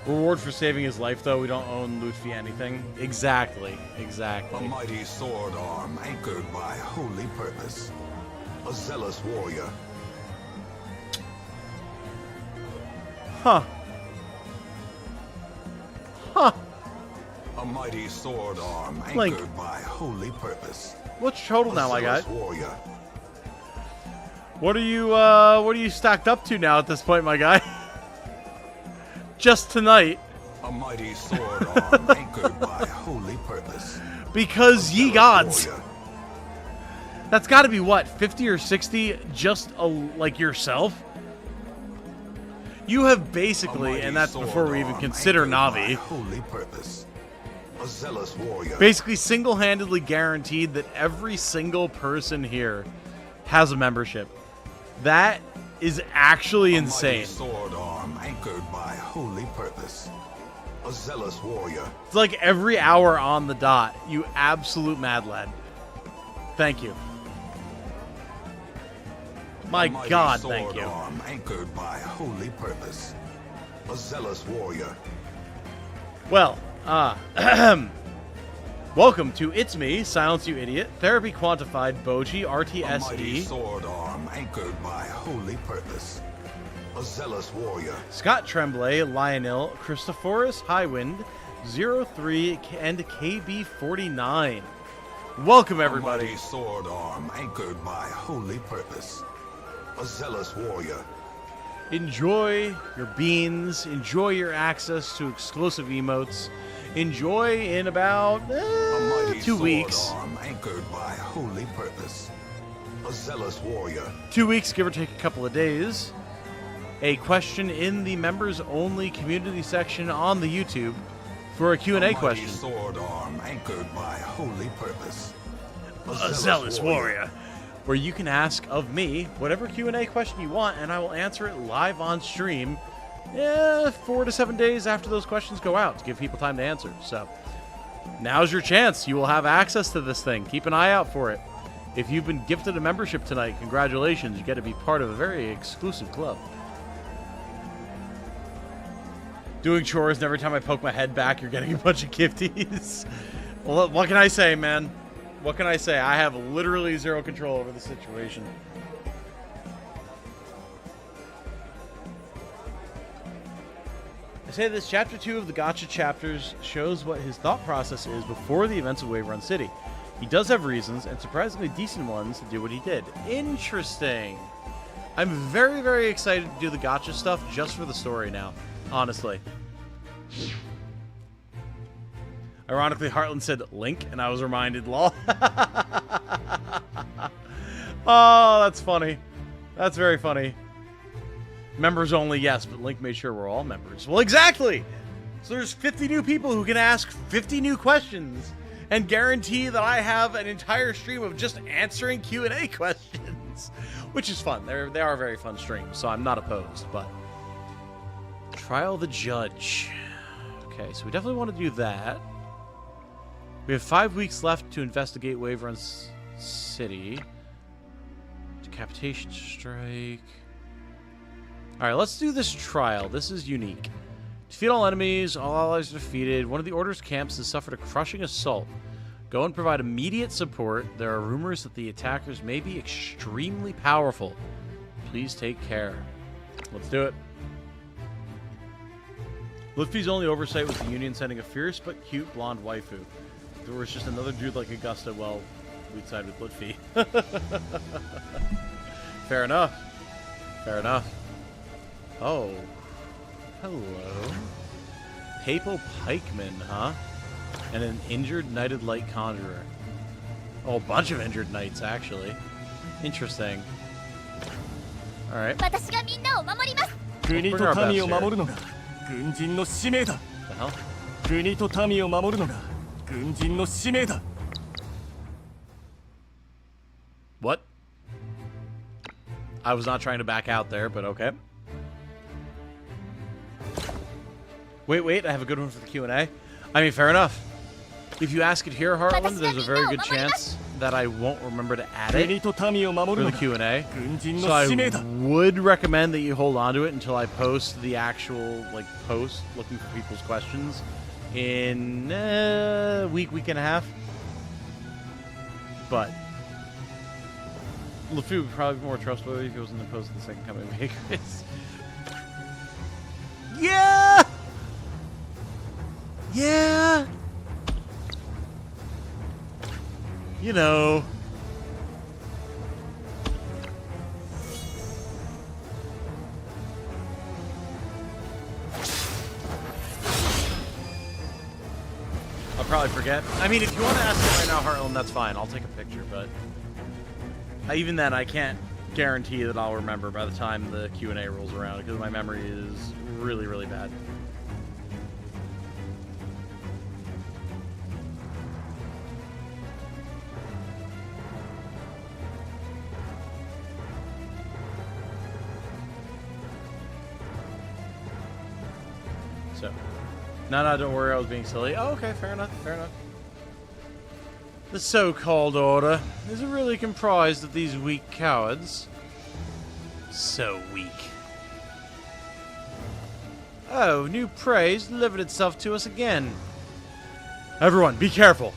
Reward for saving his life, though. We don't own Lutfi anything. Exactly. Exactly. A mighty sword arm anchored by holy purpose. A zealous warrior. Huh. Huh. A mighty sword arm anchored by holy purpose. What's your total now, my guy? Warrior. What are you stacked up to now at this point, my guy? Just tonight. A mighty sword arm anchored by holy purpose. Because ye gods. Warrior. That's got to be what, 50 or 60 just like yourself? You have basically, and that's before we even consider Navi. Holy purpose. A zealous warrior. Basically single-handedly guaranteed that every single person here has a membership. That is actually insane. A mighty sword arm anchored by holy purpose. A zealous warrior. It's like every hour on the dot. You absolute mad lad. Thank you. My God, thank you. A mighty sword arm anchored by holy purpose. A zealous warrior. Well, welcome to It's Me, Silence You Idiot, Therapy Quantified, Boji, A mighty RTSD, sword arm anchored by holy purpose. A zealous warrior. Scott Tremblay, Lionel, Christophorus, Highwind, 03, and KB49. Welcome, A everybody. mighty sword arm anchored by holy purpose. A zealous warrior. Enjoy your beans, enjoy your access to exclusive emotes, enjoy in about A mighty 2 sword weeks. arm anchored by holy purpose. A zealous warrior. 2 weeks, give or take a couple of days. A question in the members-only community section on the YouTube for a Q&A question. A mighty sword arm anchored by holy purpose. A zealous warrior. Where you can ask of me whatever Q&A question you want, and I will answer it live on stream 4 to 7 days after those questions go out to give people time to answer. So now's your chance. You will have access to this thing. Keep an eye out for it. If you've been gifted a membership tonight, congratulations. You get to be part of a very exclusive club. Doing chores, and every time I poke my head back, you're getting a bunch of gifties. Well, what can I say, man? What can I say? I have literally zero control over the situation. I say this, chapter 2 of the Gacha chapters shows what his thought process is before the events of Wave Run City. He does have reasons, and surprisingly decent ones, to do what he did. Interesting. I'm very, very excited to do the Gacha stuff just for the story now, honestly. Ironically, Heartland said Link, and I was reminded, lol. Oh, that's funny. That's very funny. Members only, yes, but Link made sure we're all members. Well, exactly! So there's 50 new people who can ask 50 new questions and guarantee that I have an entire stream of just answering Q&A questions, which is fun. They are very fun streams, so I'm not opposed, but... Trial the Judge. Okay, so we definitely want to do that. We have 5 weeks left to investigate Wave Run City. Decapitation strike. Alright, let's do this trial. This is unique. Defeat all enemies. All allies are defeated. One of the Order's camps has suffered a crushing assault. Go and provide immediate support. There are rumors that the attackers may be extremely powerful. Please take care. Let's do it. Luffy's only oversight was the Union sending a fierce but cute blonde waifu. If there was just another dude like Augusta, well, we'd side with Luffy. Fair enough. Fair enough. Oh. Hello. Papal Pikeman, huh? And an injured Knighted Light Conjurer. Oh, a bunch of injured knights, actually. Interesting. Alright. 私がみんなを守ります。国と民を守るのが軍人の使命だ。 The hell? 国と民を守るのが軍人の使命だ。 What? I was not trying to back out there, but okay. Wait, I have a good one for the Q&A. I mean, fair enough. If you ask it here, Heartland, there's a very good chance that I won't remember to add it for the Q&A. So I would recommend that you hold on to it until I post the actual post looking for people's questions in a week and a half. But Luffy would probably be more trustworthy if he wasn't opposed to the second coming of Icarus. Yeah! Yeah! You know. I'll probably forget. I mean, if you want to ask it right now, Heartland, that's fine. I'll take a picture, but even then, I can't guarantee that I'll remember by the time the Q&A rolls around because my memory is really, really bad. No, don't worry, I was being silly. Oh, okay, fair enough, fair enough. The so-called order is really comprised of these weak cowards. So weak. Oh, new praise delivered itself to us again. Everyone, be careful.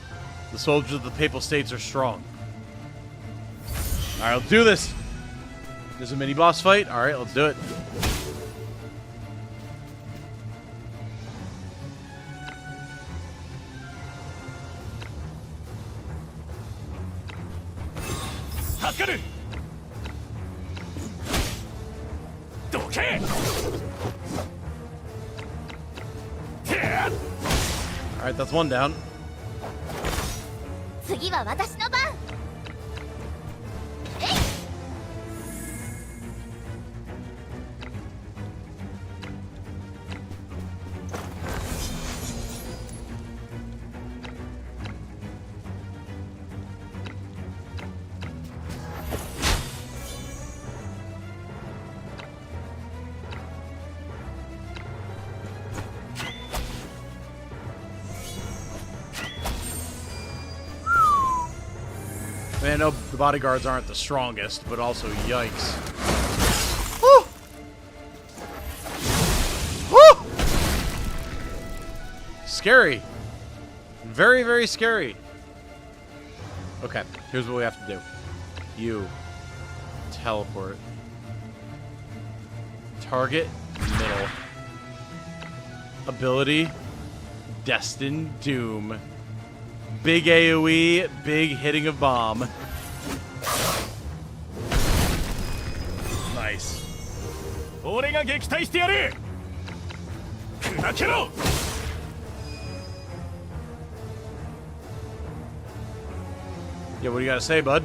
The soldiers of the Papal States are strong. Alright, let's do this. There's a mini-boss fight. Alright, let's do it. Alright, that's one down. 次は私の番。えい。I mean, I know the bodyguards aren't the strongest, but also yikes. Woo! Woo! Scary. Very, very scary. Okay, here's what we have to do. You teleport. Target middle. Ability Destined Doom. Big AoE, big hitting of bomb. Nice. Alright, Yeah, what do you gotta say, bud?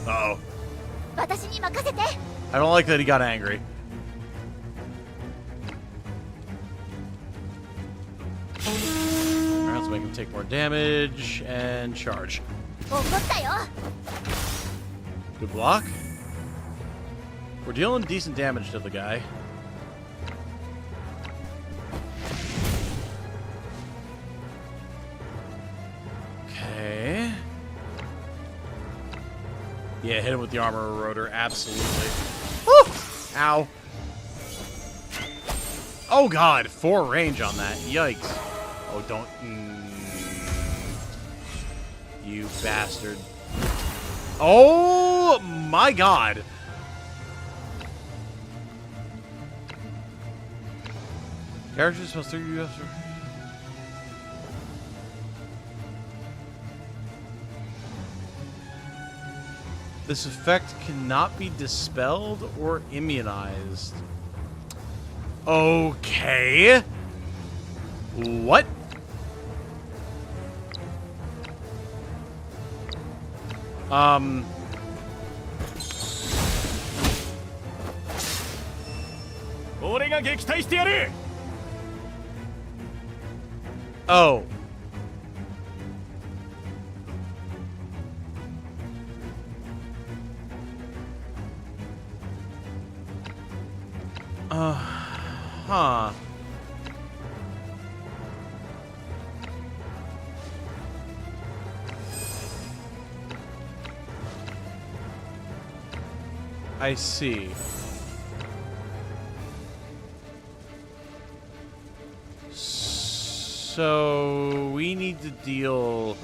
Uh-oh. 私に任せて。 I don't like that he got angry. Alright, let's make him take more damage and charge. 怒ったよ。 Good block. We're dealing decent damage to the guy. Okay. Yeah, hit him with the armor rotor, absolutely. Woo! Ow. Oh god, 4 range on that. Yikes. Oh, don't. You bastard. Oh my god. Characters plus 3 US. This effect cannot be dispelled or immunized. Okay. What? Oh. Huh. I see. So we need to deal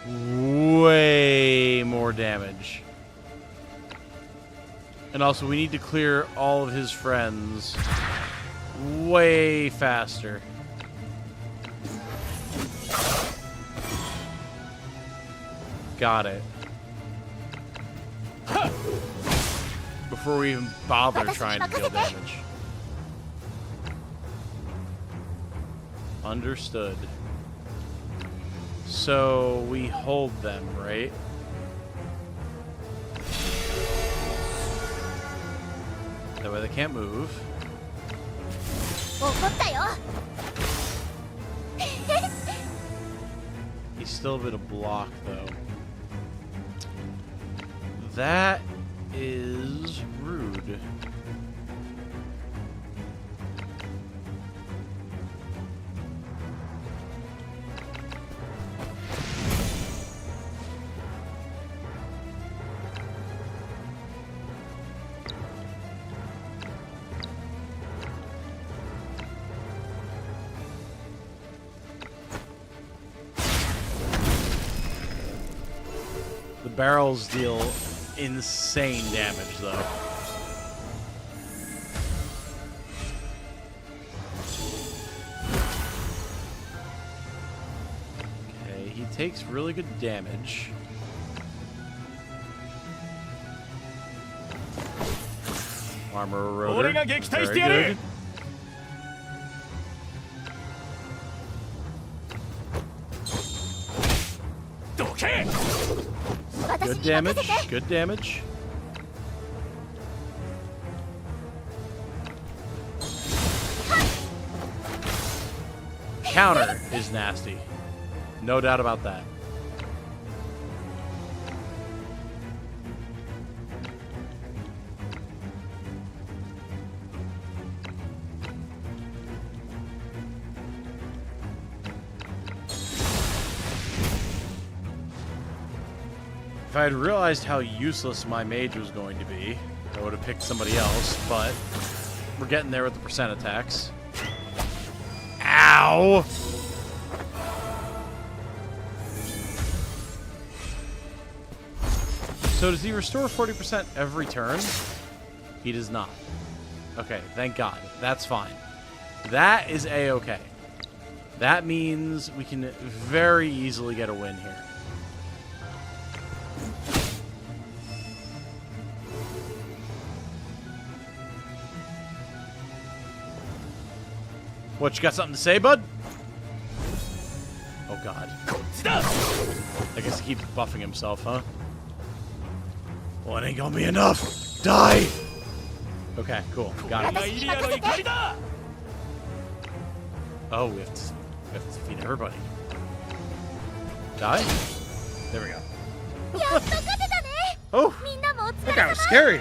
way more damage. And also we need to clear all of his friends way faster. Got it. Before we even bother trying to deal damage. Understood. So we hold them, right? That way they can't move. 怒ったよ。 He's still a bit of block, though. That is rude. barrels deal insane damage, though. Okay, he takes really good damage. Armor eroder. Very good. Good damage. Good damage. Counter is nasty. No doubt about that. If I had realized how useless my mage was going to be, I would have picked somebody else, but we're getting there with the percent attacks. Ow! So does he restore 40% every turn? He does not. Okay, thank God. That's fine. That is A-okay. That means we can very easily get a win here. What, you got something to say, bud? Oh, God. I guess he keeps buffing himself, huh? Well, it ain't gonna be enough. Die! Okay, cool. Got it. Oh, we have to defeat everybody. Die? There we go. Oh! That guy was scary.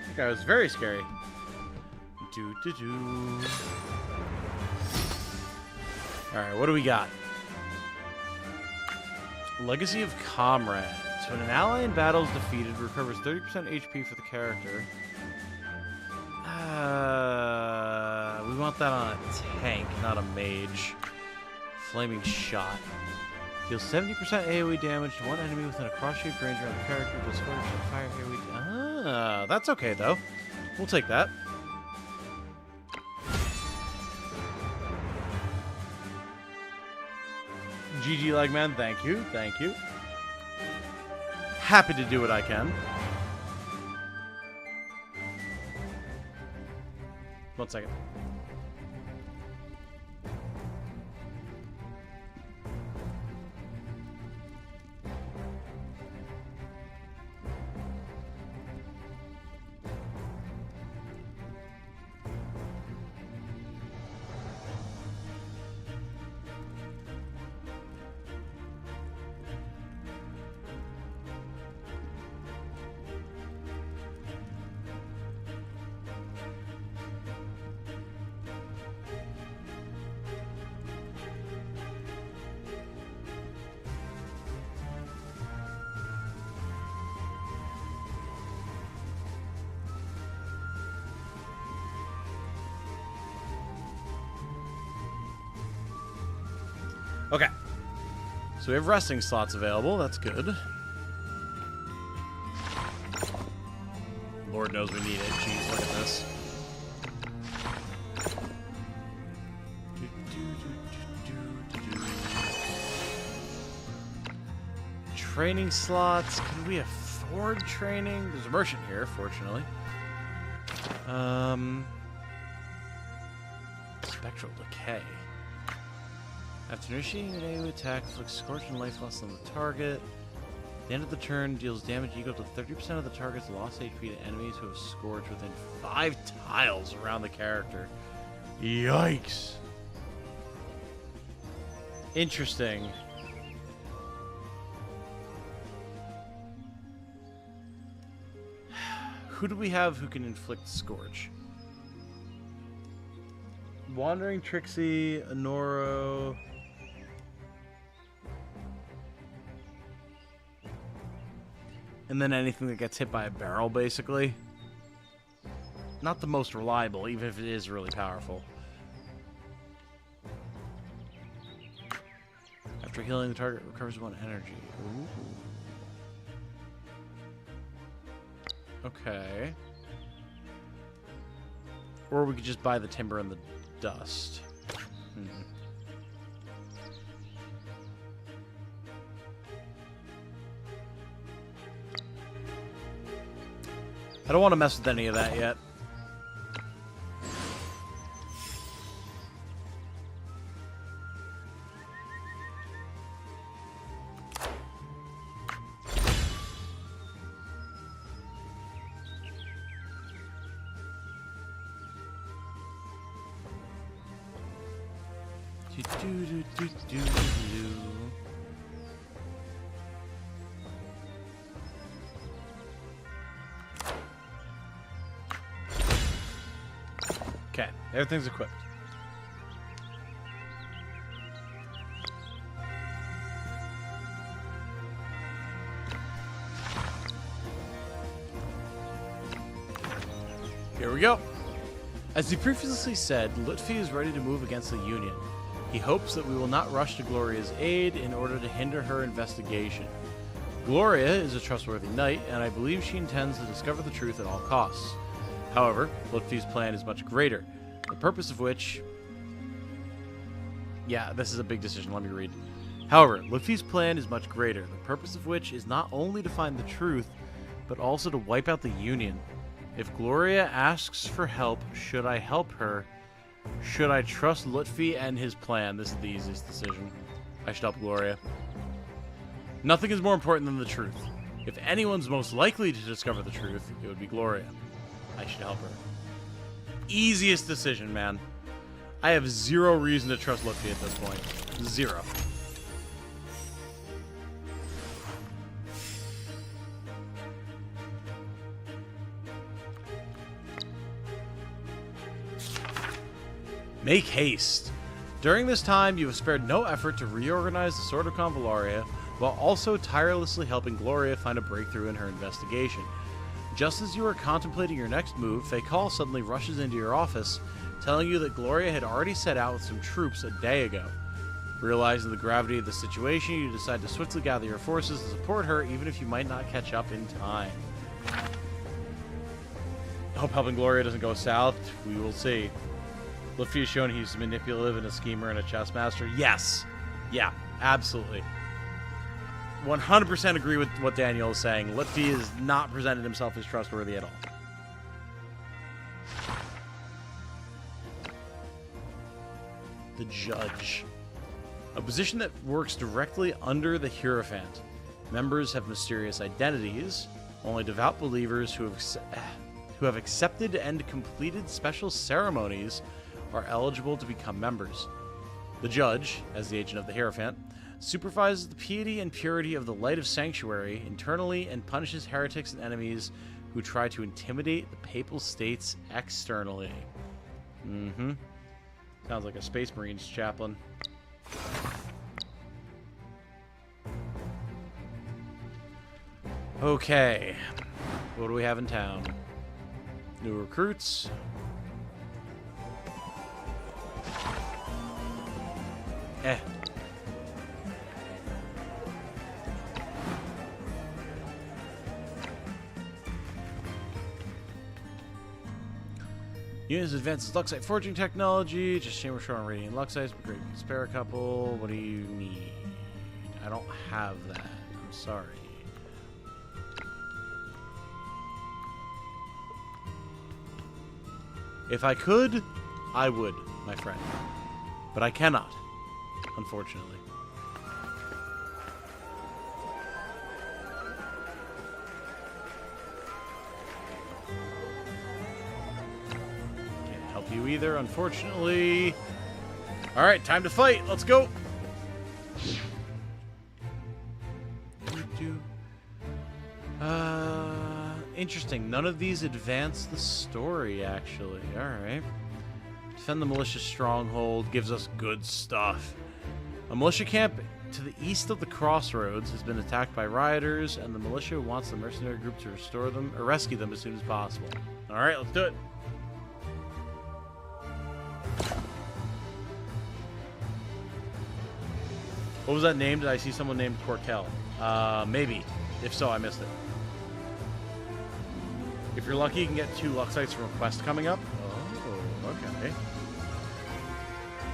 That guy was very scary. Alright, what do we got? Legacy of Comrades. When an ally in battle is defeated, recovers 30% HP for the character. We want that on a tank, not a mage. Flaming Shot. Deals 70% AoE damage to one enemy within a cross-shaped range around the character. Does 40% fire AoE. Ah, that's okay though. We'll take that. GG Legman, thank you, thank you. Happy to do what I can. 1 second. Okay. So we have resting slots available. That's good. Lord knows we need it. Jeez, look at this. Training slots. Can we afford training? There's a merchant here, fortunately. Spectral Decay. After initiating an AoE attack, inflicts scorching life loss on the target. At the end of the turn, deals damage equal to 30% of the target's lost HP to enemies who have scorched within 5 tiles around the character. Yikes. Interesting. Who do we have who can inflict Scorch? Wandering Trixie, Honoro. And then anything that gets hit by a barrel, basically. Not the most reliable, even if it is really powerful. After healing, the target recovers 1 energy. Ooh. Okay. Or we could just buy the timber and the dust. I don't want to mess with any of that yet. Okay, everything's equipped. Here we go. As he previously said, Lutfi is ready to move against the Union. He hopes that we will not rush to Gloria's aid in order to hinder her investigation. Gloria is a trustworthy knight, and I believe she intends to discover the truth at all costs. However, Lutfi's plan is much greater, the purpose of which... Yeah, this is a big decision, let me read. However, Lutfi's plan is much greater, the purpose of which is not only to find the truth, but also to wipe out the Union. If Gloria asks for help, should I help her? Should I trust Lutfi and his plan? This is the easiest decision. I should help Gloria. Nothing is more important than the truth. If anyone's most likely to discover the truth, it would be Gloria. I should help her. Easiest decision, man. I have zero reason to trust Lutfi at this point. Zero. Make haste. During this time, you have spared no effort to reorganize the Sword of Convallaria, while also tirelessly helping Gloria find a breakthrough in her investigation. Just as you are contemplating your next move, Fakal suddenly rushes into your office, telling you that Gloria had already set out with some troops a day ago. Realizing the gravity of the situation, you decide to swiftly gather your forces to support her, even if you might not catch up in time. I hope helping Gloria doesn't go south. We will see. Lutfi has shown he's manipulative and a schemer and a chess master. Yes. Yeah, absolutely. 100% agree with what Daniel is saying. Lutfi has not presented himself as trustworthy at all. The Judge. A position that works directly under the Hierophant. Members have mysterious identities. Only devout believers who have accepted and completed special ceremonies are eligible to become members. The Judge, as the agent of the Hierophant, supervises the piety and purity of the Light of Sanctuary internally and punishes heretics and enemies who try to intimidate the Papal States externally. Sounds like a Space Marines chaplain. Okay. What do we have in town? New recruits. Units advances Luxite forging technology. Just shame we're short on radiant Luxite. But great. Spare a couple. What do you need? I don't have that. I'm sorry. If I could, I would, my friend. But I cannot, unfortunately. Can't help you either, unfortunately. Alright, time to fight. Let's go. Interesting. None of these advance the story, actually. Alright. Defend the militia stronghold. Gives us good stuff. A militia camp to the east of the Crossroads has been attacked by rioters, and the militia wants the mercenary group to restore them or rescue them as soon as possible. Alright, let's do it. What was that name? Did I see someone named Corkel? Maybe. If so, I missed it. If you're lucky, you can get 2 luck sites from a quest coming up. Oh, okay.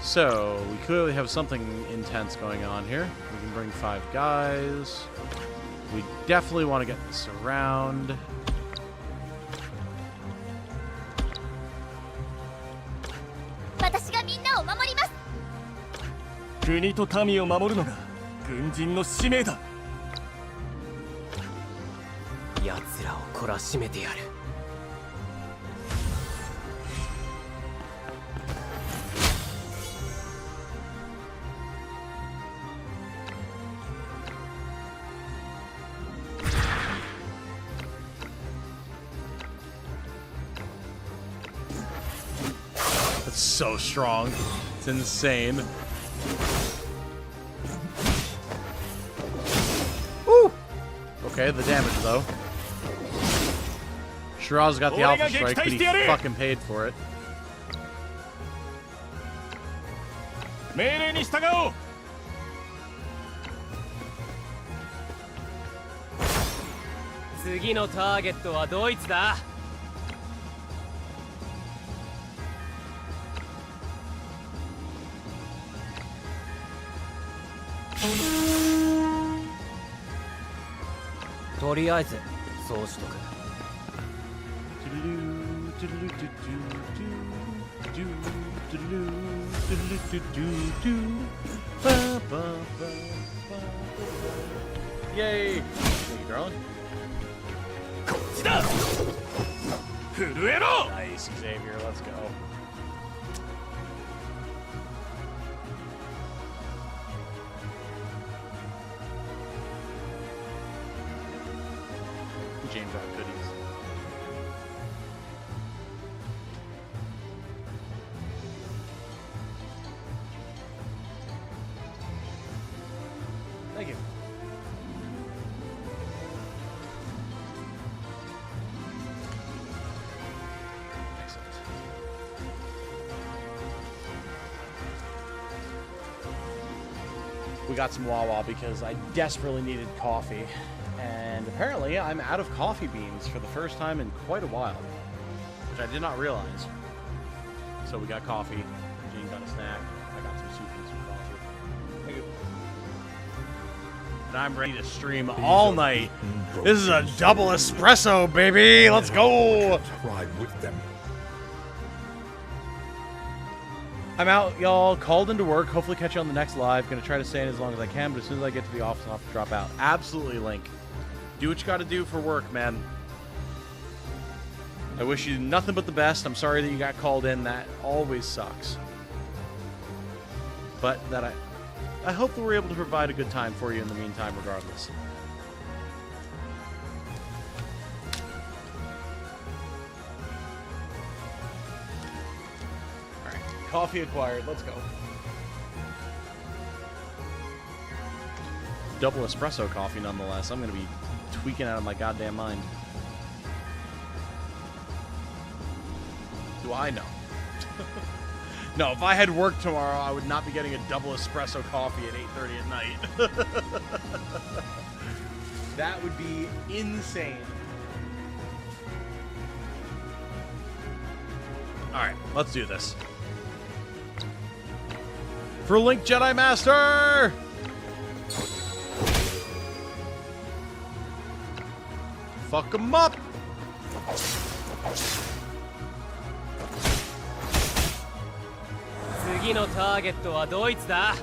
So, we clearly have something intense going on here. We can bring 5 guys. We definitely want to get this around.国と民を守るのが軍人の使命だ。奴らを懲らしめてやる。That's so strong. It's insane. Woo! Okay, the damage though. Shiraz got the alpha strike, but he fucking paid for it. 命令に従おう。次のターゲットはドイツだ。とりあえずそうしとく。Yay! Thank you, darling. こっちだ。震えろ。 Nice, Xavier. Let's go. Jane brought goodies. Thank you. Excellent. We got some Wawa because I desperately needed coffee. And apparently I'm out of coffee beans for the first time in quite a while, which I did not realize. So we got coffee. Gene got a snack. I got some soup and some coffee. Thank you. And I'm ready to stream all night. This is a double espresso, baby. Let's go. Ride with them. I'm out, y'all. Called into work. Hopefully catch you on the next live. Gonna try to stay in as long as I can, but as soon as I get to the office, I'll have to drop out. Absolutely, Link. Do what you gotta do for work, man. I wish you nothing but the best. I'm sorry that you got called in. That always sucks. But that I hope that we're able to provide a good time for you in the meantime, regardless. Alright, coffee acquired. Let's go. Double espresso coffee, nonetheless. I'm gonna be tweaking out of my goddamn mind. Do I know? No, if I had work tomorrow, I would not be getting a double espresso coffee at 8:30 at night. That would be insane. Alright, let's do this. For Link Jedi Master! Fuck him up!次のターゲットはドイツだ。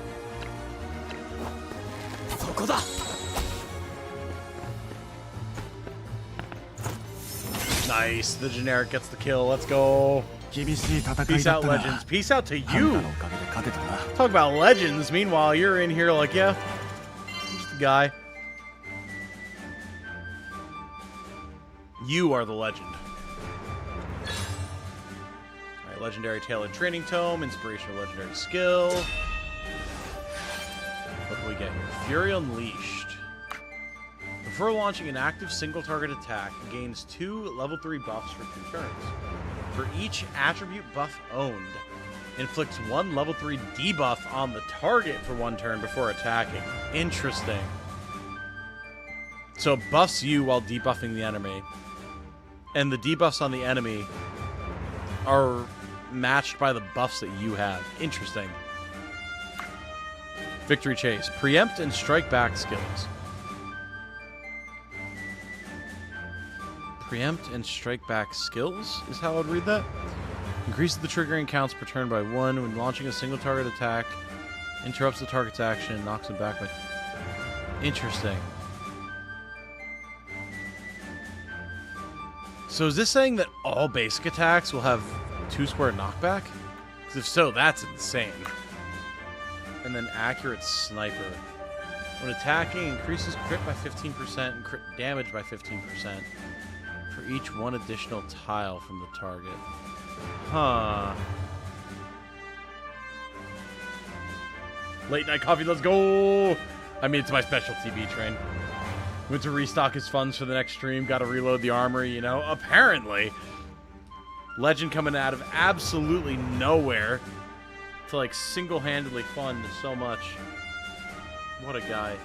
そこだ。Nice. The generic gets the kill. Let's go. 厳しい戦い Peace だっ out, たが legends. Peace out to あんた you. のおかげで勝てたな。 Talk about legends. Meanwhile, you're in here like, yeah, I'm just a guy. You are the legend. Alright, legendary tailored training tome, inspirational legendary skill. What do we get here? Fury Unleashed. Before launching an active single target attack, gains 2 level 3 buffs for 2 turns. For each attribute buff owned, Inflicts 1 level 3 debuff on the target for 1 turn before attacking. Interesting. So it buffs you while debuffing the enemy. And the debuffs on the enemy are matched by the buffs that you have. Interesting. Victory Chase. Preempt and strike back skills. Preempt and strike back skills is how I would read that. Increases the triggering counts per turn by 1 when launching a single target attack. Interrupts the target's action and knocks him back by... Interesting. So is this saying that all basic attacks will have 2 square knockback? Because if so, that's insane. And then accurate sniper. When attacking, increases crit by 15% and crit damage by 15% for each 1 additional tile from the target. Huh. Late night coffee, let's go! I mean, it's my special TV train. Went to restock his funds for the next stream, gotta reload the armory, you know? Apparently. Legend coming out of absolutely nowhere to, like, single-handedly fund so much. What a guy.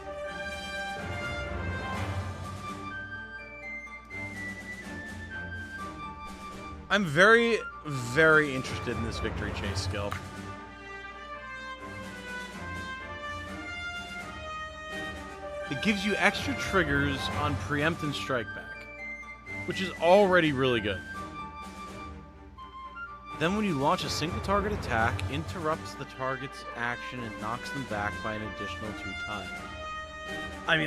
I'm very, very interested in this Victory Chase skill. It gives you extra triggers on Preempt and Strike Back, which is already really good. Then when you launch a single target attack, interrupts the target's action and knocks them back by an additional 2 times. I mean,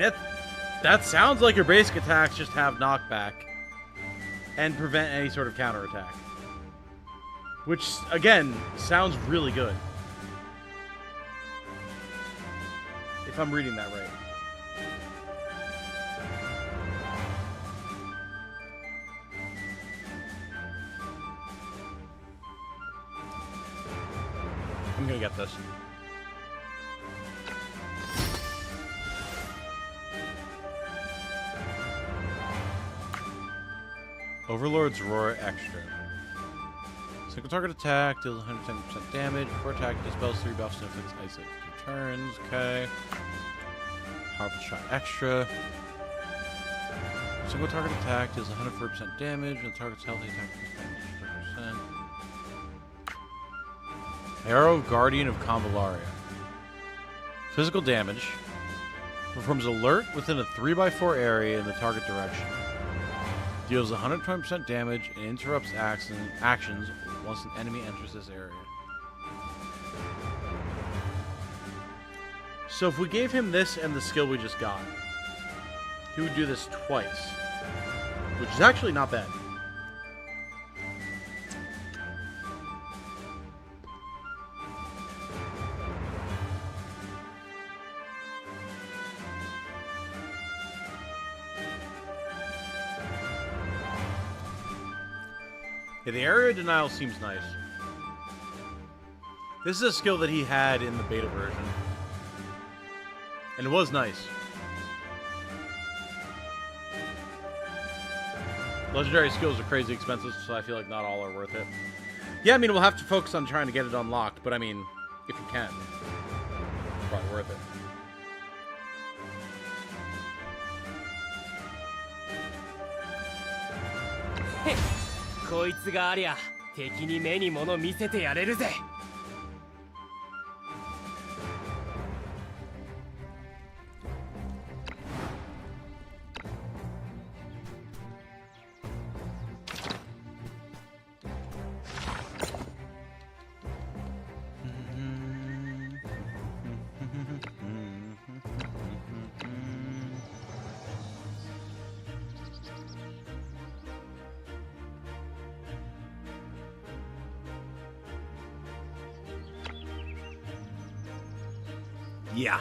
that sounds like your basic attacks just have knockback and prevent any sort of counterattack. Which, again, sounds really good. If I'm reading that right. I'm gonna get this. Overlord's Roar Extra. Single target attack deals 110% damage. Before attack dispels 3 buffs and inflicts ice at 2 turns. Okay. Powerful Shot Extra. Single target attack deals 104% damage. When the target's healthy, attack is 10%. Arrow Guardian of Convallaria. Physical damage. Performs alert within a 3x4 area in the target direction. Deals 120% damage and interrupts actions once an enemy enters this area. So if we gave him this and the skill we just got, he would do this twice. Which is actually not bad. Yeah, the area denial seems nice. This is a skill that he had in the beta version. And it was nice. Legendary skills are crazy expensive, so I feel like not all are worth it. Yeah, I mean, we'll have to focus on trying to get it unlocked, but I mean, if you can, it's probably worth it. こいつがありゃ敵に目に物見せてやれるぜ。Yeah.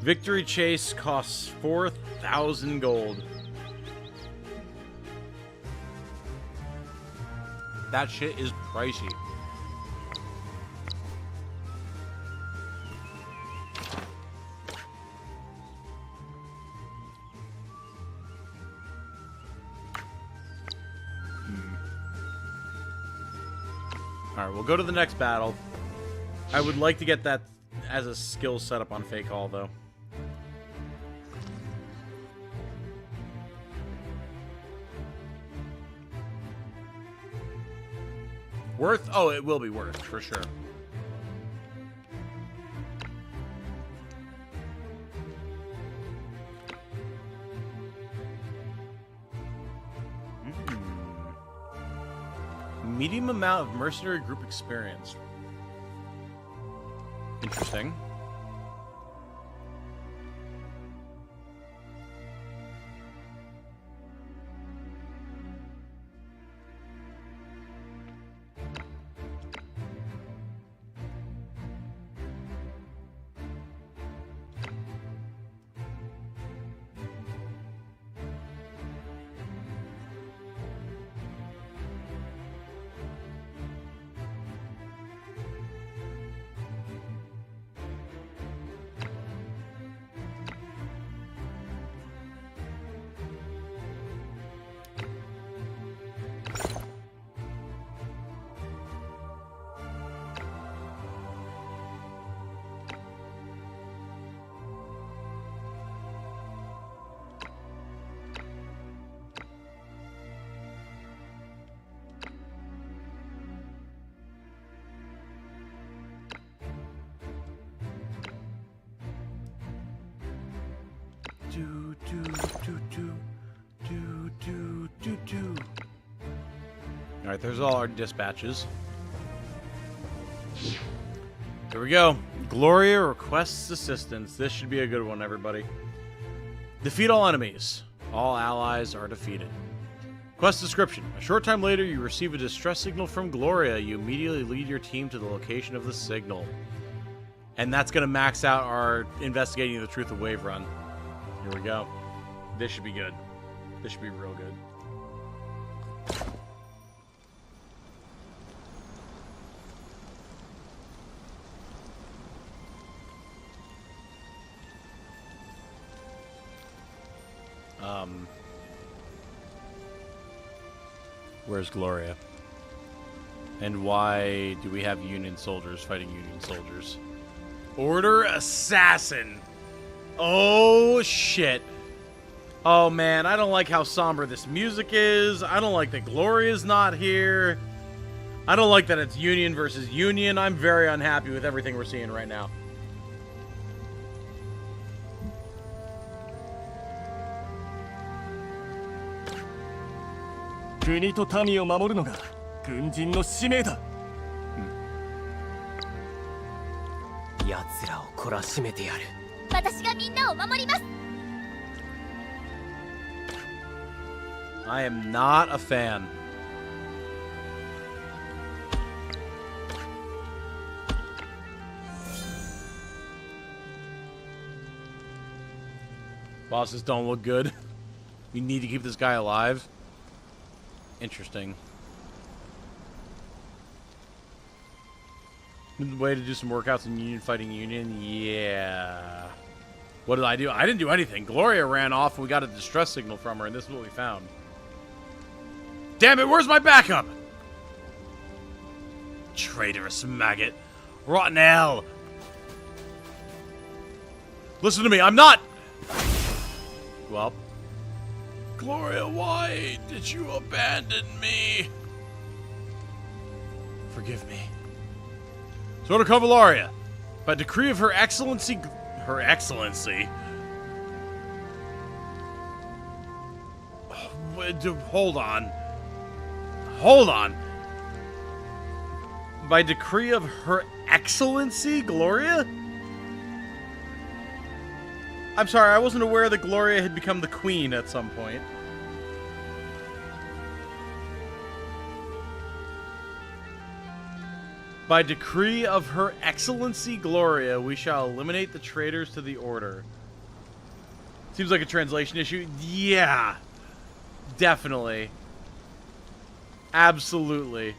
Victory Chase costs 4,000 gold. That shit is pricey. Alright, we'll go to the next battle. I would like to get that as a skill setup on Fake Hall, though. Worth? Oh, it will be worth, for sure. Medium amount of mercenary group experience. Interesting. Alright, there's all our dispatches. Here we go. Gloria requests assistance. This should be a good one, everybody. Defeat all enemies. All allies are defeated. Quest description. A short time later, you receive a distress signal from Gloria. You immediately lead your team to the location of the signal. And that's going to max out our investigating the truth of Wave run. Here we go. This should be good. This should be real good. Where's Gloria? And why do we have Union soldiers fighting Union soldiers? Order Assassin! Oh, shit. Oh, man, I don't like how somber this music is. I don't like that Gloria's not here. I don't like that it's Union versus Union. I'm very unhappy with everything we're seeing right now. Kuni to Tamiを守るのが軍人の使命だ。奴らを懲らしめてやる。私がみんなを守ります。 I am not a fan. Bosses don't look good. You need to keep this guy alive. Interesting. Way to do some workouts in Union fighting Union. Yeah. What did I do? I didn't do anything. Gloria ran off and we got a distress signal from her, and this is what we found. Damn it, where's my backup? Traitorous maggot. Rotten hell. Listen to me, I'm not... Well... Gloria, why did you abandon me? Forgive me. So to Convallaria, by decree of Her Excellency... Her Excellency? Hold on. Hold on. By decree of Her Excellency, Gloria? I'm sorry, I wasn't aware that Gloria had become the queen at some point. By decree of Her Excellency Gloria, we shall eliminate the traitors to the order. Seems like a translation issue. Yeah. Definitely. Absolutely.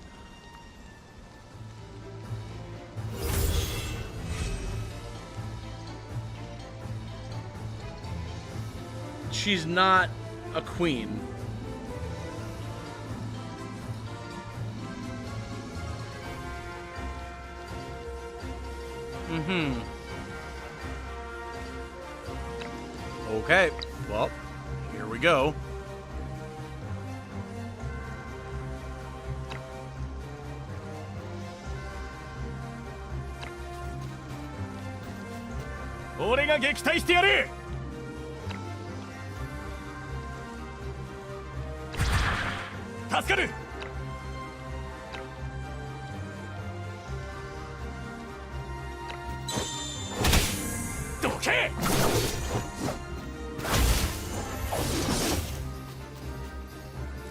She's not a queen. Mm-hmm. Okay. Well, here we go.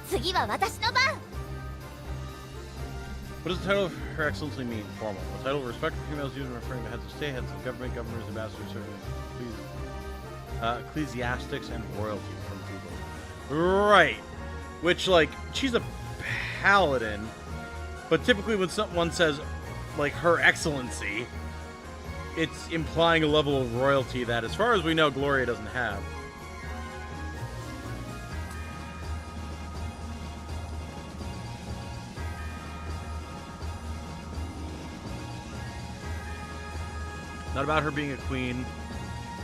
次は私の番。 What does the title of Her Excellency mean? Formal. The title of respect for females used when referring to heads of state, heads of government, governors, ambassadors, ecclesiastics, and royalty from people. Right. Which, like, she's a paladin, but typically when someone says, like, Her Excellency, it's implying a level of royalty that, as far as we know, Gloria doesn't have. Not about her being a queen.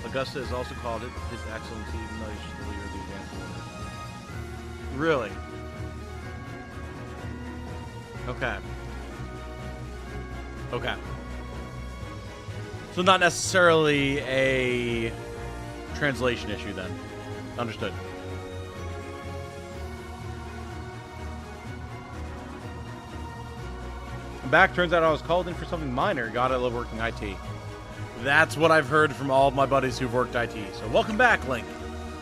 Augusta is also called it His Excellency, even though she's the leader of the advanced order. Really? Okay. Okay. So not necessarily a translation issue then. Understood. I'm back. Turns out I was called in for something minor. God, I love working IT. That's what I've heard from all of my buddies who've worked IT. So welcome back, Link.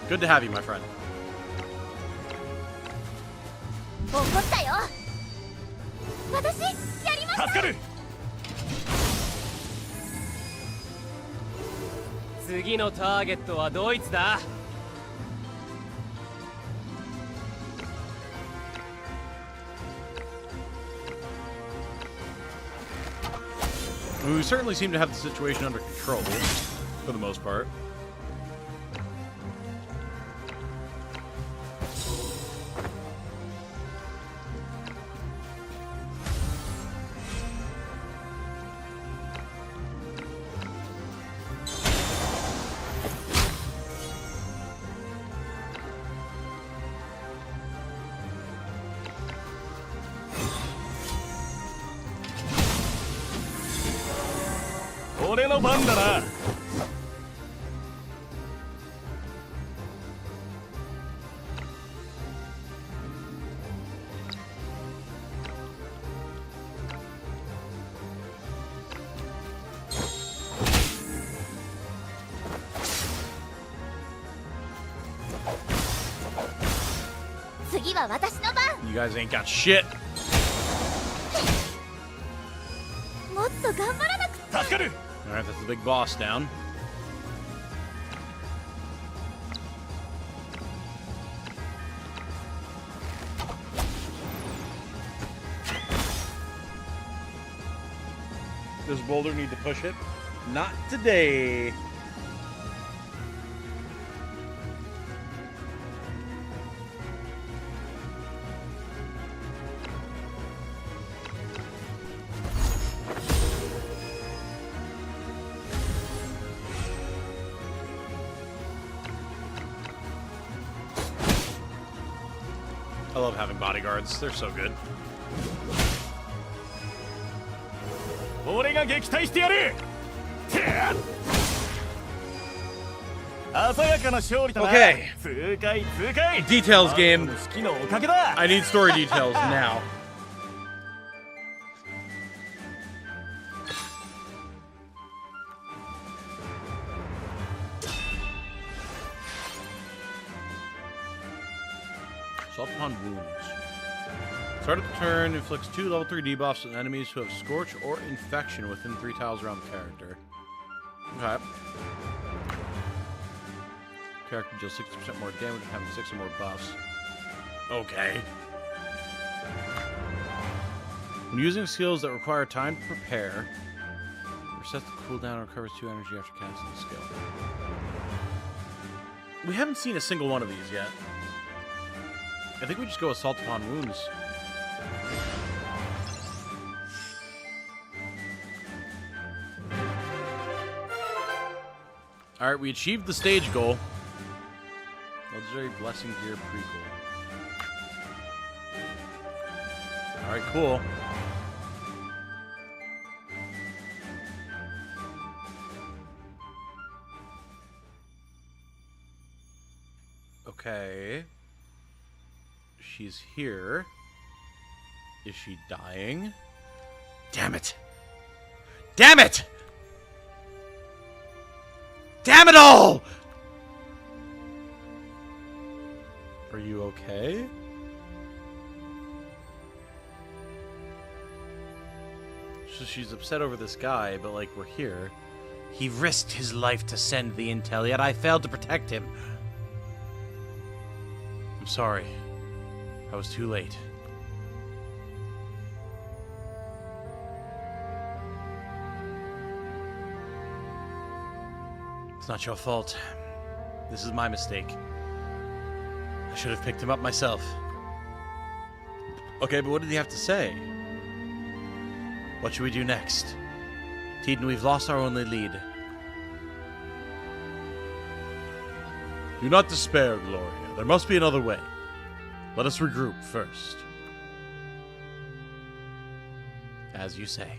Good to have you, my friend. 怒ったよ。私やりました。助かる。次のターゲットはドイツだ。We certainly seem to have the situation under control, for the most part. You guys ain't got shit. もっと頑張らなくて。助かる。 Alright, that's the big boss down. Does Boulder need to push it? Not today. I love having bodyguards. They're so good. Okay. Details game. I need story details now. Assault upon wounds. Start of the turn, inflicts 2 level 3 debuffs on enemies who have Scorch or Infection within 3 tiles around the character. Okay. Character deals 60% more damage and having 6 or more buffs. Okay. When using skills that require time to prepare, resets the cooldown and recovers 2 energy after casting the skill. We haven't seen a single one of these yet. I think we just go Assault upon Wounds. Alright, we achieved the stage goal. Legendary Blessing Gear prequel. Alright, cool. Okay. She's here. Is she dying? Damn it! Damn it! Damn it all! Are you okay? So she's upset over this guy, but like, we're here. He risked his life to send the intel, yet I failed to protect him. I'm sorry. I was too late. It's not your fault. This is my mistake. I should have picked him up myself. Okay, but what did he have to say? What should we do next? Teeden, we've lost our only lead. Do not despair, Gloria. There must be another way. Let us regroup first. As you say.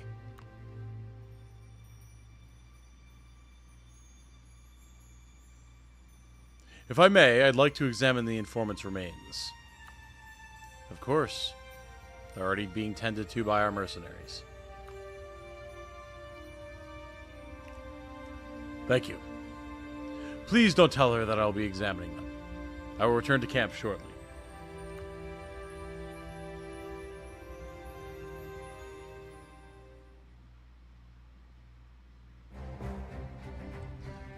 If I may, I'd like to examine the informant's remains. Of course. They're already being tended to by our mercenaries. Thank you. Please don't tell her that I'll be examining them. I will return to camp shortly.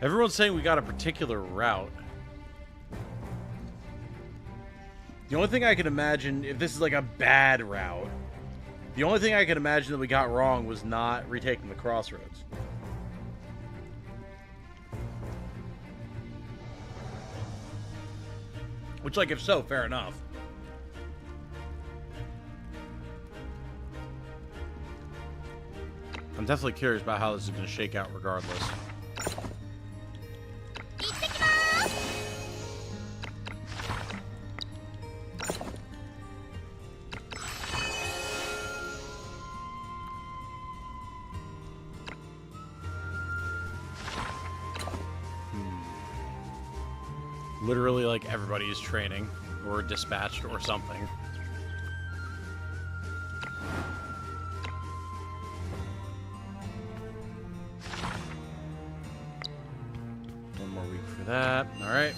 Everyone's saying we got a particular route. The only thing I can imagine, if this is like a bad route, the only thing I can imagine that we got wrong was not retaking the Crossroads. Which, like, if so, fair enough. I'm definitely curious about how this is going to shake out regardless. Literally, like, everybody is training or dispatched or something. One more week for that. Alright.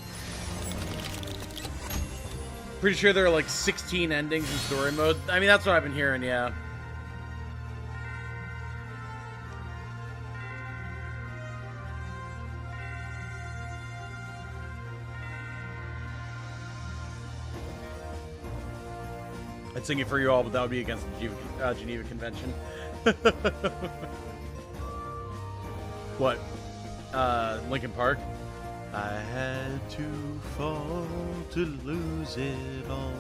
Pretty sure there are like 16 endings in story mode. I mean, that's what I've been hearing, yeah. I'd sing it for you all, but that would be against the Geneva Convention. What? Linkin Park? I had to fall to lose it all,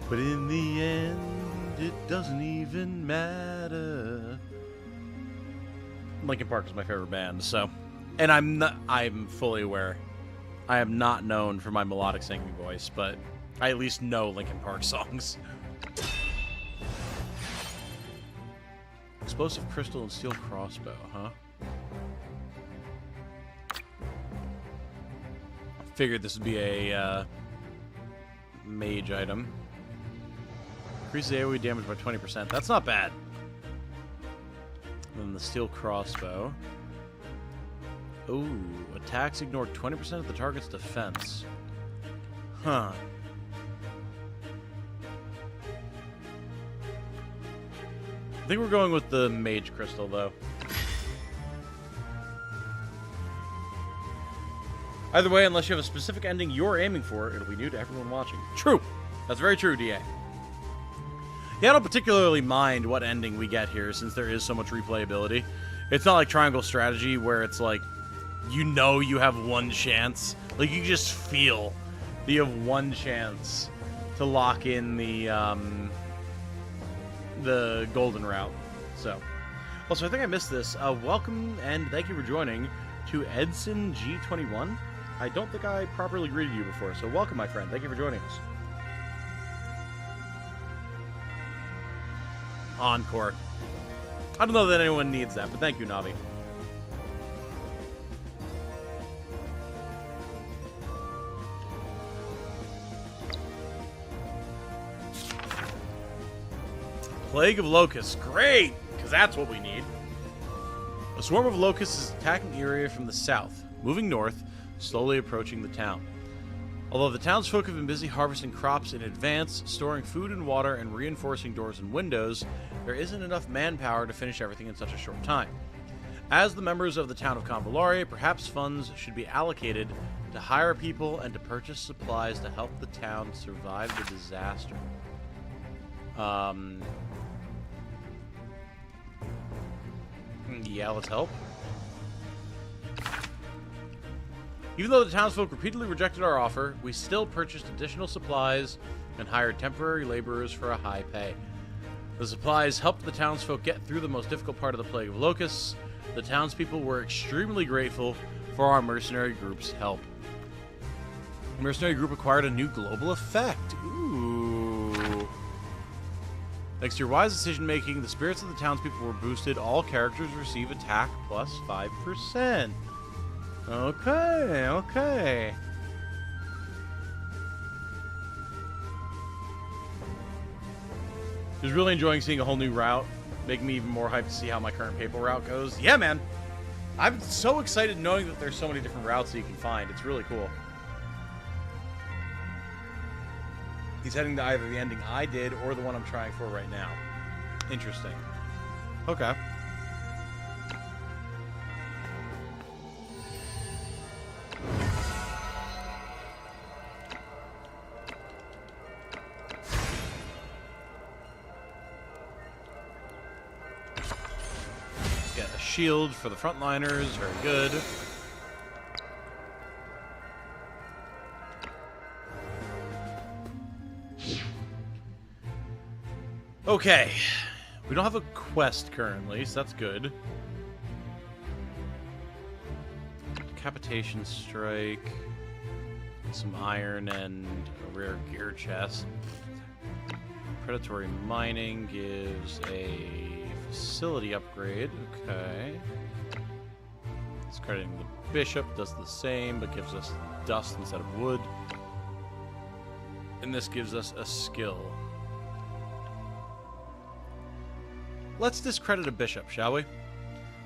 but in the end, it doesn't even matter. Linkin Park is my favorite band, so, and I'm fully aware. I am not known for my melodic singing voice, but I at least know Linkin Park songs. Explosive crystal and steel crossbow, huh? Figured this would be a mage item. Increases AoE damage by 20%. That's not bad. And then the steel crossbow. Ooh, attacks ignore 20% of the target's defense. Huh. I think we're going with the mage crystal, though. Either way, unless you have a specific ending you're aiming for, it'll be new to everyone watching. True! That's very true, DA. Yeah, I don't particularly mind what ending we get here, since there is so much replayability. It's not like Triangle Strategy, where it's like, you know you have one chance. Like, you just feel that you have one chance to lock in the golden route. So, also, I think I missed this. Welcome and thank you for joining To Edson G21. I don't think I properly greeted you before, so welcome, my friend. Thank you for joining us. Encore. I don't know that anyone needs that, but thank you, Navi. Plague of Locusts. Great! Because that's what we need. A swarm of locusts is attacking the area from the south, moving north, slowly approaching the town. Although the townsfolk have been busy harvesting crops in advance, storing food and water, and reinforcing doors and windows, there isn't enough manpower to finish everything in such a short time. As the members of the town of Convallaria, perhaps funds should be allocated to hire people and to purchase supplies to help the town survive the disaster. Yeah, let's help. Even though the townsfolk repeatedly rejected our offer, we still purchased additional supplies and hired temporary laborers for a high pay. The supplies helped the townsfolk get through the most difficult part of the Plague of Locusts. The townspeople were extremely grateful for our mercenary group's help. The mercenary group acquired a new global effect. Ooh. Thanks to your wise decision-making, the spirits of the townspeople were boosted. All characters receive attack plus 5%. Okay, okay. Just really enjoying seeing a whole new route, making me even more hyped to see how my current papal route goes. Yeah, man. I'm so excited knowing that there's so many different routes that you can find. It's really cool. He's heading to either the ending I did or the one I'm trying for right now. Interesting. Okay. Get a shield for the frontliners. Very good. Okay, we don't have a quest currently, so that's good. Decapitation strike, some iron, and a rare gear chest. Predatory mining gives a facility upgrade. Okay. Discrediting the bishop does the same, but gives us dust instead of wood. And this gives us a skill. Let's discredit a bishop, shall we?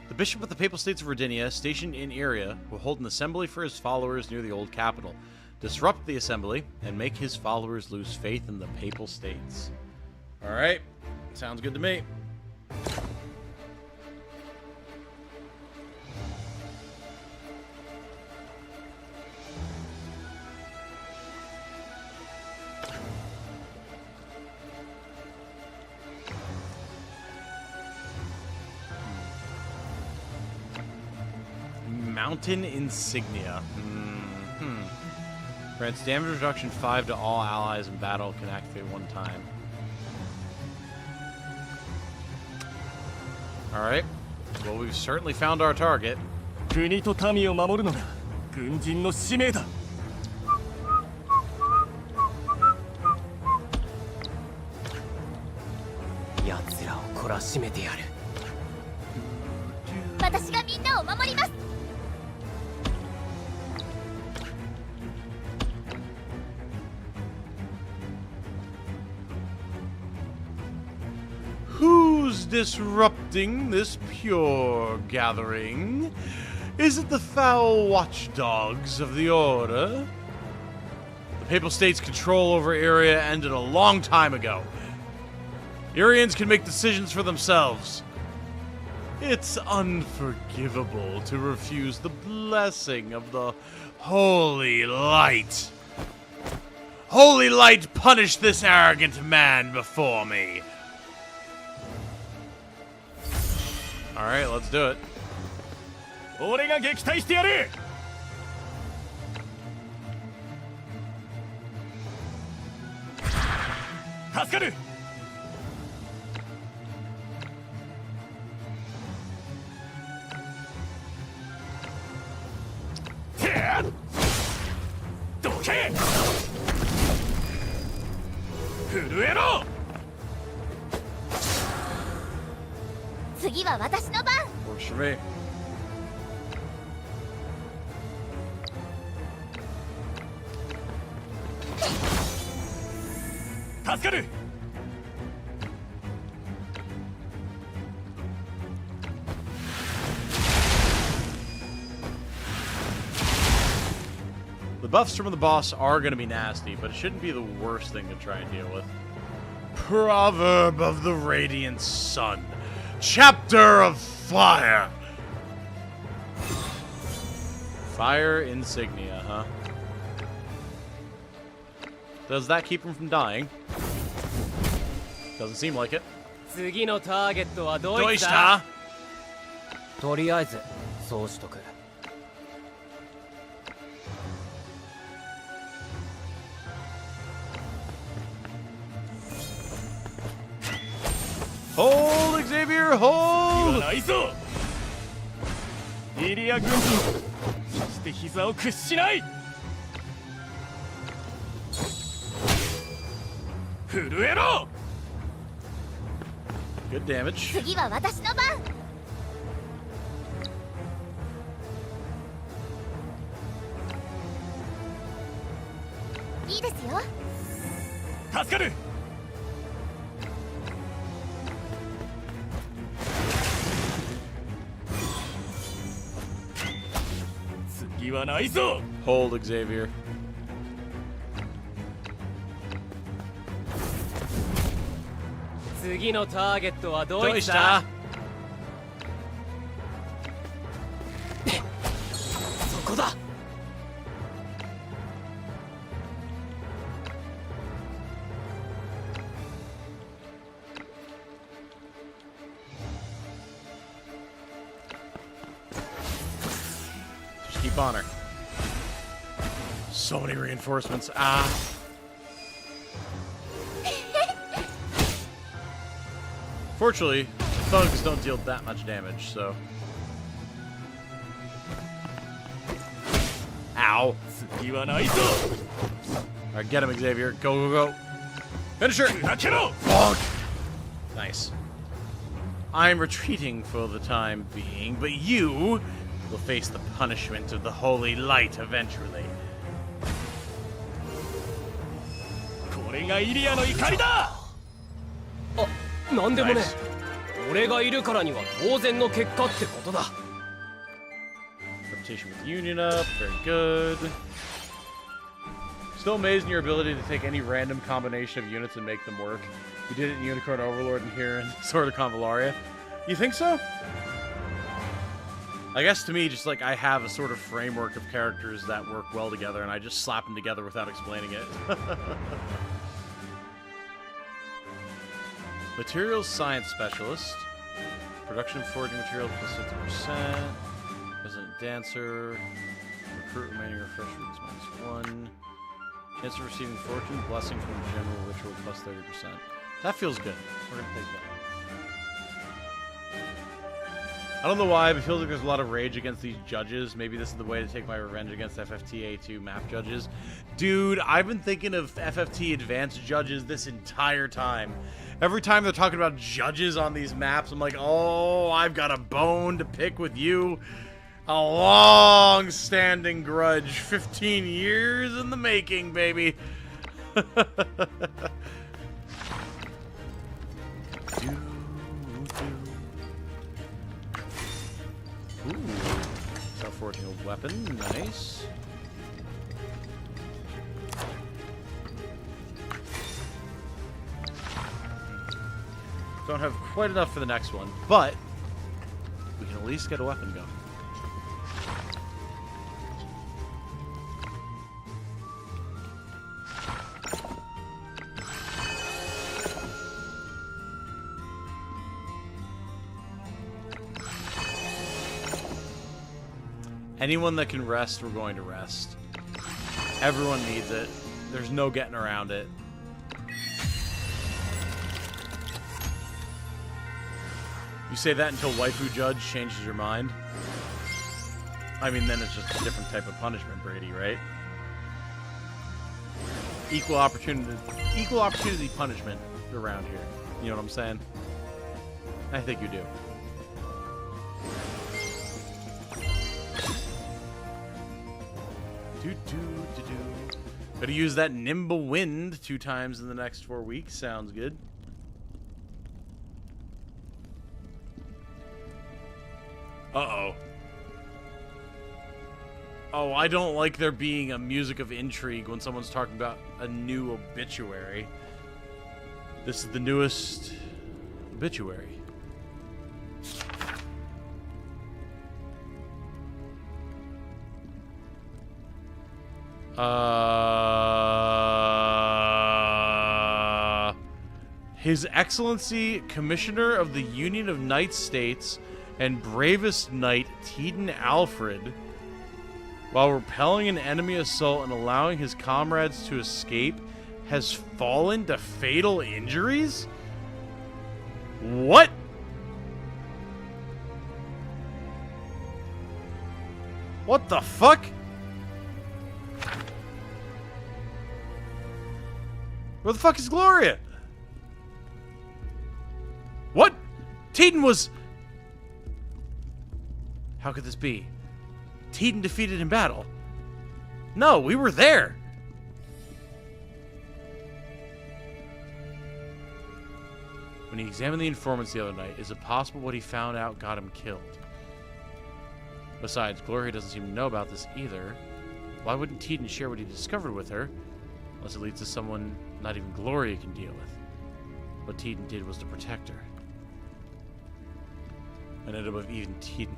The bishop of the Papal States of Rodinia, stationed in Iria, will hold an assembly for his followers near the old capital. Disrupt the assembly, and make his followers lose faith in the Papal States. Alright, sounds good to me. Mountain Insignia. Grants damage reduction 5 to all allies in battle. Can activate one time. Alright. Well, we've certainly found our target. 国と民を守るのが軍人の使命だ。奴らを懲らしめてやる。私がみんなを守ります。Who's disrupting this pure gathering? Is it the foul watchdogs of the Order? The Papal States' control over Iria ended a long time ago. Irians can make decisions for themselves. It's unforgivable to refuse the blessing of the Holy Light. Holy Light, punish this arrogant man before me. Alright, let's do it. 俺が撃退してやる。助かる。震えろ。次は私の番。 Works for me. 助かる。 The buffs from the boss are going to be nasty, but it shouldn't be the worst thing to try and deal with. Proverb of the Radiant Sun. Chapter of Fire. Fire insignia, huh? Does that keep him from dying? Doesn't seem like it. 次のターゲットはドイツだ。 Deutsch, とりあえずそうしとく。 Hold, Xavier, hold! ないぞ。イリア軍人、決して膝を屈しない。震えろ。 Good damage. 次は私の番。いいですよ。助かる。 次はないぞ。 Hold, Xavier. 次のターゲットはドイツだ。 Deutsch, そこだ。 Just keep on her. So many reinforcements. Ah. Fortunately, thugs don't deal that much damage, so. Ow. 次はないぞ。 Alright, get him, Xavier. Go, go, go. Finish her! 砕けろ。 Bonk! Nice. I'm retreating for the time being, but you will face the punishment of the holy light eventually. これがイリアの怒りだ。あ、なんでもね。俺がいるからには当然の結果ってことだ。 Reputation with Union up, very good. Still amazed in your ability to take any random combination of units and make them work. You did it in Unicorn Overlord and here in Sword of Convallaria. You think so? I guess to me, just like I have a sort of framework of characters that work well together, and I just slap them together without explaining it. Materials Science Specialist. Production of forging material plus 50%. Resident Dancer. Recruit remaining refreshments -1. Chance of receiving fortune. Blessing from general ritual plus 30%. That feels good. We're gonna take that. I don't know why, but it feels like there's a lot of rage against these judges. Maybe this is the way to take my revenge against FFTA2 map judges. Dude, I've been thinking of FFT advanced judges this entire time. Every time they're talking about judges on these maps, I'm like, oh, I've got a bone to pick with you. A long-standing grudge. 15 years in the making, baby. Ooh, self-forging a weapon, nice. Don't have quite enough for the next one, but we can at least get a weapon going. Anyone that can rest, we're going to rest. Everyone needs it. There's no getting around it. You say that until Waifu Judge changes your mind? I mean, then it's just a different type of punishment, Brady, right? equal opportunity punishment around here. You know what I'm saying? I think you do. Gotta use that nimble wind 2 times in the next 4 weeks. Sounds good. Uh-oh. Oh, I don't like there being a music of intrigue when someone's talking about a new obituary. This is the newest obituary. His Excellency, Commissioner of the Union of Knight States and bravest knight, Teden Alfred, while repelling an enemy assault and allowing his comrades to escape, has fallen to fatal injuries? What? What the fuck? Where the fuck is Gloria? What? Teden was... How could this be? Teden defeated in battle. No, we were there. When he examined the informants the other night, is it possible what he found out got him killed? Besides, Gloria doesn't seem to know about this either. Why wouldn't Teden share what he discovered with her? Unless it leads to someone not even Gloria can deal with. What Teden did was to protect her. And ended up even Teden.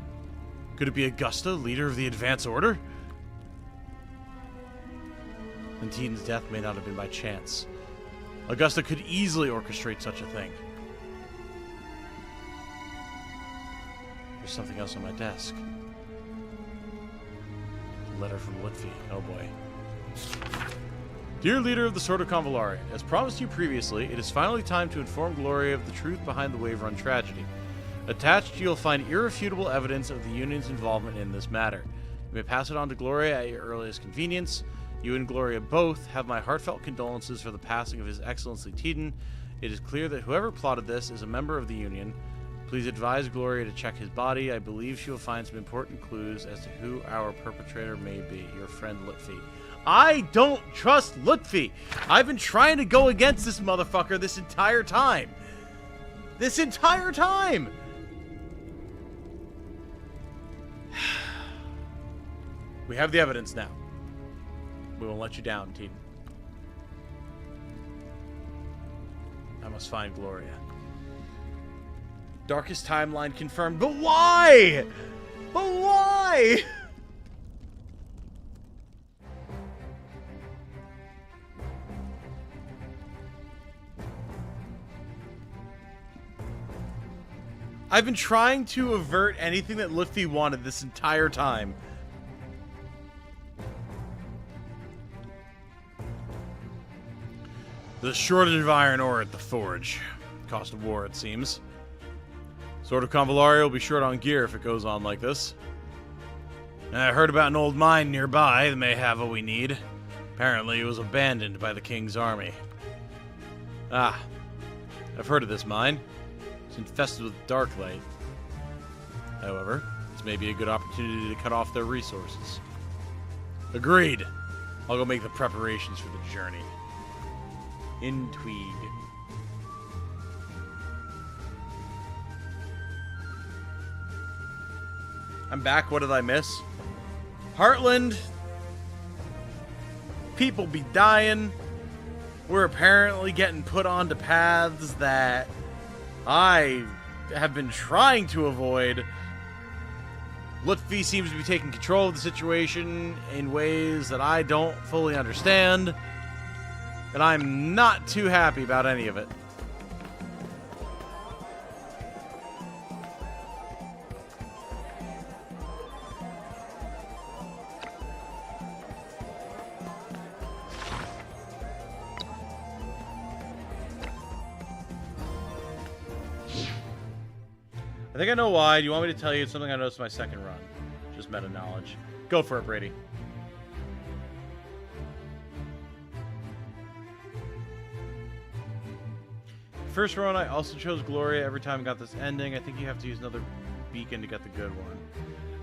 Could it be Augusta, leader of the Advance Order? Then Teden's death may not have been by chance. Augusta could easily orchestrate such a thing. There's something else on my desk. A letter from Lutfi. Oh boy. Dear leader of the Sword of Convallaria, as promised you previously, it is finally time to inform Gloria of the truth behind the Wave Run tragedy. Attached, you'll find irrefutable evidence of the Union's involvement in this matter. You may pass it on to Gloria at your earliest convenience. You and Gloria both have my heartfelt condolences for the passing of His Excellency Teden. It is clear that whoever plotted this is a member of the Union. Please advise Gloria to check his body. I believe she will find some important clues as to who our perpetrator may be. Your friend Lutfi. I don't trust Lutfi. I've been trying to go against this motherfucker this entire time. This entire time! We have the evidence now. We won't let you down, Teden. I must find Gloria. Darkest timeline confirmed. But why? But why? I've been trying to avert anything that Lutfi wanted this entire time. The shortage of iron ore at the forge. Cost of war, it seems. Sword of Convallaria will be short on gear if it goes on like this. And I heard about an old mine nearby that may have what we need. Apparently it was abandoned by the king's army. Ah, I've heard of this mine. It's infested with dark light. However, this may be a good opportunity to cut off their resources. Agreed. I'll go make the preparations for the journey. Intrigue. I'm back. What did I miss? Heartland. People be dying. We're apparently getting put onto paths that I have been trying to avoid. Lutfi seems to be taking control of the situation in ways that I don't fully understand. And I'm not too happy about any of it. I think I know why. Do you want me to tell you something I noticed in my second run? Just meta knowledge. Go for it, Brady. First run, I also chose Gloria every time I got this ending. I think you have to use another beacon to get the good one.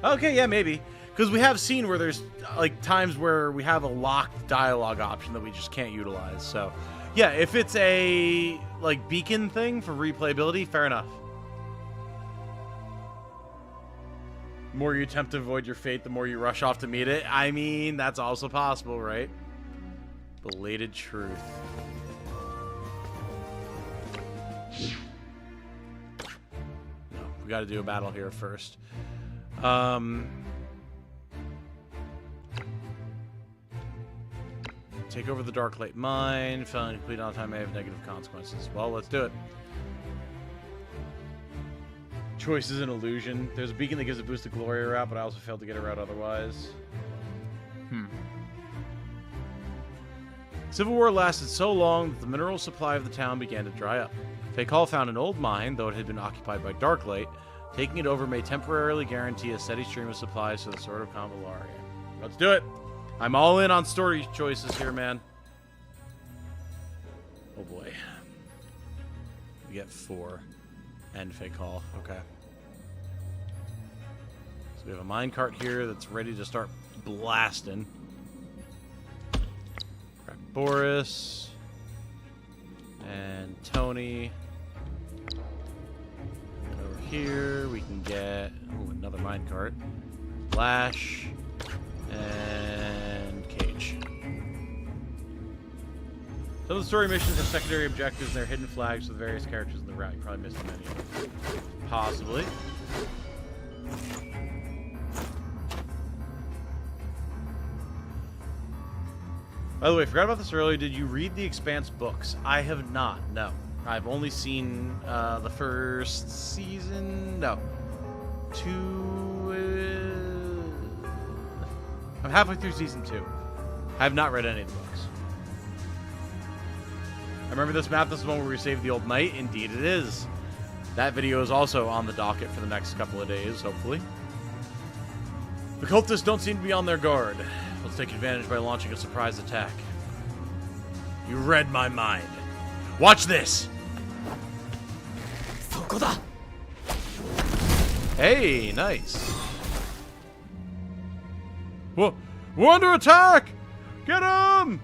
Okay, yeah, maybe. Because we have seen where there's, like, times where we have a locked dialogue option that we just can't utilize. So, yeah, if it's a, like, beacon thing for replayability, fair enough. The more you attempt to avoid your fate, the more you rush off to meet it. I mean, that's also possible, right? Belated truth. No, we got to do a battle here first. Take over the Darklight Mine. Failing to complete on time may have negative consequences. Well, let's do it. Choice is an illusion. There's a beacon that gives a boost to Gloria route, but I also failed to get her out otherwise. Civil War lasted so long that the mineral supply of the town began to dry up. Fakal found an old mine, though it had been occupied by Darklight. Taking it over may temporarily guarantee a steady stream of supplies to the Sword of Convallaria. Let's do it! I'm all in on story choices here, man. Oh boy. We get 4. And Fakal. Okay. So we have a minecart here that's ready to start blasting. Grab Boris. And Tony. And over here we can get another minecart. Flash. And Cage. Some of the story missions have secondary objectives and they're hidden flags with various characters in the route. You probably missed many of them. Possibly. By the way, I forgot about this earlier. Did you read the Expanse books? I have not, no. I've only seen the first season. No. 2... I'm halfway through season 2. I have not read any of the books. I remember this map. This is the one where we saved the old knight. Indeed it is. That video is also on the docket for the next couple of days, hopefully. The cultists don't seem to be on their guard. Let's take advantage by launching a surprise attack. You read my mind. Watch this! Hey, nice. Whoa, we're under attack! Get him!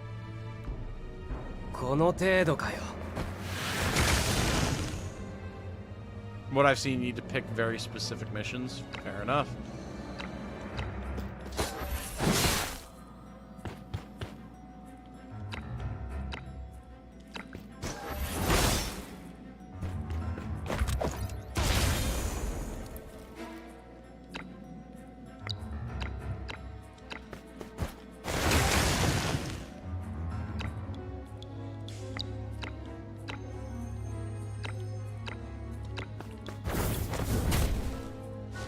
この程度かよ。 From what I've seen, you need to pick very specific missions. Fair enough.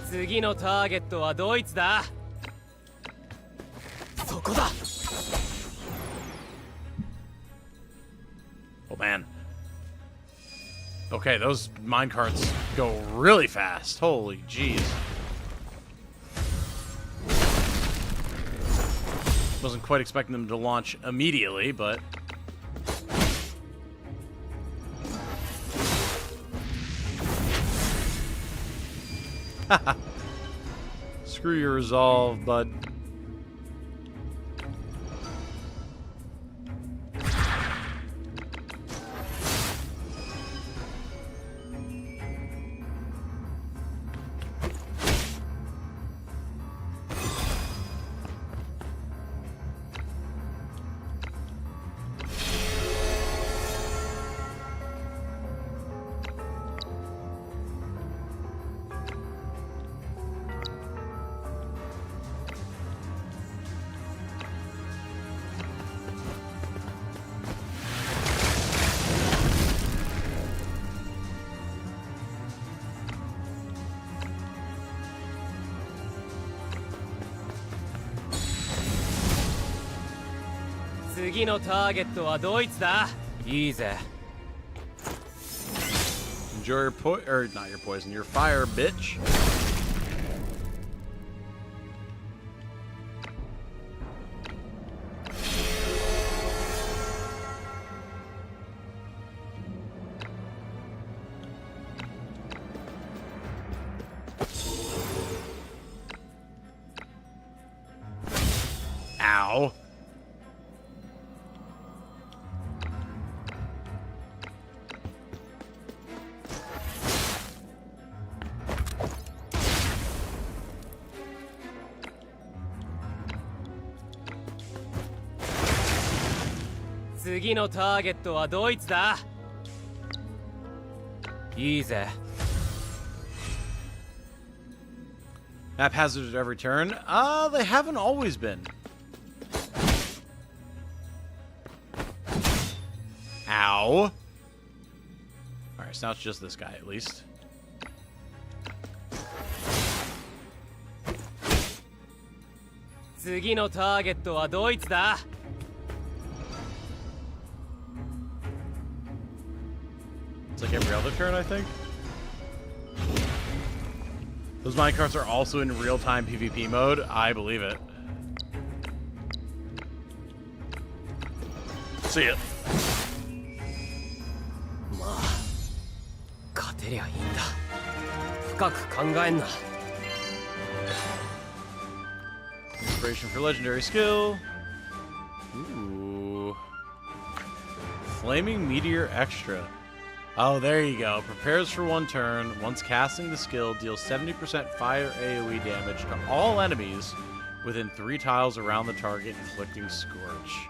次のターゲットはドイツだ。そこだ。 Oh man. Okay, those minecarts go really fast. Holy jeez. Wasn't quite expecting them to launch immediately, but... Screw your resolve, bud.次のターゲットはドイツだ。いいぜ。 Enjoy your or not your poison, your fire, bitch. 次のターゲットはドイツだ。いいぜ。 Haphazard at every turn? They haven't always been. Ow. Alright, so now it's just this guy at least. It's like every other turn, I think. Those minecarts are also in real-time PvP mode. I believe it. See it. まあ、勝てりゃいいんだ。深く考えんな。 Inspiration for legendary skill. Ooh. Flaming Meteor Extra. Oh, there you go. Prepares for one turn. Once casting the skill, deals 70% fire AoE damage to all enemies within 3 tiles around the target, inflicting Scorch.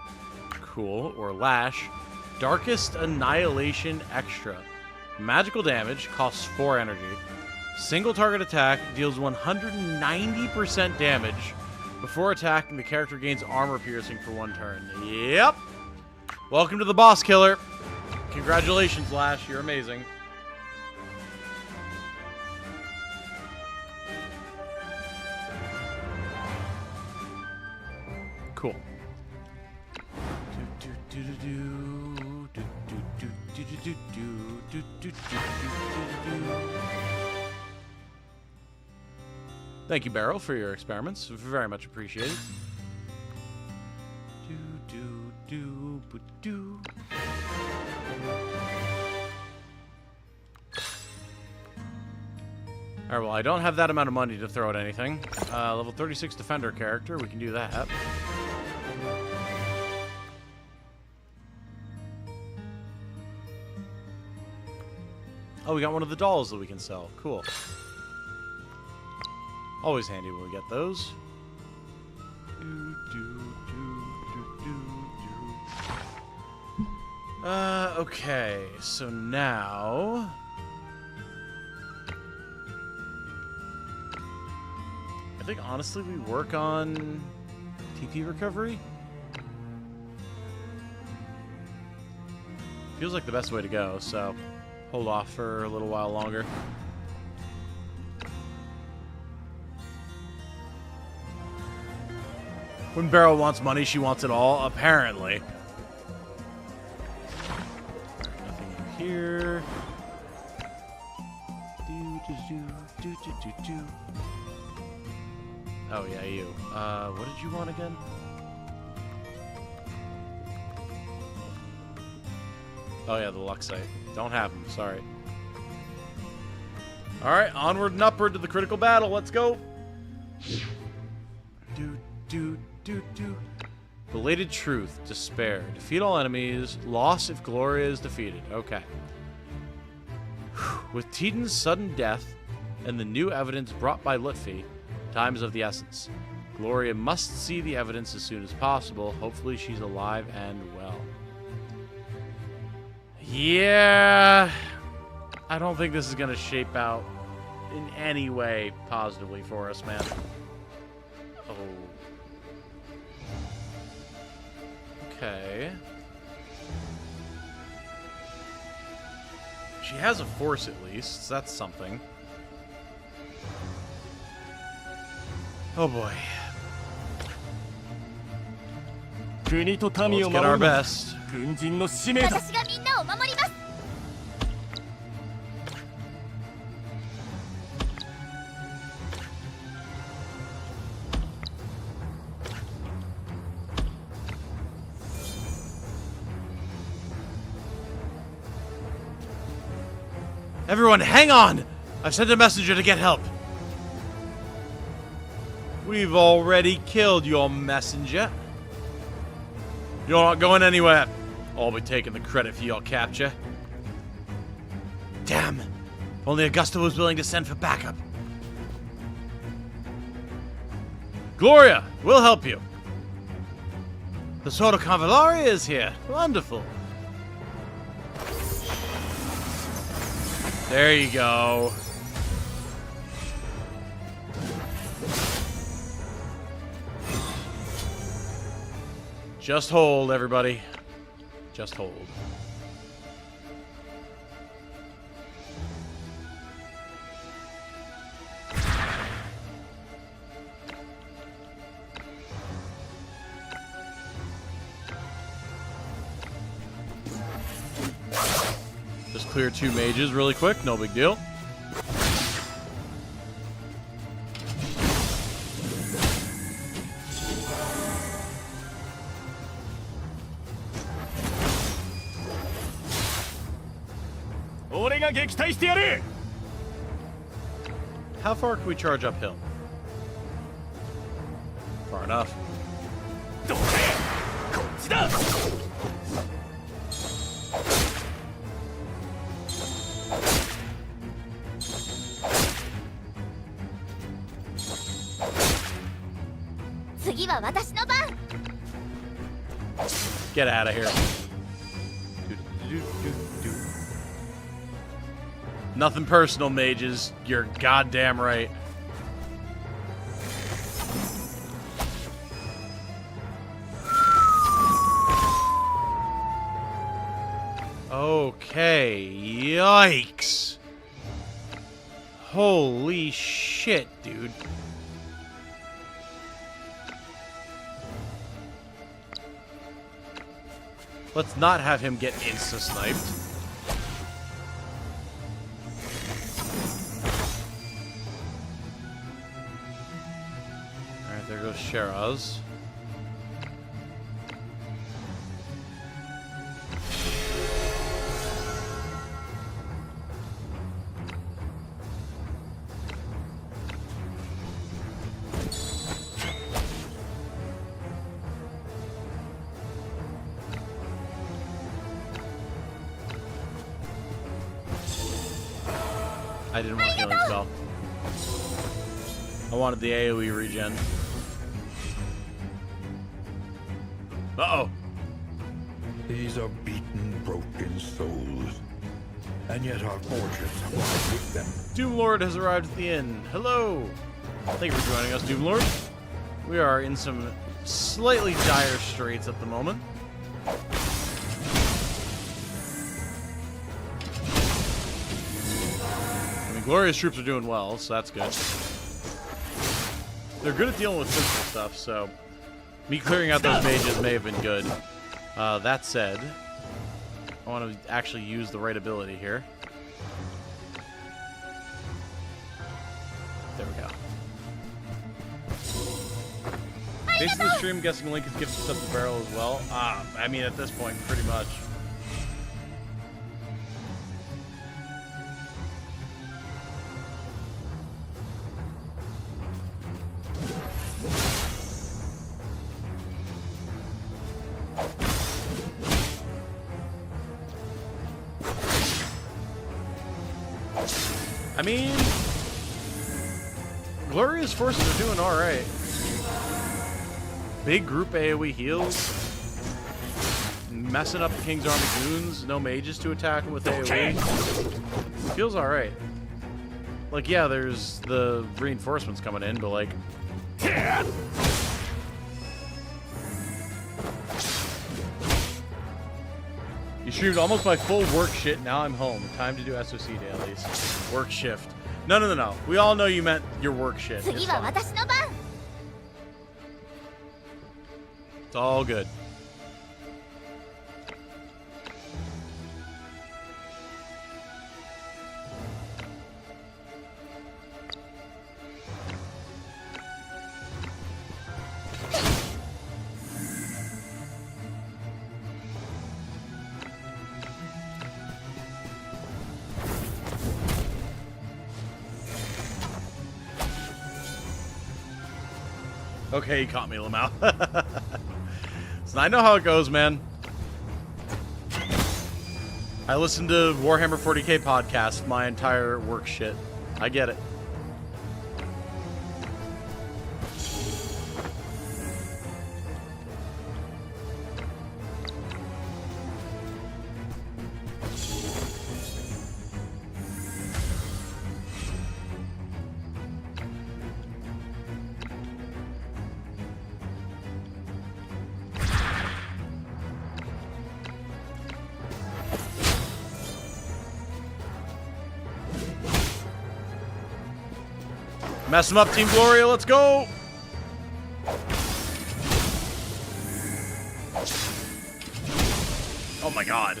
Cool. Or Lash. Darkest Annihilation Extra. Magical damage, costs 4 energy. Single target attack, deals 190% damage. Before attacking, the character gains armor piercing for 1 turn. Yep. Welcome to the boss killer. Congratulations, Lash. You're amazing. Cool. Thank you, Barrel, for your experiments. Very much appreciated. Alright, well, I don't have that amount of money to throw at anything. Level 36 Defender character, we can do that. Oh, we got one of the dolls that we can sell. Cool. Always handy when we get those. Okay, so now... I think, honestly, we work on TP recovery. Feels like the best way to go, so hold off for a little while longer. When Beryl wants money, she wants it all, apparently. Nothing in here. Oh, yeah, you. What did you want again? Oh, yeah, the Luxite. Don't have them, sorry. Alright, onward and upward to the critical battle. Let's go! Belated Truth. Despair. Defeat all enemies. Loss if Gloria is defeated. Okay. With Titan's sudden death and the new evidence brought by Lutfi, time is of the essence. Gloria must see the evidence as soon as possible. Hopefully she's alive and well. Yeah. I don't think this is going to shape out in any way positively for us, man. Oh. Okay. She has a force at least, so that's something. Oh boy. Let's get our best. 私がみんなを守ります。 Everyone, hang on! I've sent a messenger to get help. We've already killed your messenger. You're not going anywhere. I'll be taking the credit for your capture. Damn! If only Augusta was willing to send for backup. Gloria, we'll help you. The sword of Convallaria is here. Wonderful. There you go. Just hold, everybody. Just hold. Just clear 2 mages really quick, no big deal. How far can we charge uphill? Far enough. Get out of here. Nothing personal, mages. You're goddamn right. Okay, yikes. Holy shit, dude. Let's not have him get insta-sniped. Alright, there goes Shiraz. I didn't want healing spell. I wanted the AoE regen. Uh-oh. These are beaten, broken souls. And yet our fortunes lie with them. Doomlord has arrived at the inn. Hello. Thank you for joining us, Doomlord. We are in some slightly dire straits at the moment. Gloria's troops are doing well, so that's good. They're good at dealing with physical stuff, so me clearing out those mages may have been good. That said, I want to actually use the right ability here. There we go. Face of the stream, guessing Link is gifted up the barrel as well. I mean, at this point, pretty much. I mean, Gloria's forces are doing alright. Big group AoE heals. Messing up the King's Army goons. No mages to attack him with AoE. Feels alright. Like, yeah, there's the reinforcements coming in, but like... You streamed almost my full work shit, now I'm home. Time to do SOC dailies. Work shift. No. We all know you meant your work shit. It's fine. It's all good. Okay, you caught me, Lamau. So I know how it goes, man. I listen to Warhammer 40k podcast my entire work shit. I get it. Mess him up, Team Gloria. Let's go. Oh my god.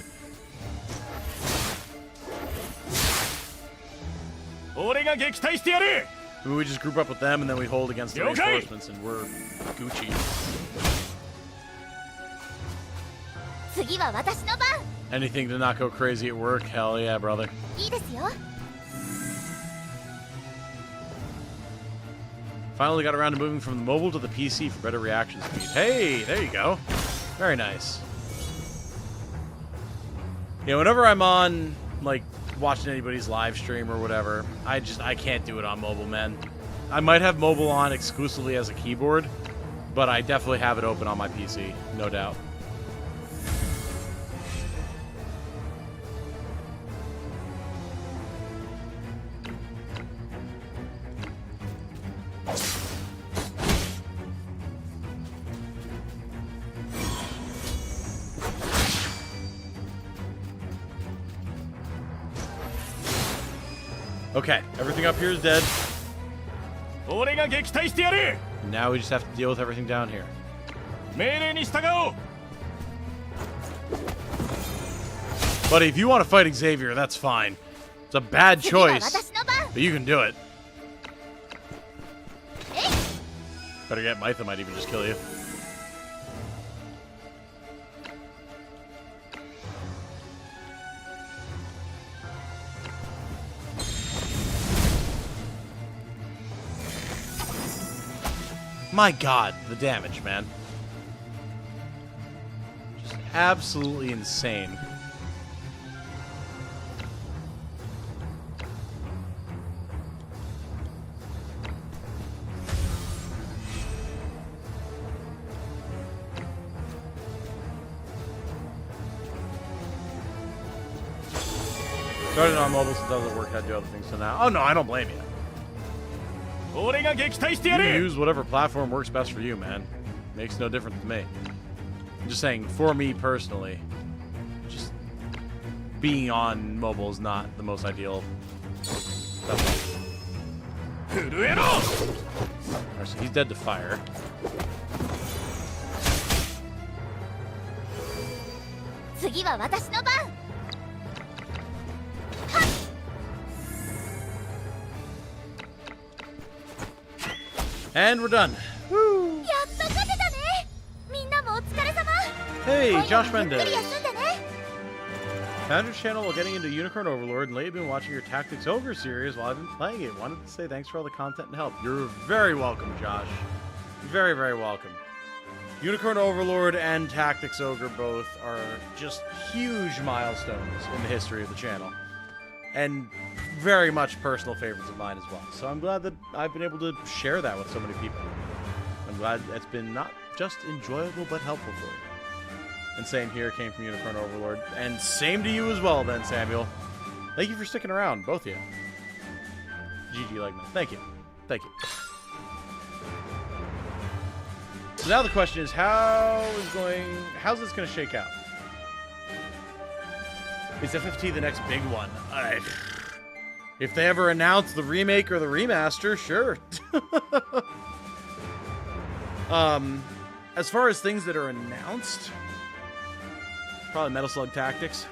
Maybe we just group up with them and then we hold against the reinforcements and we're Gucci. 次は私の番。 Anything to not go crazy at work? Hell yeah, brother. いいですよ。 Finally got around to moving from the mobile to the PC for better reaction speed. Hey, there you go. Very nice. Yeah, whenever I'm on, like, watching anybody's live stream or whatever, I can't do it on mobile, man. I might have mobile on exclusively as a keyboard, but I definitely have it open on my PC, no doubt. Okay, everything up here is dead. Now we just have to deal with everything down here. Buddy, if you want to fight Xavier, that's fine. It's a bad choice, but you can do it. Better get Mytha might even just kill you. My god, the damage, man. Just absolutely insane. Started on mobile since I was at work, had to do other things, so now... Oh no, I don't blame you. You can use whatever platform works best for you, man. Makes no difference to me. I'm just saying, for me personally, just being on mobile is not the most ideal. Alright, so he's dead to fire. And we're done. Woo! Hey, Josh Mendez. Found your channel while getting into Unicorn Overlord and lately been watching your Tactics Ogre series while I've been playing it. Wanted to say thanks for all the content and help. You're very welcome, Josh. Very, very welcome. Unicorn Overlord and Tactics Ogre both are just huge milestones in the history of the channel. And very much personal favorites of mine as well. So I'm glad that I've been able to share that with so many people. I'm glad it's been not just enjoyable, but helpful for you. And same here, came from Unicorn Overlord. And same to you as well, then, Samuel. Thank you for sticking around, both of you. GG Legman. Thank you. Thank you. So now the question is, how's this going to shake out? Is FFT the next big one? If they ever announce the remake or the remaster, sure. As far as things that are announced, probably Metal Slug Tactics.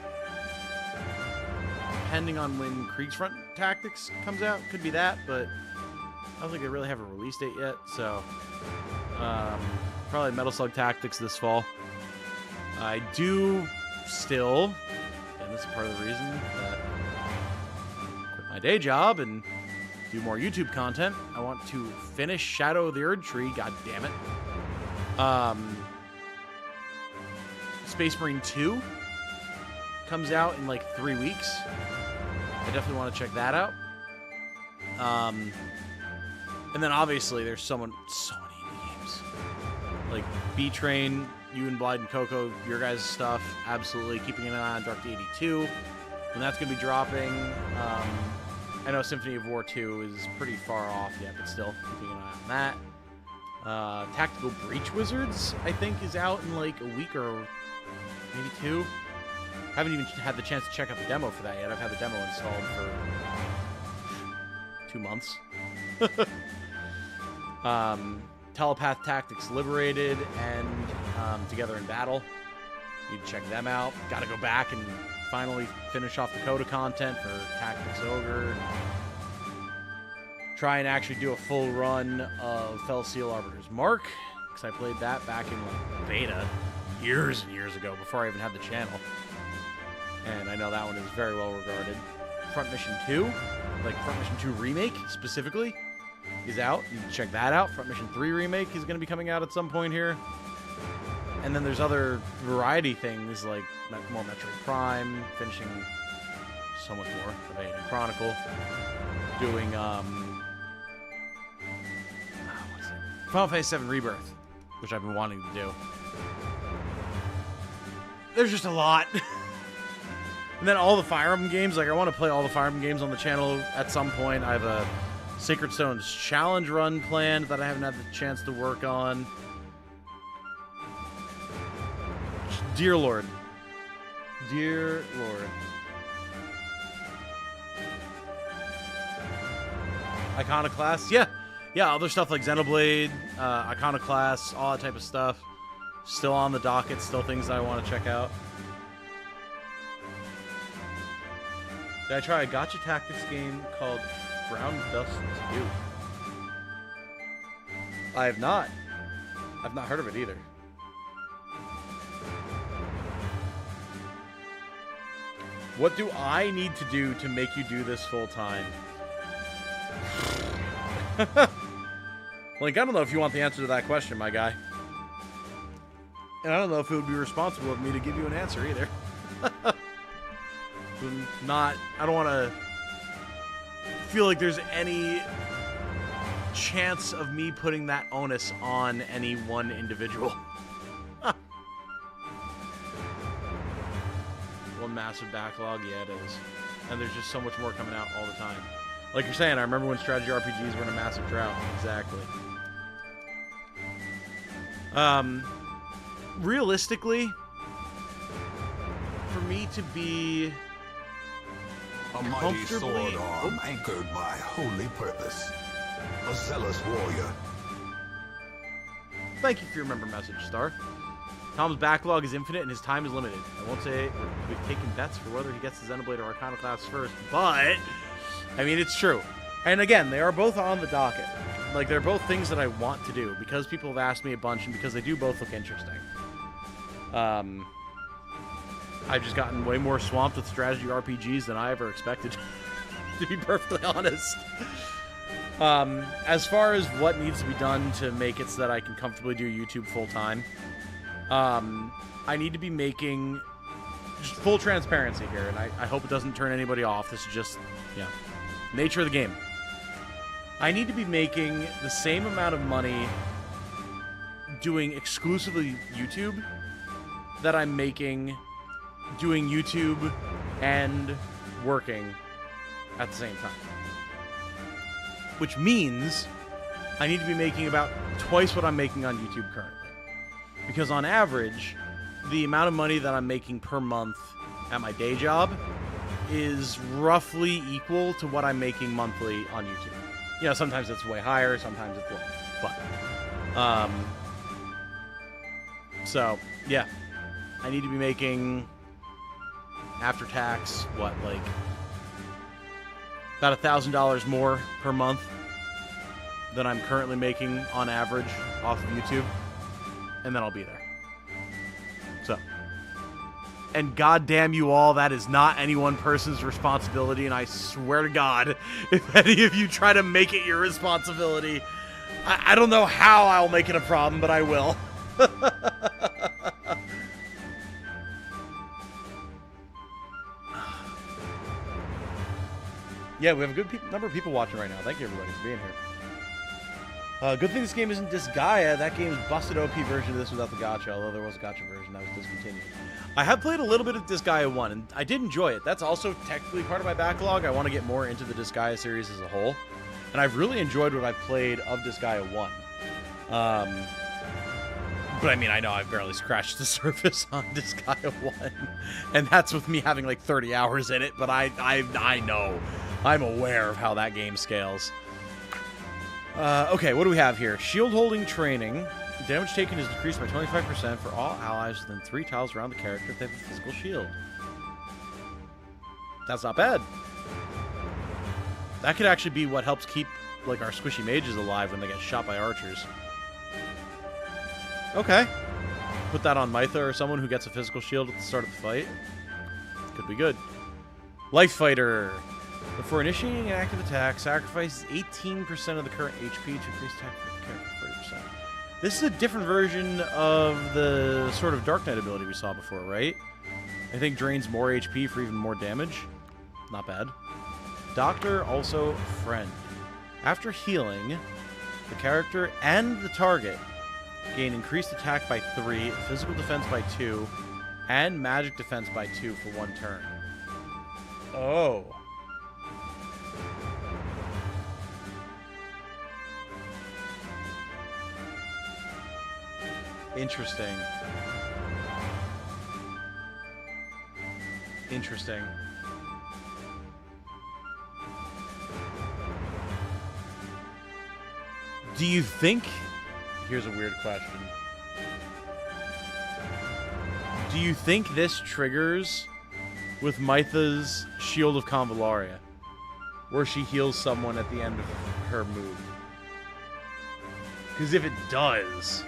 Depending on when Kriegsfront Tactics comes out, could be that, but I don't think they really have a release date yet, so probably Metal Slug Tactics this fall. I do still, and this is part of the reason that I quit my day job and do more YouTube content. I want to finish Shadow of the Erdtree, god damn it. Space Marine 2 comes out in like 3 weeks. I definitely want to check that out. And then obviously there's so many indie games. Like B-Train, you and Blyde and Coco, your guys' stuff. Absolutely keeping an eye on Dark 82. When that's going to be dropping. I know Symphony of War 2 is pretty far off yet, but still keeping an eye on that. Tactical Breach Wizards, I think, is out in like a week or maybe 2. Haven't even had the chance to check out the demo for that yet. I've had the demo installed for 2 months. Telepath Tactics Liberated and Together in Battle. You can check them out. Got to go back and finally finish off the Coda content for Tactics Ogre. Try and actually do a full run of Fell Seal Arbiter's Mark, because I played that back in like beta years and years ago before I even had the channel. And I know that one is very well regarded. Front Mission 2, like Front Mission 2 Remake specifically, is out. You can check that out. Front Mission 3 Remake is going to be coming out at some point here. And then there's other variety things like more Metroid Prime, finishing so much more of Alien Chronicle, doing what is it? Final Fantasy VII Rebirth, which I've been wanting to do. There's just a lot. And then all the Fire Emblem games, like I want to play all the Fire Emblem games on the channel at some point. I have a Sacred Stones challenge run planned that I haven't had the chance to work on. Dear Lord. Dear Lord. Iconoclast? Yeah. Yeah, other stuff like Xenoblade, Iconoclast, all that type of stuff. Still on the docket, still things that I want to check out. Did I try a Gacha Tactics game called Brown Dust 2? I have not. I've not heard of it either. What do I need to do to make you do this full time? Like, I don't know if you want the answer to that question, my guy. And I don't know if it would be responsible of me to give you an answer either. I don't want to feel like there's any chance of me putting that onus on any one individual. One massive backlog, yeah, it is. And there's just so much more coming out all the time. Like you're saying, I remember when strategy RPGs were in a massive drought. Exactly. Realistically, for me to be A mighty sword arm anchored by holy purpose. A zealous warrior. Thank you for your member message, Star. Tom's backlog is infinite and his time is limited. I won't say we've taken bets for whether he gets the Xenoblade or Iconoclast first, but I mean, it's true. And again, they are both on the docket. Like, they're both things that I want to do because people have asked me a bunch and because they do both look interesting. I've just gotten way more swamped with strategy RPGs than I ever expected, to be perfectly honest. As far as what needs to be done to make it so that I can comfortably do YouTube full-time, I need to be making just full transparency here, and I hope it doesn't turn anybody off. This is just, yeah, nature of the game. I need to be making the same amount of money doing exclusively YouTube that I'm making doing YouTube and working at the same time. Which means I need to be making about twice what I'm making on YouTube currently. Because on average, the amount of money that I'm making per month at my day job is roughly equal to what I'm making monthly on YouTube. You know, sometimes it's way higher, sometimes it's low. But, so, yeah. I need to be making, after tax, what, like, about $1,000 more per month than I'm currently making on average off of YouTube. And then I'll be there. So. And goddamn you all, that is not any one person's responsibility, and I swear to God, if any of you try to make it your responsibility, I don't know how I'll make it a problem, but I will. Yeah, we have a good number of people watching right now. Thank you, everybody, for being here. Good thing this game isn't Disgaea. That game's busted OP version of this without the Gacha, although there was a Gacha version that was discontinued. I have played a little bit of Disgaea 1, and I did enjoy it. That's also technically part of my backlog. I want to get more into the Disgaea series as a whole. And I've really enjoyed what I've played of Disgaea 1. But I mean, I know I've barely scratched the surface on Disgaea 1. And that's with me having like 30 hours in it, but I know. I'm aware of how that game scales. Okay, what do we have here? Shield holding training. Damage taken is decreased by 25% for all allies within 3 tiles around the character if they have a physical shield. That's not bad. That could actually be what helps keep, like, our squishy mages alive when they get shot by archers. Okay. Put that on Mytha or someone who gets a physical shield at the start of the fight. Could be good. Life Fighter. Before initiating an active attack, sacrifices 18% of the current HP to increase attack for the character 40%. This is a different version of the sort of Dark Knight ability we saw before, right? I think drains more HP for even more damage. Not bad. Doctor, also friend. After healing, the character and the target gain increased attack by 3, physical defense by 2, and magic defense by 2 for 1 turn. Oh. Interesting. Interesting. Do you think... Here's a weird question. Do you think this triggers with Mytha's Shield of Convallaria, where she heals someone at the end of her move? Because if it does,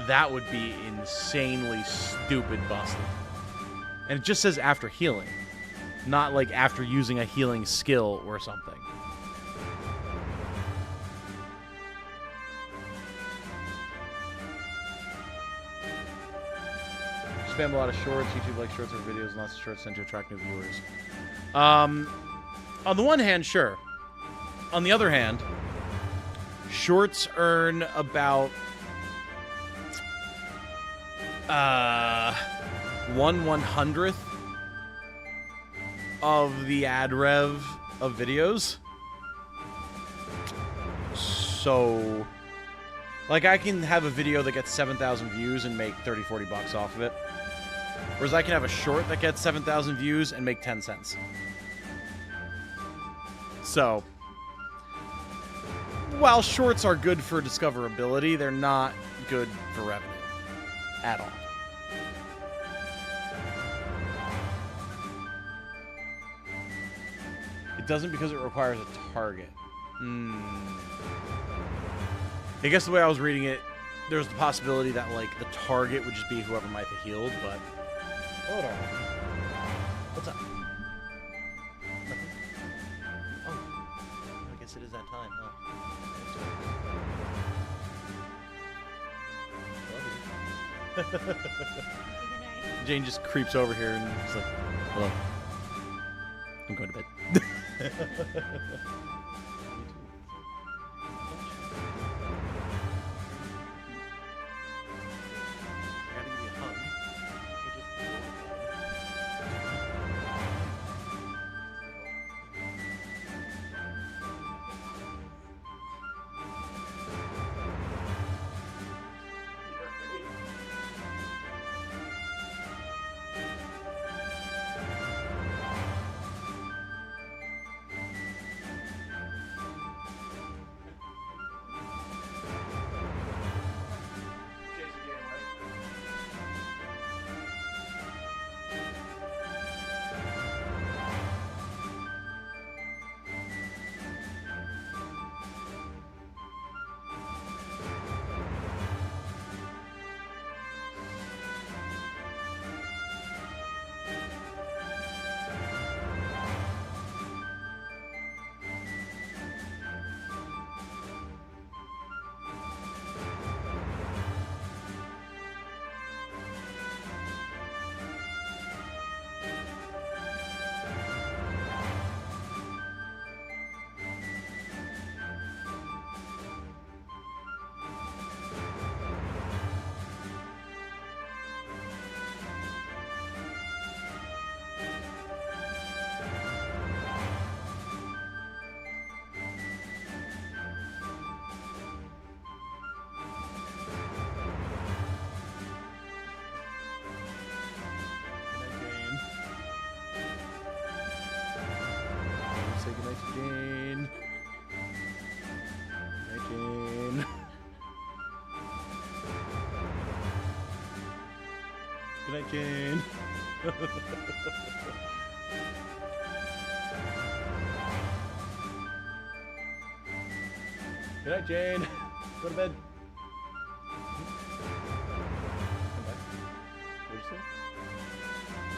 that would be insanely stupid busted. And it just says after healing, not like after using a healing skill or something. Spam a lot of shorts. YouTube likes shorts or videos, and lots of shorts tend to attract new viewers. On the one hand, sure. On the other hand, shorts earn about 1/100th of the ad rev of videos. So, like, I can have a video that gets 7,000 views and make 30-40 bucks off of it. Whereas I can have a short that gets 7,000 views and make 10 cents. So, while shorts are good for discoverability, they're not good for revenue. At all. It doesn't because it requires a target. I guess the way I was reading it, there's the possibility that, like, the target would just be whoever might have healed, but... Hold on. What's up? Nothing? Oh. I guess it is that time, huh? Love you. Jane just creeps over here and is like, hello. I'm going to bed. Say goodnight to Jane. Good night, night, Jane. Good night, Jane. Go to bed. Come back. What'd you say?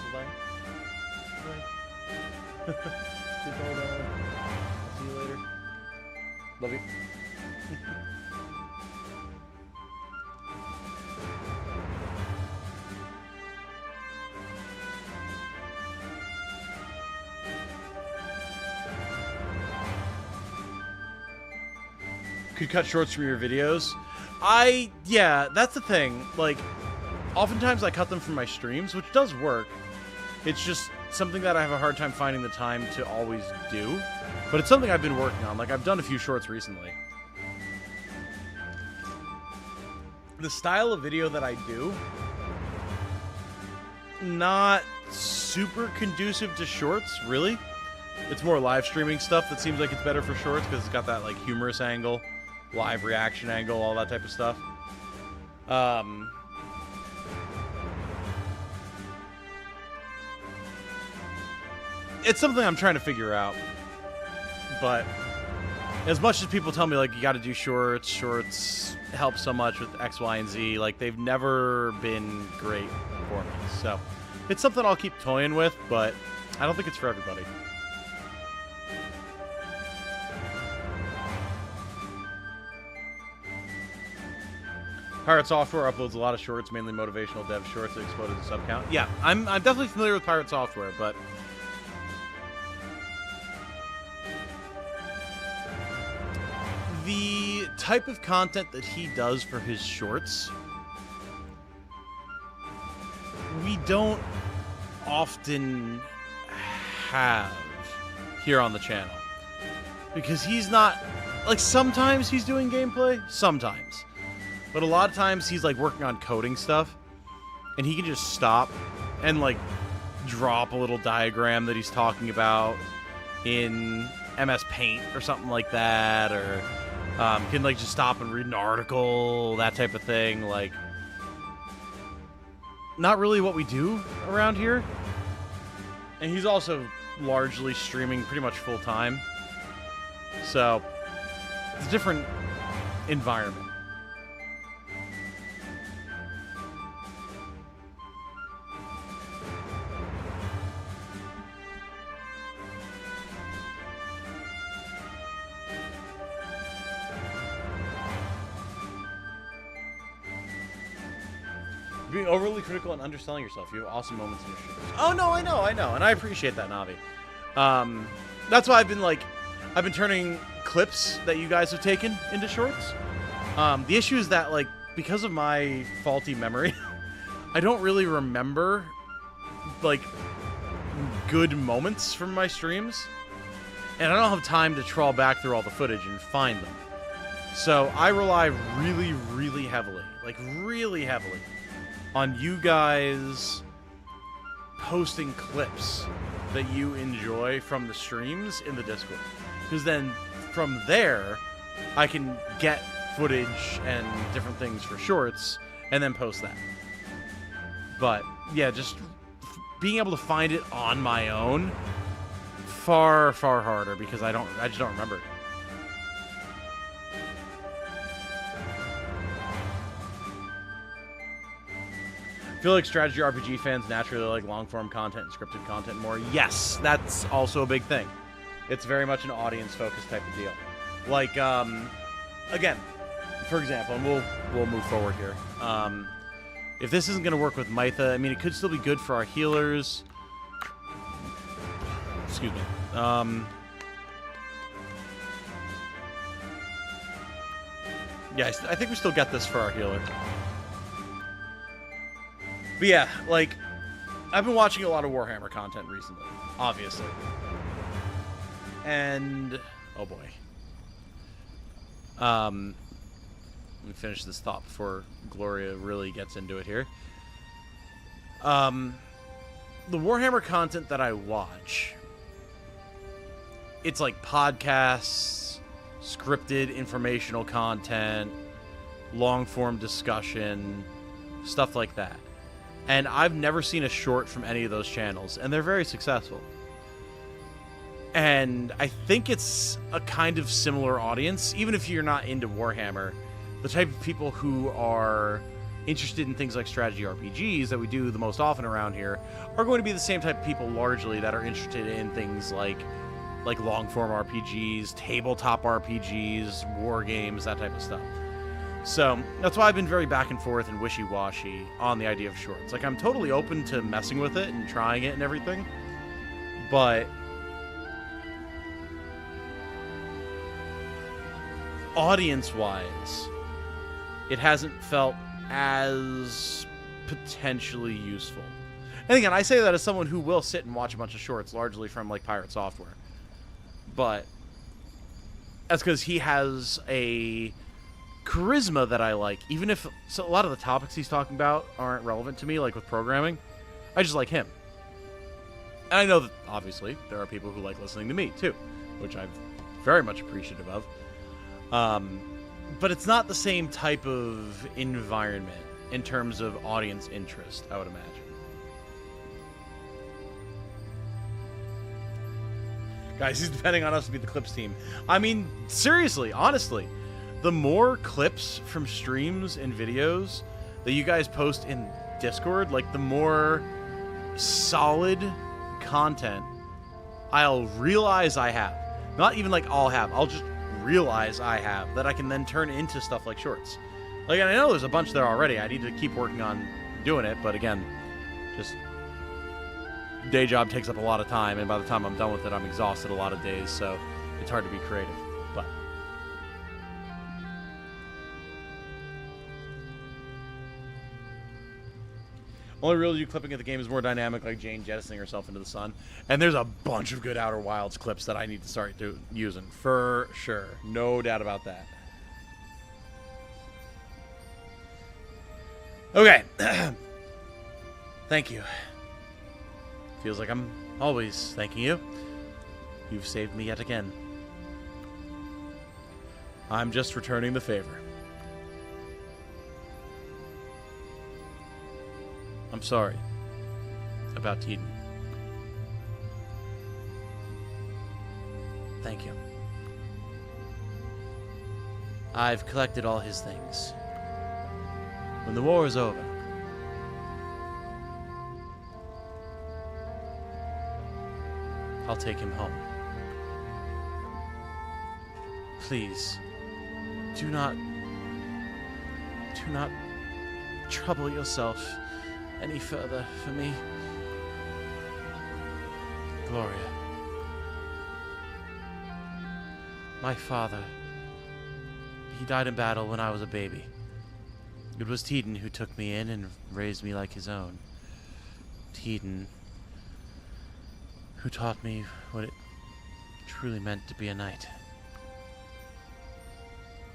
Goodbye. Goodbye. Sleep well, darling. I'll see you later. Love you. Could cut shorts from your videos. Yeah, that's the thing. Like, oftentimes I cut them from my streams, which does work. It's just something that I have a hard time finding the time to always do. But it's something I've been working on. Like, I've done a few shorts recently. The style of video that I do, not super conducive to shorts, really. It's more live streaming stuff that seems like it's better for shorts because it's got that, like, humorous angle, live reaction angle, all that type of stuff. It's something I'm trying to figure out. But as much as people tell me, like, you got to do shorts help so much with X, Y, and Z, like, they've never been great for me. So it's something I'll keep toying with, but I don't think it's for everybody. Pirate Software uploads a lot of shorts, mainly motivational dev shorts that exploded the sub count. Yeah, I'm definitely familiar with Pirate Software, but the type of content that he does for his shorts, we don't often have here on the channel. Because he's not, like, sometimes he's doing gameplay, sometimes. But a lot of times he's, like, working on coding stuff, and he can just stop and, like, drop a little diagram that he's talking about in MS Paint or something like that, or can, like, just stop and read an article, that type of thing. Like, not really what we do around here. And he's also largely streaming pretty much full-time. So, it's a different environment. Being overly critical and underselling yourself. You have awesome moments in your streams. Oh, no, I know. And I appreciate that, Navi. That's why I've been turning clips that you guys have taken into shorts. The issue is that, like, because of my faulty memory, I don't really remember, like, good moments from my streams. And I don't have time to trawl back through all the footage and find them. So I rely really, really heavily, on you guys posting clips that you enjoy from the streams in the Discord. Because then from there, I can get footage and different things for shorts and then post that. But yeah, just being able to find it on my own, far, far harder because I just don't remember. I feel like strategy RPG fans naturally like long-form content and scripted content more. Yes, that's also a big thing. It's very much an audience-focused type of deal. Like, again, for example, and we'll move forward here. If this isn't going to work with Mytha, I mean, it could still be good for our healers. Excuse me. Yeah, I think we still get this for our healer. But yeah, like, I've been watching a lot of Warhammer content recently, obviously. And, oh boy. Let me finish this thought before Gloria really gets into it here. The Warhammer content that I watch, it's like podcasts, scripted informational content, long-form discussion, stuff like that. And I've never seen a short from any of those channels, and they're very successful. And I think it's a kind of similar audience, even if you're not into Warhammer. The type of people who are interested in things like strategy RPGs that we do the most often around here are going to be the same type of people largely that are interested in things like long-form RPGs, tabletop RPGs, war games, that type of stuff. So that's why I've been very back and forth and wishy-washy on the idea of shorts. Like, I'm totally open to messing with it and trying it and everything, but audience-wise, it hasn't felt as potentially useful. And again, I say that as someone who will sit and watch a bunch of shorts, largely from, like, Pirate Software. But that's because he has a charisma that I like, even if a lot of the topics he's talking about aren't relevant to me, like with programming. I just like him. And I know that, obviously, there are people who like listening to me, too, which I'm very much appreciative of. But it's not the same type of environment in terms of audience interest, I would imagine. Guys, he's depending on us to be the clips team. I mean, seriously, honestly, the more clips from streams and videos that you guys post in Discord, like, the more solid content I'll realize I have. Not even like I'll have. I'll just realize I have that I can then turn into stuff like shorts. Like, and I know there's a bunch there already. I need to keep working on doing it, but again, just day job takes up a lot of time, and by the time I'm done with it, I'm exhausted a lot of days, so it's hard to be creative. But only real you clipping at the game is more dynamic, like Jane jettisoning herself into the sun. And there's a bunch of good Outer Wilds clips that I need to start using, for sure. No doubt about that. Okay. Thank you. Feels like I'm always thanking you. You've saved me yet again. I'm just returning the favor. I'm sorry about Teeden. Thank you. I've collected all his things. When the war is over, I'll take him home. Please, do not trouble yourself any further for me. Gloria. My father, he died in battle when I was a baby. It was Teeden who took me in and raised me like his own. Teeden, who taught me what it truly meant to be a knight.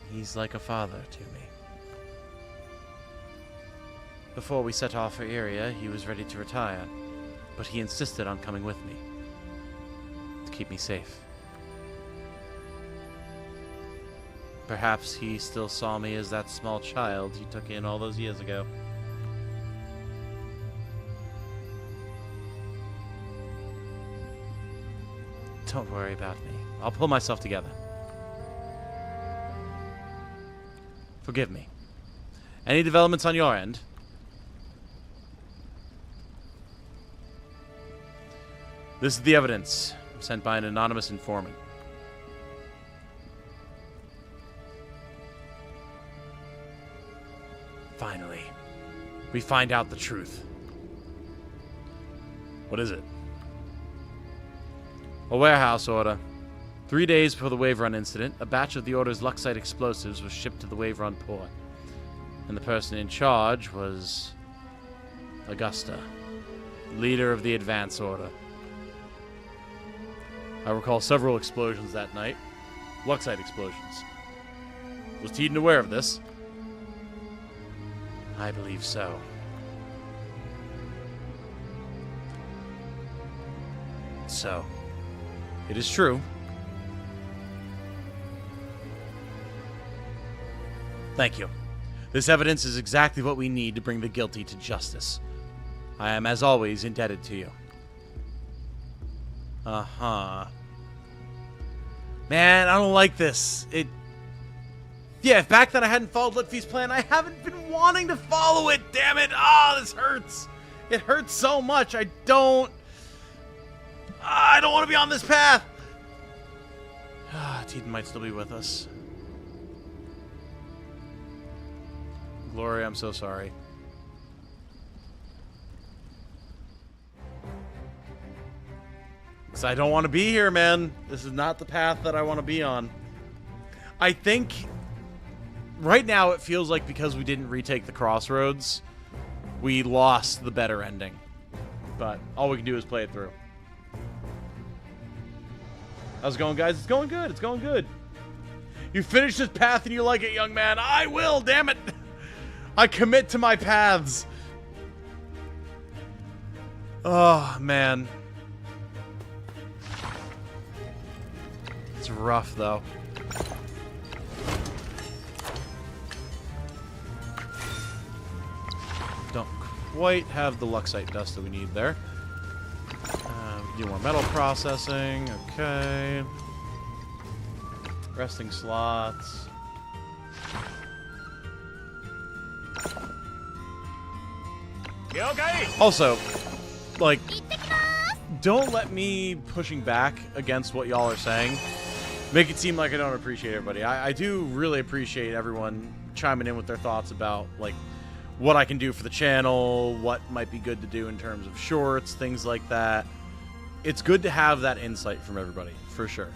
He's like a father to me. Before we set off for Iria, he was ready to retire, but he insisted on coming with me to keep me safe. Perhaps he still saw me as that small child he took in all those years ago. Don't worry about me. I'll pull myself together. Forgive me. Any developments on your end? This is the evidence sent by an anonymous informant. Finally, we find out the truth. What is it? A warehouse order. 3 days before the Wave Run incident, a batch of the order's Luxite explosives was shipped to the Wave Run port. And the person in charge was Augusta, leader of the Advance Order. I recall several explosions that night. Luxite explosions. Was Teeden aware of this? I believe so. So, it is true. Thank you. This evidence is exactly what we need to bring the guilty to justice. I am, as always, indebted to you. Uh-huh. Man, I don't like this. Yeah, if back then I hadn't followed Litfi's plan, I haven't been wanting to follow it, damn it! Ah, this hurts! It hurts so much, I don't want to be on this path! Teton might still be with us. Gloria, I'm so sorry. Because I don't want to be here, man. This is not the path that I want to be on. I think right now it feels like because we didn't retake the Crossroads, we lost the better ending. But all we can do is play it through. How's it going, guys? It's going good. It's going good. You finished this path and you like it, young man. I will, damn it. I commit to my paths. Oh, man. It's rough, though. Don't quite have the Luxite dust that we need there. Do more metal processing. Okay. Resting slots. Also, like, don't let me pushing back against what y'all are saying make it seem like I don't appreciate everybody. I do really appreciate everyone chiming in with their thoughts about, like, what I can do for the channel, what might be good to do in terms of shorts, things like that. It's good to have that insight from everybody, for sure.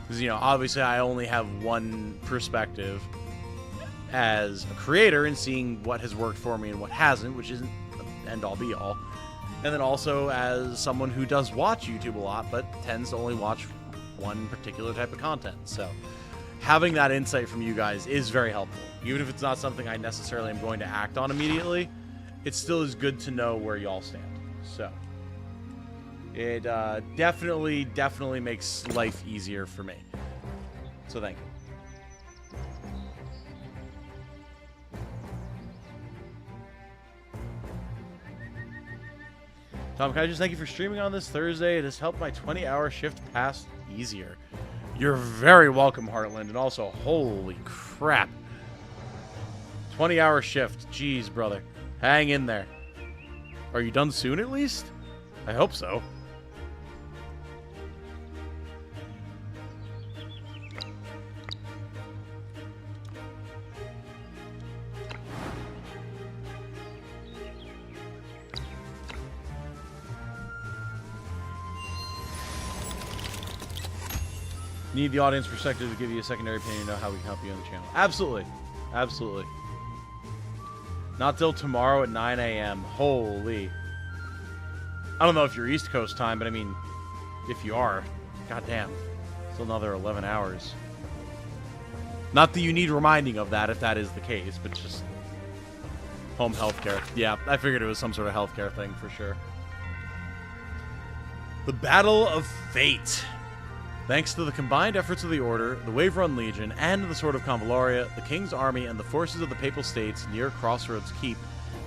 Because, you know, obviously I only have one perspective as a creator and seeing what has worked for me and what hasn't, which isn't an end-all be-all. And then also as someone who does watch YouTube a lot, but tends to only watch one particular type of content. So having that insight from you guys is very helpful. Even if it's not something I necessarily am going to act on immediately, it still is good to know where y'all stand. So it definitely makes life easier for me. So thank you. Tom, can I just thank you for streaming on this Thursday? It has helped my 20-hour shift pass easier. You're very welcome, Heartland. And also, holy crap. 20-hour shift. Jeez, brother. Hang in there. Are you done soon, at least? I hope so. Need the audience perspective to give you a secondary opinion to know how we can help you on the channel. Absolutely. Absolutely. Not till tomorrow at 9 a.m. Holy. I don't know if you're East Coast time, but I mean, if you are, goddamn. Still another 11 hours. Not that you need reminding of that if that is the case, but just home healthcare. Yeah, I figured it was some sort of healthcare thing for sure. The Battle of Fate. Thanks to the combined efforts of the Order, the Wave-Run Legion, and the Sword of Convallaria, the King's Army and the forces of the Papal States near Crossroads Keep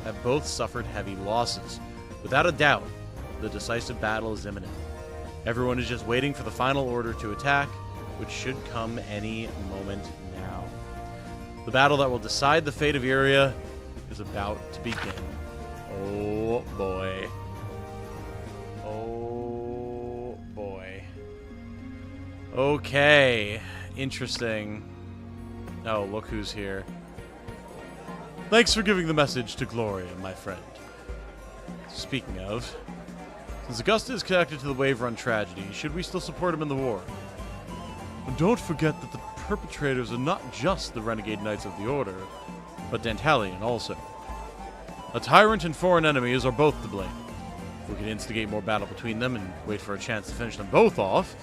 have both suffered heavy losses. Without a doubt, the decisive battle is imminent. Everyone is just waiting for the final order to attack, which should come any moment now. The battle that will decide the fate of Iria is about to begin. Oh boy. Oh boy. Okay, interesting. Oh, look who's here. Thanks for giving the message to Gloria, my friend. Speaking of, since Augusta is connected to the Wave Run tragedy, should we still support him in the war? And don't forget that the perpetrators are not just the renegade knights of the Order, but Dantalion also. A tyrant and foreign enemies are both to blame. We could instigate more battle between them and wait for a chance to finish them both off.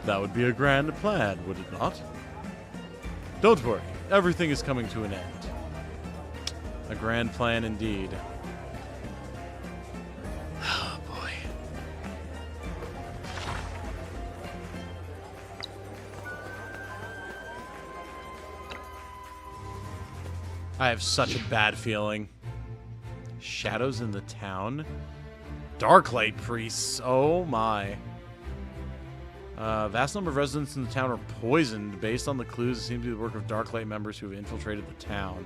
That would be a grand plan, would it not? Don't worry, everything is coming to an end. A grand plan indeed. Oh boy. I have such a bad feeling. Shadows in the town. Darklight priests. Oh my. Vast number of residents in the town are poisoned. Based on the clues, it seems to be the work of Darklight members who have infiltrated the town.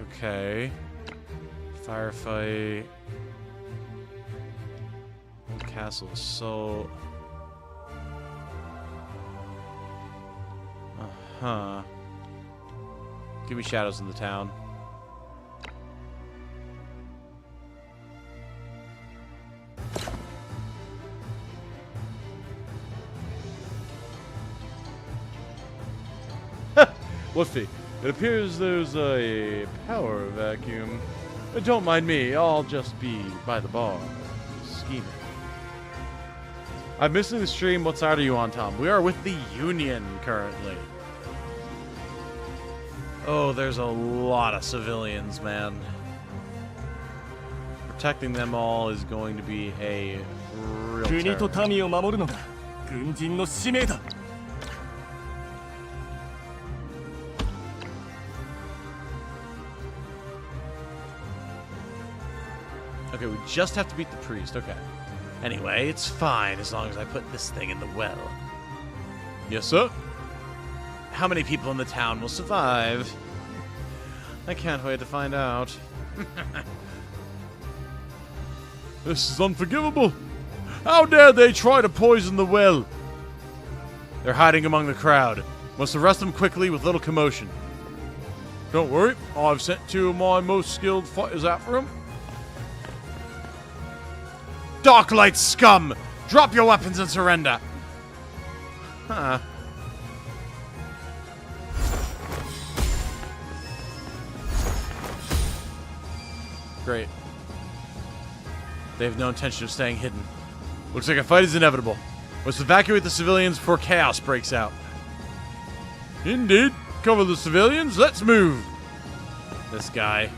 Okay. Firefight. Old castle. So. Uh-huh. Give me shadows in the town. Woofy. It appears there's a power vacuum. Don't mind me, I'll just be by the bar. Scheming. I'm missing the stream. What side are you on, Tom? We are with the Union currently. Oh, there's a lot of civilians, man. Protecting them all is going to be a real 国と terror. 民を守るのが軍人の使命だ。 Okay, we just have to beat the priest. Okay. Anyway, it's fine as long as I put this thing in the well. Yes, sir? How many people in the town will survive? I can't wait to find out. This is unforgivable. How dare they try to poison the well? They're hiding among the crowd. Must arrest them quickly with little commotion. Don't worry, I've sent 2 of my most skilled fighters after them. Darklight scum! Drop your weapons and surrender! Huh. Great. They have no intention of staying hidden. Looks like a fight is inevitable. Let's evacuate the civilians before chaos breaks out. Indeed. Cover the civilians. Let's move. This guy.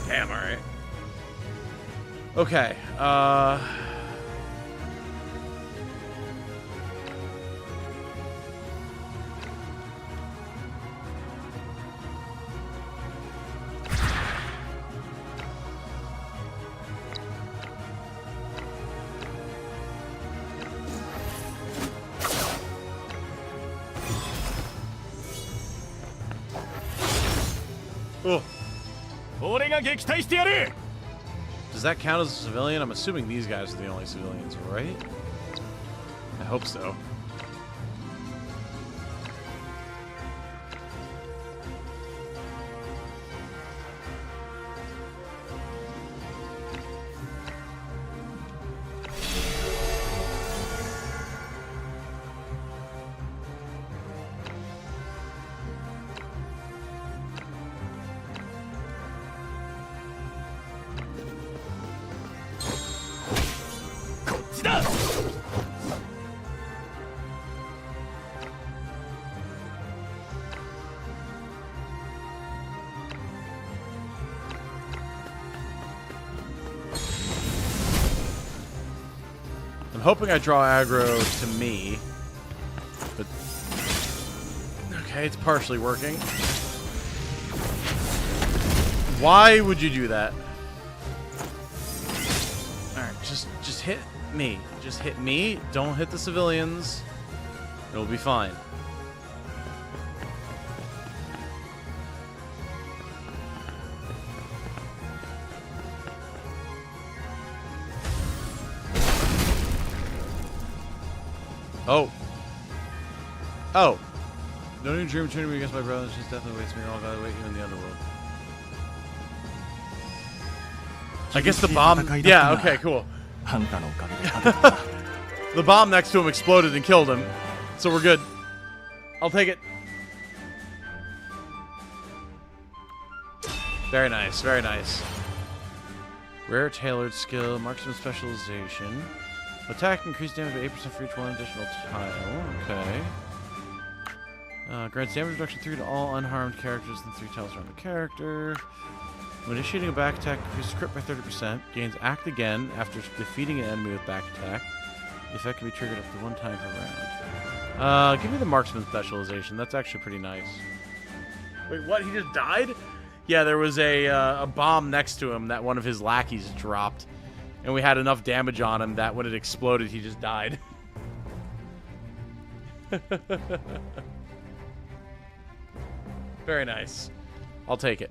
Damn, alright. Okay, oh. 俺が撃退してやる。 Does that count as a civilian? I'm assuming these guys are the only civilians, right? I hope so. Hoping I draw aggro to me, but okay, it's partially working. Why would you do that? All right, just hit me. Just hit me. Don't hit the civilians. It'll be fine. Oh. Oh. Don't even dream of turning me against my brother. She's definitely waits me. All gotta wait you in the underworld. I guess the bomb. Yeah, okay, cool. The bomb next to him exploded and killed him. So we're good. I'll take it. Very nice, very nice. Rare tailored skill, marksman specialization. Attack increased damage by 8% for each one additional tile. Okay. Grants damage reduction 3 to all unharmed characters and 3 tiles around the character. When initiating a back attack, increases crit by 30%. Gains act again after defeating an enemy with back attack. The effect can be triggered up to 1 time per round. Give me the marksman specialization. That's actually pretty nice. Wait, what? He just died? Yeah, there was a bomb next to him that one of his lackeys dropped. And we had enough damage on him that when it exploded, he just died. Very nice. I'll take it.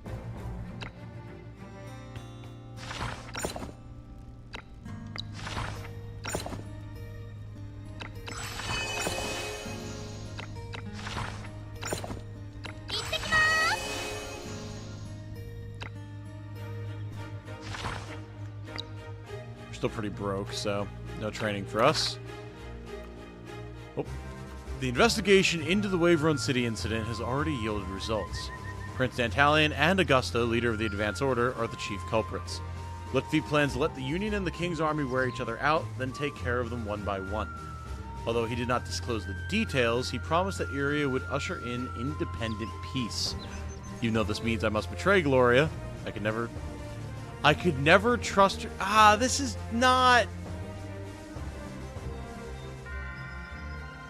Still pretty broke, so no training for us. Oh. The investigation into the Wave Run City incident has already yielded results. Prince Dantalion and Augusta, leader of the Advance Order, are the chief culprits. Lutfi plans to let the Union and the King's army wear each other out, then take care of them one by one. Although he did not disclose the details, he promised that Iria would usher in independent peace. Even though this means I must betray Gloria, I could never trust her. Ah, this is not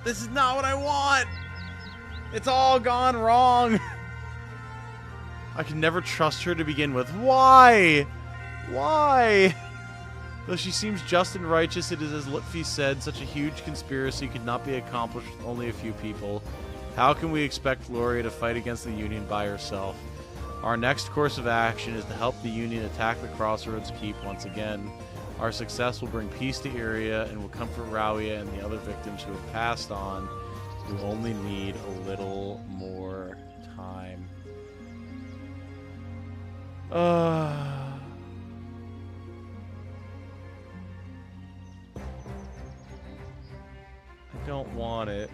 what I want. It's all gone wrong. I can never trust her to begin with. Why? Why? Though she seems just and righteous, it is as Lutfi said, such a huge conspiracy could not be accomplished with only a few people. How can we expect Gloria to fight against the Union by herself? Our next course of action is to help the Union attack the Crossroads Keep once again. Our success will bring peace to Iria and will comfort Rawia and the other victims who have passed on. We only need a little more time. I don't want it.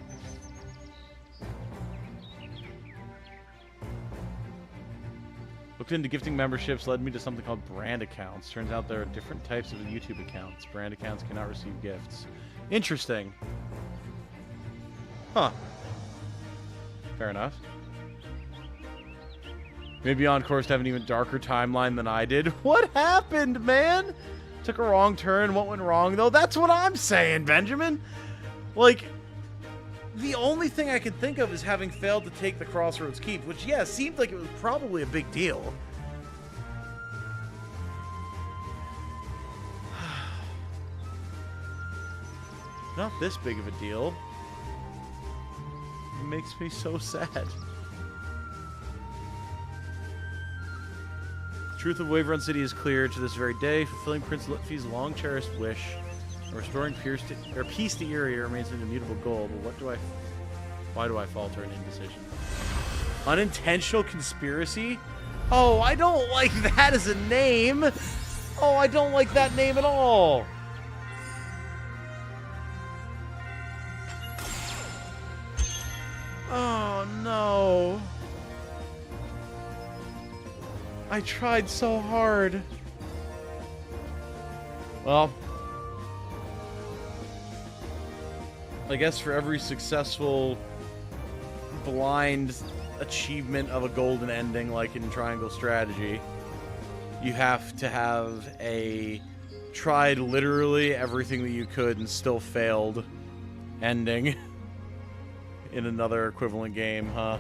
Looked into gifting memberships, led me to something called brand accounts. Turns out there are different types of YouTube accounts. Brand accounts cannot receive gifts. Interesting. Huh. Fair enough. Maybe on course to have an even darker timeline than I did. What happened, man? Took a wrong turn. What went wrong, though? That's what I'm saying, Benjamin. Like, the only thing I can think of is having failed to take the Crossroads Keep, which, yeah, seemed like it was probably a big deal. Not this big of a deal. It makes me so sad. The truth of Wave Run City is clear to this very day, fulfilling Prince Lutfi's long-cherished wish. Restoring peace to Iria remains an immutable goal, but why do I falter in indecision? Unintentional conspiracy? Oh, I don't like that as a name! Oh, I don't like that name at all! Oh, no. I tried so hard. Well, I guess for every successful blind achievement of a golden ending, like in Triangle Strategy, you have to have a tried literally everything that you could and still failed ending in another equivalent game, huh?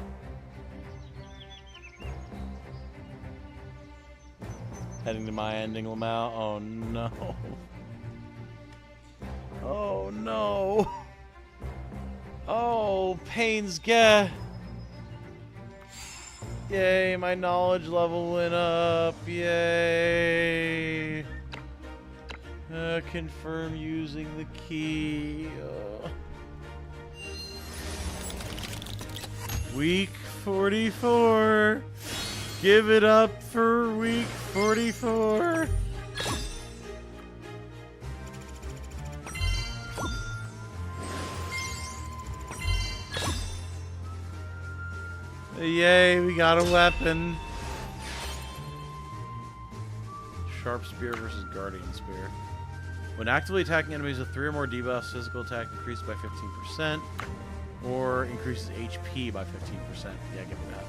Heading to my ending, Lamau. Oh no. Oh no. Oh, Pain's Gap. Yay, my knowledge level went up. Yay. Confirm using the key. Week 44. Give it up for week 44. Yay, we got a weapon. Sharp Spear versus Guardian Spear. When actively attacking enemies with 3 or more debuffs, physical attack increases by 15%, or increases HP by 15%. Yeah, give me that.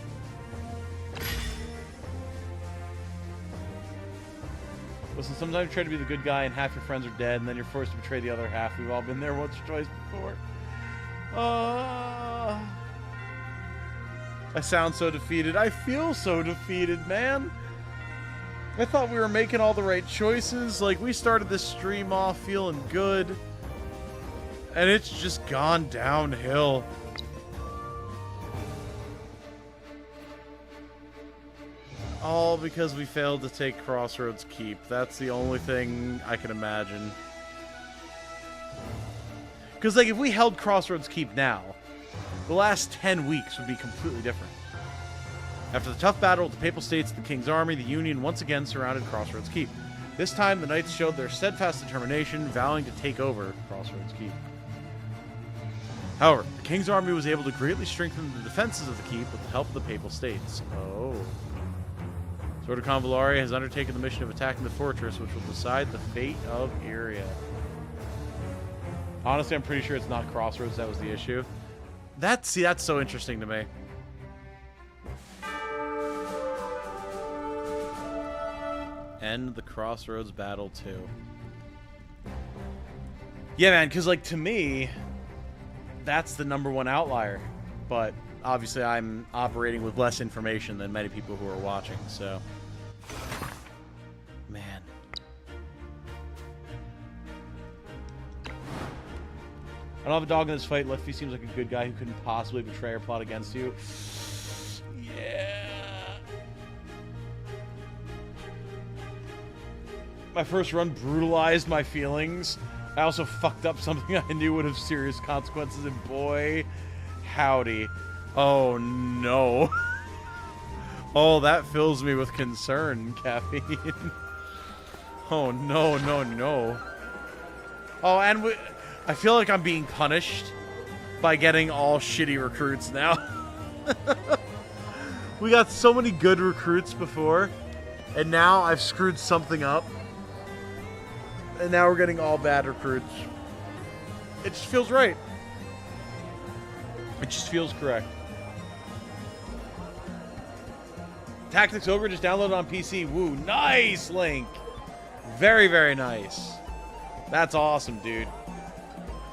Listen, sometimes you try to be the good guy and half your friends are dead, and then you're forced to betray the other half. We've all been there once or twice before. I sound so defeated. I feel so defeated, man. I thought we were making all the right choices. Like, we started this stream off feeling good. And it's just gone downhill. All because we failed to take Crossroads Keep. That's the only thing I can imagine. Because, like, if we held Crossroads Keep now, the last 10 weeks would be completely different. After the tough battle with the Papal States and the King's Army, the Union once again surrounded Crossroads Keep. This time, the Knights showed their steadfast determination, vowing to take over Crossroads Keep. However, the King's Army was able to greatly strengthen the defenses of the keep with the help of the Papal States. Oh. Sword of Convallaria has undertaken the mission of attacking the fortress, which will decide the fate of Iria. Honestly, I'm pretty sure it's not Crossroads that was the issue. That's so interesting to me. End the Crossroads battle too. Yeah, man, because, like, to me, that's the #1 outlier. But obviously I'm operating with less information than many people who are watching, so... Man. I don't have a dog in this fight. Lefty seems like a good guy who couldn't possibly betray or plot against you. Yeah. My first run brutalized my feelings. I also fucked up something I knew would have serious consequences, and boy, howdy. Oh, no. Oh, that fills me with concern, Caffeine. Oh, no, no, no. Oh, and I feel like I'm being punished by getting all shitty recruits now. We got so many good recruits before, and now I've screwed something up. And now we're getting all bad recruits. It just feels right. It just feels correct. Tactics Ogre just downloaded on PC. Woo, nice, Link. Very, very nice. That's awesome, dude.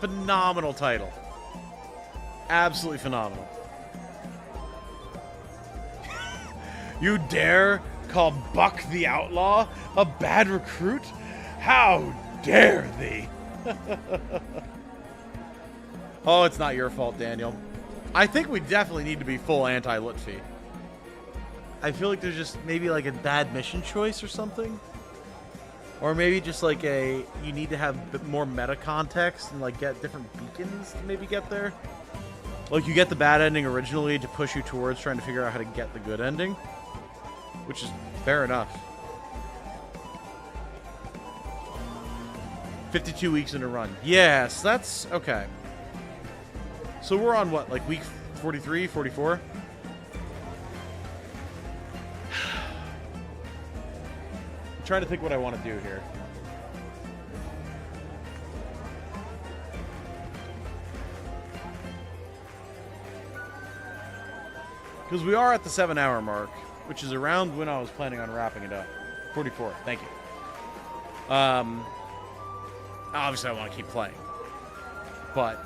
Phenomenal title. Absolutely phenomenal. You dare call Buck the Outlaw a bad recruit? How dare thee? Oh, it's not your fault, Daniel. I think we definitely need to be full anti-Lutfi. I feel like there's just maybe like a bad mission choice or something. Or maybe just like you need to have a bit more meta context and like get different beacons to maybe get there. Like you get the bad ending originally to push you towards trying to figure out how to get the good ending. Which is fair enough. 52 weeks in a run. Yes, that's okay. So we're on what, like week 43, 44? I'm trying to think what I want to do here. Because we are at the 7-hour mark, which is around when I was planning on wrapping it up. 44, thank you. Obviously I want to keep playing. But,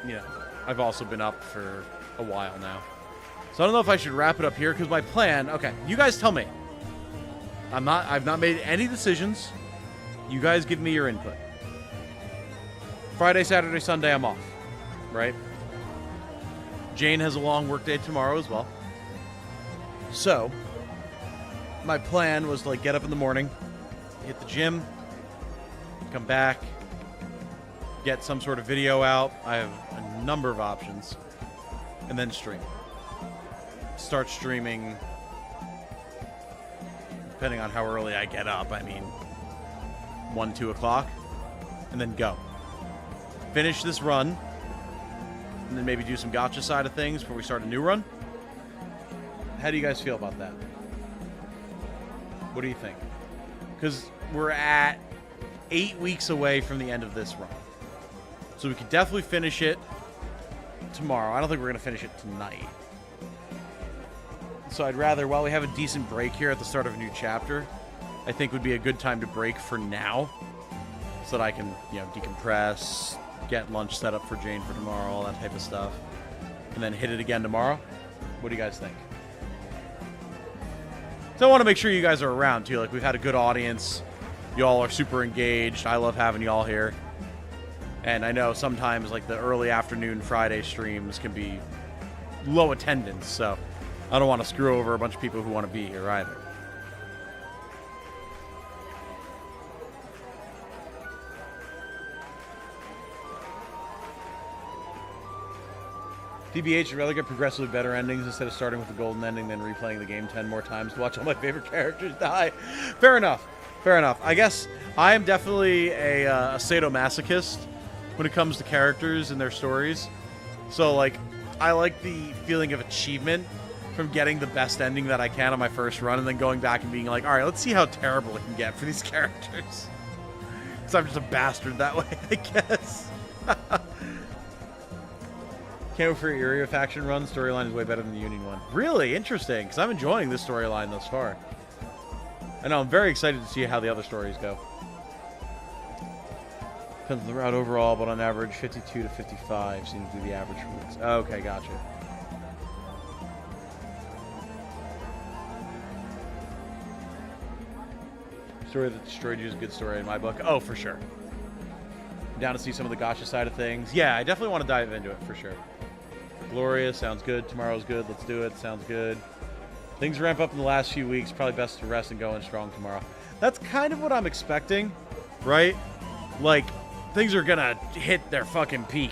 you know, I've also been up for a while now. So I don't know if I should wrap it up here, because my plan... Okay, you guys tell me. I've not made any decisions. You guys give me your input. Friday, Saturday, Sunday, I'm off. Right? Jane has a long work day tomorrow as well. So, my plan was to like get up in the morning, hit the gym, come back, get some sort of video out. I have a number of options. And then stream. Start streaming, depending on how early I get up. I mean, 1, 2 o'clock. And then go. Finish this run. And then maybe do some gacha side of things before we start a new run. How do you guys feel about that? What do you think? Because we're at 8 weeks away from the end of this run. So we could definitely finish it tomorrow. I don't think we're going to finish it tonight. So I'd rather, while we have a decent break here at the start of a new chapter, I think would be a good time to break for now. So that I can, you know, decompress, get lunch set up for Jane for tomorrow, all that type of stuff. And then hit it again tomorrow. What do you guys think? So I want to make sure you guys are around, too. Like, we've had a good audience. Y'all are super engaged. I love having y'all here. And I know sometimes, like, the early afternoon Friday streams can be low attendance, so I don't want to screw over a bunch of people who want to be here either. DBH, I'd rather get progressively better endings instead of starting with the golden ending than replaying the game 10 more times to watch all my favorite characters die. Fair enough. Fair enough. I guess I am definitely a sadomasochist when it comes to characters and their stories. So, like, I like the feeling of achievement from getting the best ending that I can on my first run and then going back and being like, all right, let's see how terrible it can get for these characters. Because I'm just a bastard that way, I guess. Can't wait for your Area faction run. Storyline is way better than the Union one. Really? Interesting, because I'm enjoying this storyline thus far. I know, I'm very excited to see how the other stories go. Depends on the route overall, but on average, 52 to 55 seems to be the average routes. Okay, gotcha. Story that destroyed you is a good story in my book. Oh, for sure. I'm down to see some of the Gacha side of things. Yeah, I definitely want to dive into it, for sure. Gloria, sounds good. Tomorrow's good. Let's do it. Sounds good. Things ramp up in the last few weeks. Probably best to rest and go in strong tomorrow. That's kind of what I'm expecting, right? Like, things are going to hit their fucking peak.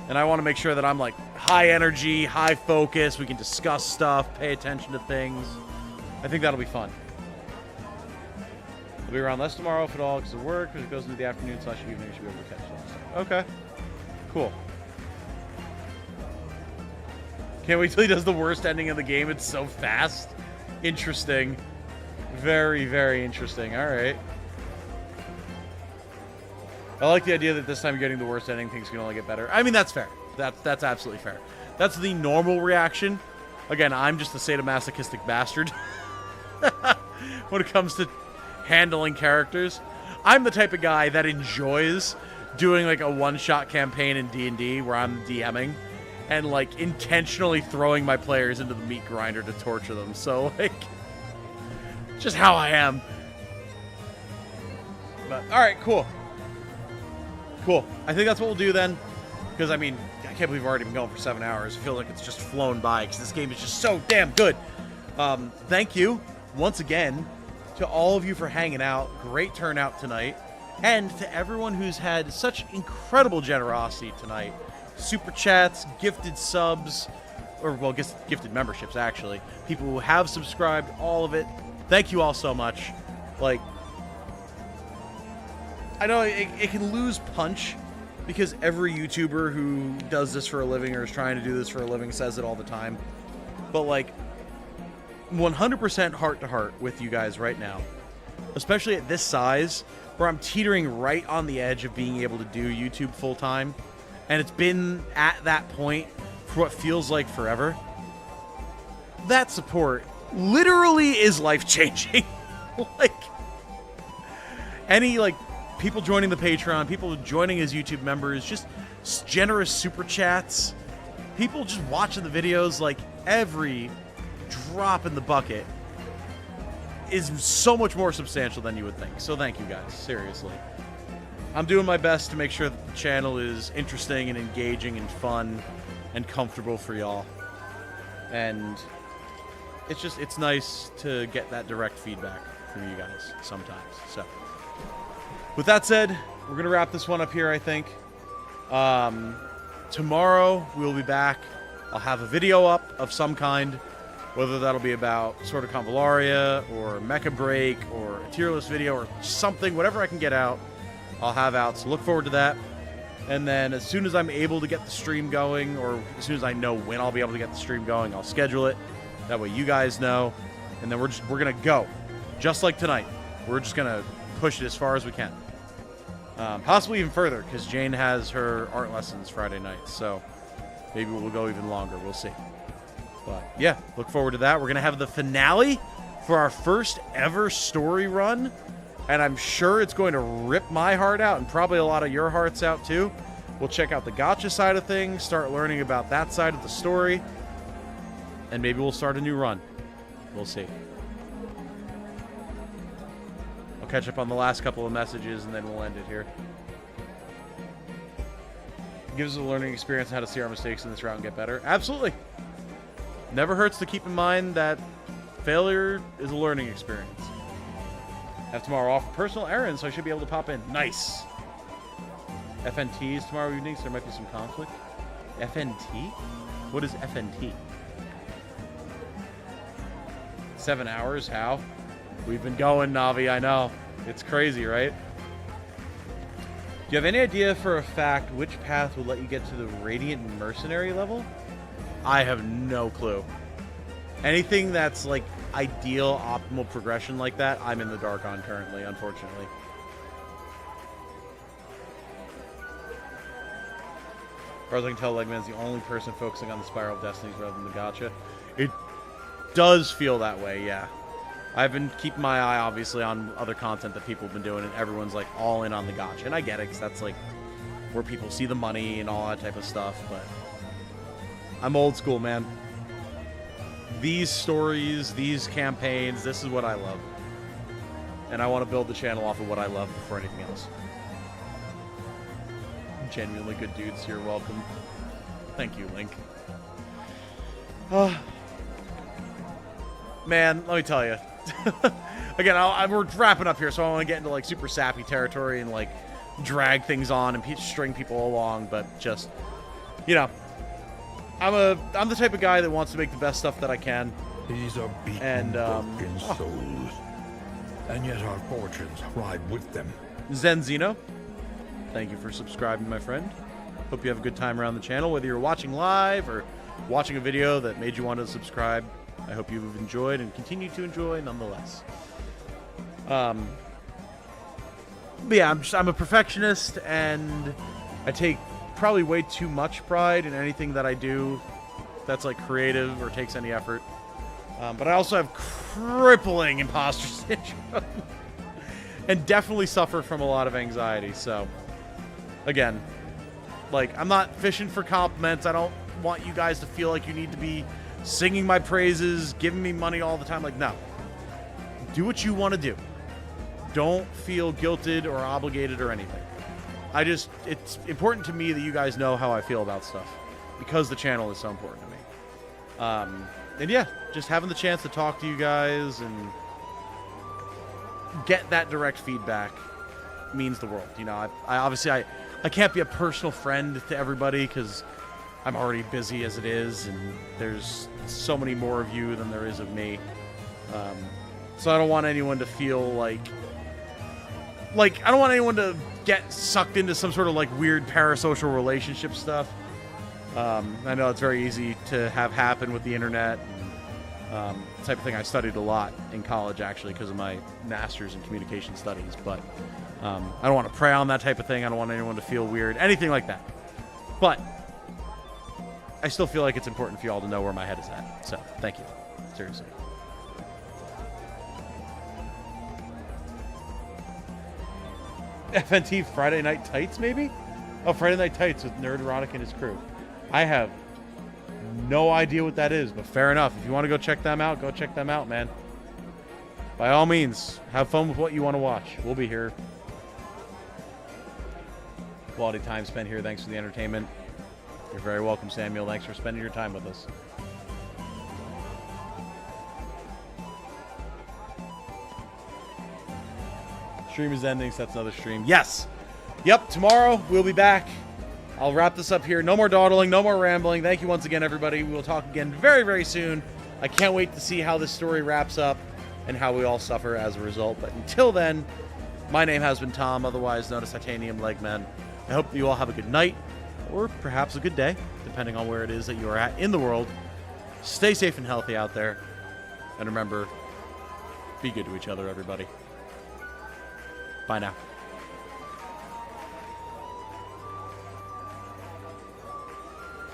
And I want to make sure that I'm, like, high energy, high focus. We can discuss stuff, pay attention to things. I think that'll be fun. I'll be around less tomorrow, if at all, because of work. Because it goes into the afternoon/evening. You should be able to catch that. Okay. Cool. Can't wait till he does the worst ending of the game. It's so fast. Interesting. Very, very interesting. All right. I like the idea that this time you're getting the worst ending, things can only get better. I mean, that's fair. That's absolutely fair. That's the normal reaction. Again, I'm just a sadomasochistic bastard when it comes to handling characters. I'm the type of guy that enjoys doing like a one-shot campaign in D&D where I'm DMing and like intentionally throwing my players into the meat grinder to torture them. So like, just how I am. But all right, cool. Cool. I think that's what we'll do then. Because, I mean, I can't believe we've already been going for 7 hours. I feel like it's just flown by because this game is just so damn good. Thank you once again to all of you for hanging out. Great turnout tonight. And to everyone who's had such incredible generosity tonight. Super chats, gifted subs, or, well, gifted memberships, actually. People who have subscribed, all of it. Thank you all so much. Like, I know it can lose punch because every YouTuber who does this for a living or is trying to do this for a living says it all the time. But, like, 100% heart-to-heart with you guys right now, especially at this size, where I'm teetering right on the edge of being able to do YouTube full-time, and it's been at that point for what feels like forever. That support literally is life-changing. Like, any, like, people joining the Patreon, people joining as YouTube members, just generous super chats, people just watching the videos, like, every drop in the bucket is so much more substantial than you would think. So thank you guys, seriously. I'm doing my best to make sure that the channel is interesting and engaging and fun and comfortable for y'all. And it's nice to get that direct feedback from you guys sometimes. So with that said, we're going to wrap this one up here, I think. Tomorrow, we'll be back. I'll have a video up of some kind, whether that'll be about sort of Convallaria or Mecha Break or a tier list video or something, whatever I can get out, I'll have out. So look forward to that. And then as soon as I'm able to get the stream going, or as soon as I know when I'll be able to get the stream going, I'll schedule it. That way you guys know. And then we're going to go. Just like tonight. We're just going to push it as far as we can. Possibly even further, because Jane has her art lessons Friday night, so maybe we'll go even longer. We'll see. But yeah, look forward to that. We're going to have the finale for our first ever story run, and I'm sure it's going to rip my heart out and probably a lot of your hearts out too. We'll check out the Gacha side of things, start learning about that side of the story, and maybe we'll start a new run. We'll see. I'll catch up on the last couple of messages, and then we'll end it here. It gives us a learning experience on how to see our mistakes in this route and get better. Absolutely. Never hurts to keep in mind that failure is a learning experience. I have tomorrow off for personal errands, so I should be able to pop in. Nice. FNTs tomorrow evening, so there might be some conflict. FNT? What is FNT? 7 hours? How? We've been going, Navi, I know. It's crazy, right? Do you have any idea for a fact which path will let you get to the Radiant Mercenary level? I have no clue. Anything that's like ideal, optimal progression like that, I'm in the dark on currently, unfortunately. As far as I can tell, Legman's the only person focusing on the Spiral of Destinies rather than the Gacha. It does feel that way, yeah. I've been keeping my eye, obviously, on other content that people have been doing, and everyone's, like, all in on the Gacha. And I get it, because that's, like, where people see the money and all that type of stuff, but I'm old school, man. These stories, these campaigns, this is what I love. And I want to build the channel off of what I love before anything else. Genuinely good dudes, you're welcome. Thank you, Link. Man, let me tell you. Again, we're wrapping up here, so I don't want to get into like super sappy territory and like drag things on and string people along, but just, you know, I'm the type of guy that wants to make the best stuff that I can. These are beaten, and broken souls, and yet our fortunes ride with them. Zenzino, thank you for subscribing, my friend. Hope you have a good time around the channel, whether you're watching live or watching a video that made you want to subscribe. I hope you've enjoyed and continue to enjoy nonetheless. But yeah, I'm a perfectionist, and I take probably way too much pride in anything that I do that's like creative or takes any effort. But I also have crippling imposter syndrome and definitely suffer from a lot of anxiety. So again, like, I'm not fishing for compliments. I don't want you guys to feel like you need to be singing my praises, giving me money all the time. Like, no. Do what you want to do. Don't feel guilted or obligated or anything. It's important to me that you guys know how I feel about stuff, because the channel is so important to me. And yeah, just having the chance to talk to you guys and get that direct feedback means the world. You know, I obviously I can't be a personal friend to everybody because I'm already busy as it is, and there's so many more of you than there is of me. So I don't want anyone to feel like I don't want anyone to get sucked into some sort of like weird parasocial relationship stuff. I know it's very easy to have happen with the internet. The type of thing I studied a lot in college, actually, because of my master's in communication studies. But I don't want to prey on that type of thing. I don't want anyone to feel weird, anything like that. But I still feel like it's important for you all to know where my head is at. So thank you. Seriously. FNT Friday Night Tights, maybe? Oh, Friday Night Tights with Nerd Erotic and his crew. I have no idea what that is, but fair enough. If you want to go check them out, go check them out, man. By all means, have fun with what you want to watch. We'll be here. Quality time spent here. Thanks for the entertainment. You're very welcome, Samuel. Thanks for spending your time with us. Stream is ending, so that's another stream. Yes! Yep, tomorrow we'll be back. I'll wrap this up here. No more dawdling, no more rambling. Thank you once again, everybody. We will talk again very, very soon. I can't wait to see how this story wraps up and how we all suffer as a result. But until then, my name has been Tom, otherwise known as Titanium Legman. I hope you all have a good night, or perhaps a good day, depending on where it is that you are at in the world. Stay safe and healthy out there. And remember, be good to each other, everybody. Bye now.